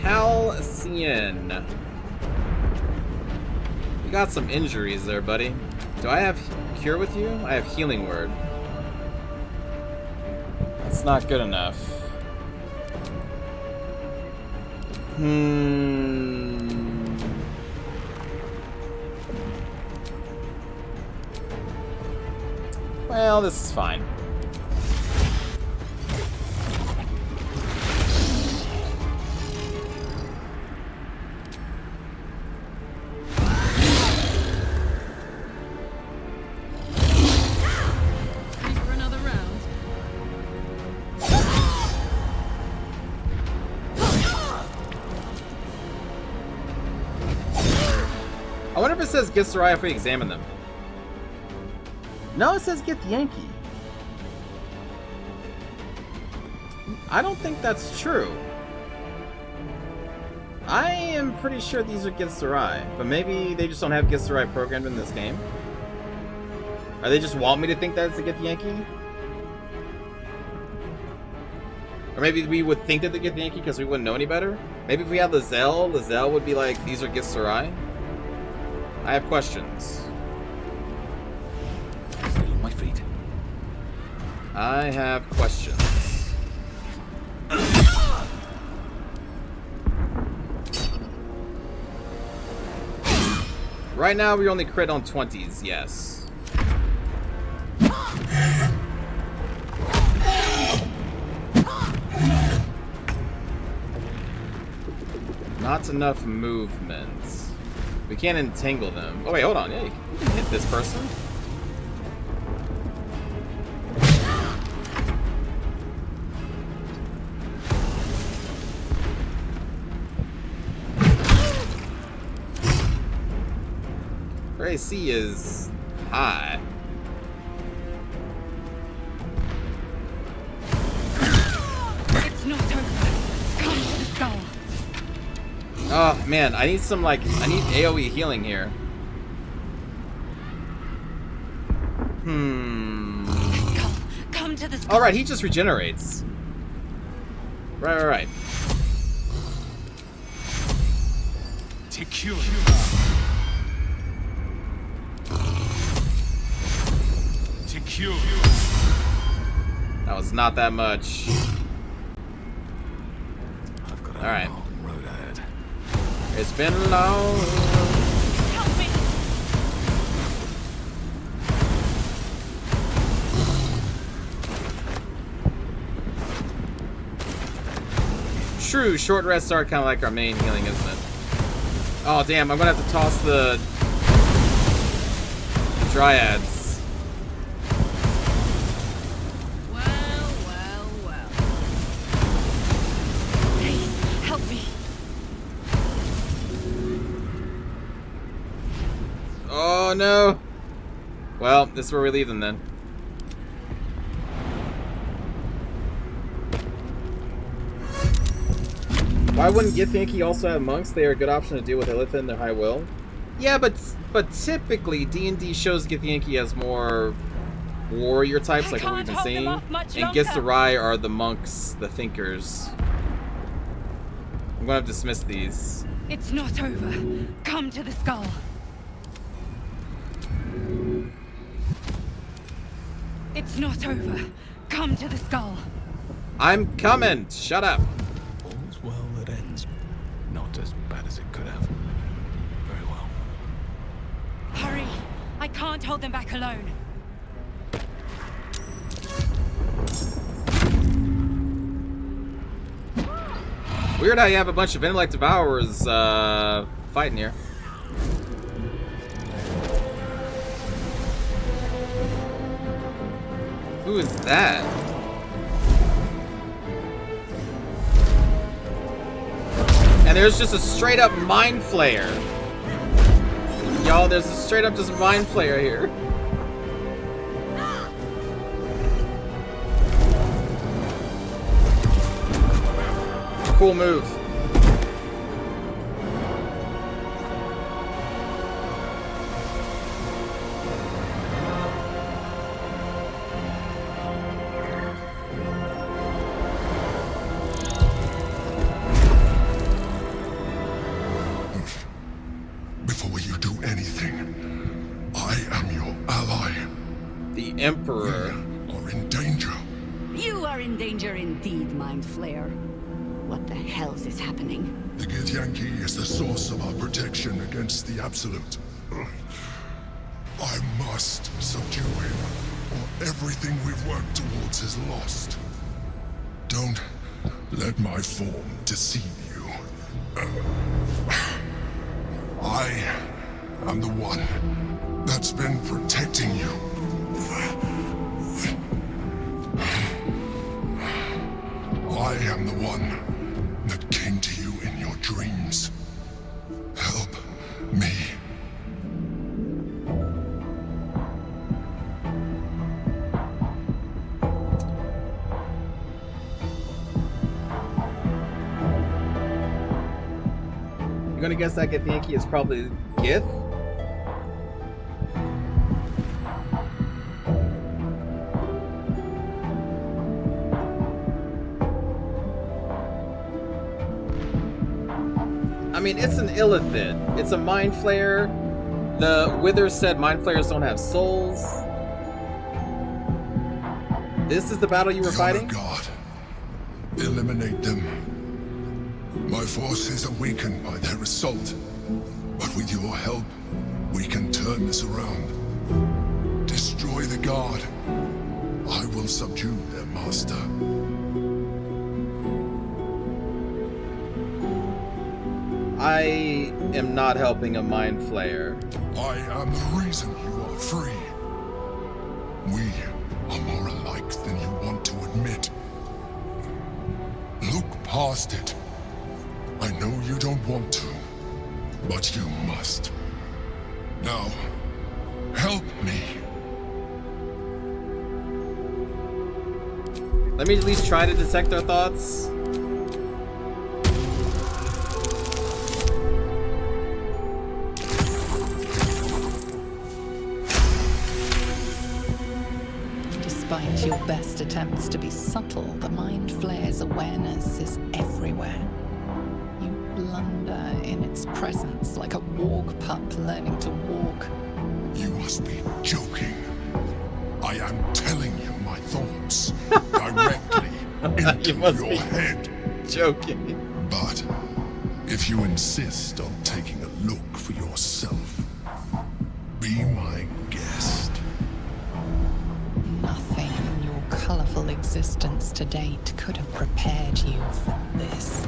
Halcyon. You got some injuries there, buddy. Do I have cure with you? I have healing word. That's not good enough. Well, this is fine. I wonder if it says Githzerai if we examine them. No, it says get Yankee. I don't think that's true. I am pretty sure these are Githzerai, but maybe they just don't have Githzerai programmed in this game. Or they just want me to think that it's a get Yankee? Or maybe we would think that they get Yankee because we wouldn't know any better? Maybe if we had Lizelle would be like, these are Githzerai? I have questions. Stay on my feet. I have questions. Right now, we only crit on 20s, yes. Not enough movement. We can't entangle them. Oh wait, hold on. Yeah, you can hit this person. Her AC is high. It's not over. Come to the skull. Oh man, I need some I need AoE healing here. Come to the skull. All right, he just regenerates. Right. Secure. Secure. That was not that much. I've got a Alright. long road ahead. It's been long. Help me. True, short rests are kind of like our main healing, isn't it? Oh damn, I'm gonna have to toss the Dryads. Well. Please, help me. Oh no. Well, this is where we leave them then. Why wouldn't Githyanki also have monks? They are a good option to deal with Illithid and their high will. Yeah, but typically D&D shows Githyanki as more warrior types, like what we've been seeing. And Githzerai are the monks, the thinkers. I'm gonna dismiss these. It's not over. Come to the skull. It's not over. Come to the skull. I'm coming! Shut up! All's well that ends. Not as bad as it could have. Very well. Hurry! I can't hold them back alone. Weird how you have a bunch of intellect devourers fighting here. Who is that? And there's just a straight up mind flayer. Y'all, there's a straight up just mind flayer here. Cool move. Before you do anything, I am your ally. The Emperor. We are in danger. You are in danger indeed, Mind Flayer. What the hell is happening? The Githyanki is the source of our protection against the Absolute. I must subdue him, or everything we've worked towards is lost. Don't let my form deceive you. I am the one that's been protecting you. I am the one that came to you in your dreams. Help me. You're gonna guess that Githyanki is probably Gith? I mean, it's an illithid. It's a mind flayer. The Wither said mind flayers don't have souls. This is the battle you were fighting? God, eliminate them. My forces are weakened by their assault, but with your help, we can turn this around. Destroy the guard. I will subdue their master. I am not helping a mind flayer. I am the reason you are free. We are more alike than you want to admit. Look past it. I know you don't want to, but you must. Now, help me. Let me at least try to detect their thoughts. Despite your best attempts to be subtle, the Mind Flayer's awareness is everywhere. You blunder in its presence like a walk pup learning to walk. You must be joking. I am telling you my thoughts directly into your head. Joking. But if you insist on taking a look for yourself, be my guest. Nothing in your colorful existence to date could have prepared you for this.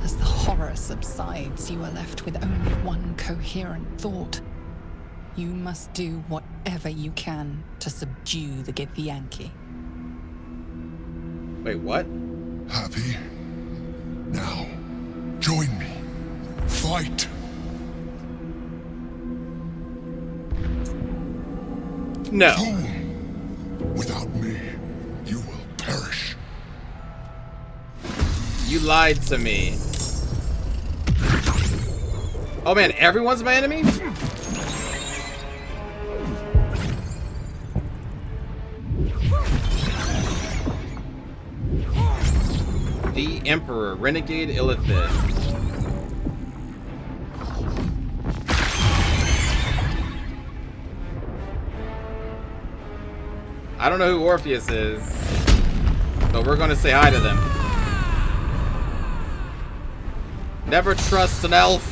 As the horror subsides, you are left with only one coherent thought. You must do whatever you can to subdue the Githyanki. Wait, what? Happy? Now, join me. Fight! No. Without me, you will perish. You lied to me. Oh man, everyone's my enemy? The Emperor, Renegade Illithid. I don't know who Orpheus is, but we're gonna say hi to them. Never trust an elf.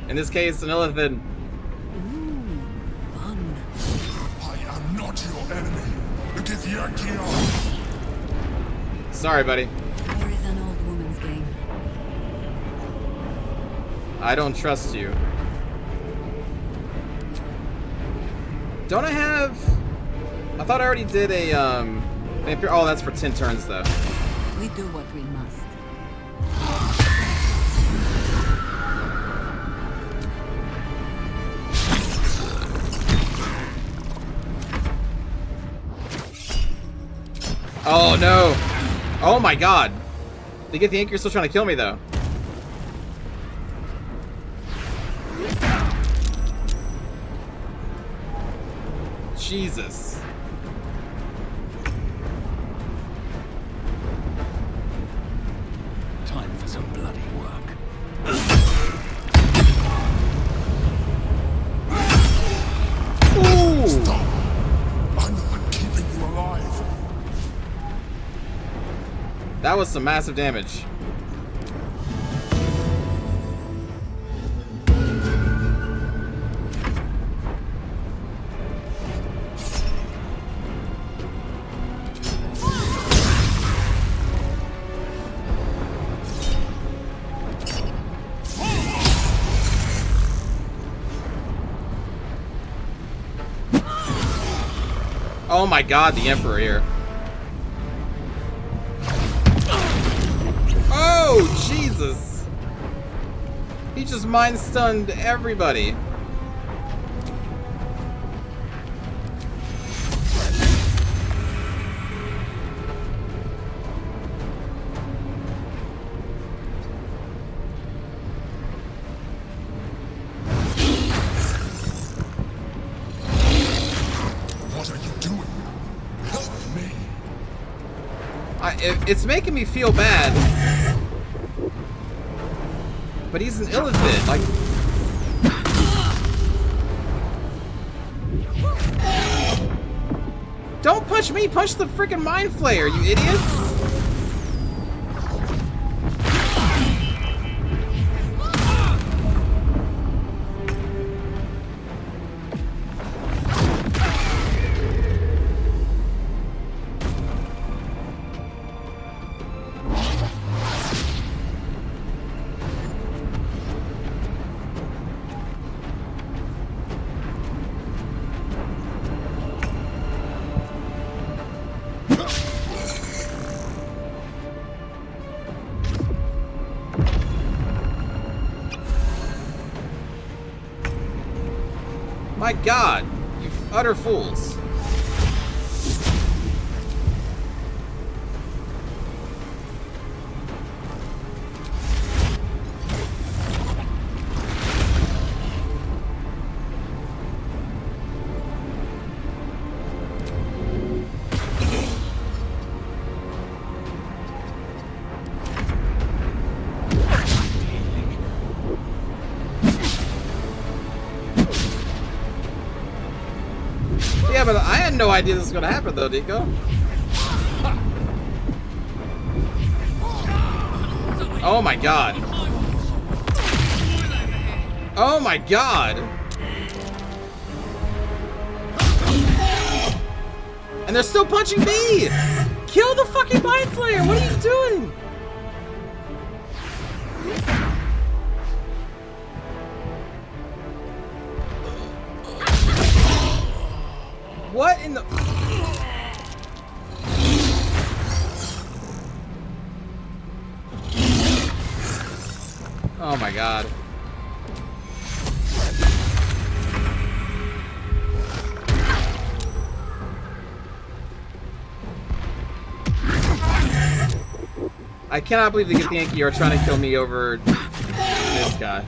In this case, an illithid. I am not your enemy. The Githyanki are. Sorry, buddy. War is an old woman's game. I don't trust you. Don't I have... I thought I already did a, vampire... Oh, that's for 10 turns, though. We do what we must. Oh, no. Oh, my God. They get the ink, you're still trying to kill me, though. Jesus. Time for some bloody work. Ooh. Stop. I'm the one keeping you alive. That was some massive damage. Oh my God, the Emperor here. Oh, Jesus. He just mind stunned everybody. What are you doing? Help me. It's making me feel bad. But he's an illithid, like... Don't punch me, punch the freaking Mind Flayer, you idiots! My God, you utter fools. Yeah, but I had no idea this was gonna happen though, Nico. Oh my God. Oh my God. And they're still punching me! Kill the fucking Mind Flayer! What are you doing? What in the... Oh my God. I cannot believe the Githyanki are trying to kill me over this guy.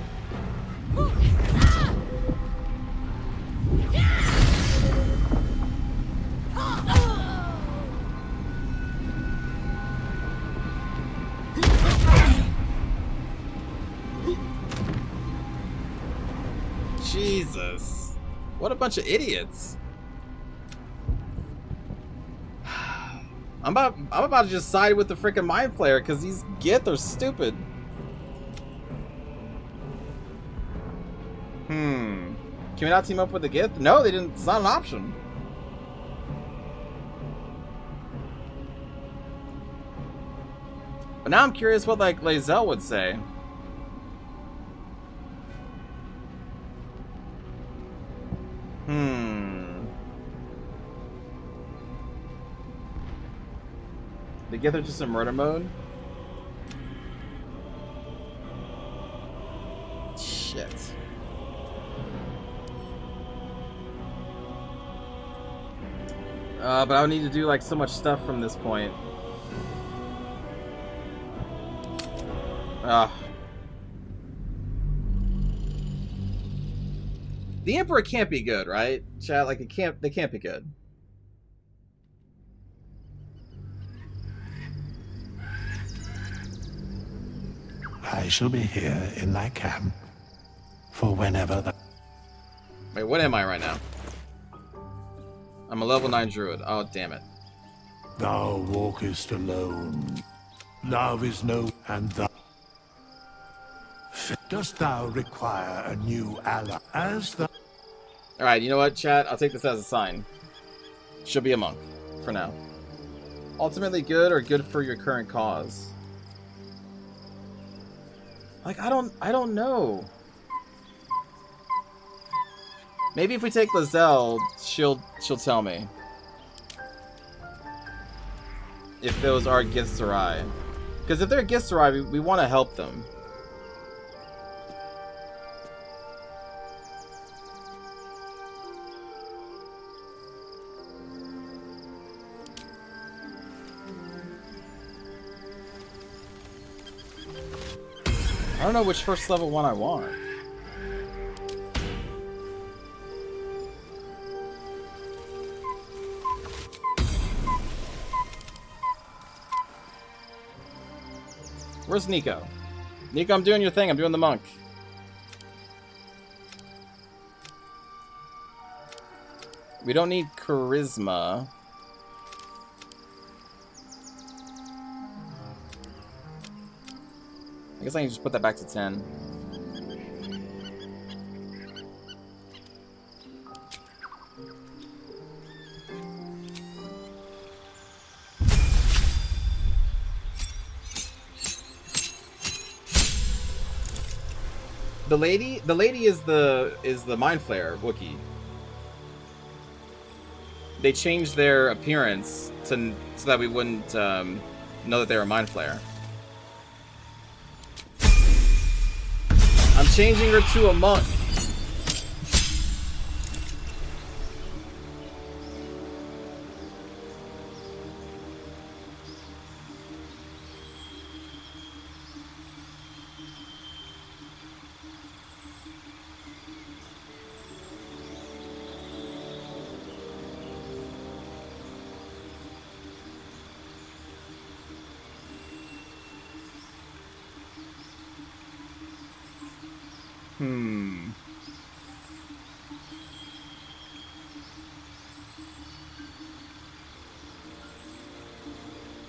Jesus. What a bunch of idiots. I'm about to just side with the freaking Mind Flayer because these Gith are stupid. Can we not team up with the Gith? No, they didn't. It's not an option. But now I'm curious what, like, Lae'zel would say. They get her just in murder mode? Shit. But I would need to do, like, so much stuff from this point. The Emperor can't be good, right? Chat, like, they can't be good. I shall be here in thy camp for whenever the... Wait, what am I right now? I'm a level 9 druid. Oh, damn it. Thou walkest alone. Love is no... and thou... Dost thou require a new ally as the... Alright, you know what, chat? I'll take this as a sign. She'll be a monk, for now. Ultimately good or good for your current cause? Like, I don't know. Maybe if we take Lae'zel, she'll tell me. If those are Githzerai. Because if they're Githzerai, we want to help them. I don't know which first level one I want. Where's Nico? Nico, I'm doing your thing. I'm doing the monk. We don't need charisma. I guess I can just put that back to 10. The lady is the Mind Flayer Wookiee. They changed their appearance so that we wouldn't know that they were Mind Flayer. I'm changing her to a monk.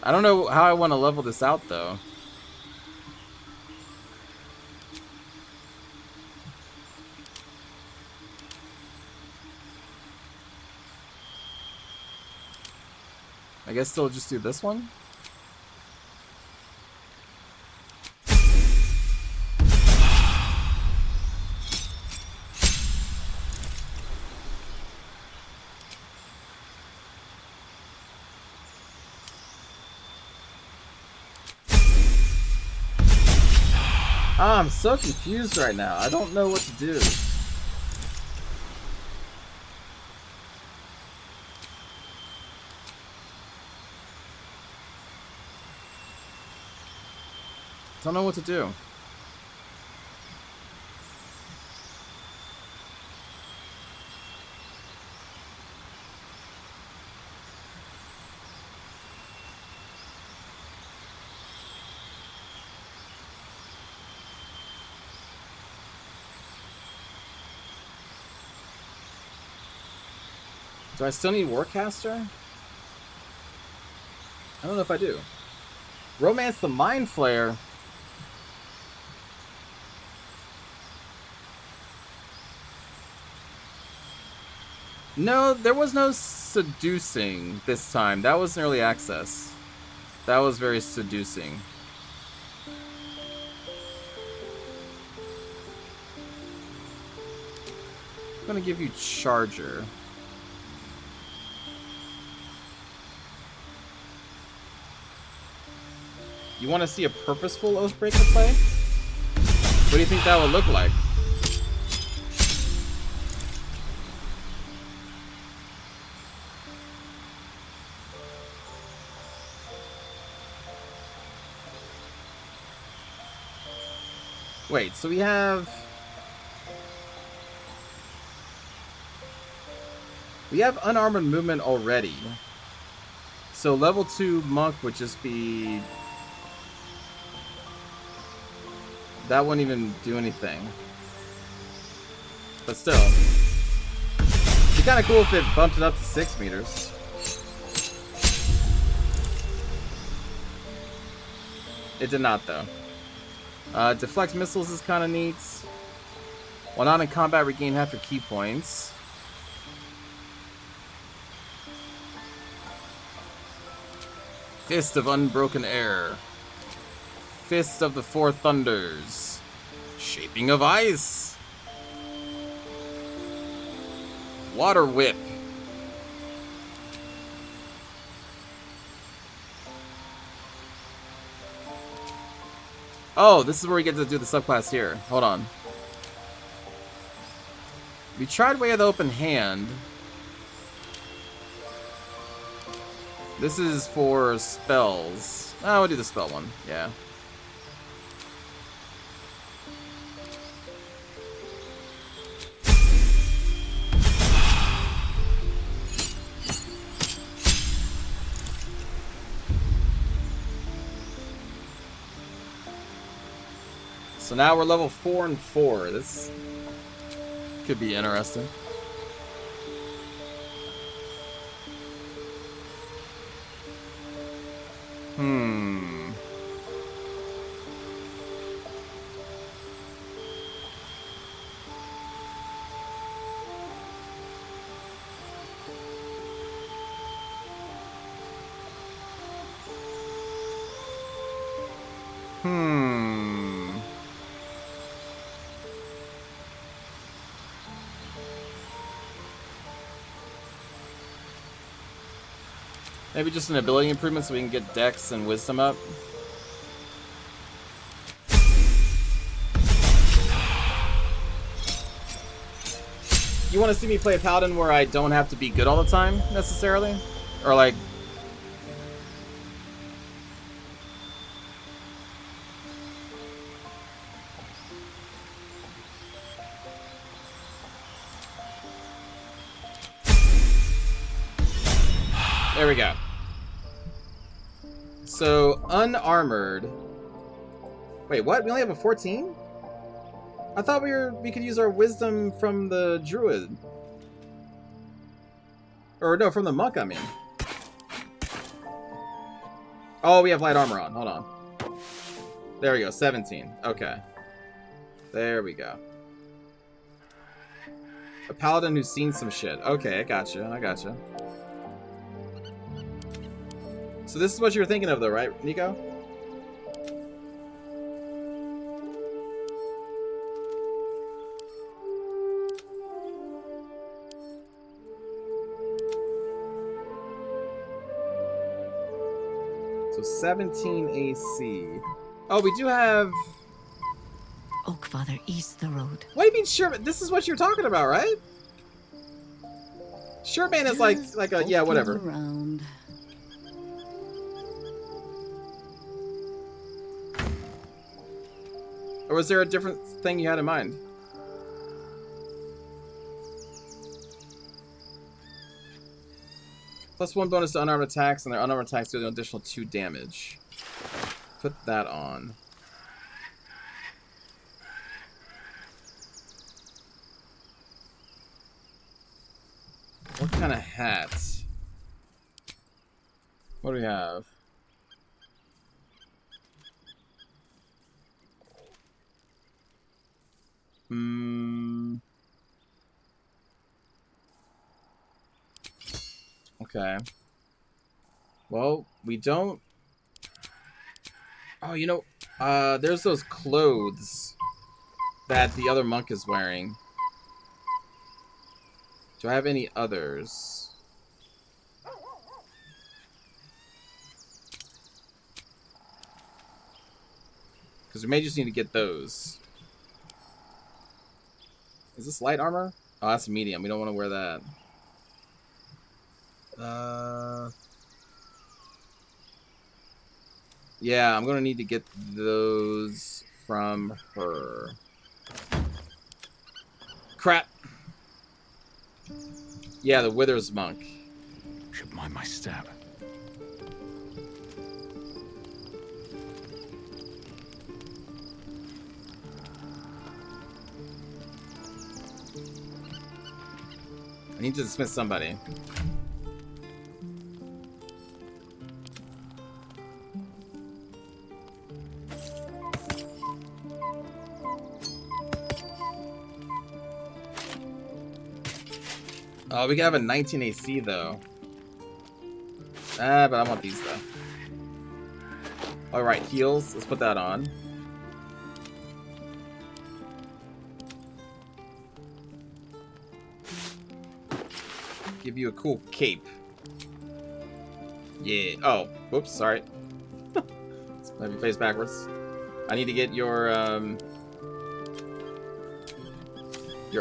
I don't know how I want to level this out, though. I guess they'll just do this one? Oh, I'm so confused right now. I don't know what to do. Don't know what to do. Do I still need Warcaster? I don't know if I do. Romance the Mind Flayer. No, there was no seducing this time. That was early access. That was very seducing. gonna give you Charger. You want to see a purposeful Oathbreaker play? What do you think that would look like? Wait, so we have unarmored movement already. So level 2 monk would just be... That wouldn't even do anything. But still. It'd be kind of cool if it bumped it up to 6 meters. It did not, though. Deflect missiles is kind of neat. While not in combat, regain half your key points. Fist of Unbroken Air. Fist of the Four Thunders. Shaping of Ice. Water Whip. Oh, this is where we get to do the subclass here. Hold on. We tried Way of the Open Hand. This is for spells. Oh, we'll do the spell one. Yeah. So now we're level 4 and 4. This could be interesting. Maybe just an ability improvement so we can get Dex and Wisdom up. You want to see me play a Paladin where I don't have to be good all the time, necessarily? Or like... There we go. So, unarmored. Wait, what? We only have a 14? I thought we could use our wisdom from the druid. Or no, from the monk, I mean. Oh, we have light armor on. Hold on. There we go, 17. Okay. There we go. A paladin who's seen some shit. Okay, I gotcha. I gotcha. So this is what you were thinking of, though, right, Nico? So 17 AC. Oh, we do have... Oakfather east the road. What do you mean, Sherman? This is what you're talking about, right? Sherman is like a... Yeah, whatever. Around. Or was there a different thing you had in mind? +1 bonus to unarmed attacks, and their unarmed attacks do an additional 2 damage. Put that on. What kind of hat? What do we have? Okay. Well, we don't... Oh, you know, there's those clothes that the other monk is wearing. Do I have any others? Because we may just need to get those. Is this light armor? Oh, that's medium. We don't want to wear that. Yeah, I'm gonna need to get those from her. Crap. Yeah, the Withers monk. Should mind my step. I need to dismiss somebody. Oh, we can have a 19 AC though. But I want these though. Alright, heals. Let's put that on. Give you a cool cape. Yeah. Oh, whoops, sorry. Have your face backwards. I need to get your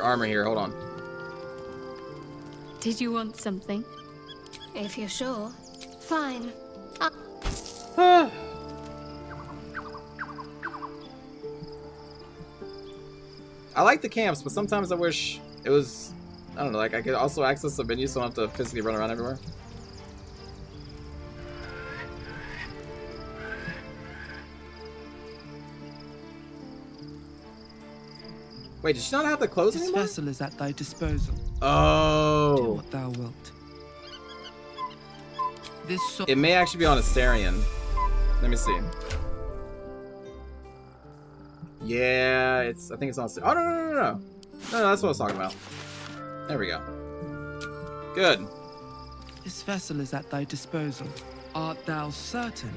armor here. Hold on. Did you want something? If you're sure. Fine. I like the camps, but sometimes I wish it was, I don't know, like I could also access the menu so I don't have to physically run around everywhere. Wait, did she not have the clothes This anymore? vessel is at thy disposal. Oh. Do what thou wilt. This It may actually be on Astarion. Let me see. Yeah, I think it's on Astarion. Oh, no. No, that's what I was talking about. There we go. Good. This vessel is at thy disposal. Art thou certain?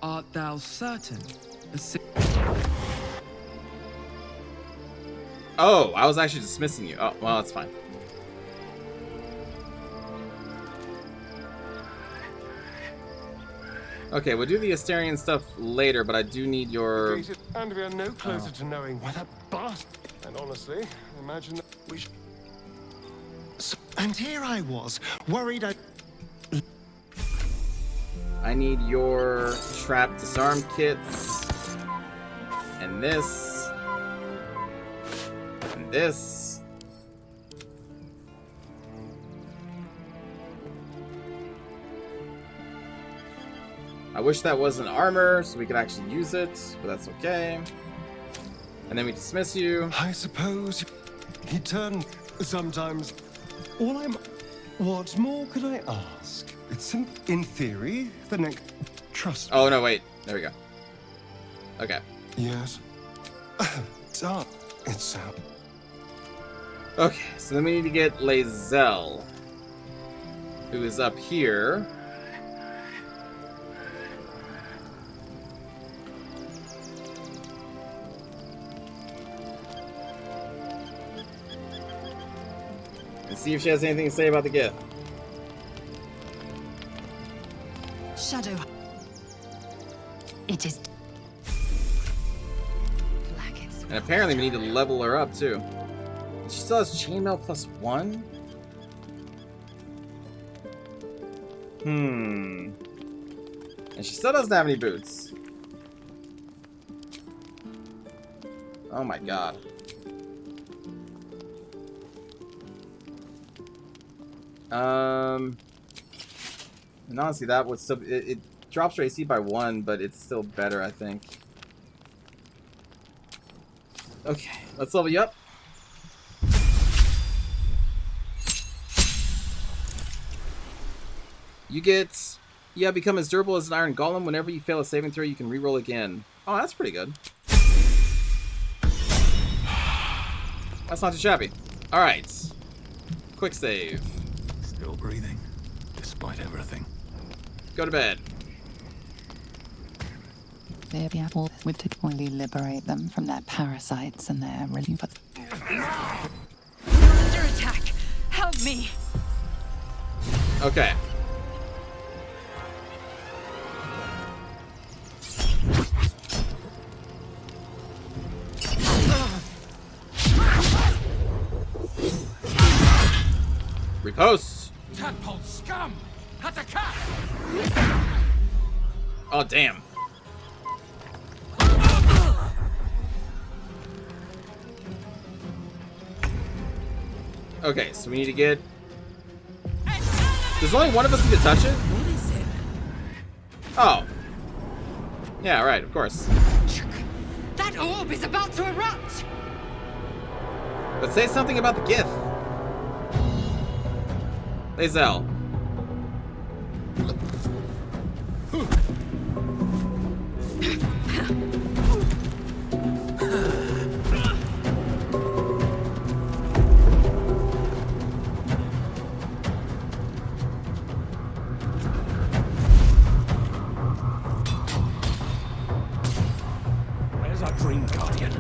Art thou certain? Oh, I was actually dismissing you. Oh, well, that's fine. Okay, we'll do the Astarion stuff later, but I do need your... And we are no closer to knowing where that bastard. And honestly, imagine that we should... And here I was, worried I need your trap disarm kits. And this. And this. I wish that wasn't armor, so we could actually use it, but that's okay. And then we dismiss you. I suppose he turned sometimes. What more could I ask? It's in theory, the next trust. Oh no, wait. There we go. Okay. Yes. Dark. It's out. Okay, so then we need to get Lae'zel, who is up here. And see if she has anything to say about the gift. Shadow. It is. And apparently we need to level her up too. And she still has chainmail +1? And she still doesn't have any boots. Oh my god. And honestly, that would still it drops her AC by 1, but it's still better, I think. Okay, let's level you up. You get, become as durable as an iron golem. Whenever you fail a saving throw, you can reroll again. Oh, that's pretty good. That's not too shabby. All right, quick save. Still breathing, despite everything. Go to bed. The apple would typically liberate them from their parasites and their relief. attack. Help me. Okay. Repose. Tadpole scum! Attack! Oh, damn. Okay, so we need to get... There's only one of us who can touch it? What is it? Oh. Yeah, right, of course. That orb is about to erupt! But say something about the Gith. Lae'zel. Where's our dream guardian?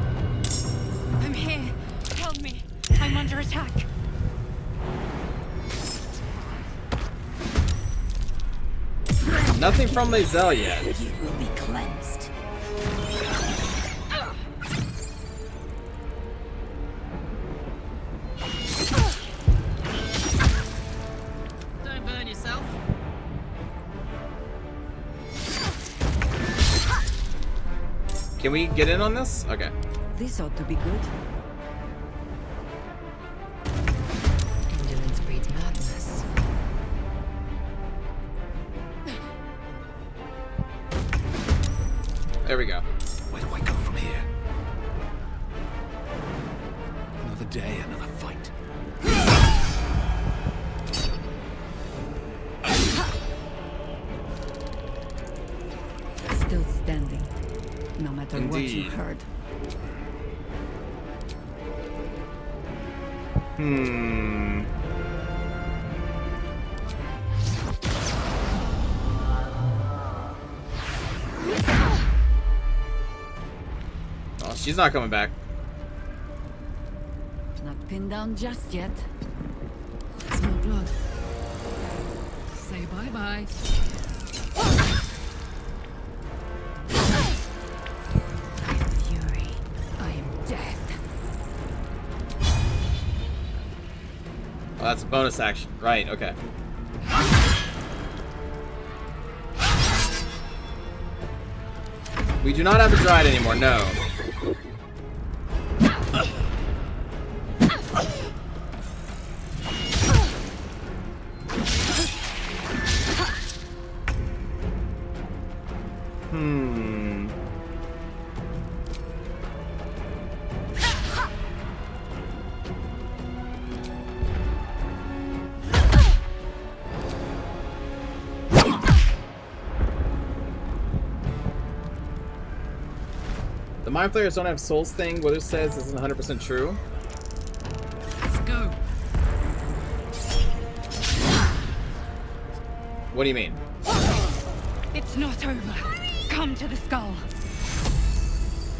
I'm here. Help me. I'm under attack. Nothing from Lae'zel yet. You will be cleansed. Don't burn yourself. Can we get in on this? Okay. This ought to be good. Indolence breeds madness. There we go. Where do I go from here? Another day, another fight. Still standing, no matter what you Indeed. heard. Oh, she's not coming back. Not pinned down just yet. Smell blood. Say bye-bye. Fury, I am death. Oh, that's a bonus action. Right, okay. We do not have a Dryad anymore, no. The Mind Flayers don't have souls thing, Withers says isn't 100% true. Let's go. What do you mean? It's not over. Come to the skull.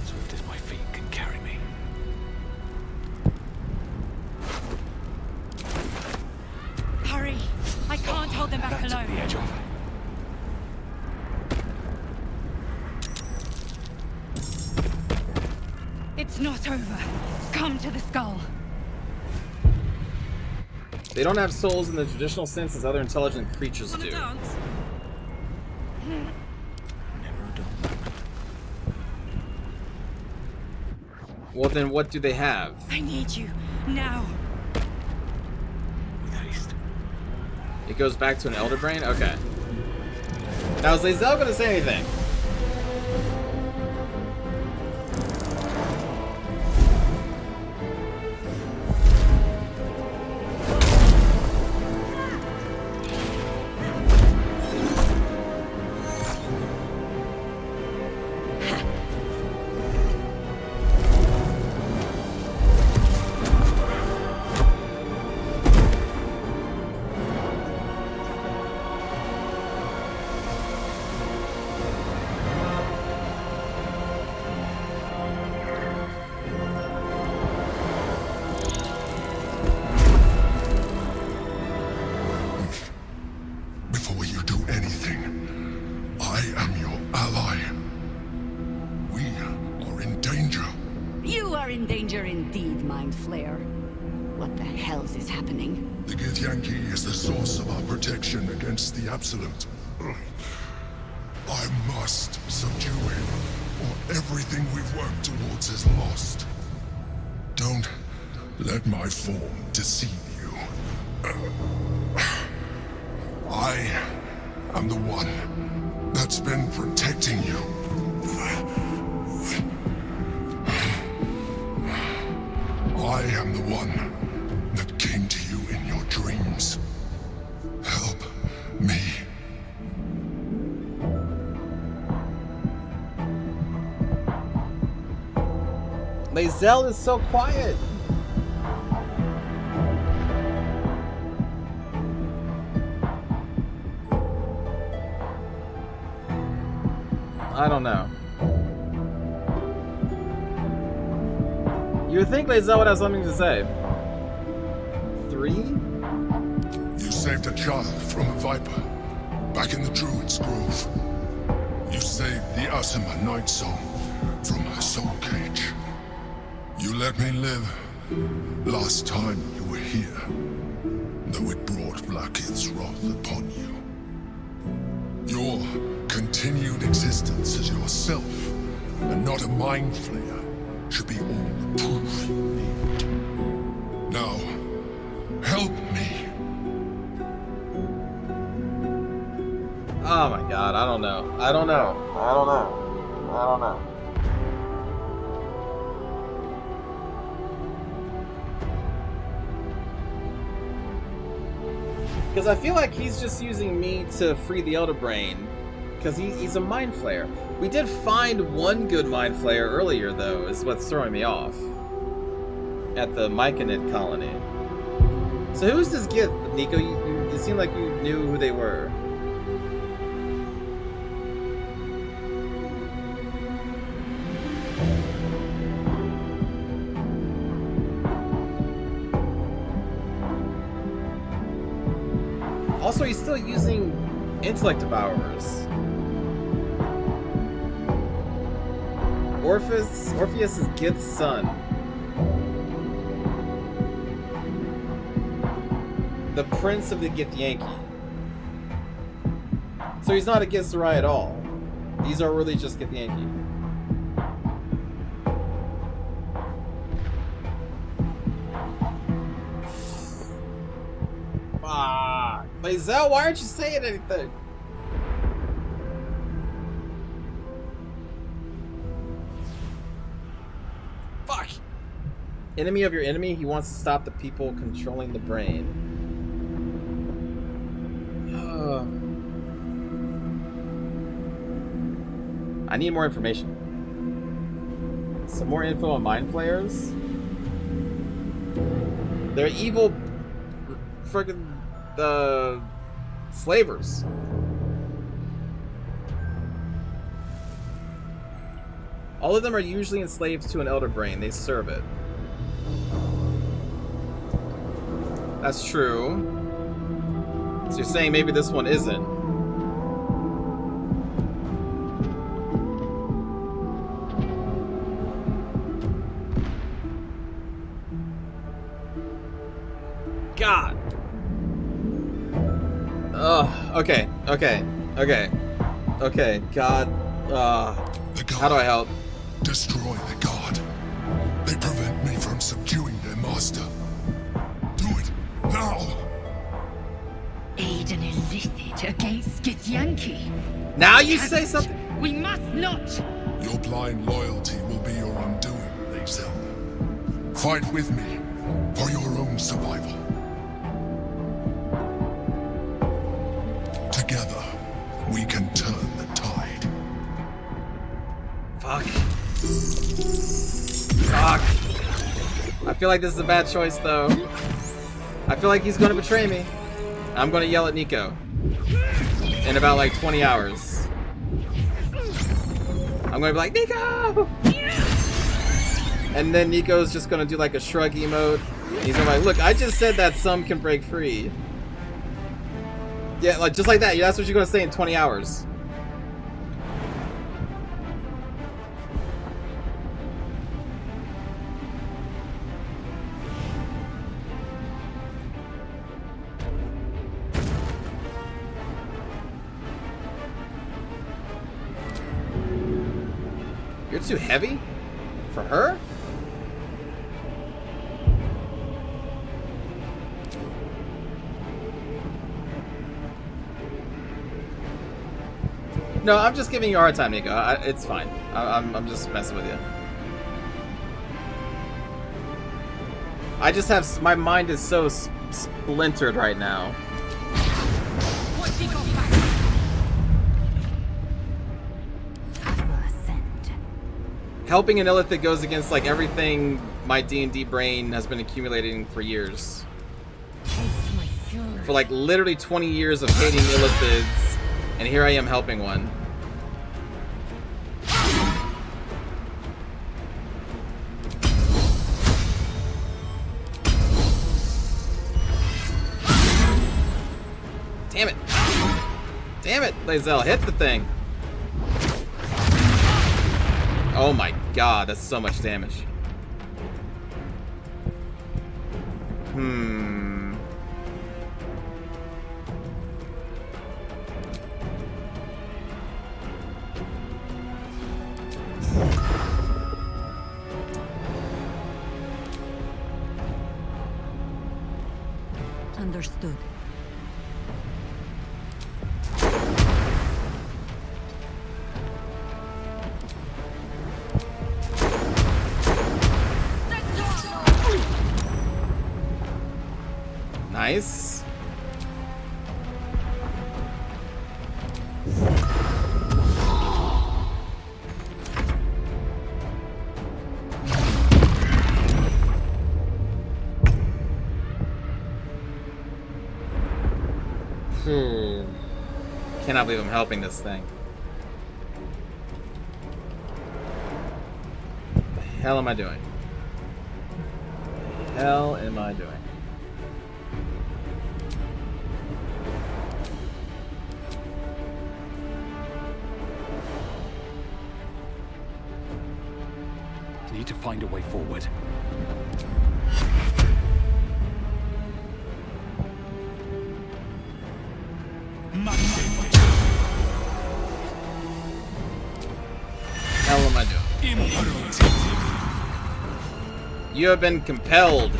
Swift as my feet can carry me. Hurry. I can't hold them back That took alone. the edge off. It's not over. Come to the skull. They don't have souls in the traditional sense as other intelligent creatures Wanna do. dance? Never a dull moment. Well, then what do they have? I need you now. With haste. It goes back to an Elder Brain? Okay. Now, is Lae'zel gonna say anything? in danger indeed, Mind Flayer. What the hell's is happening? The Githyanki is the source of our protection against the Absolute. I must subdue him, or everything we've worked towards is lost. Don't let my form deceive you. I am the one that's been protecting you. I am the one that came to you in your dreams. Help me. Lae'zel is so quiet. I don't know. You would think Lae'zel would have something to say. 3? You saved a child from a viper back in the Druid's Grove. You saved the Asima Night Song from her soul cage. You let me live last time you were here, though it brought Blackith's wrath upon you. Your continued existence as yourself, and not a mind flayer, should be all the proof you need. Now, help me. Oh my god, I don't know. I don't know. I don't know. I don't know. Because I feel like he's just using me to free the Elder Brain. Because he's a Mind Flayer. We did find one good Mind Flayer earlier, though, is what's throwing me off. At the Myconid colony. So who's this Gith, Nico? You seemed like you knew who they were. Also, he's still using Intellect Devourers. Orpheus is Gith's son. The Prince of the Githyanki. So he's not a Githzerai at all. These are really just Githyanki. Fuck. Lae'zel, why aren't you saying anything? Fuck. Enemy of your enemy, he wants to stop the people controlling the brain. I need more information. Some more info on Mind Flayers. They're evil friggin' slavers. All of them are usually enslaved to an Elder Brain. They serve it. That's true. So you're saying maybe this one isn't. God. Okay. God. How do I help? Destroy the god. They prevent me from subduing their master. Do it now. Aid an illithid against Githyanki. Now you say something. We must not. Your blind loyalty will be your undoing, Lae'zel. Fight with me for your own survival. Together, we can turn the tide. Fuck. I feel like this is a bad choice, though. I feel like he's gonna betray me. I'm gonna yell at Nico. In about like 20 hours. I'm gonna be like, Nico! And then Nico's just gonna do like a shrug emote. And he's gonna be like, look, I just said that some can break free. Yeah, like just like that. Yeah, that's what you're gonna say in 20 hours. too heavy for her? No, I'm just giving you a hard time, Nico. It's fine. I'm just messing with you. I just have... My mind is so splintered right now. Helping an illithid goes against, like, everything my D&D brain has been accumulating for years. For, like, literally 20 years of hating illithids, and here I am helping one. Damn it! Damn it, Lae'zel, hit the thing! Oh my god, that's so much damage. Understood. Nice. Cannot believe I'm helping this thing. What the hell am I doing? What the hell am I doing? Need to find a way forward. Hell am I doing? You have been compelled.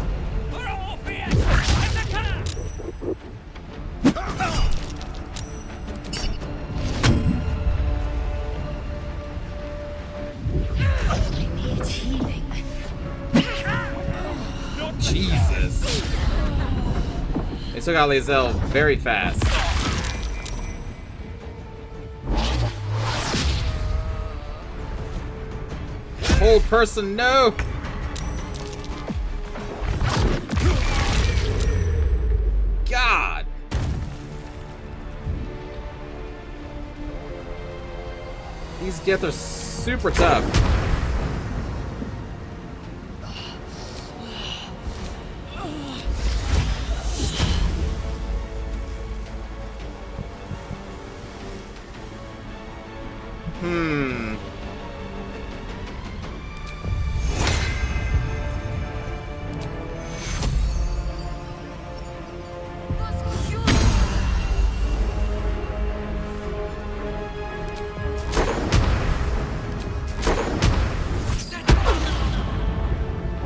Jesus. They took out Lae'zel very fast. Hold person, no! God! These Geth are super tough.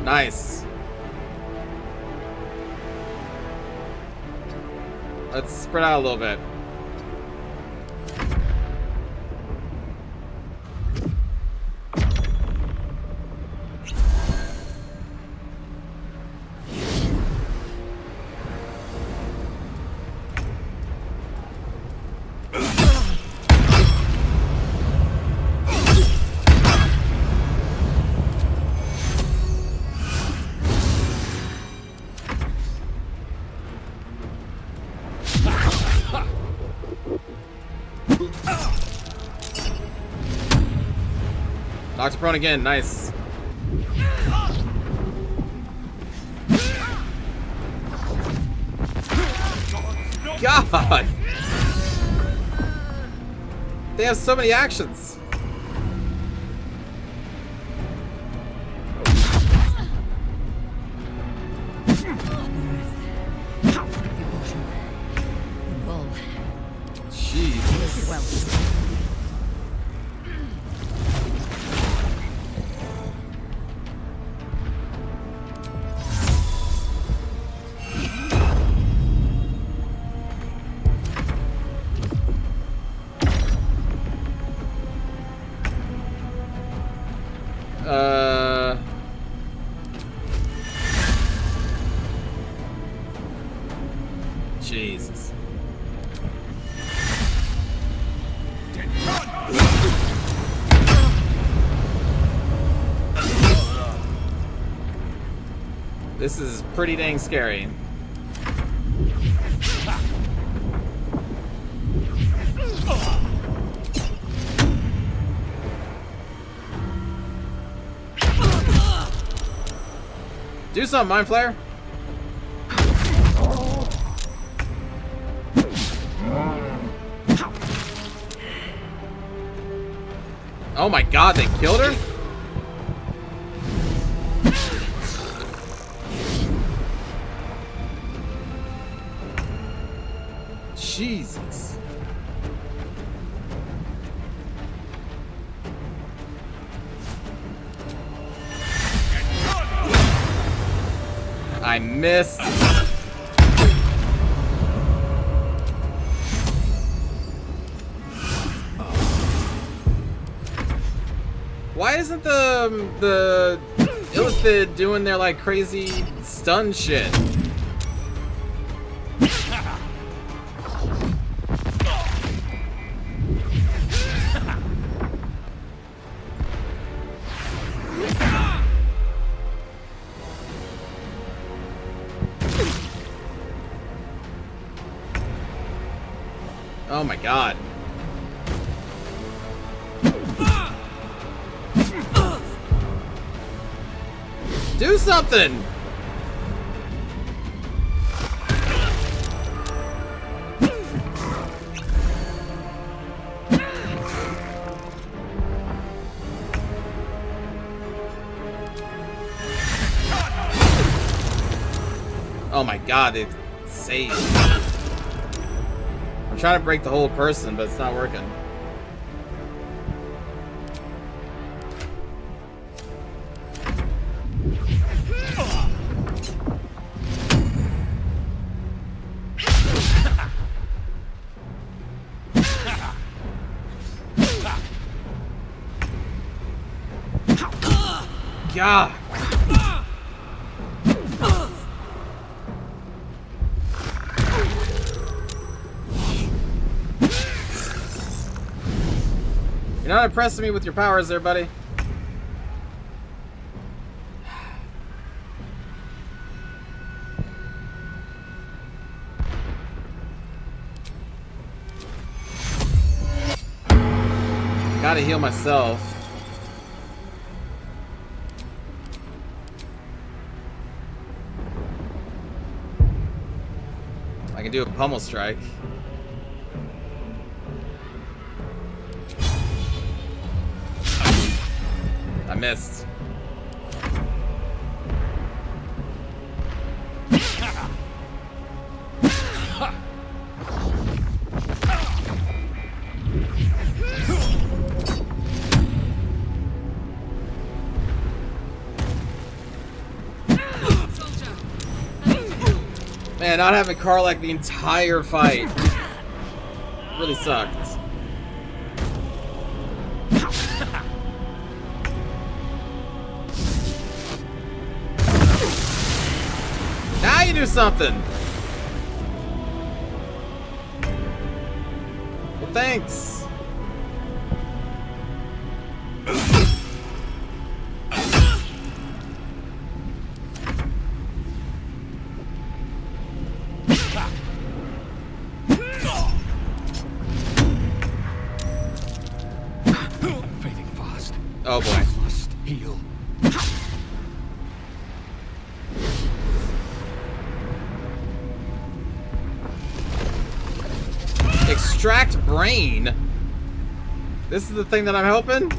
Nice. Let's spread out a little bit. Knocked prone again, nice. God! They have so many actions. Jesus. This is pretty dang scary. Do something, Mind Flare. Oh my god, they killed her? Jesus. I missed. Why isn't the Illithid doing their like crazy stun shit? Oh my god. Do something! Oh my god, it saved. I'm trying to break the whole person, but it's not working. Yeah. You're not impressing me with your powers there, buddy. Gotta heal myself. I can do a pummel strike. I missed. Man, not having Karlach the entire fight really sucked. Now you do something. Well, thanks. Oh boy. Must heal. Extract brain? This is the thing that I'm helping?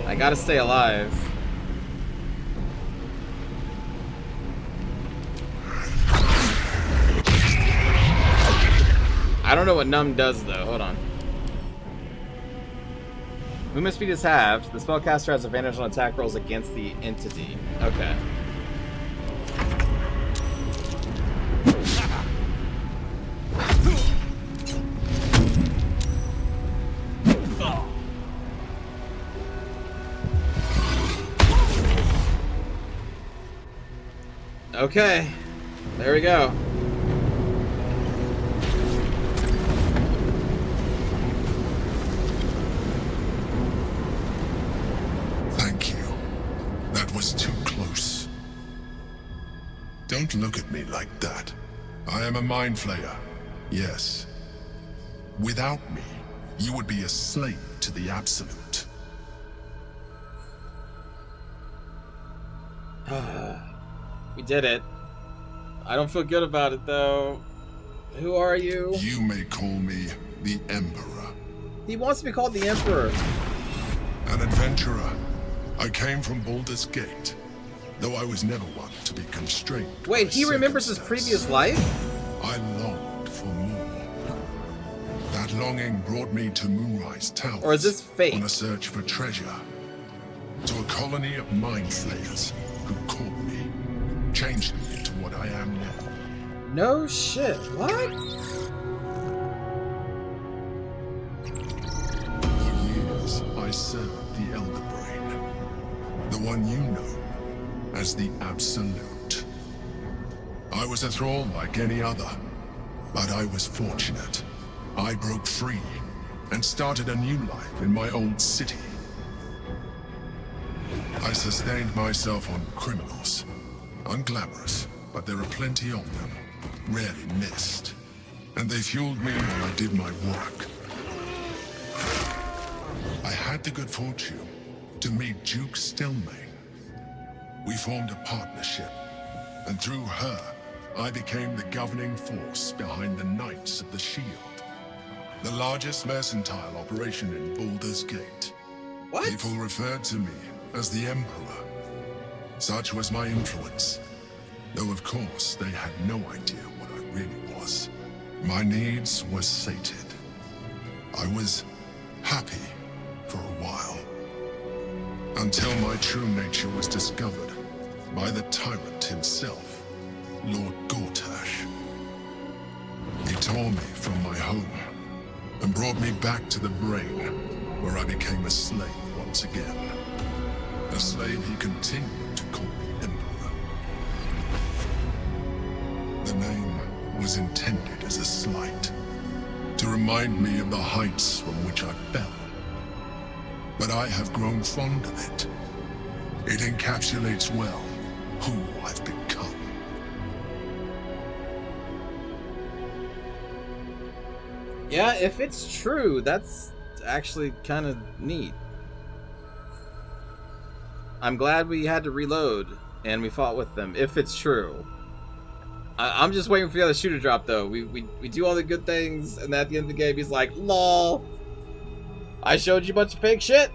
I gotta stay alive. I don't know what numb does though. Hold on. Movement speed is halved. The spellcaster has advantage on attack rolls against the entity. Okay. Okay. There we go. Don't look at me like that. I am a mind flayer, yes. Without me, you would be a slave to the Absolute. We did it. I don't feel good about it, though. Who are you? You may call me the Emperor. He wants to be called the Emperor. An adventurer. I came from Baldur's Gate, though I was never one to be constrained. Wait, he remembers his previous life? I longed for more. That longing brought me to Moonrise Towers. Or is this fate? On a search for treasure. To a colony of mind flayers who caught me, changed me into what I am now. No shit. What? For years, I served the Elder Brain. The one you know as the Absolute. I was a thrall like any other, but I was fortunate. I broke free and started a new life in my old city. I sustained myself on criminals. Unglamorous, but there are plenty of them, rarely missed. And they fueled me while I did my work. I had the good fortune to meet Duke Stelmane. We formed a partnership, and through her, I became the governing force behind the Knights of the Shield. The largest mercantile operation in Baldur's Gate. What? People referred to me as the Emperor. Such was my influence. Though of course, they had no idea what I really was. My needs were sated. I was happy for a while. Until my true nature was discovered by the tyrant himself, Lord Gortash. He tore me from my home and brought me back to the Brain, where I became a slave once again. A slave he continued to call me Emperor. The name was intended as a slight, to remind me of the heights from which I fell. But I have grown fond of it. It encapsulates well who I've become. Yeah, if it's true, that's actually kind of neat. I'm glad we had to reload and we fought with them, if it's true. I'm just waiting for the other shoe to drop, though. We do all the good things, and at the end of the game, he's like, lol, I showed you a bunch of fake shit.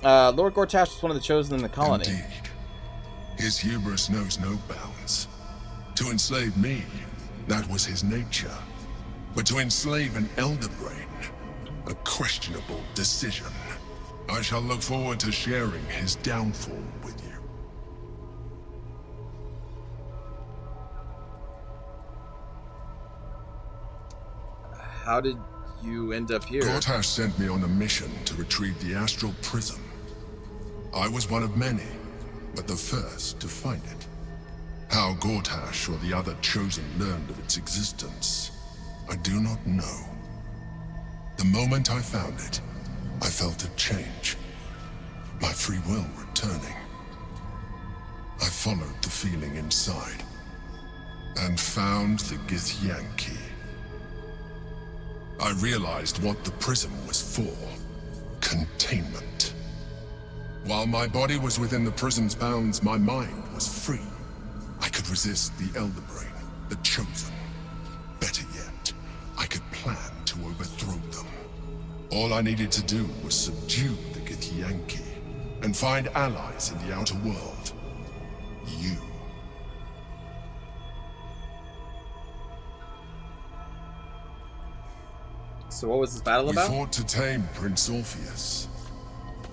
Lord Gortash was one of the chosen in the colony. Indeed. His hubris knows no bounds. To enslave me, that was his nature. But to enslave an Elder Brain, a questionable decision. I shall look forward to sharing his downfall with you. How did you end up here? Gortash sent me on a mission to retrieve the Astral Prism. I was one of many, but the first to find it. How Gortash or the other chosen learned of its existence, I do not know. The moment I found it, I felt a change. My free will returning. I followed the feeling inside, and found the Githyanki. I realized what the prism was for. Containment. While my body was within the prism's bounds, my mind was free. I could resist the Elder Brain, the Chosen. Better yet, I could plan to overthrow them. All I needed to do was subdue the Githyanki, and find allies in the outer world. You. So what was this battle about? We fought to tame Prince Orpheus,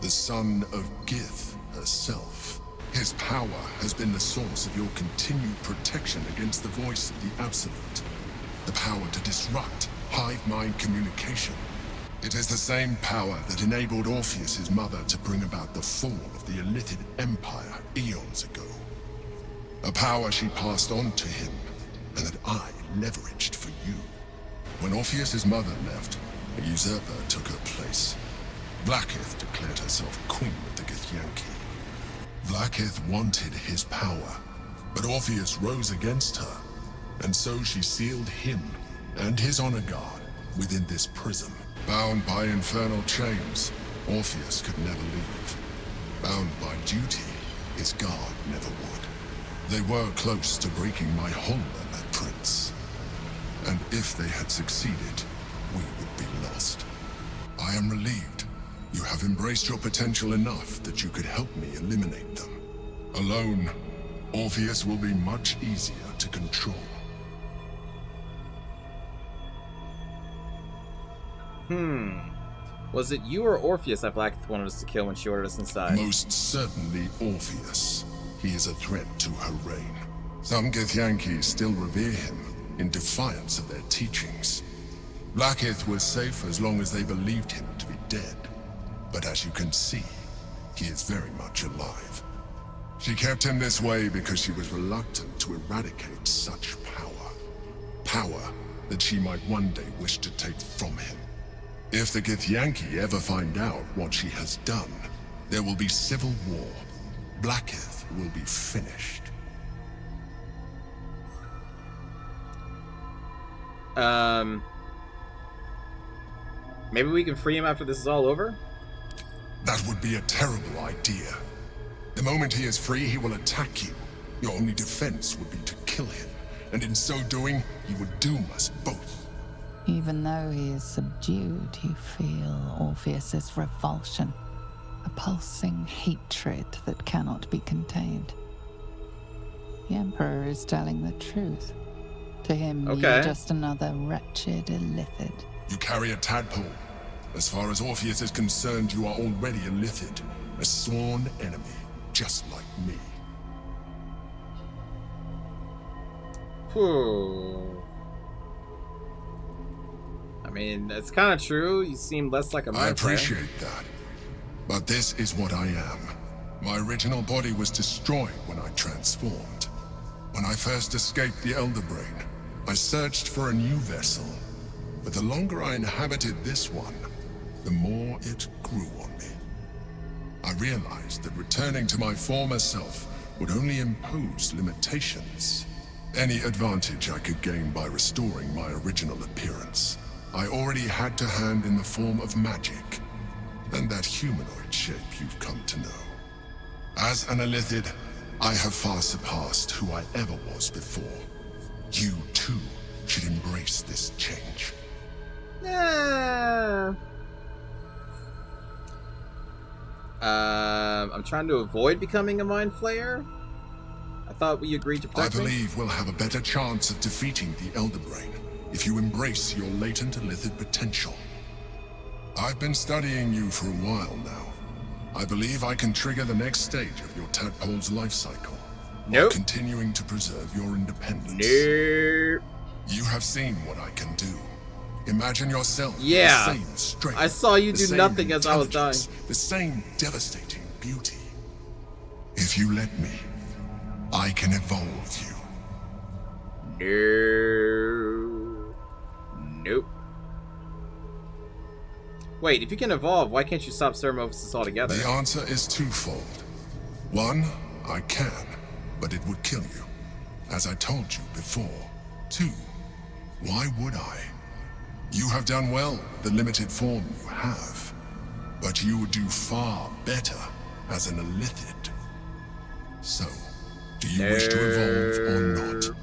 the son of Gith herself. His power has been the source of your continued protection against the voice of the Absolute. The power to disrupt hive mind communication. It is the same power that enabled Orpheus's mother to bring about the fall of the Illithid Empire eons ago. A power she passed on to him, and that I leveraged for you. When Orpheus's mother left, a usurper took her place. Blackith declared herself queen of the Githyanki. Blackith wanted his power, But Orpheus rose against her, and so she sealed him and his honor guard within this prison. Bound by infernal chains, Orpheus could never leave. Bound by duty, his guard never would. They were close to breaking my honor, Prince. And if they had succeeded, we would be lost. I am relieved. You have embraced your potential enough that you could help me eliminate them. Alone, Orpheus will be much easier to control. Was it you or Orpheus that Blackith wanted us to kill when she ordered us inside? Most certainly Orpheus. He is a threat to her reign. Some Githyanki still revere him in defiance of their teachings. Blackith was safe as long as they believed him to be dead. But as you can see, he is very much alive. She kept him this way because she was reluctant to eradicate such power. Power that she might one day wish to take from him. If the Githyanki ever find out what she has done, there will be civil war. Blackith will be finished. Maybe we can free him after this is all over? That would be a terrible idea. The moment he is free, he will attack you. Your only defense would be to kill him, and in so doing, he would doom us both. Even though he is subdued, you feel Orpheus's revulsion, a pulsing hatred that cannot be contained. The Emperor is telling the truth. To him, you're just another wretched illithid. You carry a tadpole. As far as Orpheus is concerned, you are already a illithid, a sworn enemy, just like me. I mean, that's kind of true. You seem less like a I appreciate that. But this is what I am. My original body was destroyed when I transformed. When I first escaped the Elder Brain, I searched for a new vessel. But the longer I inhabited this one, the more it grew on me. I realized that returning to my former self would only impose limitations. Any advantage I could gain by restoring my original appearance, I already had to hand in the form of magic, and that humanoid shape you've come to know. As an illithid, I have far surpassed who I ever was before. You, too, should embrace this change. I'm trying to avoid becoming a Mind Flayer. I thought we agreed to protect I believe we'll have a better chance of defeating the Elder Brain if you embrace your latent illithid potential. I've been studying you for a while now. I believe I can trigger the next stage of your tadpole's life cycle, while continuing to preserve your independence. You have seen what I can do. Imagine yourself with the same strength. I saw you do nothing as I was dying. The same devastating beauty. If you let me, I can evolve you. Nope. Wait, if you can evolve, why can't you stop Ceremophis altogether? The answer is twofold. One, I can, but it would kill you, as I told you before. Two, why would I? You have done well with the limited form you have, but you would do far better as an illithid. So, do you wish to evolve or not?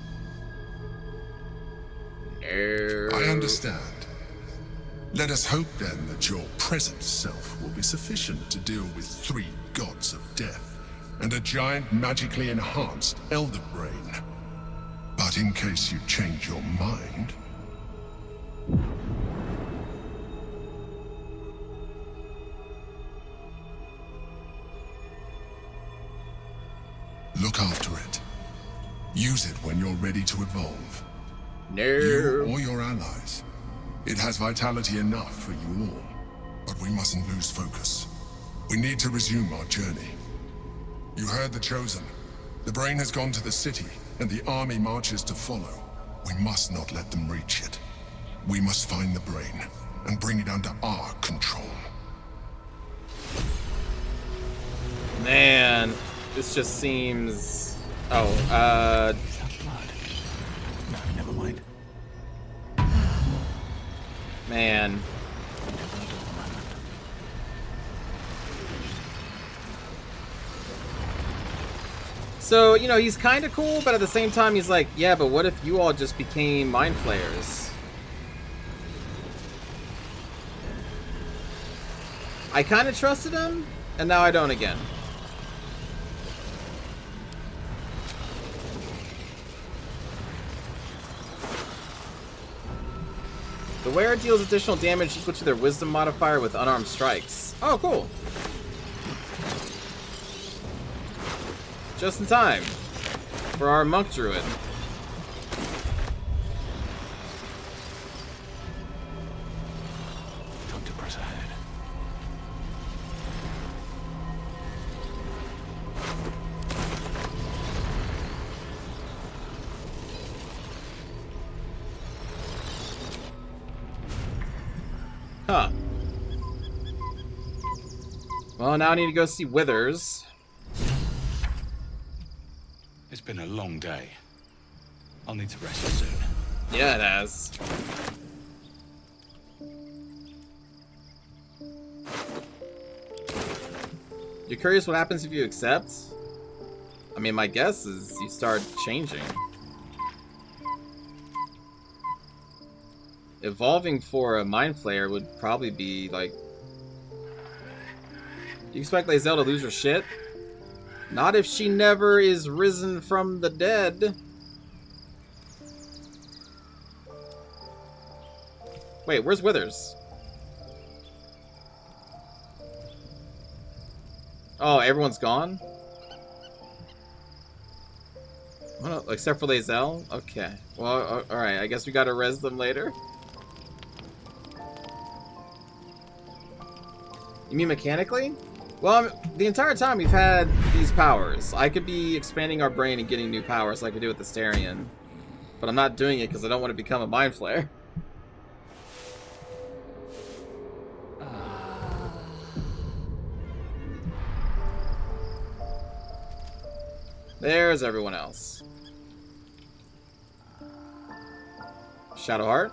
I understand. Let us hope then that your present self will be sufficient to deal with 3 gods of death and a giant magically enhanced Elder Brain. But in case you change your mind... Look after it. Use it when you're ready to evolve. You or your allies. It has vitality enough for you all. But we mustn't lose focus. We need to resume our journey. You heard the Chosen. The Brain has gone to the city, and the army marches to follow. We must not let them reach it. We must find the Brain, and bring it under our control. Man, this just seems Oh, No, never mind. man. So, you know, he's kind of cool, but at the same time, he's like, yeah, but what if you all just became mind flayers? I kind of trusted him, and now I don't again. The wearer deals additional damage equal to their wisdom modifier with unarmed strikes. Oh, cool. Just in time for our monk druid. Time to press ahead. Huh. Well, now I need to go see Withers. It's been a long day. I'll need to rest soon. Yeah, it has. You're curious what happens if you accept? I mean, my guess is you start changing. Evolving for a Mind Flayer would probably be like... You expect Lae'zel to lose her shit? Not if she never is risen from the dead. Wait, where's Withers? Oh, everyone's gone? Well, except for Lae'zel? Okay. Well, alright. I guess we gotta res them later. You mean mechanically? Well, the entire time we've had these powers. I could be expanding our brain and getting new powers like we do with the Starion. But I'm not doing it because I don't want to become a Mind Flayer. There's everyone else. Shadowheart?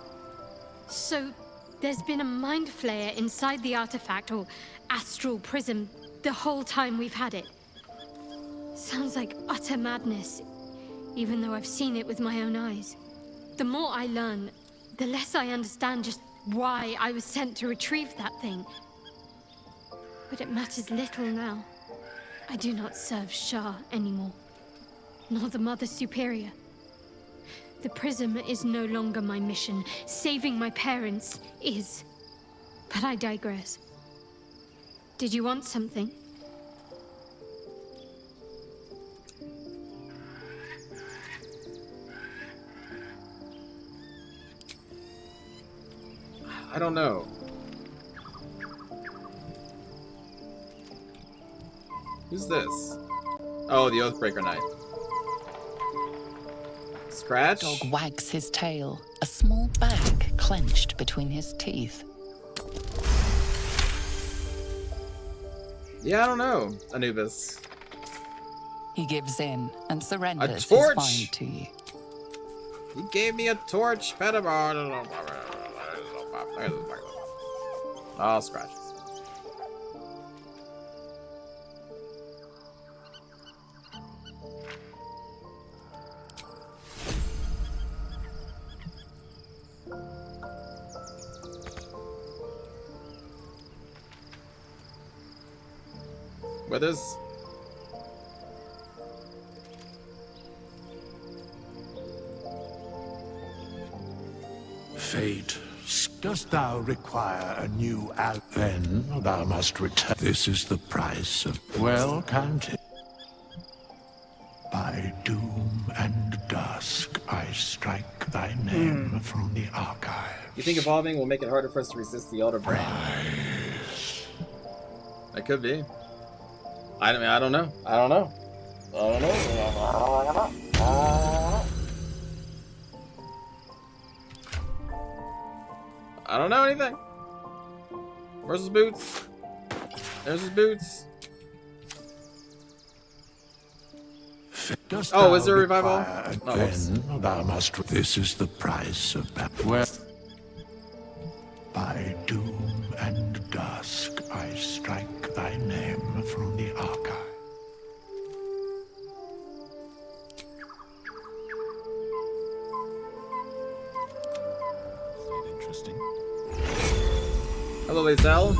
So, there's been a Mind Flayer inside the artifact, or astral prism, the whole time we've had it. Sounds like utter madness, even though I've seen it with my own eyes. The more I learn, the less I understand just why I was sent to retrieve that thing. But it matters little now. I do not serve Shah anymore, nor the Mother Superior. The prism is no longer my mission. Saving my parents is. But I digress. Did you want something? I don't know. Who's this? Oh, the Oathbreaker Knight. Scratch? Dog wags his tail, a small bag clenched between his teeth. Yeah, I don't know, Anubis. He gives in and surrenders his torch? find to you. He gave me a torch, Petamar. Oh, scratches. Withers? Fate, dost thou require a new Then thou must return. This is the price of well counted. By doom and dusk I strike thy name from the archive. You think evolving will make it harder for us to resist the Elder Brain? That could be. I mean, I don't know. I don't know. I don't know. I don't know anything. Where's his boots? There's his boots. Dost Oh, thou is there a revival? require Oh, whoops. then thou must. This is the price of well. By doom and dusk, I strike thy name from the archive. Interesting. Hello, Lae'zel.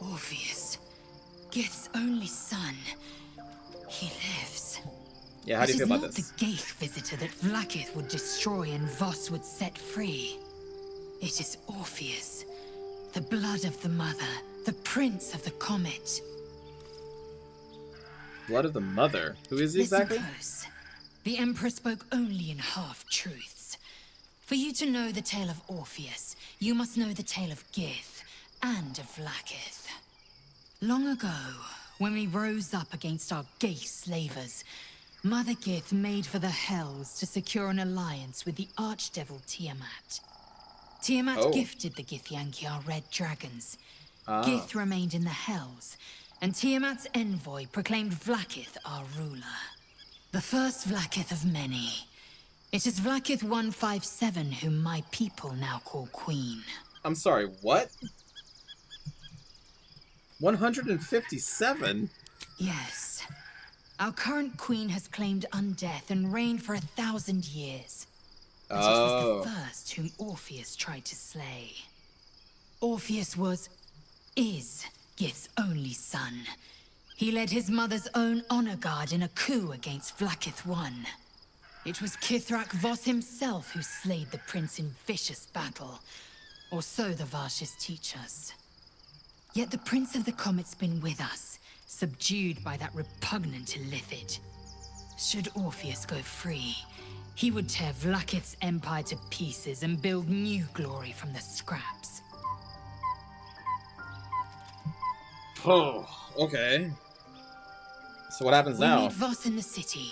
Orpheus, Gith's only son. He lives. Yeah, how do you feel about It is this? not the Gaith visitor that Vlaakith would destroy and Voss would set free. It is Orpheus, the blood of the mother, the prince of the comet. Blood of the mother. Who is he exactly? Listen close. The Emperor spoke only in half-truths. For you to know the tale of Orpheus, you must know the tale of Gith and of Vlaakith. Long ago, when we rose up against our Gaith slavers, Mother Gith made for the Hells to secure an alliance with the Archdevil Tiamat. Tiamat gifted the Githyanki our red dragons. Gith remained in the Hells, and Tiamat's envoy proclaimed Vlaakith our ruler. The first Vlaakith of many. It is Vlaakith 157 whom my people now call Queen. I'm sorry, what? 157? Yes. Our current queen has claimed undeath and reigned for 1,000 years. But it was the first whom Orpheus tried to slay. Orpheus is Gith's only son. He led his mother's own honor guard in a coup against Vlaakith I. It was Kithrak Voss himself who slayed the prince in vicious battle, or so the Varshas teach us. Yet the Prince of the Comet's been with us, subdued by that repugnant illithid. Should Orpheus go free, he would tear Vlaakith's empire to pieces and build new glory from the scraps. Oh, okay. So what happens now? We meet Voss in the city,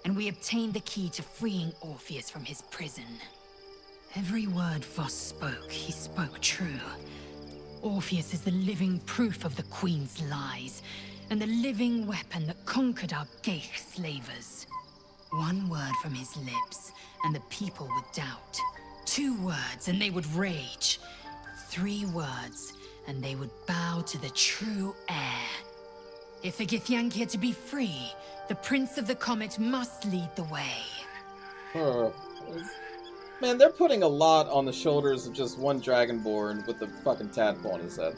and we obtain the key to freeing Orpheus from his prison. Every word Voss spoke, he spoke true. Orpheus is the living proof of the Queen's lies, and the living weapon that conquered our Gaith slavers. One word from his lips, and the people would doubt. 2 words, and they would rage. 3 words, and they would bow to the true heir. If the Githyanki are to be free, the Prince of the Comet must lead the way. Huh. Man, they're putting a lot on the shoulders of just one Dragonborn with the fucking tadpole on his head.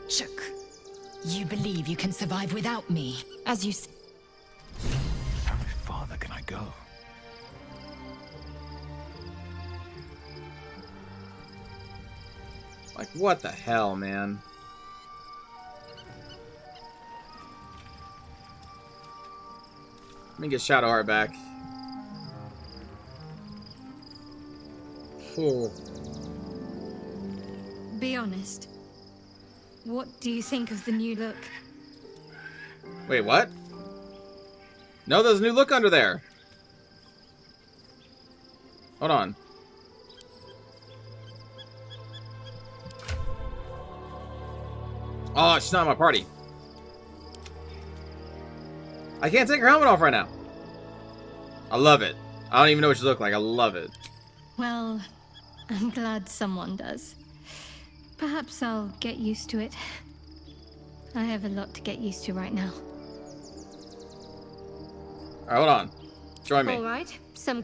Shook, you believe you can survive without me, as you s- How much farther can I go? Like, what the hell, man? Let me get Shadowheart back. Phew. Be honest. What do you think of the new look? Wait, what? No, there's a new look under there. Hold on. Oh, she's not in my party. I can't take her helmet off right now. I love it. I don't even know what she looks like. I love it. Well, I'm glad someone does. Perhaps I'll get used to it. I have a lot to get used to right now. Alright, hold on. Join me. All right, some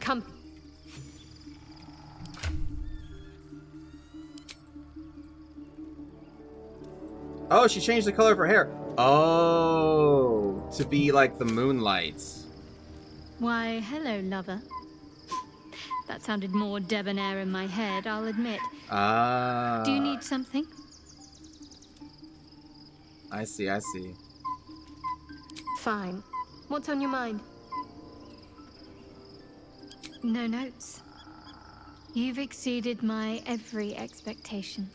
Oh, she changed the color of her hair. Oh, to be like the moonlight. Why, hello, lover. That sounded more debonair in my head, I'll admit. Ah. Do you need something? I see, I see. Fine. What's on your mind? No notes. You've exceeded my every expectation.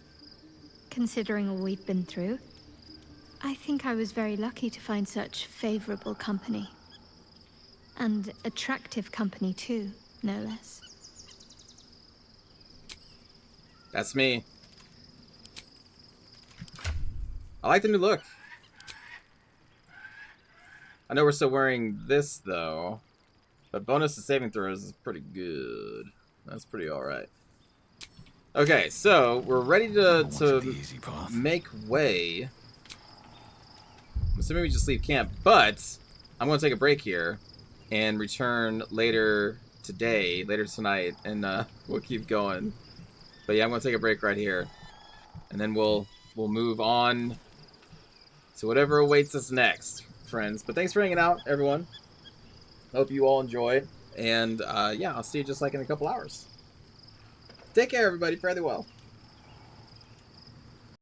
Considering all we've been through, I think I was very lucky to find such favorable company. And attractive company too, no less. That's me. I like the new look. I know we're still wearing this, though. But bonus to saving throws is pretty good. That's pretty alright. Okay, so we're ready to make way. I'm assuming we just leave camp, but I'm going to take a break here and return later tonight, and we'll keep going. But yeah, I'm going to take a break right here, and then we'll move on to whatever awaits us next, friends. But thanks for hanging out, everyone. Hope you all enjoyed, and yeah, I'll see you just like in a couple hours. Take care, everybody. Fare thee well.